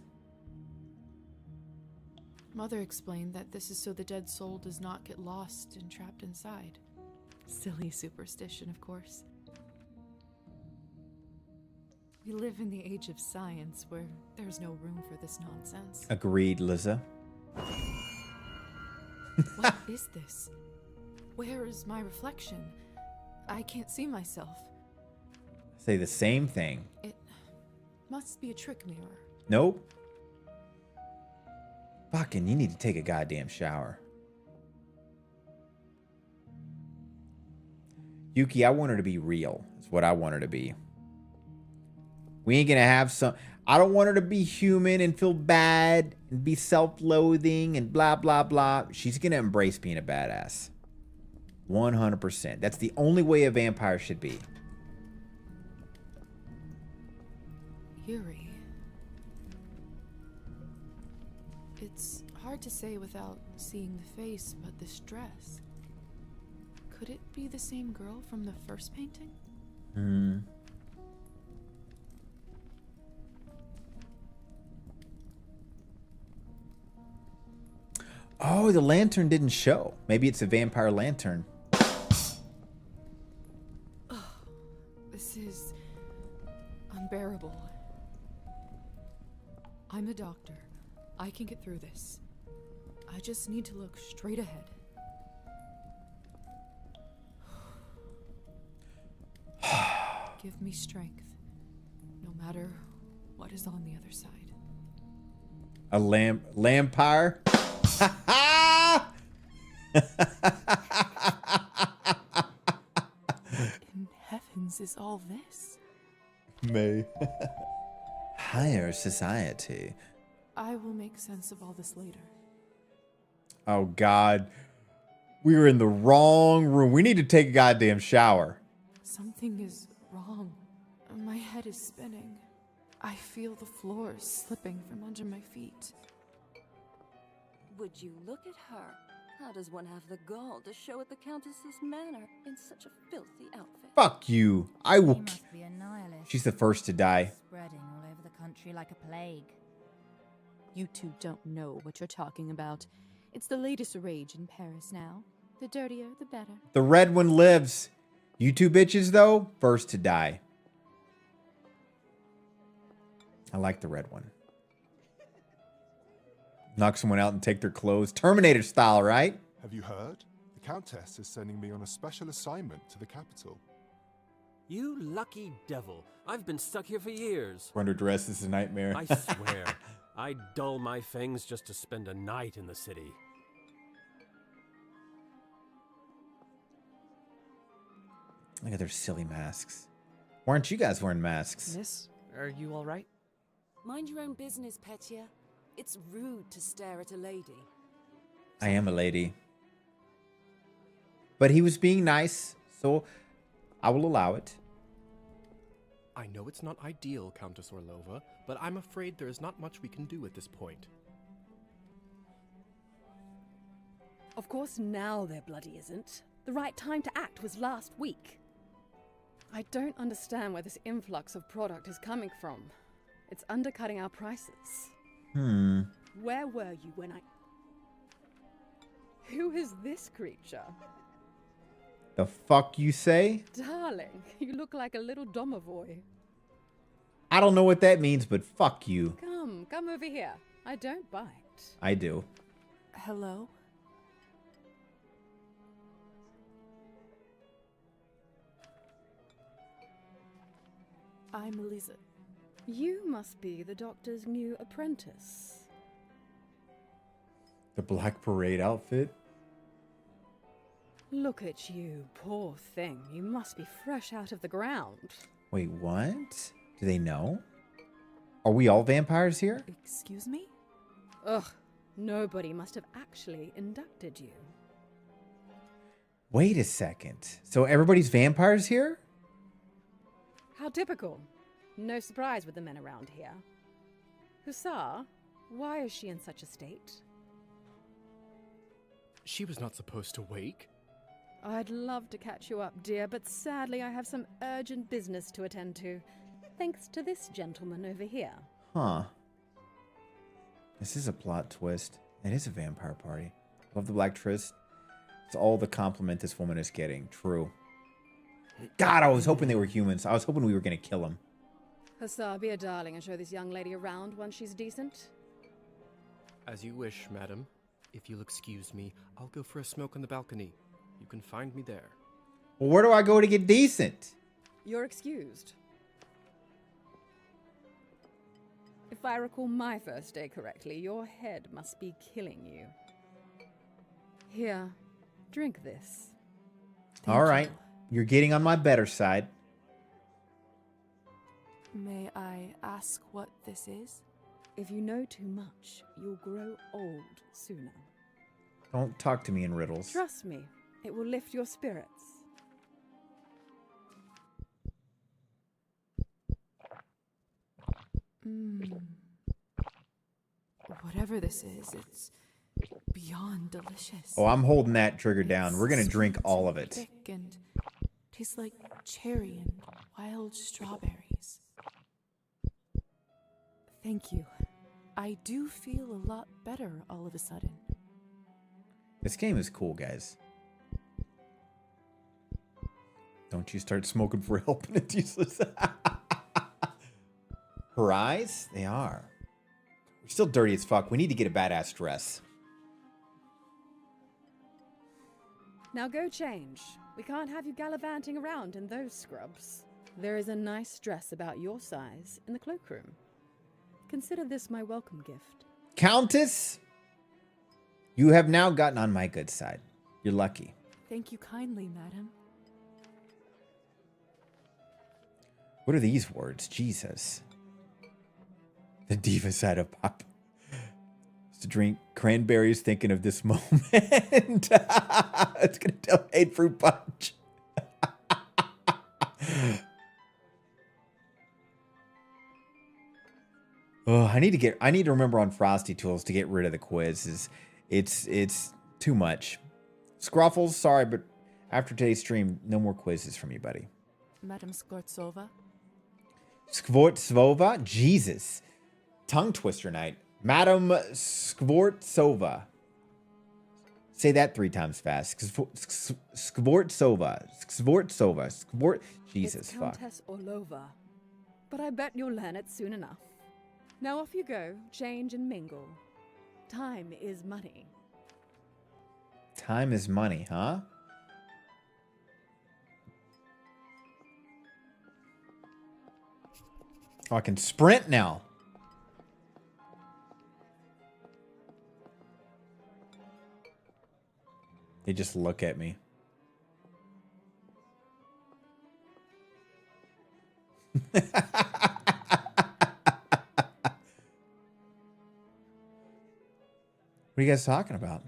Mother explained that this is so the dead soul does not get lost and trapped inside. Silly superstition, of course. We live in the age of science where there's no room for this nonsense. Agreed, Liza. What is this? Where is my reflection? I can't see myself. Say the same thing. It must be a trick mirror. Nope. Fucking, you need to take a goddamn shower. Yuki, I want her to be real. That's what I want her to be. We ain't gonna have some... I don't want her to be human and feel bad and be self-loathing and blah, blah, blah. She's gonna embrace being a badass. 100%. That's the only way a vampire should be. Yuri. It's hard to say without seeing the face, but this dress... Could it be the same girl from the first painting? Hmm. Oh, the lantern didn't show. Maybe it's a vampire lantern. Oh, this is unbearable. I'm a doctor. I can get through this. I just need to look straight ahead. Give me strength, no matter what is on the other side. A lampire? In heavens is all this? May. Higher society. I will make sense of all this later. Oh, God. We were in the wrong room. We need to take a goddamn shower. Something is wrong. My head is spinning. I feel the floor slipping from under my feet. Would you look at her? How does one have the gall to show at the Countess's manor in such a filthy outfit? Fuck you. I will. She must be a nihilist. She's the first to die. Spreading all over the country like a plague. You two don't know what you're talking about. It's the latest rage in Paris now. The dirtier, the better. The red one lives. You two bitches, though, first to die. I like the red one. Knock someone out and take their clothes. Terminator style, right? Have you heard? The Countess is sending me on a special assignment to the capital. You lucky devil. I've been stuck here for years. We're under duress. This is a nightmare. I swear. I'd dull my fangs just to spend a night in the city. Look at their silly masks. Why aren't you guys wearing masks? Miss, are you all right? Mind your own business, Petya. It's rude to stare at a lady. I am a lady. But he was being nice, so I will allow it. I know it's not ideal, Countess Orlova, but I'm afraid there is not much we can do at this point. Of course now there bloody isn't. The right time to act was last week. I don't understand where this influx of product is coming from. It's undercutting our prices. Where were you when I... Who is this creature? The fuck you say? Darling, you look like a little domovoy. I don't know what that means, but fuck you. Come over here. I don't bite. I do. Hello? I'm Eliza. You must be the doctor's new apprentice. The Black Parade outfit? Look at you, poor thing. You must be fresh out of the ground. Wait, what? Do they know? Are we all vampires here? Excuse me? Ugh, nobody must have actually inducted you. Wait a second. So everybody's vampires here? How typical. No surprise with the men around here. Hussar, why is she in such a state? She was not supposed to wake. I'd love to catch you up, dear, but sadly I have some urgent business to attend to. Thanks to this gentleman over here. Huh. This is a plot twist. It is a vampire party. Love the Black Trist. It's all the compliment this woman is getting. True. God, I was hoping they were humans. I was hoping we were going to kill them. Hussar, be a darling and show this young lady around once she's decent. As you wish, madam. If you'll excuse me, I'll go for a smoke on the balcony. You can find me there. Well, where do I go to get decent? You're excused. If I recall my first day correctly, your head must be killing you. Here, drink this. All right. You're getting on my better side. May I ask what this is? If you know too much, you'll grow old sooner. Don't talk to me in riddles. Trust me, it will lift your spirits. Whatever this is, it's beyond delicious. Oh, I'm holding that trigger down. We're going to drink all of it. Thick and tastes like cherry and wild strawberries. Thank you. I do feel a lot better all of a sudden. This game is cool, guys. Don't you start smoking for help and it's useless. Her eyes? They are. We're still dirty as fuck. We need to get a badass dress. Now go change. We can't have you gallivanting around in those scrubs. There is a nice dress about your size in the cloakroom. Consider this my welcome gift. Countess, you have now gotten on my good side. You're lucky. Thank you kindly, madam. What are these words? Jesus. The diva side of pop. To drink cranberries thinking of this moment. It's going to tell hate fruit punch. Oh, I need to remember on Frosty Tools to get rid of the quizzes. It's too much. Scruffles, sorry, but after today's stream, no more quizzes from you, buddy. Madam Skvortsova? Skvortsova? Jesus. Tongue twister night. Madam Skvortsova. Say that 3 times fast. Skvortsova. Skvortsova. Jesus, it's fuck. Countess Orlova. But I bet you'll learn it soon enough. Now off you go, change and mingle. Time is money. Time is money, huh? Oh, I can sprint now. They just look at me. What are you guys talking about?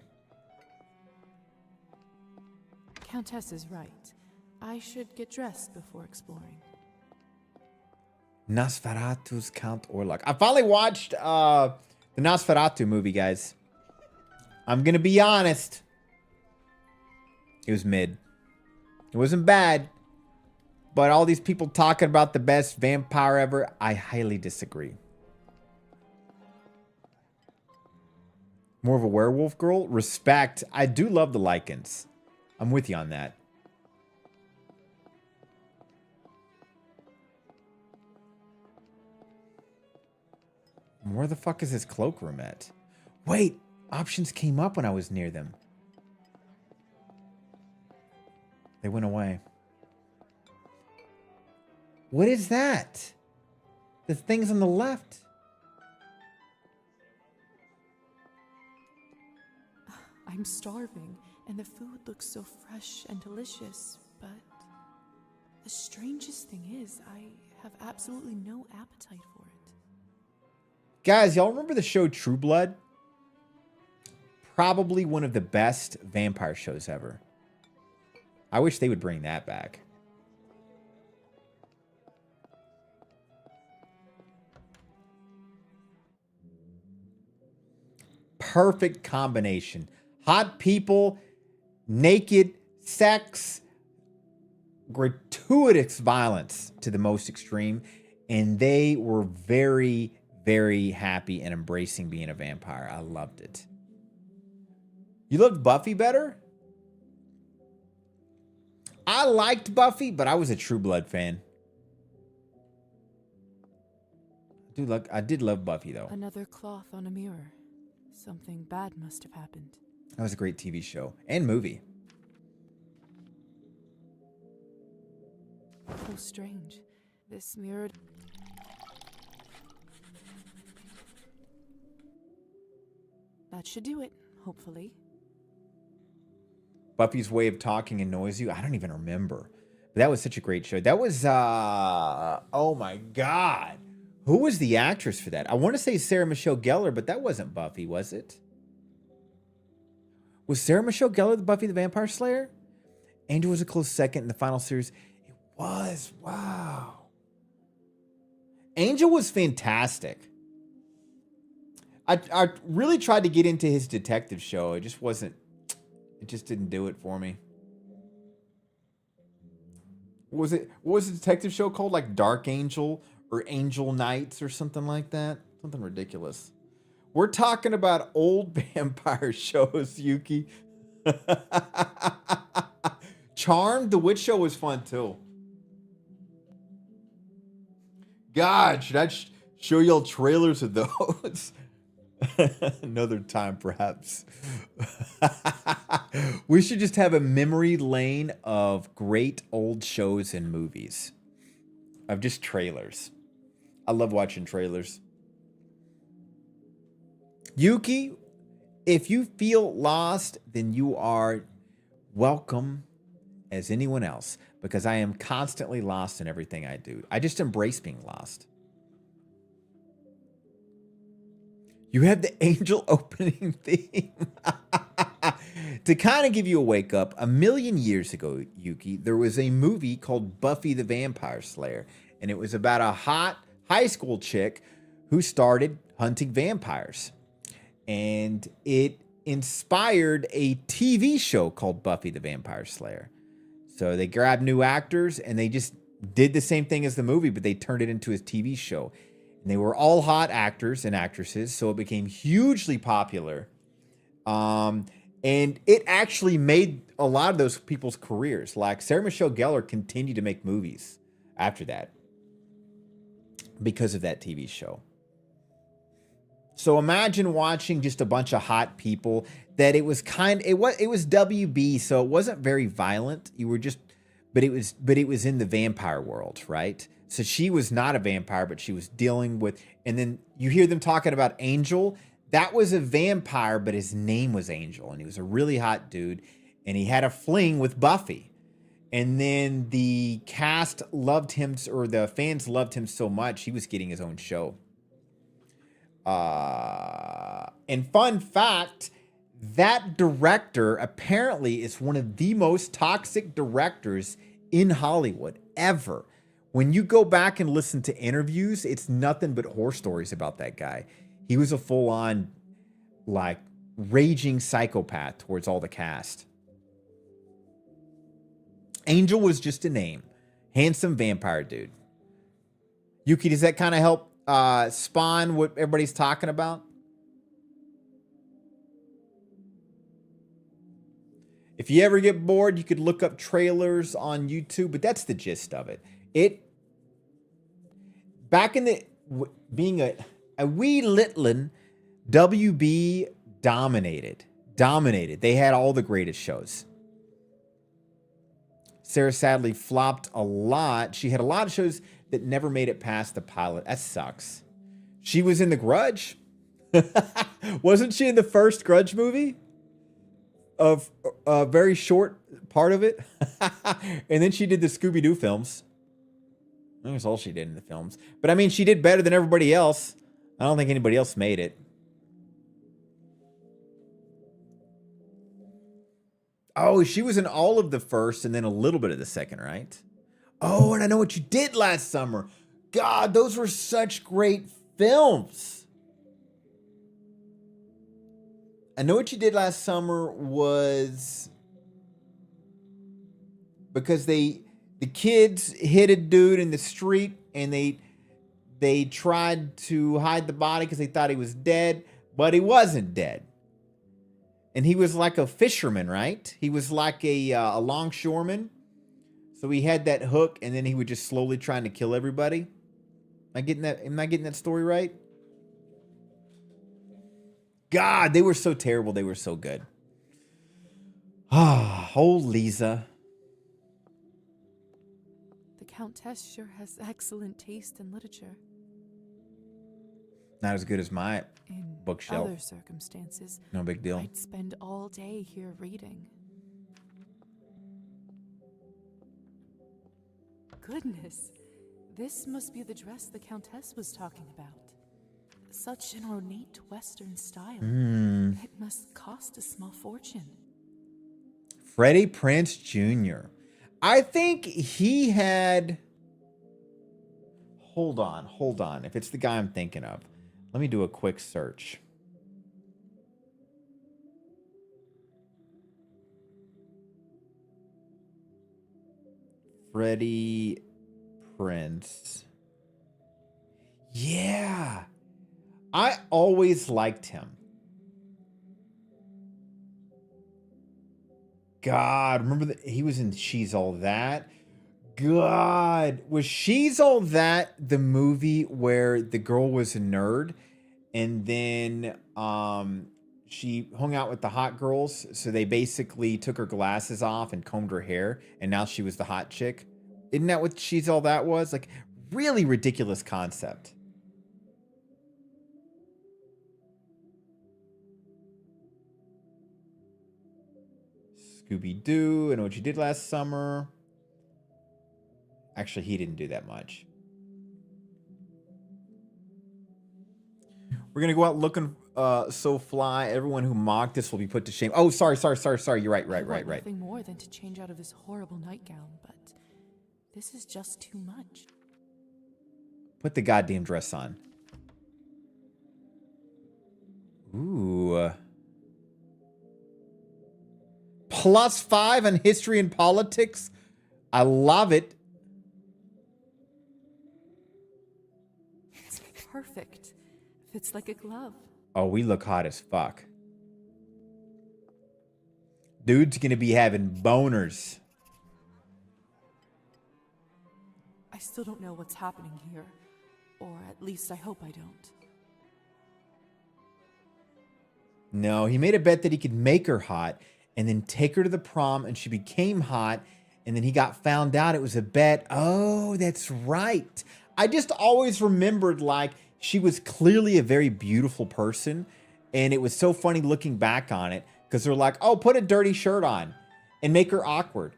Countess is right. I should get dressed before exploring. Nosferatu's Count Orlok. I finally watched the Nosferatu movie, guys. I'm going to be honest. It was mid. It wasn't bad. But all these people talking about the best vampire ever, I highly disagree. More of a werewolf girl? Respect. I do love the Lycans. I'm with you on that. Where the fuck is this cloakroom at? Wait, options came up when I was near them. They went away. What is that? The things on the left. I'm starving, and the food looks so fresh and delicious, but the strangest thing is I have absolutely no appetite for it. Guys, y'all remember the show True Blood? Probably one of the best vampire shows ever. I wish they would bring that back. Perfect combination. Hot people, naked, sex, gratuitous violence to the most extreme. And they were very, very happy and embracing being a vampire. I loved it. You loved Buffy better? I liked Buffy, but I was a True Blood fan. Dude, I did love Buffy, though. Another cloth on a mirror. Something bad must have happened. That was a great TV show and movie. Oh, strange. This mirror... That should do it, hopefully. Buffy's Way of Talking annoys you? I don't even remember. But that was such a great show. That was, oh my God. Who was the actress for that? I want to say Sarah Michelle Gellar, but that wasn't Buffy, was it? Was Sarah Michelle Gellar the Buffy the Vampire Slayer? Angel was a close second in the final series. It was. Wow. Angel was fantastic. I really tried to get into his detective show. It just wasn't. It just didn't do it for me. What was the detective show called? Like Dark Angel or Angel Knights or something like that? Something ridiculous. We're talking about old vampire shows, Yuki. Charmed, the witch show was fun too. God, should I show y'all trailers of those? Another time, perhaps. We should just have a memory lane of great old shows and movies. Of just trailers. I love watching trailers. Yuki, if you feel lost, then you are welcome as anyone else, because I am constantly lost in everything I do. I just embrace being lost. You have the Angel opening theme. To kind of give you a wake up, a million years ago, Yuki, there was a movie called Buffy the Vampire Slayer, and it was about a hot high school chick who started hunting vampires. And it inspired a TV show called Buffy the Vampire Slayer. So they grabbed new actors and they just did the same thing as the movie, but they turned it into a TV show. And they were all hot actors and actresses, so it became hugely popular. And it actually made a lot of those people's careers. Like Sarah Michelle Gellar continued to make movies after that because of that TV show. So imagine watching just a bunch of hot people that it was WB, so it wasn't very violent. You were just, but it was in the vampire world, right? So she was not a vampire, but she was dealing with, and then you hear them talking about Angel. That was a vampire, but his name was Angel, and he was a really hot dude, and he had a fling with Buffy. And then the cast loved him, or the fans loved him so much, he was getting his own show. And fun fact, that director apparently is one of the most toxic directors in Hollywood ever. When you go back and listen to interviews, it's nothing but horror stories about that guy. He was a full-on, like, raging psychopath towards all the cast. Angel was just a name. Handsome vampire dude. Yuki, does that kind of help spawn what everybody's talking about? If you ever get bored, you could look up trailers on YouTube, but that's the gist of it. Back in the, being a wee litlin, WB dominated. They had all the greatest shows. Sarah sadly flopped a lot. She had a lot of shows that never made it past the pilot. That sucks. She was in The Grudge. Wasn't she in the first Grudge movie? Of a very short part of it. And then she did the Scooby-Doo films. That's all she did in the films. But I mean, she did better than everybody else. I don't think anybody else made it. Oh, she was in all of the first and then a little bit of the second, right? Oh, and I Know What You Did Last Summer. God, those were such great films. I Know What You Did Last Summer was because the kids hit a dude in the street and they tried to hide the body because they thought he was dead, but he wasn't dead. And he was like a fisherman, right? He was like a longshoreman. So he had that hook, and then he would just slowly trying to kill everybody. Am I getting that story right? God, they were so terrible. They were so good. Ah, oh, Lisa. The Countess sure has excellent taste in literature. Not as good as my In bookshelf. other circumstances, No big deal. I'd spend all day here reading. Goodness, this must be the dress the Countess was talking about. Such an ornate Western style. It must cost a small fortune. Freddie Prinze Jr. I think he had... Hold on. If it's the guy I'm thinking of. Let me do a quick search. Freddie Prinze. Yeah. I always liked him. God, remember that he was in She's All That? God, was She's All That the movie where the girl was a nerd and then she hung out with the hot girls, so they basically took her glasses off and combed her hair, and now she was the hot chick? Isn't that what She's All That was? Like, really ridiculous concept. Scooby-Doo, I Know What You Did Last Summer. Actually, he didn't do that much. We're going to go out looking so fly. Everyone who mocked this will be put to shame. Oh, sorry. You're right. I want nothing more than to change out of this horrible nightgown, but this is just too much. Put the goddamn dress on. Ooh. +5 on history and politics. I love it. It's perfect. Fits like a glove. Oh, we look hot as fuck. Dude's gonna be having boners. I still don't know what's happening here. Or at least I hope I don't. No, he made a bet that he could make her hot and then take her to the prom, and she became hot, and then he got found out it was a bet. Oh, that's right. I just always remembered, like, she was clearly a very beautiful person, and it was so funny looking back on it, because they're like, oh, put a dirty shirt on and make her awkward.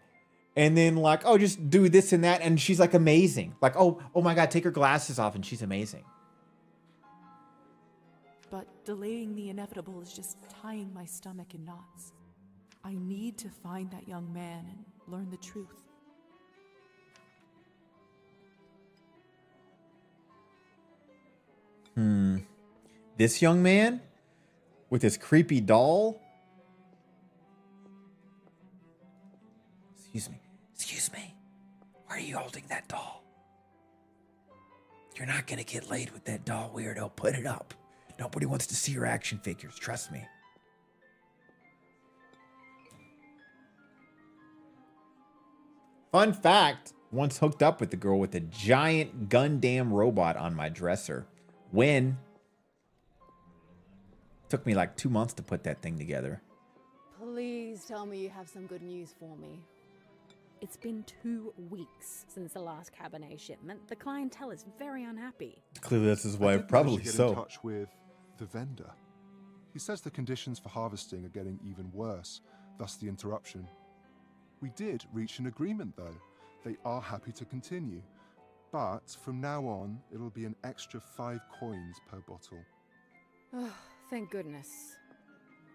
And then like, oh, just do this and that, and she's like amazing. Like, oh my God, take her glasses off, and she's amazing. But delaying the inevitable is just tying my stomach in knots. I need to find that young man and learn the truth. This young man with his creepy doll. Excuse me. Why are you holding that doll? You're not gonna get laid with that doll, weirdo. Put it up. Nobody wants to see your action figures. Trust me. Fun fact, once hooked up with the girl with a giant Gundam robot on my dresser. When? Took me like 2 months to put that thing together. Please tell me you have some good news for me. It's been 2 weeks since the last Cabernet shipment. The clientele is very unhappy. Clearly that's his I wife, did probably manage to get so. in touch with the vendor. He says the conditions for harvesting are getting even worse, thus the interruption. We did reach an agreement though. They are happy to continue. But from now on, it'll be an extra 5 coins per bottle. Oh, thank goodness.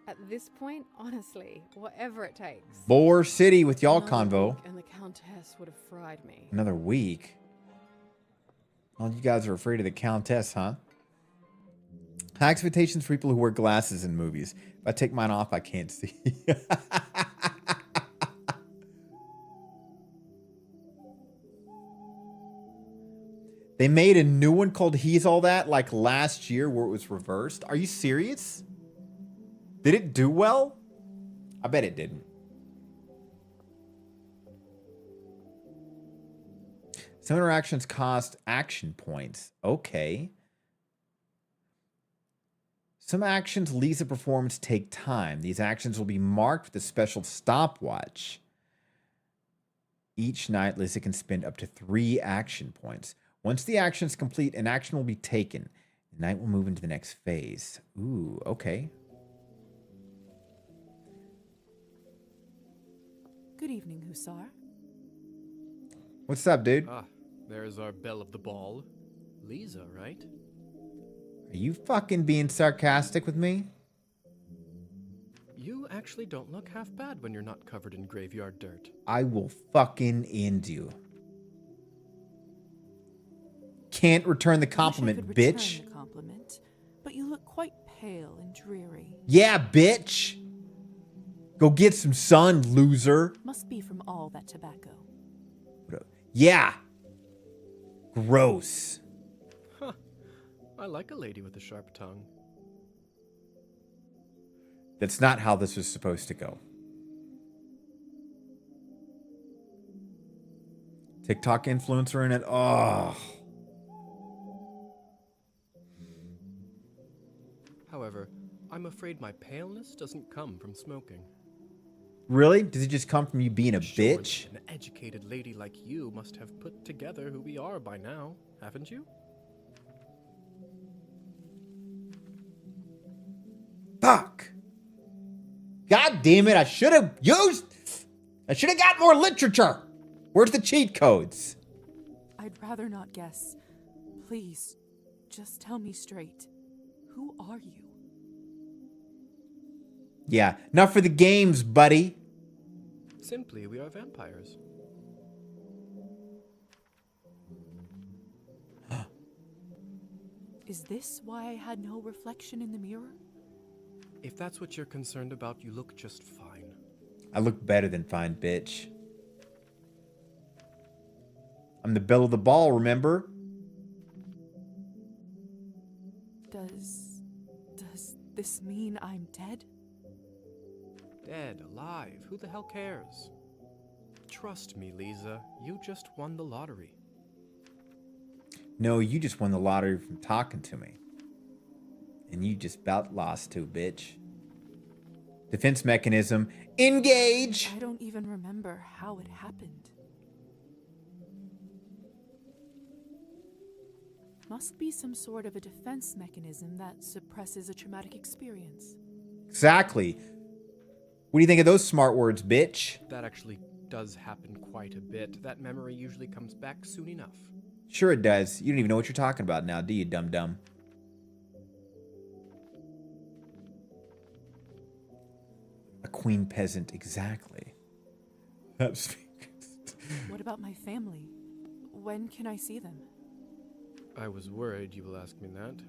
At this point, honestly, whatever it takes. Boar City with y'all Another convo. week and the Countess would have fried me. Another week. Oh, you guys are afraid of the Countess, huh? High expectations for people who wear glasses in movies. If I take mine off, I can't see. They made a new one called He's All That like last year where it was reversed. Are you serious? Did it do well? I bet it didn't. Some interactions cost action points. Okay. Some actions Lisa performs take time. These actions will be marked with a special stopwatch. Each night, Lisa can spend up to 3 action points. Once the action is complete, an action will be taken. The night will move into the next phase. Ooh, okay. Good evening, Hussar. What's up, dude? Ah, there's our belle of the ball. Lisa, right? Are you fucking being sarcastic with me? You actually don't look half bad when you're not covered in graveyard dirt. I will fucking end you. Can't return the compliment, I wish I could bitch. return the compliment, but you look quite pale and dreary. Yeah, bitch. Go get some sun, loser. Must be from all that tobacco. Yeah. Gross. Huh. I like a lady with a sharp tongue. That's not how this was supposed to go. TikTok influencer in it. Oh. However, I'm afraid my paleness doesn't come from smoking. Really? Does it just come from you being a Surely bitch? An educated lady like you must have put together who we are by now, haven't you? Fuck. God damn it. I should have got more literature. Where's the cheat codes? I'd rather not guess. Please, just tell me straight. Who are you? Yeah, not for the games, buddy. Simply, we are vampires. Is this why I had no reflection in the mirror? If that's what you're concerned about, you look just fine. I look better than fine, bitch. I'm the belle of the ball, remember? Does this mean I'm dead? Dead, alive, who the hell cares? Trust me, Lisa, you just won the lottery. No, you just won the lottery from talking to me. And you just about lost too, bitch. Defense mechanism, engage! I don't even remember how it happened. Must be some sort of a defense mechanism that suppresses a traumatic experience. Exactly. What do you think of those smart words, bitch? That actually does happen quite a bit. That memory usually comes back soon enough. Sure it does. You don't even know what you're talking about now, do you, dum-dum? A queen peasant, exactly. What about my family? When can I see them? I was worried you will ask me that.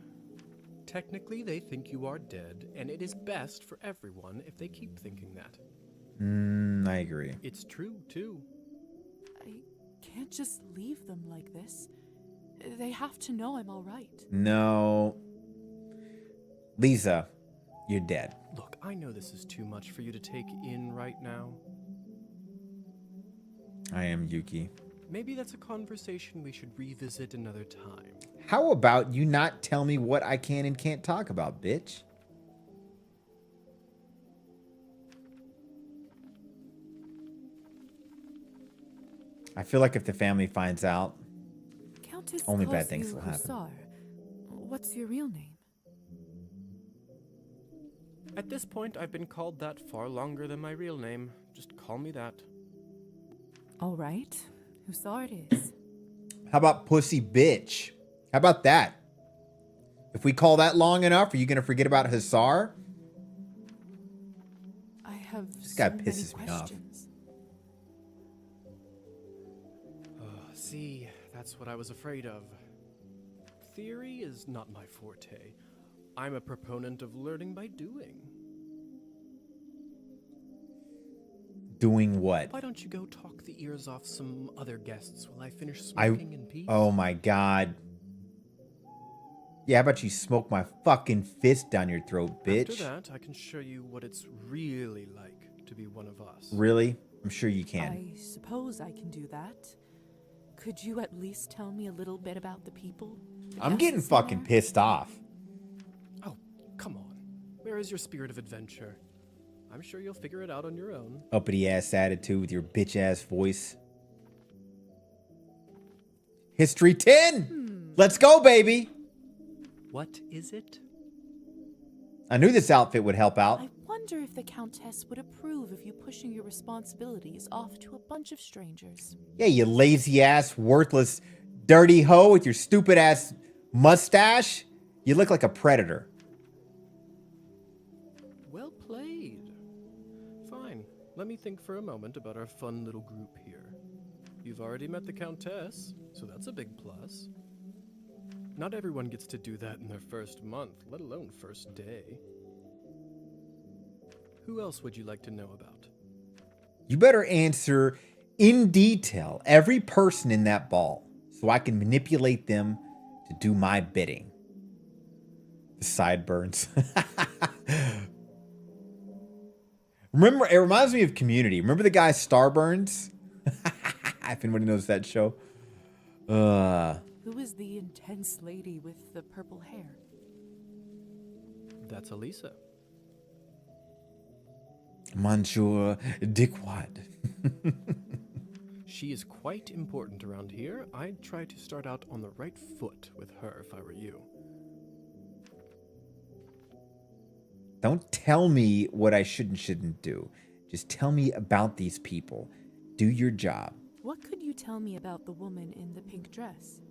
Technically, they think you are dead, and it is best for everyone if they keep thinking that. I agree. It's true, too. I can't just leave them like this. They have to know I'm all right. No. Lisa, you're dead. Look, I know this is too much for you to take in right now. I am Yuki. Maybe that's a conversation we should revisit another time. How about you not tell me what I can and can't talk about, bitch? I feel like if the family finds out, Countess only calls bad things you will happen. Hussar. What's your real name? At this point, I've been called that far longer than my real name. Just call me that. All right. Hussar it is. How about pussy bitch? How about that? If we call that long enough, are you going to forget about Hussar? have This guy so many pisses me off. questions. See, that's what I was afraid of. Theory is not my forte. I'm a proponent of learning by doing. Doing what? Why don't you go talk the ears off some other guests while I finish smoking in peace? Oh my god. Yeah, how about you smoke my fucking fist down your throat, bitch? After that, I can show you what it's really like to be one of us. Really? I'm sure you can. I suppose I can do that. Could you at least tell me a little bit about the people? I'm getting fucking pissed off. Oh, come on. Where is your spirit of adventure? I'm sure you'll figure it out on your own. Uppity ass attitude with your bitch ass voice. History 10! Let's go, baby! What is it? I knew this outfit would help out. I wonder if the Countess would approve of you pushing your responsibilities off to a bunch of strangers. Yeah, you lazy ass, worthless, dirty hoe with your stupid ass mustache. You look like a predator. Well played. Fine. Let me think for a moment about our fun little group here. You've already met the Countess, so that's a big plus. Not everyone gets to do that in their first month, let alone first day. Who else would you like to know about? You better answer in detail every person in that ball so I can manipulate them to do my bidding. The sideburns. Remember, it reminds me of Community. Remember the guy Starburns? If anybody knows that show. Who is the intense lady with the purple hair? That's Elisa. Monsieur Dickwad. She is quite important around here. I'd try to start out on the right foot with her if I were you. Don't tell me what I should and shouldn't do. Just tell me about these people. Do your job. What could you tell me about the woman in the pink dress?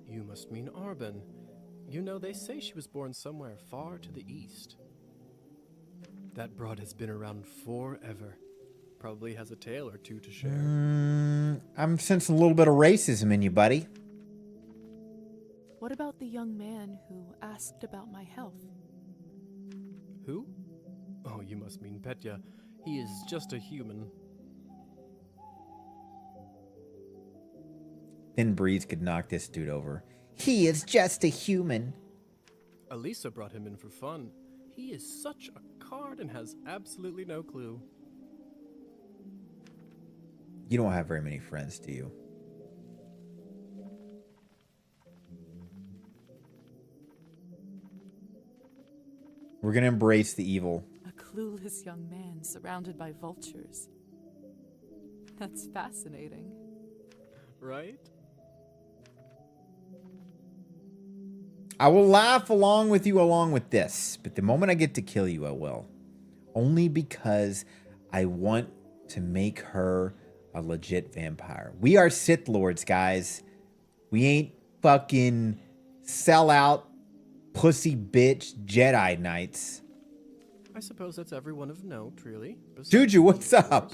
You must mean Arbin. You know, they say she was born somewhere far to the east. That broad has been around forever. Probably has a tale or two to share. I'm sensing a little bit of racism in you, buddy. What about the young man who asked about my health? Who? Oh, you must mean Petya. He is just a human. Thin Breeze could knock this dude over. He is just a human. Elisa brought him in for fun. He is such a card and has absolutely no clue. You don't have very many friends, do you? We're gonna embrace the evil. A clueless young man surrounded by vultures. That's fascinating. Right? I will laugh along with you along with this, but the moment I get to kill you, I will. Only because I want to make her a legit vampire. We are Sith Lords, guys. We ain't fucking sellout, pussy bitch Jedi Knights. I suppose that's everyone of note, really. Juju, what's up?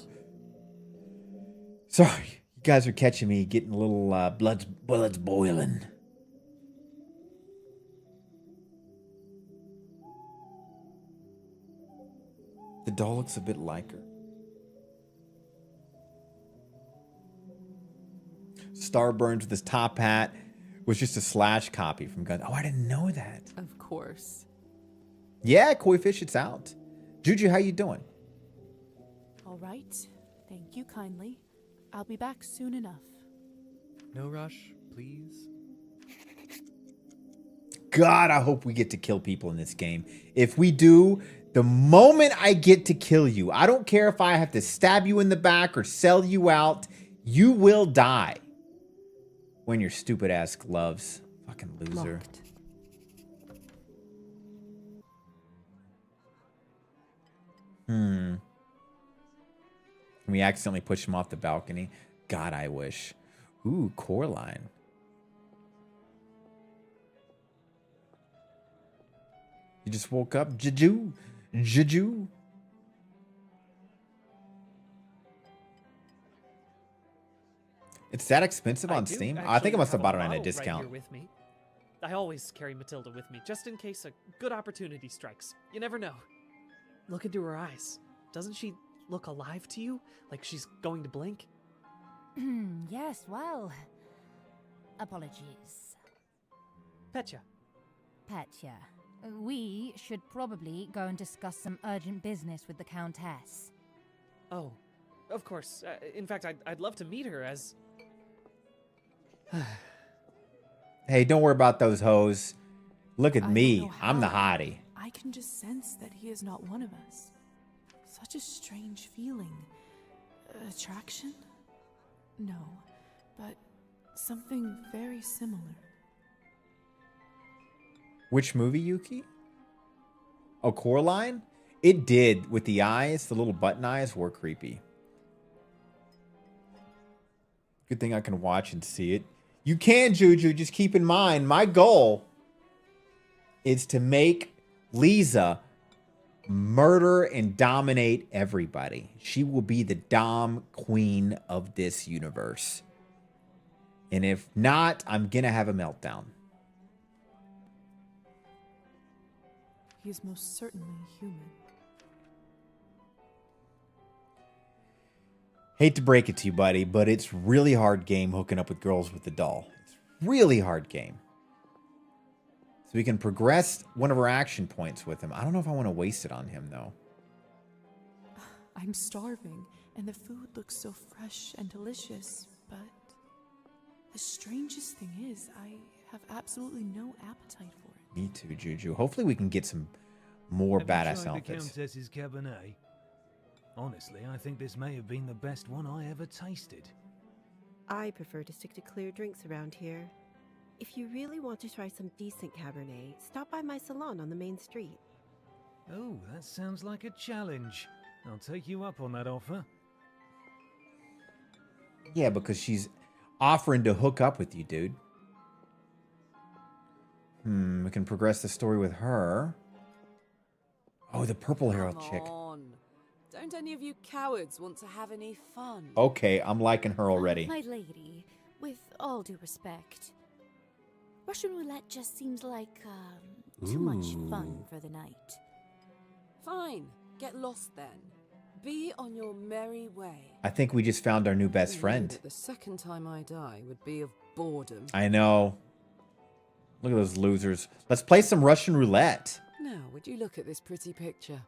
Sorry, you guys are catching me getting a little blood's boiling. The doll looks a bit like her. Starburns with his top hat was just a Slash copy from Gun. Oh, I didn't know that. Of course. Yeah, Koi Fish, it's out. Juju, how you doing? All right. Thank you kindly. I'll be back soon enough. No rush, please. God, I hope we get to kill people in this game. If we do, the moment I get to kill you, I don't care if I have to stab you in the back or sell you out, you will die. When your stupid ass gloves. Fucking loser. Locked. Can we accidentally push him off the balcony? God, I wish. Ooh, Coraline. You just woke up? Juju. Juju. It's that expensive on do Steam? I think actually I must have a bought it on a model discount. Right here with me. I always carry Matilda with me, just in case a good opportunity strikes. You never know. Look into her eyes. Doesn't she look alive to you? Like she's going to blink? Yes, well. Apologies. Petya. Petya. We should probably go and discuss some urgent business with the Countess. Oh, of course. In fact, I'd love to meet her as... Hey, don't worry about those hoes. Look at me. I'm the hottie. I can just sense that he is not one of us. Such a strange feeling. Attraction? No, but something very similar. Which movie, Yuki? Oh, Coraline? It did. With the eyes, the little button eyes were creepy. Good thing I can watch and see it. You can, Juju. Just keep in mind, my goal is to make Lisa murder and dominate everybody. She will be the Dom Queen of this universe. And if not, I'm going to have a meltdown. He is most certainly human. Hate to break it to you, buddy, but it's really hard game hooking up with girls with the doll. It's really hard game. So we can progress one of our action points with him. I don't know if I want to waste it on him, though. I'm starving, and the food looks so fresh and delicious, but the strangest thing is, I have absolutely no appetite for it. Me too, Juju. Hopefully we can get some more badass The outfits. Countess's Cabernet. Honestly, I think this may have been the best one I ever tasted. I prefer to stick to clear drinks around here. If you really want to try some decent Cabernet, stop by my salon on the main street. Oh, that sounds like a challenge. I'll take you up on that offer. Yeah, because she's offering to hook up with you, dude. We can progress the story with her. Oh, the purple hair chick. Don't any of you cowards want to have any fun? Okay, I'm liking her already. My lady, with all due respect, Russian roulette just seems like too much fun for the night. Fine, get lost then. Be on your merry way. I think we just found our new best friend. The second time I die would be of boredom. I know. Look at those losers. Let's play some Russian roulette. Now, would you look at this pretty picture?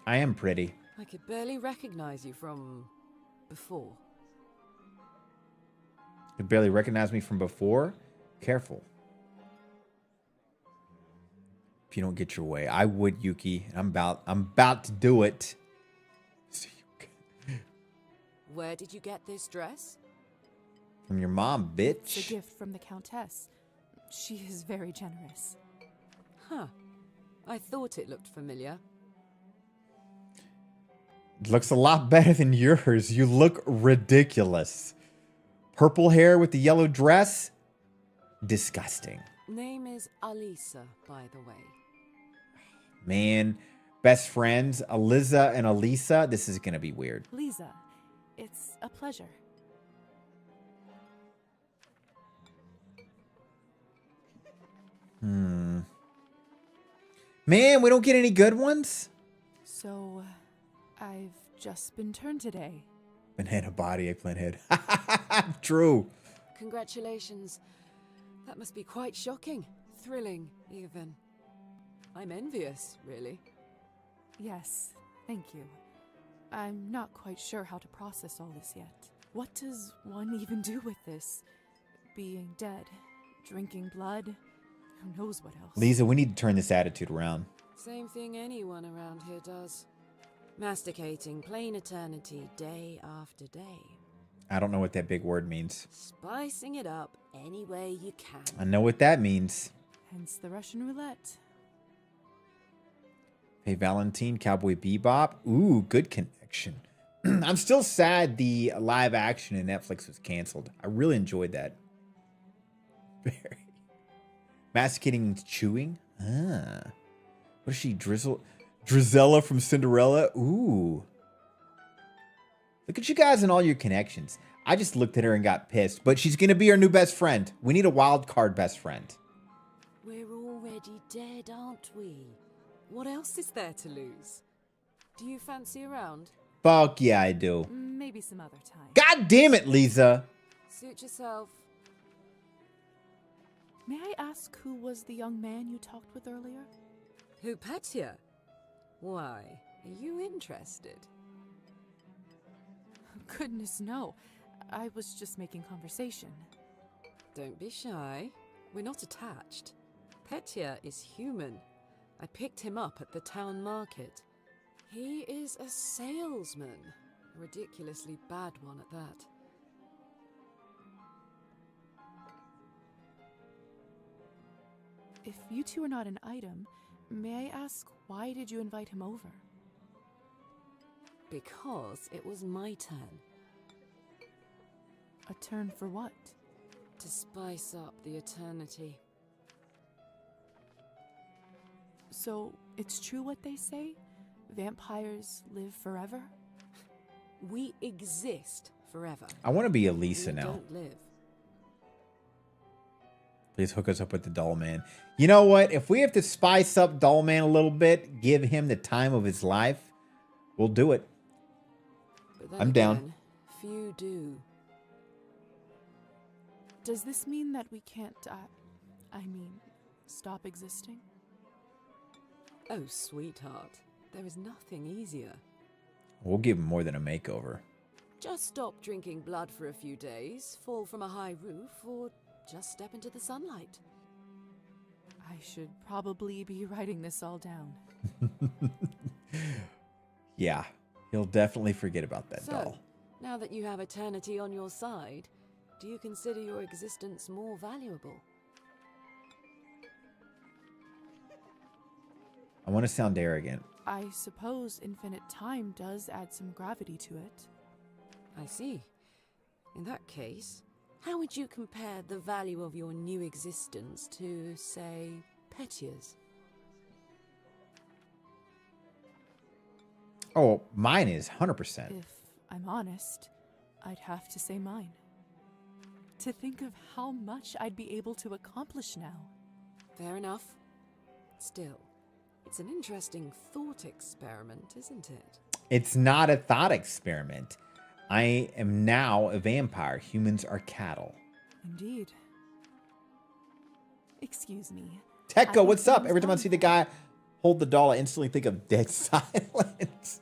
I am pretty. I could barely recognize you from before. You barely recognize me from before? Careful. If you don't get your way, I would, Yuki. I'm about to do it. Where did you get this dress? From your mom, It's a bitch. gift from the Countess. She is very generous. Huh. I thought it looked familiar. It looks a lot better than yours. You look ridiculous. Purple hair with the yellow dress? Disgusting. Name is Alisa, by the way. Man, best friends, Aliza and Alisa. This is going to be weird. Lisa, it's a pleasure. Man, we don't get any good ones? So, I've just been turned today. Banana body, eggplant head. True. Congratulations. That must be quite shocking. Thrilling, even. I'm envious, really. Yes, thank you. I'm not quite sure how to process all this yet. What does one even do with this? Being dead, drinking blood, who knows what else? Lisa, we need to turn this attitude around. Same thing anyone around here does. Masticating plain eternity day after day. I don't know what that big word means. Spicing it up any way you can. I know what that means. Hence the Russian roulette. Hey, Valentine, Cowboy Bebop. Ooh, good connection. I'm still sad the live action in Netflix was canceled. I really enjoyed that. Very. Masticating and chewing? Ah. What is she? Drizella from Cinderella? Ooh. Look at you guys and all your connections. I just looked at her and got pissed. But she's going to be our new best friend. We need a wild card best friend. We're already dead, aren't we? What else is there to lose? Do you fancy a round? Fuck yeah, I do. Maybe some other time. God damn it, Lisa. Suit yourself. May I ask who was the young man you talked with earlier? Who, Petya? Why, are you interested? Goodness, no. I was just making conversation. Don't be shy. We're not attached. Petya is human. I picked him up at the town market. He is a salesman. A ridiculously bad one at that. If you two are not an item, may I ask why did you invite him over? Because it was my turn. A turn for what? To spice up the eternity. So, it's true what they say? Vampires live forever? We exist forever. I want to be Elisa We now. don't live. Please hook us up with the Doll Man. You know what? If we have to spice up Doll Man a little bit, give him the time of his life, we'll do it. But then I'm down. again, few do. Does this mean that we can't, stop existing? Oh, sweetheart, there is nothing easier. We'll give him more than a makeover. Just stop drinking blood for a few days, fall from a high roof, or just step into the sunlight. I should probably be writing this all down. Yeah, he'll definitely forget about that So, doll. now that you have eternity on your side, do you consider your existence more valuable? I want to sound arrogant. I suppose infinite time does add some gravity to it. I see. In that case, how would you compare the value of your new existence to, say, Petya's? Oh, mine is 100%. If I'm honest, I'd have to say mine. To think of how much I'd be able to accomplish now. Fair enough. Still, it's an interesting thought experiment, isn't it? It's not a thought experiment. I am now a vampire. Humans are cattle. Indeed. Excuse me. Tekka, what's up? Every time I see the guy hold the doll, I instantly think of Dead Silence.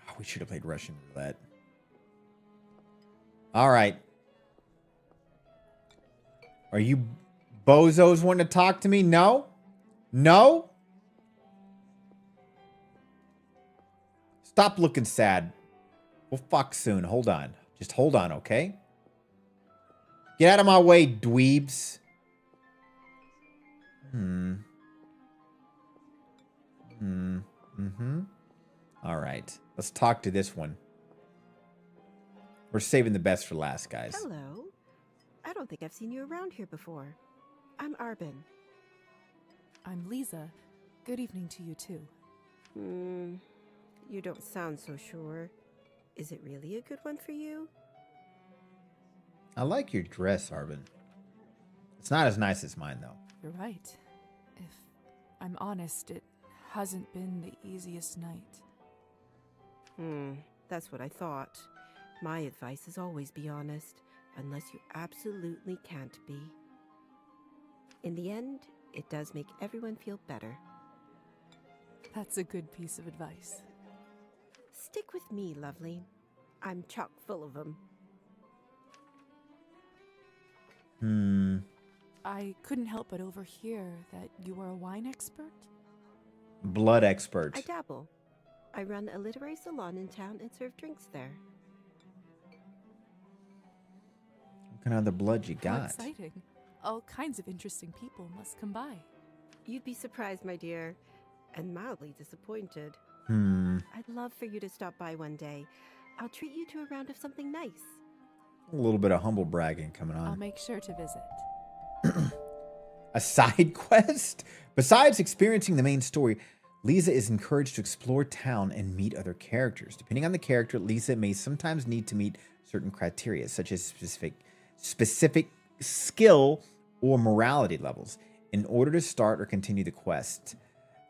Oh, we should have played Russian roulette. All right. Are you bozos wanting to talk to me? No? No? Stop looking sad. We'll fuck soon. Hold on. Just hold on, okay? Get out of my way, dweebs. All right. Let's talk to this one. We're saving the best for last, guys. Hello. I don't think I've seen you around here before. I'm Arbin. I'm Lisa. Good evening to you, too. You don't sound so sure. Is it really a good one for you? I like your dress, Arbin. It's not as nice as mine, though. You're right. If I'm honest, it hasn't been the easiest night. That's what I thought. My advice is always be honest, unless you absolutely can't be. In the end, it does make everyone feel better. That's a good piece of advice. Stick with me, lovely. I'm chock full of them. I couldn't help but overhear that you are a wine expert? Blood expert. I dabble. I run a literary salon in town and serve drinks there. What kind of other blood you How got? exciting. All kinds of interesting people must come by. You'd be surprised, my dear, and mildly disappointed. A I'd love for you to stop by one day. I'll treat you to a round of something nice. little bit of humble bragging coming I'll on. make sure to visit. a side quest. Besides experiencing the main story, Lisa is encouraged to explore town and meet other characters. Depending on the character, Lisa may sometimes need to meet certain criteria, such as specific skill or morality levels, in order to start or continue the quest.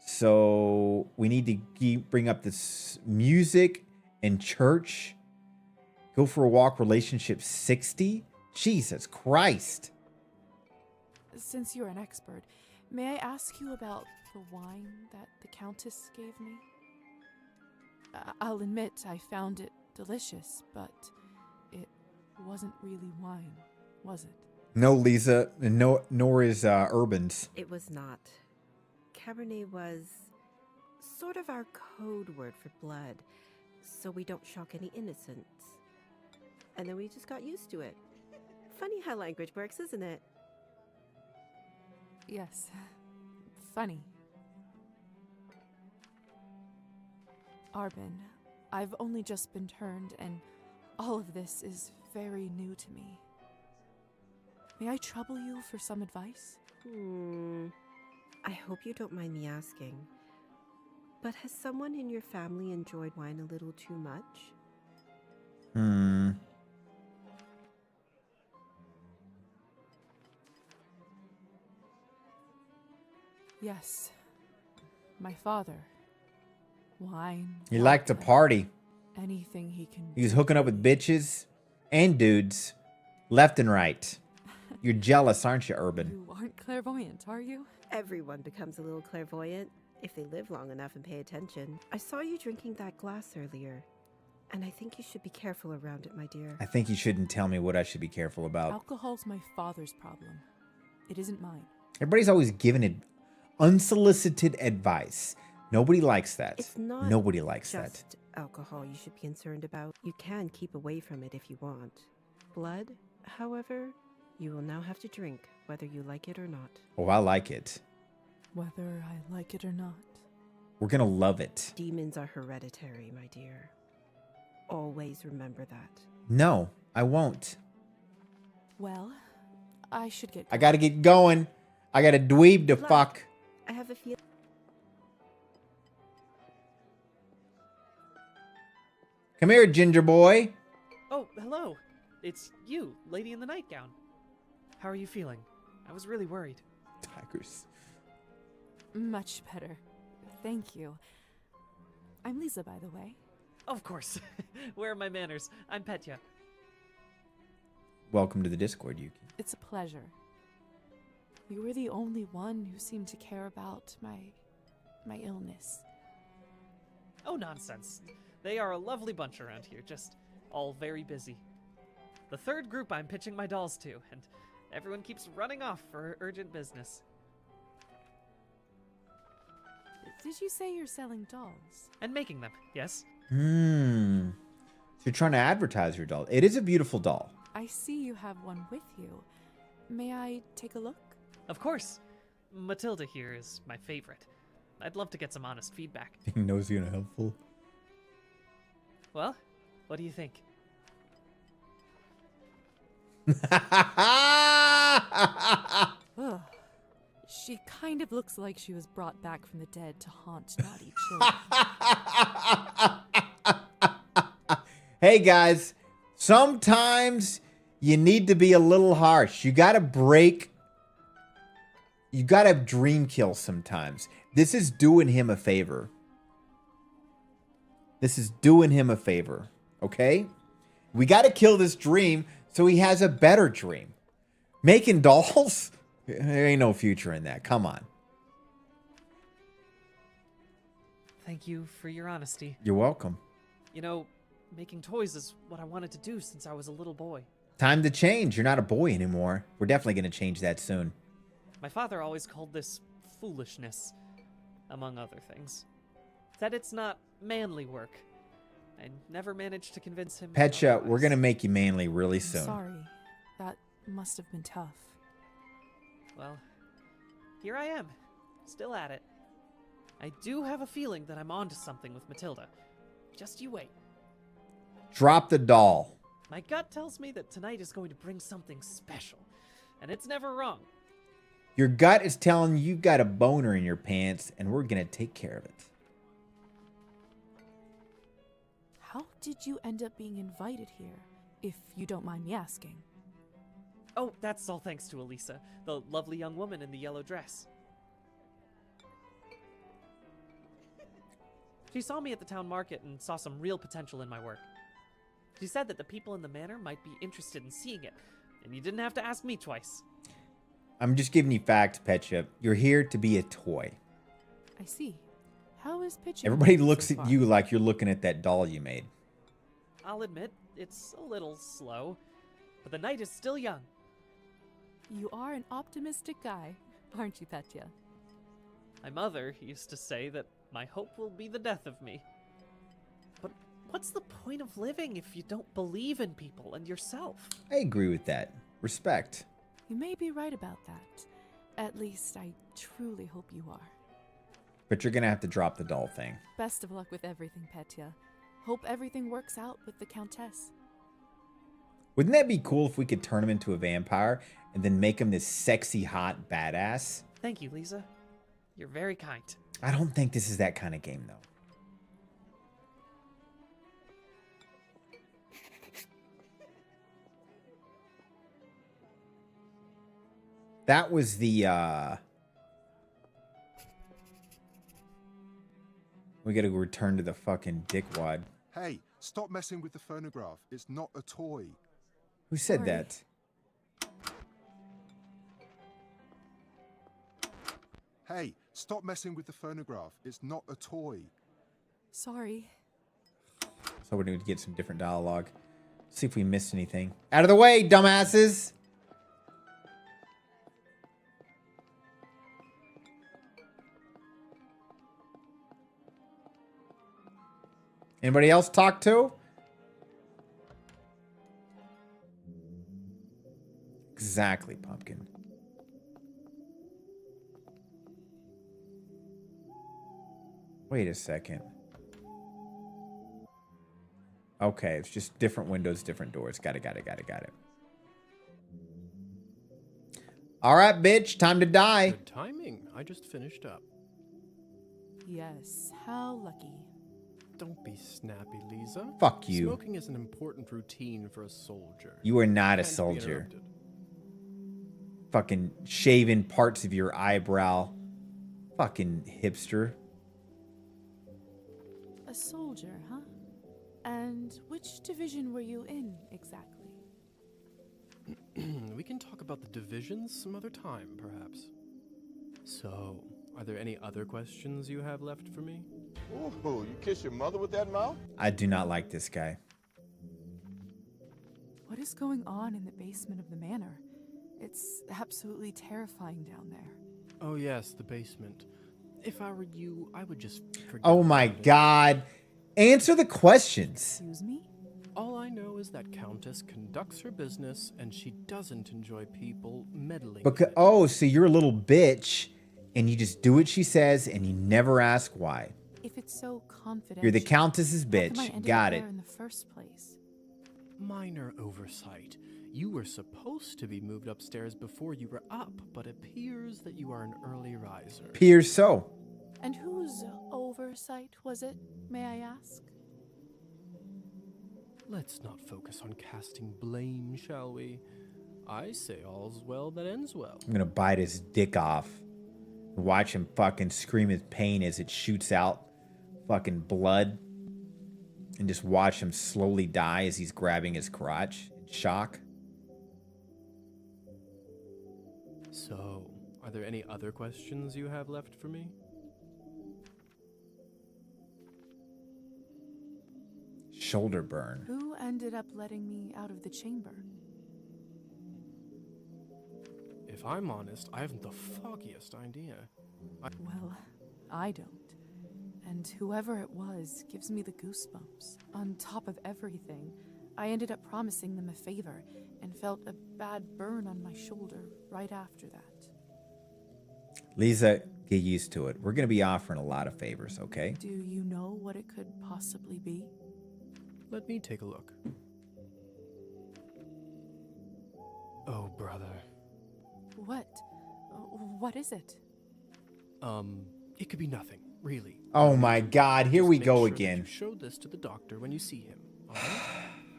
So we need to bring up this music and church. Go for a walk, relationship 60. Jesus Christ. Since you're an expert, may I ask you about the wine that the Countess gave me? I'll admit I found it delicious, but it wasn't really wine, was it? No, Lisa, no, nor is Urban's. It was not. Cabernet was sort of our code word for blood, so we don't shock any innocents. And then we just got used to it. Funny how language works, isn't it? Yes. Funny. Arbin, I've only just been turned, and all of this is very new to me. May I trouble you for some advice? I hope you don't mind me asking, but has someone in your family enjoyed wine a little too much? Yes. My father. Wine. He liked to party. Anything he can. He was hooking up with bitches and dudes, left and right. You're jealous, aren't you, Urban? You aren't clairvoyant, are you? Everyone becomes a little clairvoyant if they live long enough and pay attention. I saw you drinking that glass earlier, and I think you should be careful around it, my dear. I think you shouldn't tell me what I should be careful about. Alcohol's my father's problem. It isn't mine. Everybody's always giving it unsolicited advice. Nobody likes that. It's not Nobody likes that. just alcohol you should be concerned about. You can keep away from it if you want. Blood, however, you will now have to drink, whether you like it or not. Oh, I like it. Whether I like it or not. We're gonna love it. Demons are hereditary, my dear. Always remember that. No, I won't. Well, I should get going. I gotta get going. I got a dweeb to fuck. I have a feeling. Come here, ginger boy. Oh, hello. It's you, lady in the nightgown. How are you feeling? I was really worried. Tigers. Much better. Thank you. I'm Lisa, by the way. Of course. Where are my manners? I'm Petya. Welcome to the Discord, Yuki. It's a pleasure. You were the only one who seemed to care about my illness. Oh, nonsense. They are a lovely bunch around here, just all very busy. The third group I'm pitching my dolls to, and everyone keeps running off for urgent business. Did you say you're selling dolls? And making them, yes. So you're trying to advertise your doll. It is a beautiful doll. I see you have one with you. May I take a look? Of course. Matilda here is my favorite. I'd love to get some honest feedback. Nosy and helpful. Well, what do you think? Ugh. She kind of looks like she was brought back from the dead to haunt naughty children. Hey guys, sometimes you need to be a little harsh. You gotta break. You gotta dream kill sometimes. This is doing him a favor. This is doing him a favor, okay? We gotta kill this dream so he has a better dream. Making dolls? There ain't no future in that. Come on. Thank you for your honesty. You're welcome. You know, making toys is what I wanted to do since I was a little boy. Time to change. You're not a boy anymore. We're definitely gonna change that soon. My father always called this foolishness, among other things. Said it's not manly work. I never managed to convince him. Petya, we're gonna make you manly really soon. Sorry. That must have been tough. Well, here I am, still at it. I do have a feeling that I'm onto something with Matilda. Just you wait. Drop the doll. My gut tells me that tonight is going to bring something special, and it's never wrong. Your gut is telling you you've got a boner in your pants, and we're gonna take care of it. How did you end up being invited here, if you don't mind me asking? Oh, that's all thanks to Elisa, the lovely young woman in the yellow dress. She saw me at the town market and saw some real potential in my work. She said that the people in the manor might be interested in seeing it, and you didn't have to ask me twice. I'm just giving you facts, Petya. You're here to be a toy. I see. How is pitching? Everybody going looks so at far? you like you're looking at that doll you made. I'll admit, it's a little slow, but the night is still young. You are an optimistic guy, aren't you, Petya? My mother used to say that my hope will be the death of me. But what's the point of living if you don't believe in people and yourself? I agree with that. Respect. You may be right about that. At least I truly hope you are. But you're gonna have to drop the doll thing. Best of luck with everything, Petya. Hope everything works out with the Countess. Wouldn't that be cool if we could turn him into a vampire and then make him this sexy, hot badass? Thank you, Lisa. You're very kind. I don't think this is that kind of game, though. That was the, we gotta return to the fucking dickwad. Hey, stop messing with the phonograph. It's not a toy. Who said Sorry. that? Hey, stop messing with the phonograph. It's not a toy. Sorry. So we're gonna get some different dialogue. See if we missed anything. Out of the way, dumbasses! Anybody else talk to? Exactly, Pumpkin. Wait a second. Okay, it's just different windows, different doors. Got it. All right, bitch, time to die. Good timing. I just finished up. Yes, how lucky. Don't be snappy, Lisa. Fuck you. Smoking is an important routine for a soldier. You are not a Can't be soldier. interrupted. Fucking shaving parts of your eyebrow. Fucking hipster. A soldier, huh? And which division were you in, exactly? We can talk about the divisions some other time, perhaps. So, are there any other questions you have left for me? Ooh, you kiss your mother with that mouth? I do not like this guy. What is going on in the basement of the manor? It's absolutely terrifying down there. Oh yes, the basement. If I were you, I would just forget Oh my about it. god. Answer the questions. Excuse me? All I know is that Countess conducts her business and she doesn't enjoy people meddling. Because, oh, so you're a little bitch and you just do what she says and you never ask why. If it's so confidential, You're the Countess's how come I bitch. ended Got up it. there in the first place? Minor oversight. You were supposed to be moved upstairs before you were up, but appears that you are an early riser. Appears so. And whose oversight was it, may I ask? Let's not focus on casting blame, shall we? I say all's well that ends well. I'm gonna bite his dick off. Watch him fucking scream his pain as it shoots out fucking blood. And just watch him slowly die as he's grabbing his crotch in shock. So, are there any other questions you have left for me? Shoulder burn. Who ended up letting me out of the chamber? If I'm honest, I haven't the foggiest idea. Well, I don't. And whoever it was gives me the goosebumps. On top of everything, I ended up promising them a favor and felt a bad burn on my shoulder right after that. Lisa, get used to it. We're gonna be offering a lot of favors, okay? Do you know what it could possibly be? Let me take a look. Oh, brother. What? What is it? It could be nothing, really. Oh my God, here Just we make go sure that again. you show this to the doctor when you see him. All right?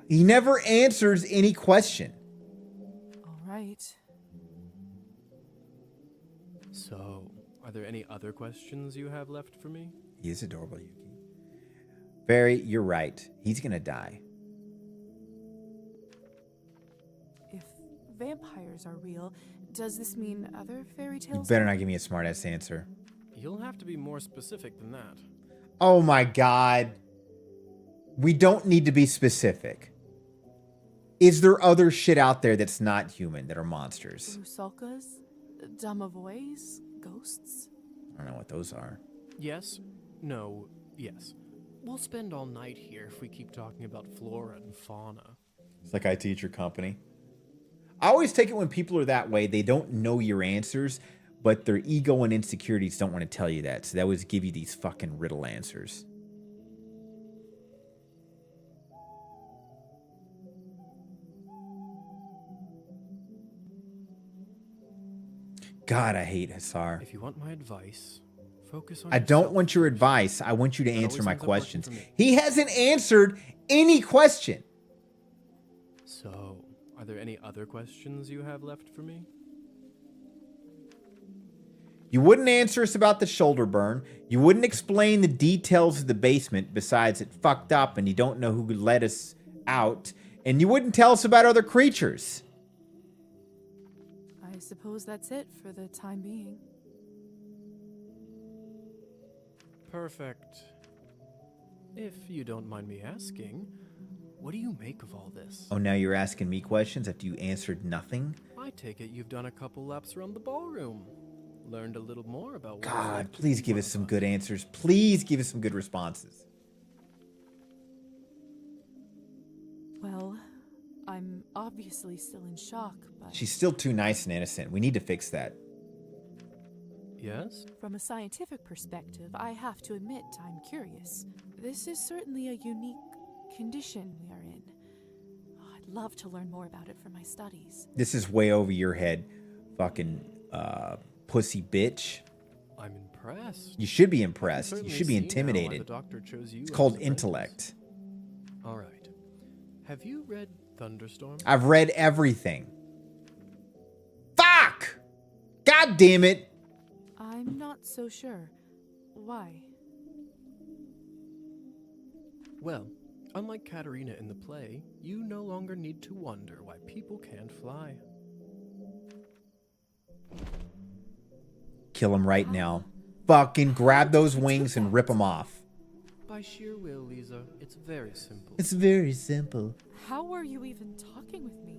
He never answers any question. All right. So, are there any other questions you have left for me? He is adorable, Yuki. Barry, you're right. He's gonna die. If vampires are real, does this mean other fairy You tales? better not give me a smart-ass answer. You'll have to be more specific than that. Oh my God. We don't need to be specific. Is there other shit out there that's not human, that are monsters? Rusalkas? Domovoys? Ghosts? I don't know what those are. Yes, no, yes. We'll spend all night here if we keep talking about flora and fauna. It's like I teach your company. I always take it when people are that way, they don't know your answers, but their ego and insecurities don't want to tell you that. So they always give you these fucking riddle answers. God, I hate Hassar. If you want my advice, focus on I don't want your advice. I want you to That answer always my ends up working questions. for me. He hasn't answered any question. So, are there any other questions you have left for me? You wouldn't answer us about the shoulder burn. You wouldn't explain the details of the basement besides it fucked up and you don't know who let us out. And you wouldn't tell us about other creatures. I suppose that's it for the time being. Perfect. If you don't mind me asking, what do you make of all this? Oh, now you're asking me questions after you answered nothing? I take it you've done a couple laps around the ballroom. Learned a little more about what it's God, like to please be give one us of some good answers. Please give us some good responses. Well, I'm obviously still in shock, but She's still too nice and innocent. We need to fix that. Yes? from a scientific perspective, I have to admit I'm curious. This is certainly a unique condition we are in. Oh, I'd love to learn more about it for my studies. This is way over your head. Fucking pussy bitch. I'm impressed. You should be I can impressed. You certainly should be see now why intimidated. the doctor chose you It's as called his apprentice. intellect. All right. Have you read Thunderstorm? I've read everything. Fuck! God damn it! I'm not so sure. Why? Well, unlike Katerina in the play, you no longer need to wonder why people can't fly. Kill him right now. Fucking grab those wings and rip them off. By sheer will, Lisa. It's very simple. It's very simple. How are you even talking with me?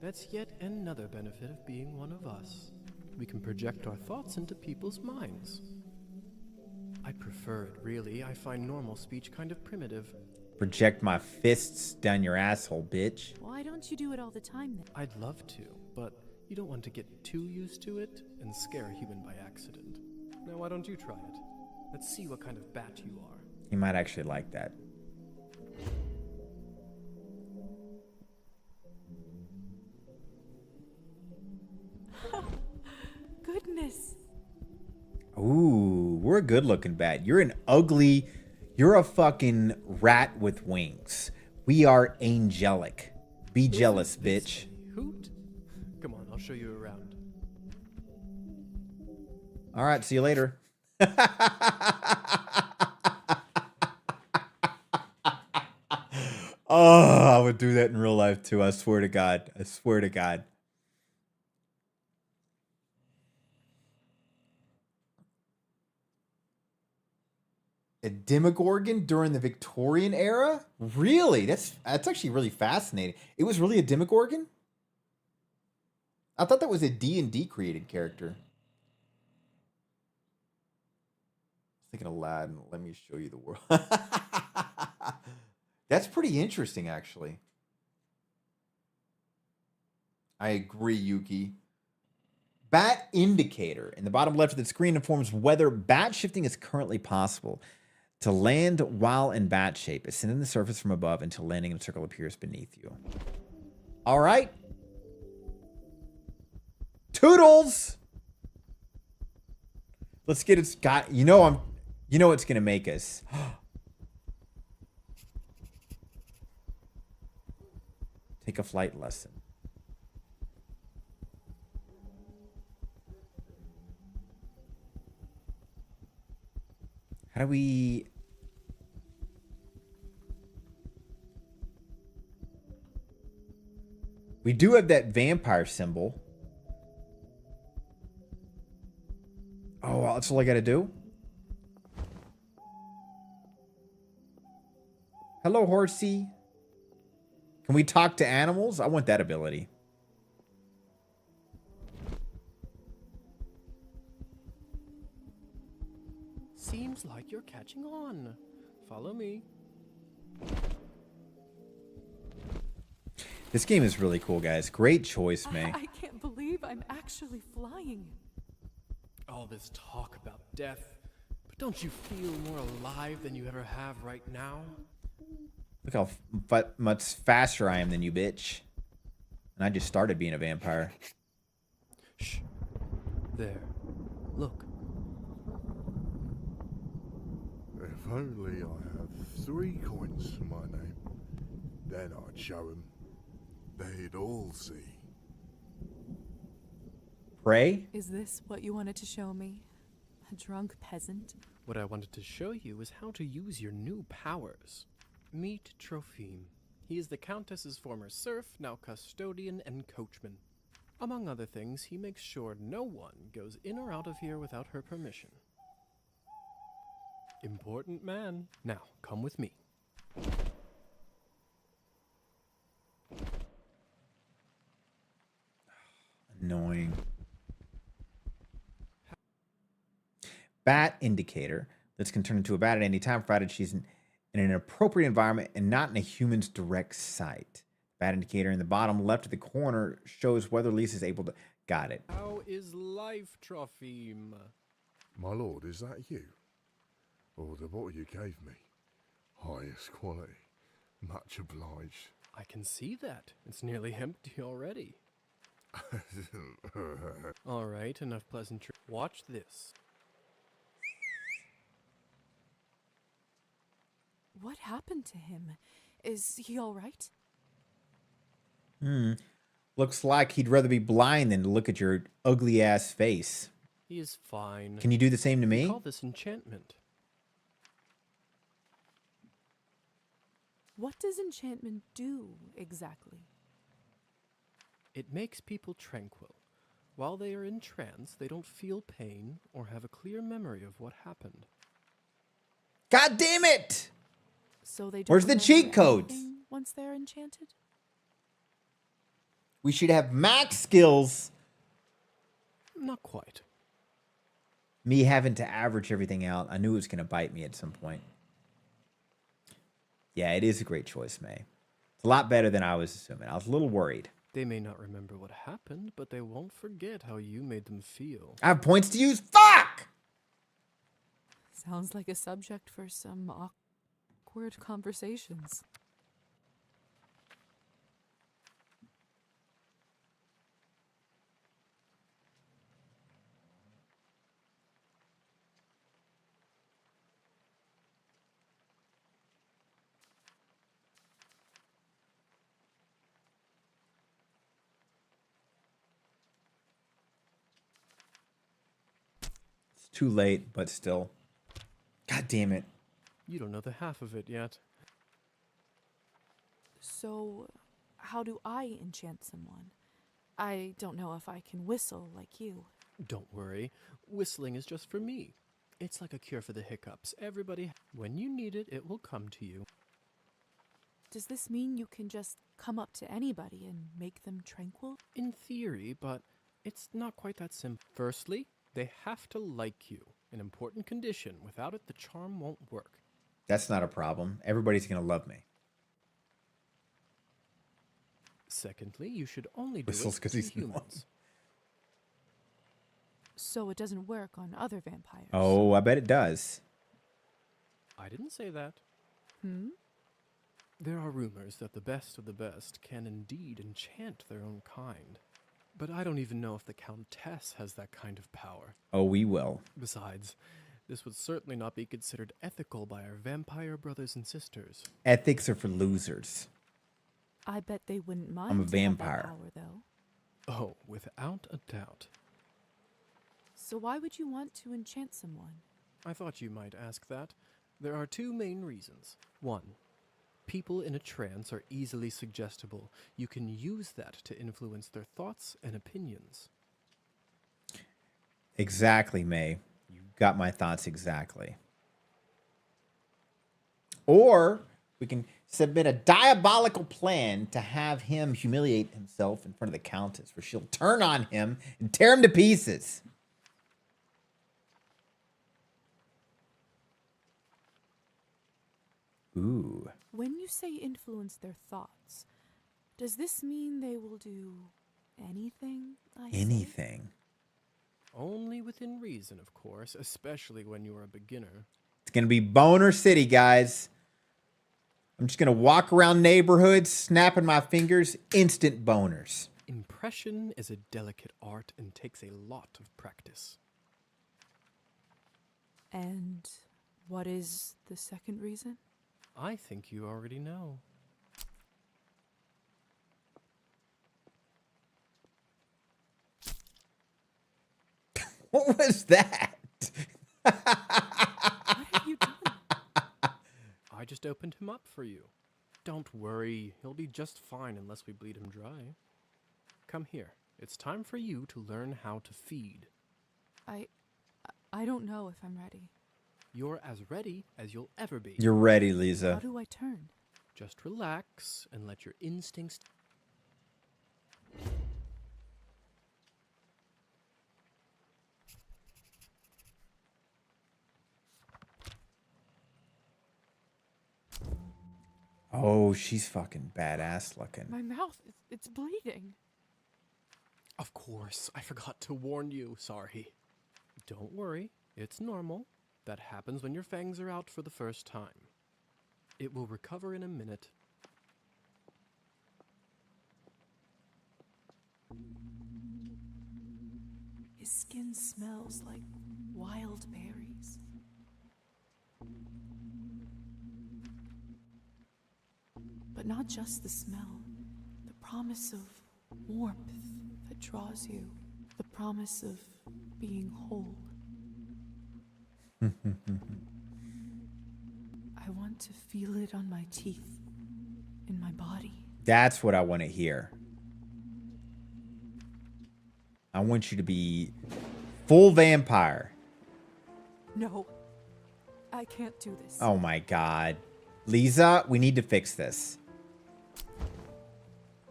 That's yet another benefit of being one of us. We can project our thoughts into people's minds. I prefer it, really. I find normal speech kind of primitive. Project my fists down your asshole, bitch. Why don't you do it all the time then? I'd love to, but you don't want to get too used to it and scare a human by accident. Now, why don't you try it? Let's see what kind of bat you are. You might actually like that. Goodness. Ooh, we're a good looking bat. You're an ugly, you're a fucking rat with wings. We are angelic. Be jealous, bitch. Hoot? Come on, I'll show you around. All right, see you later. Oh, I would do that in real life too. I swear to God. I swear to God. A Demogorgon during the Victorian era? Really? That's actually really fascinating. It was really a Demogorgon? I thought that was a D&D created character. Thinking Aladdin, let me show you the world. That's pretty interesting, actually. I agree, Yuki. Bat indicator in the bottom left of the screen informs whether bat shifting is currently possible. To land while in bat shape, ascending the surface from above until landing in a circle appears beneath you. All right. Toodles! Let's get it. Got you know it's gonna make us. Take a flight lesson. How do we? We do have that vampire symbol. Oh, well, that's all I gotta do? Hello, horsey. Can we talk to animals? I want that ability. Seems like you're catching on. Follow me. This game is really cool, guys. Great choice, May. I can't believe I'm actually flying. All this talk about death, but don't you feel more alive than you ever have right now? Look how much faster I am than you, bitch. And I just started being a vampire. Shh. There. Look. If only I have 3 coins to my name, then I'd show them. They'd all see. Pray? Is this what you wanted to show me? A drunk peasant? What I wanted to show you is how to use your new powers. Meet Trophime. He is the Countess's former serf, now custodian and coachman. Among other things, he makes sure no one goes in or out of here without her permission. Important man. Now, come with me. Annoying. Bat indicator. This can turn into a bat at any time, provided she's in an appropriate environment and not in a human's direct sight. Bat indicator in the bottom left of the corner shows whether Lisa's able to... Got it. How is life, Trophime? My lord, is that you? Oh, the bottle you gave me. Highest quality. Much obliged. I can see that. It's nearly empty already. All right, enough pleasantry. Watch this. What happened to him? Is he all right? Looks like he'd rather be blind than to look at your ugly ass face. He is fine. Can you do the same to me? We call this enchantment. What does enchantment do exactly? It makes people tranquil. While they are in trance, they don't feel pain or have a clear memory of what happened. God damn it! So they don't Where's the remember cheat codes? anything once they're enchanted? We should have max skills. Not quite. Me having to average everything out. I knew it was going to bite me at some point. Yeah, it is a great choice, May. It's a lot better than I was assuming. I was a little worried. They may not remember what happened, but they won't forget how you made them feel. I have points to use. Fuck! Sounds like a subject for some awkward conversations. It's too late, but still. God damn it. You don't know the half of it yet. So, how do I enchant someone? I don't know if I can whistle like you. Don't worry. Whistling is just for me. It's like a cure for the hiccups. Everybody, when you need it, it will come to you. Does this mean you can just come up to anybody and make them tranquil? In theory, but it's not quite that simple. Firstly, they have to like you. An important condition. Without it, the charm won't work. That's not a problem. Everybody's going to love me. Secondly, you should only do Whistles it 'cause to he's humans. So it doesn't work on other vampires. Oh, I bet it does. I didn't say that. Hmm? There are rumors that the best of the best can indeed enchant their own kind. But I don't even know if the Countess has that kind of power. Oh, we will. Besides, this would certainly not be considered ethical by our vampire brothers and sisters. Ethics are for losers. I bet they wouldn't mind. I'm a to have that vampire. power, though. Oh, without a doubt. So why would you want to enchant someone? I thought you might ask that. There are two main reasons. One, people in a trance are easily suggestible. You can use that to influence their thoughts and opinions. Exactly, May. You got my thoughts exactly. Or we can submit a diabolical plan to have him humiliate himself in front of the Countess, where she'll turn on him and tear him to pieces. Ooh. When you say influence their thoughts, does this mean they will do anything? Anything. Only within reason, of course, especially when you're a beginner. It's going to be Boner City, guys. I'm just going to walk around neighborhoods, snapping my fingers, instant boners. Impression is a delicate art and takes a lot of practice. And what is the second reason? I think you already know. What was that? What have you done? I just opened him up for you. Don't worry, he'll be just fine unless we bleed him dry. Come here. It's time for you to learn how to feed. I don't know if I'm ready. You're as ready as you'll ever be. You're ready, Lisa. How do I turn? Just relax and let your instincts... Oh, she's fucking badass looking. My mouth, it's bleeding. Of course, I forgot to warn you. Sorry. Don't worry, it's normal. That happens when your fangs are out for the first time. It will recover in a minute. His skin smells like wild berries. But not just the smell, the promise of warmth that draws you, the promise of being whole. I want to feel it on my teeth, in my body. That's what I want to hear. I want you to be full vampire. No, I can't do this. Oh my God. Lisa, we need to fix this.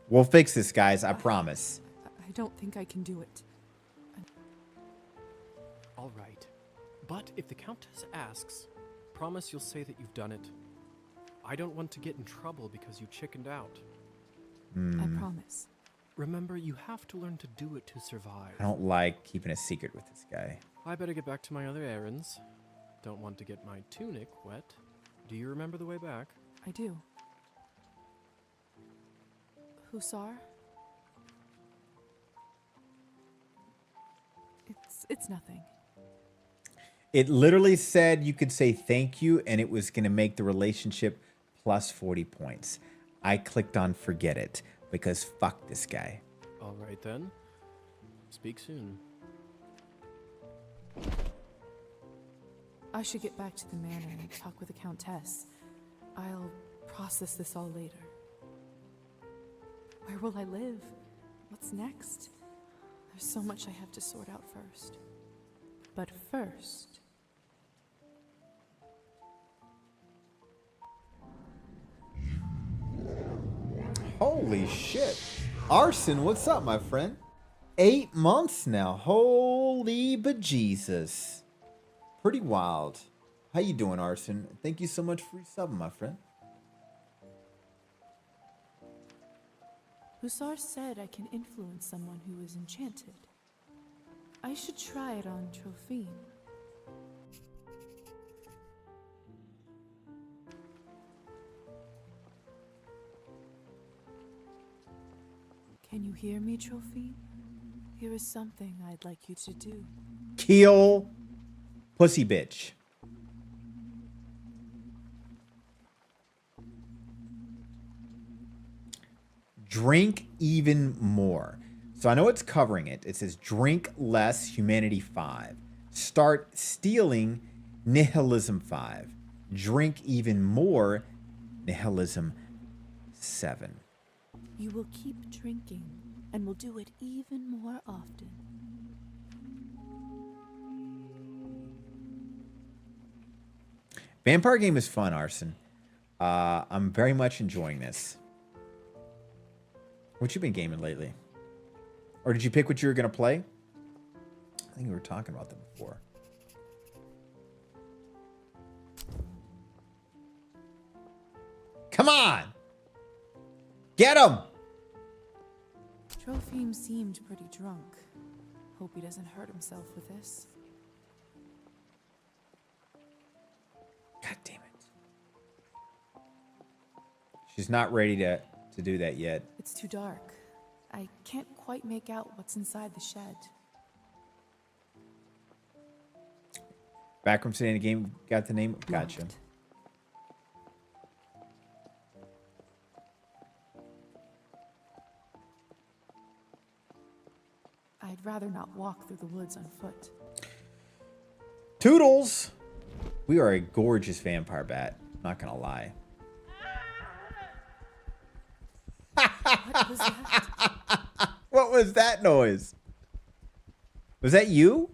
We'll fix this, guys. I promise. I don't think I can do it. All right. But if the Countess asks, promise you'll say that you've done it. I don't want to get in trouble because you chickened out. I promise. Remember, you have to learn to do it to survive. I don't like keeping a secret with this guy. I better get back to my other errands. Don't want to get my tunic wet. Do you remember the way back? I do. Hussar? It's nothing. It literally said you could say thank you and it was going to make the relationship plus 40 points. I clicked on forget it because fuck this guy. All right then. Speak soon. I should get back to the manor and talk with the Countess. I'll process this all later. Where will I live? What's next? There's so much I have to sort out first. But first... Holy shit. Arson, what's up, my friend? 8 months now. Holy bejesus. Pretty wild. How you doing, Arson? Thank you so much for subbing, my friend. Hussar said I can influence someone who is enchanted. I should try it on Trophine. Can you hear me, Trophine? Here is something I'd like you to do. Kill pussy bitch. Drink even more. So I know it's covering it. It says drink less, humanity 5. Start stealing, nihilism 5. Drink even more, nihilism 7. You will keep drinking and will do it even more often. Vampire game is fun, Arson. I'm very much enjoying this. What you been gaming lately? Or did you pick what you were going to play? I think we were talking about that before. Come on! Get him! Trophime seemed pretty drunk. Hope he doesn't hurt himself with this. God damn it. She's not ready to do that yet. It's too dark. I can't quite make out what's inside the shed. Backroom City in the game got the name? Gotcha. Locked. I'd rather not walk through the woods on foot. Toodles! We are a gorgeous vampire bat. Not gonna lie. What was that? What was that noise? Was that you?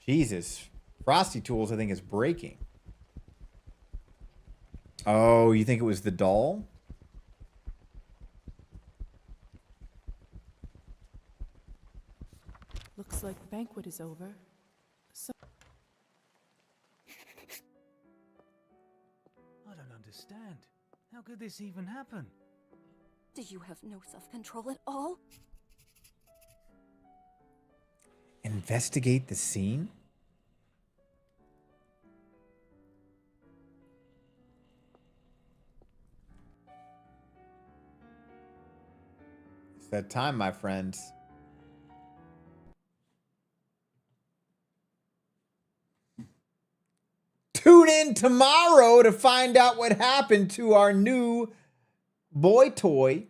Jesus. Frosty Tools, I think, is breaking. Oh, you think it was the doll? Looks like the banquet is over. So I don't understand. How could this even happen? Do you have no self-control at all? Investigate the scene? It's that time, my friends. Tune in tomorrow to find out what happened to our new boy toy.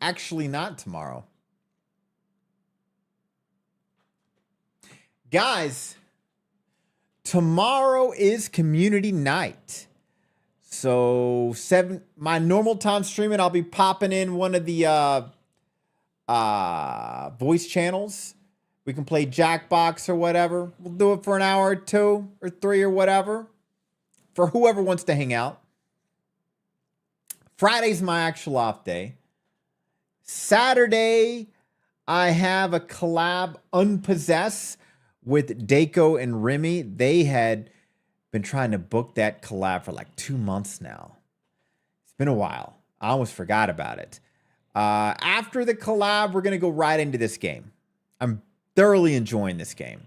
Actually, not tomorrow. Guys, tomorrow is community night. So my normal time streaming, I'll be popping in one of the voice channels. We can play Jackbox or whatever. We'll do it for an hour or 2 or 3 or whatever. For whoever wants to hang out. Friday's my actual off day. Saturday, I have a collab, Unpossessed, with Daco and Remy. They had been trying to book that collab for like 2 months now. It's been a while. I almost forgot about it. After the collab, we're going to go right into this game. I'm thoroughly enjoying this game.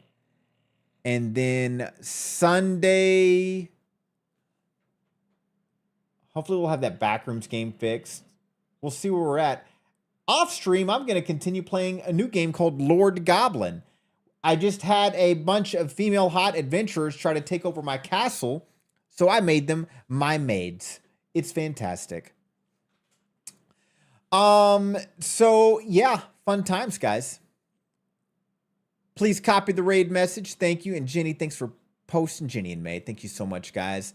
And then Sunday, hopefully we'll have that Backrooms game fixed. We'll see where we're at. Off stream, I'm going to continue playing a new game called Lord Goblin. I just had a bunch of female hot adventurers try to take over my castle, so I made them my maids. It's fantastic. So yeah, fun times, guys. Please copy the raid message. Thank you. And Jenny, thanks for posting. Jenny and May, thank you so much, guys.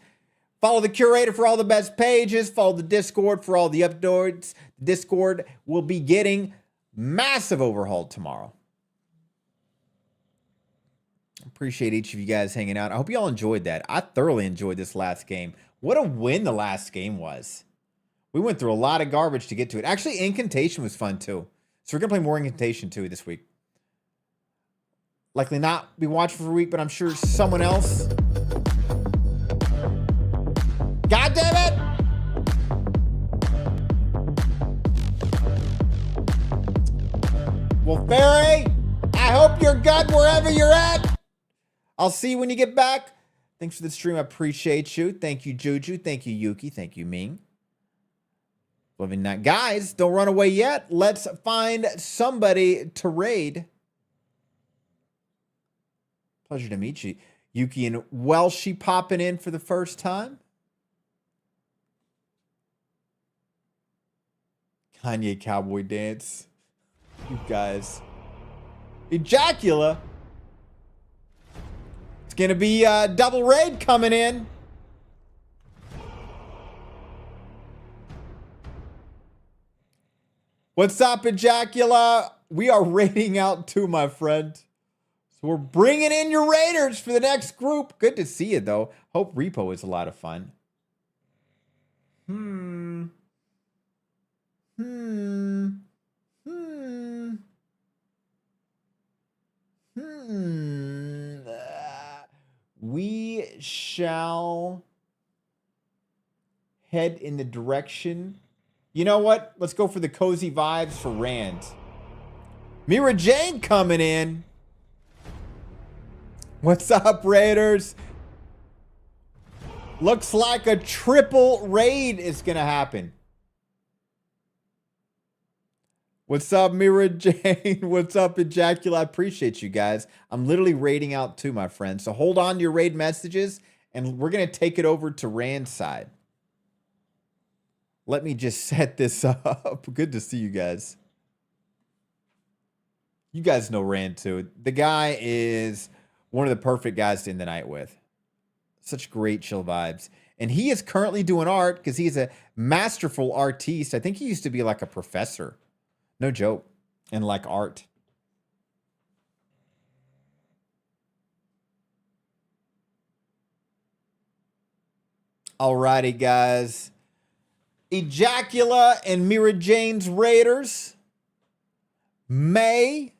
Follow the curator for all the best pages. Follow the Discord for all the updates. Discord will be getting massive overhaul tomorrow. Appreciate each of you guys hanging out. I hope you all enjoyed that. I thoroughly enjoyed this last game. What a win the last game was. We went through a lot of garbage to get to it. Actually, Incantation was fun too. So we're going to play more Incantation too this week. Likely not be watching for a week, but I'm sure someone else Well, Fairy, I hope you're good wherever you're at. I'll see you when you get back. Thanks for the stream. I appreciate you. Thank you, Juju. Thank you, Yuki. Thank you, Ming. Loving that. Guys, don't run away yet. Let's find somebody to raid. Pleasure to meet you. Yuki and Welshie popping in for the first time. Kanye cowboy dance. You guys. Ejacula. It's going to be a double raid coming in. What's up, Ejacula? We are raiding out too, my friend. So we're bringing in your raiders for the next group. Good to see you, though. Hope Repo is a lot of fun. We shall head in the direction. You know what? Let's go for the cozy vibes for Rand. Mira Jane coming in. What's up, Raiders? Looks like a triple raid is going to happen. What's up, Mira Jane? What's up, Ejacula? I appreciate you guys. I'm literally raiding out too, my friends. So hold on to your raid messages, and we're going to take it over to Rand's side. Let me just set this up. Good to see you guys. You guys know Rand too. The guy is one of the perfect guys to end the night with. Such great chill vibes. And he is currently doing art because he's a masterful artiste. I think he used to be like a professor. No joke. And like art. Alrighty, guys. Ejacula and Mira Jane's Raiders. May.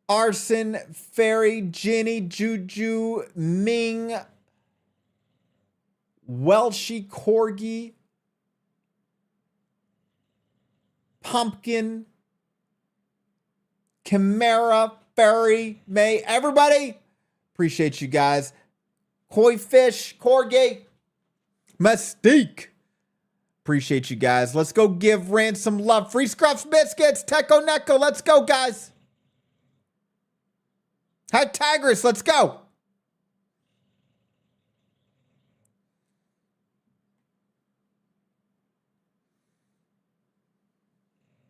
Arson, Fairy, Ginny, Juju, Ming, Welshie, Corgi, Pumpkin, Chimera, Fairy, May. Everybody, appreciate you guys. Koi Fish, Corgi, Mystique. Appreciate you guys. Let's go give Rand some love. Free Scruffs Biscuits, Teco Neko. Let's go, guys. Hi, Tigris. Let's go.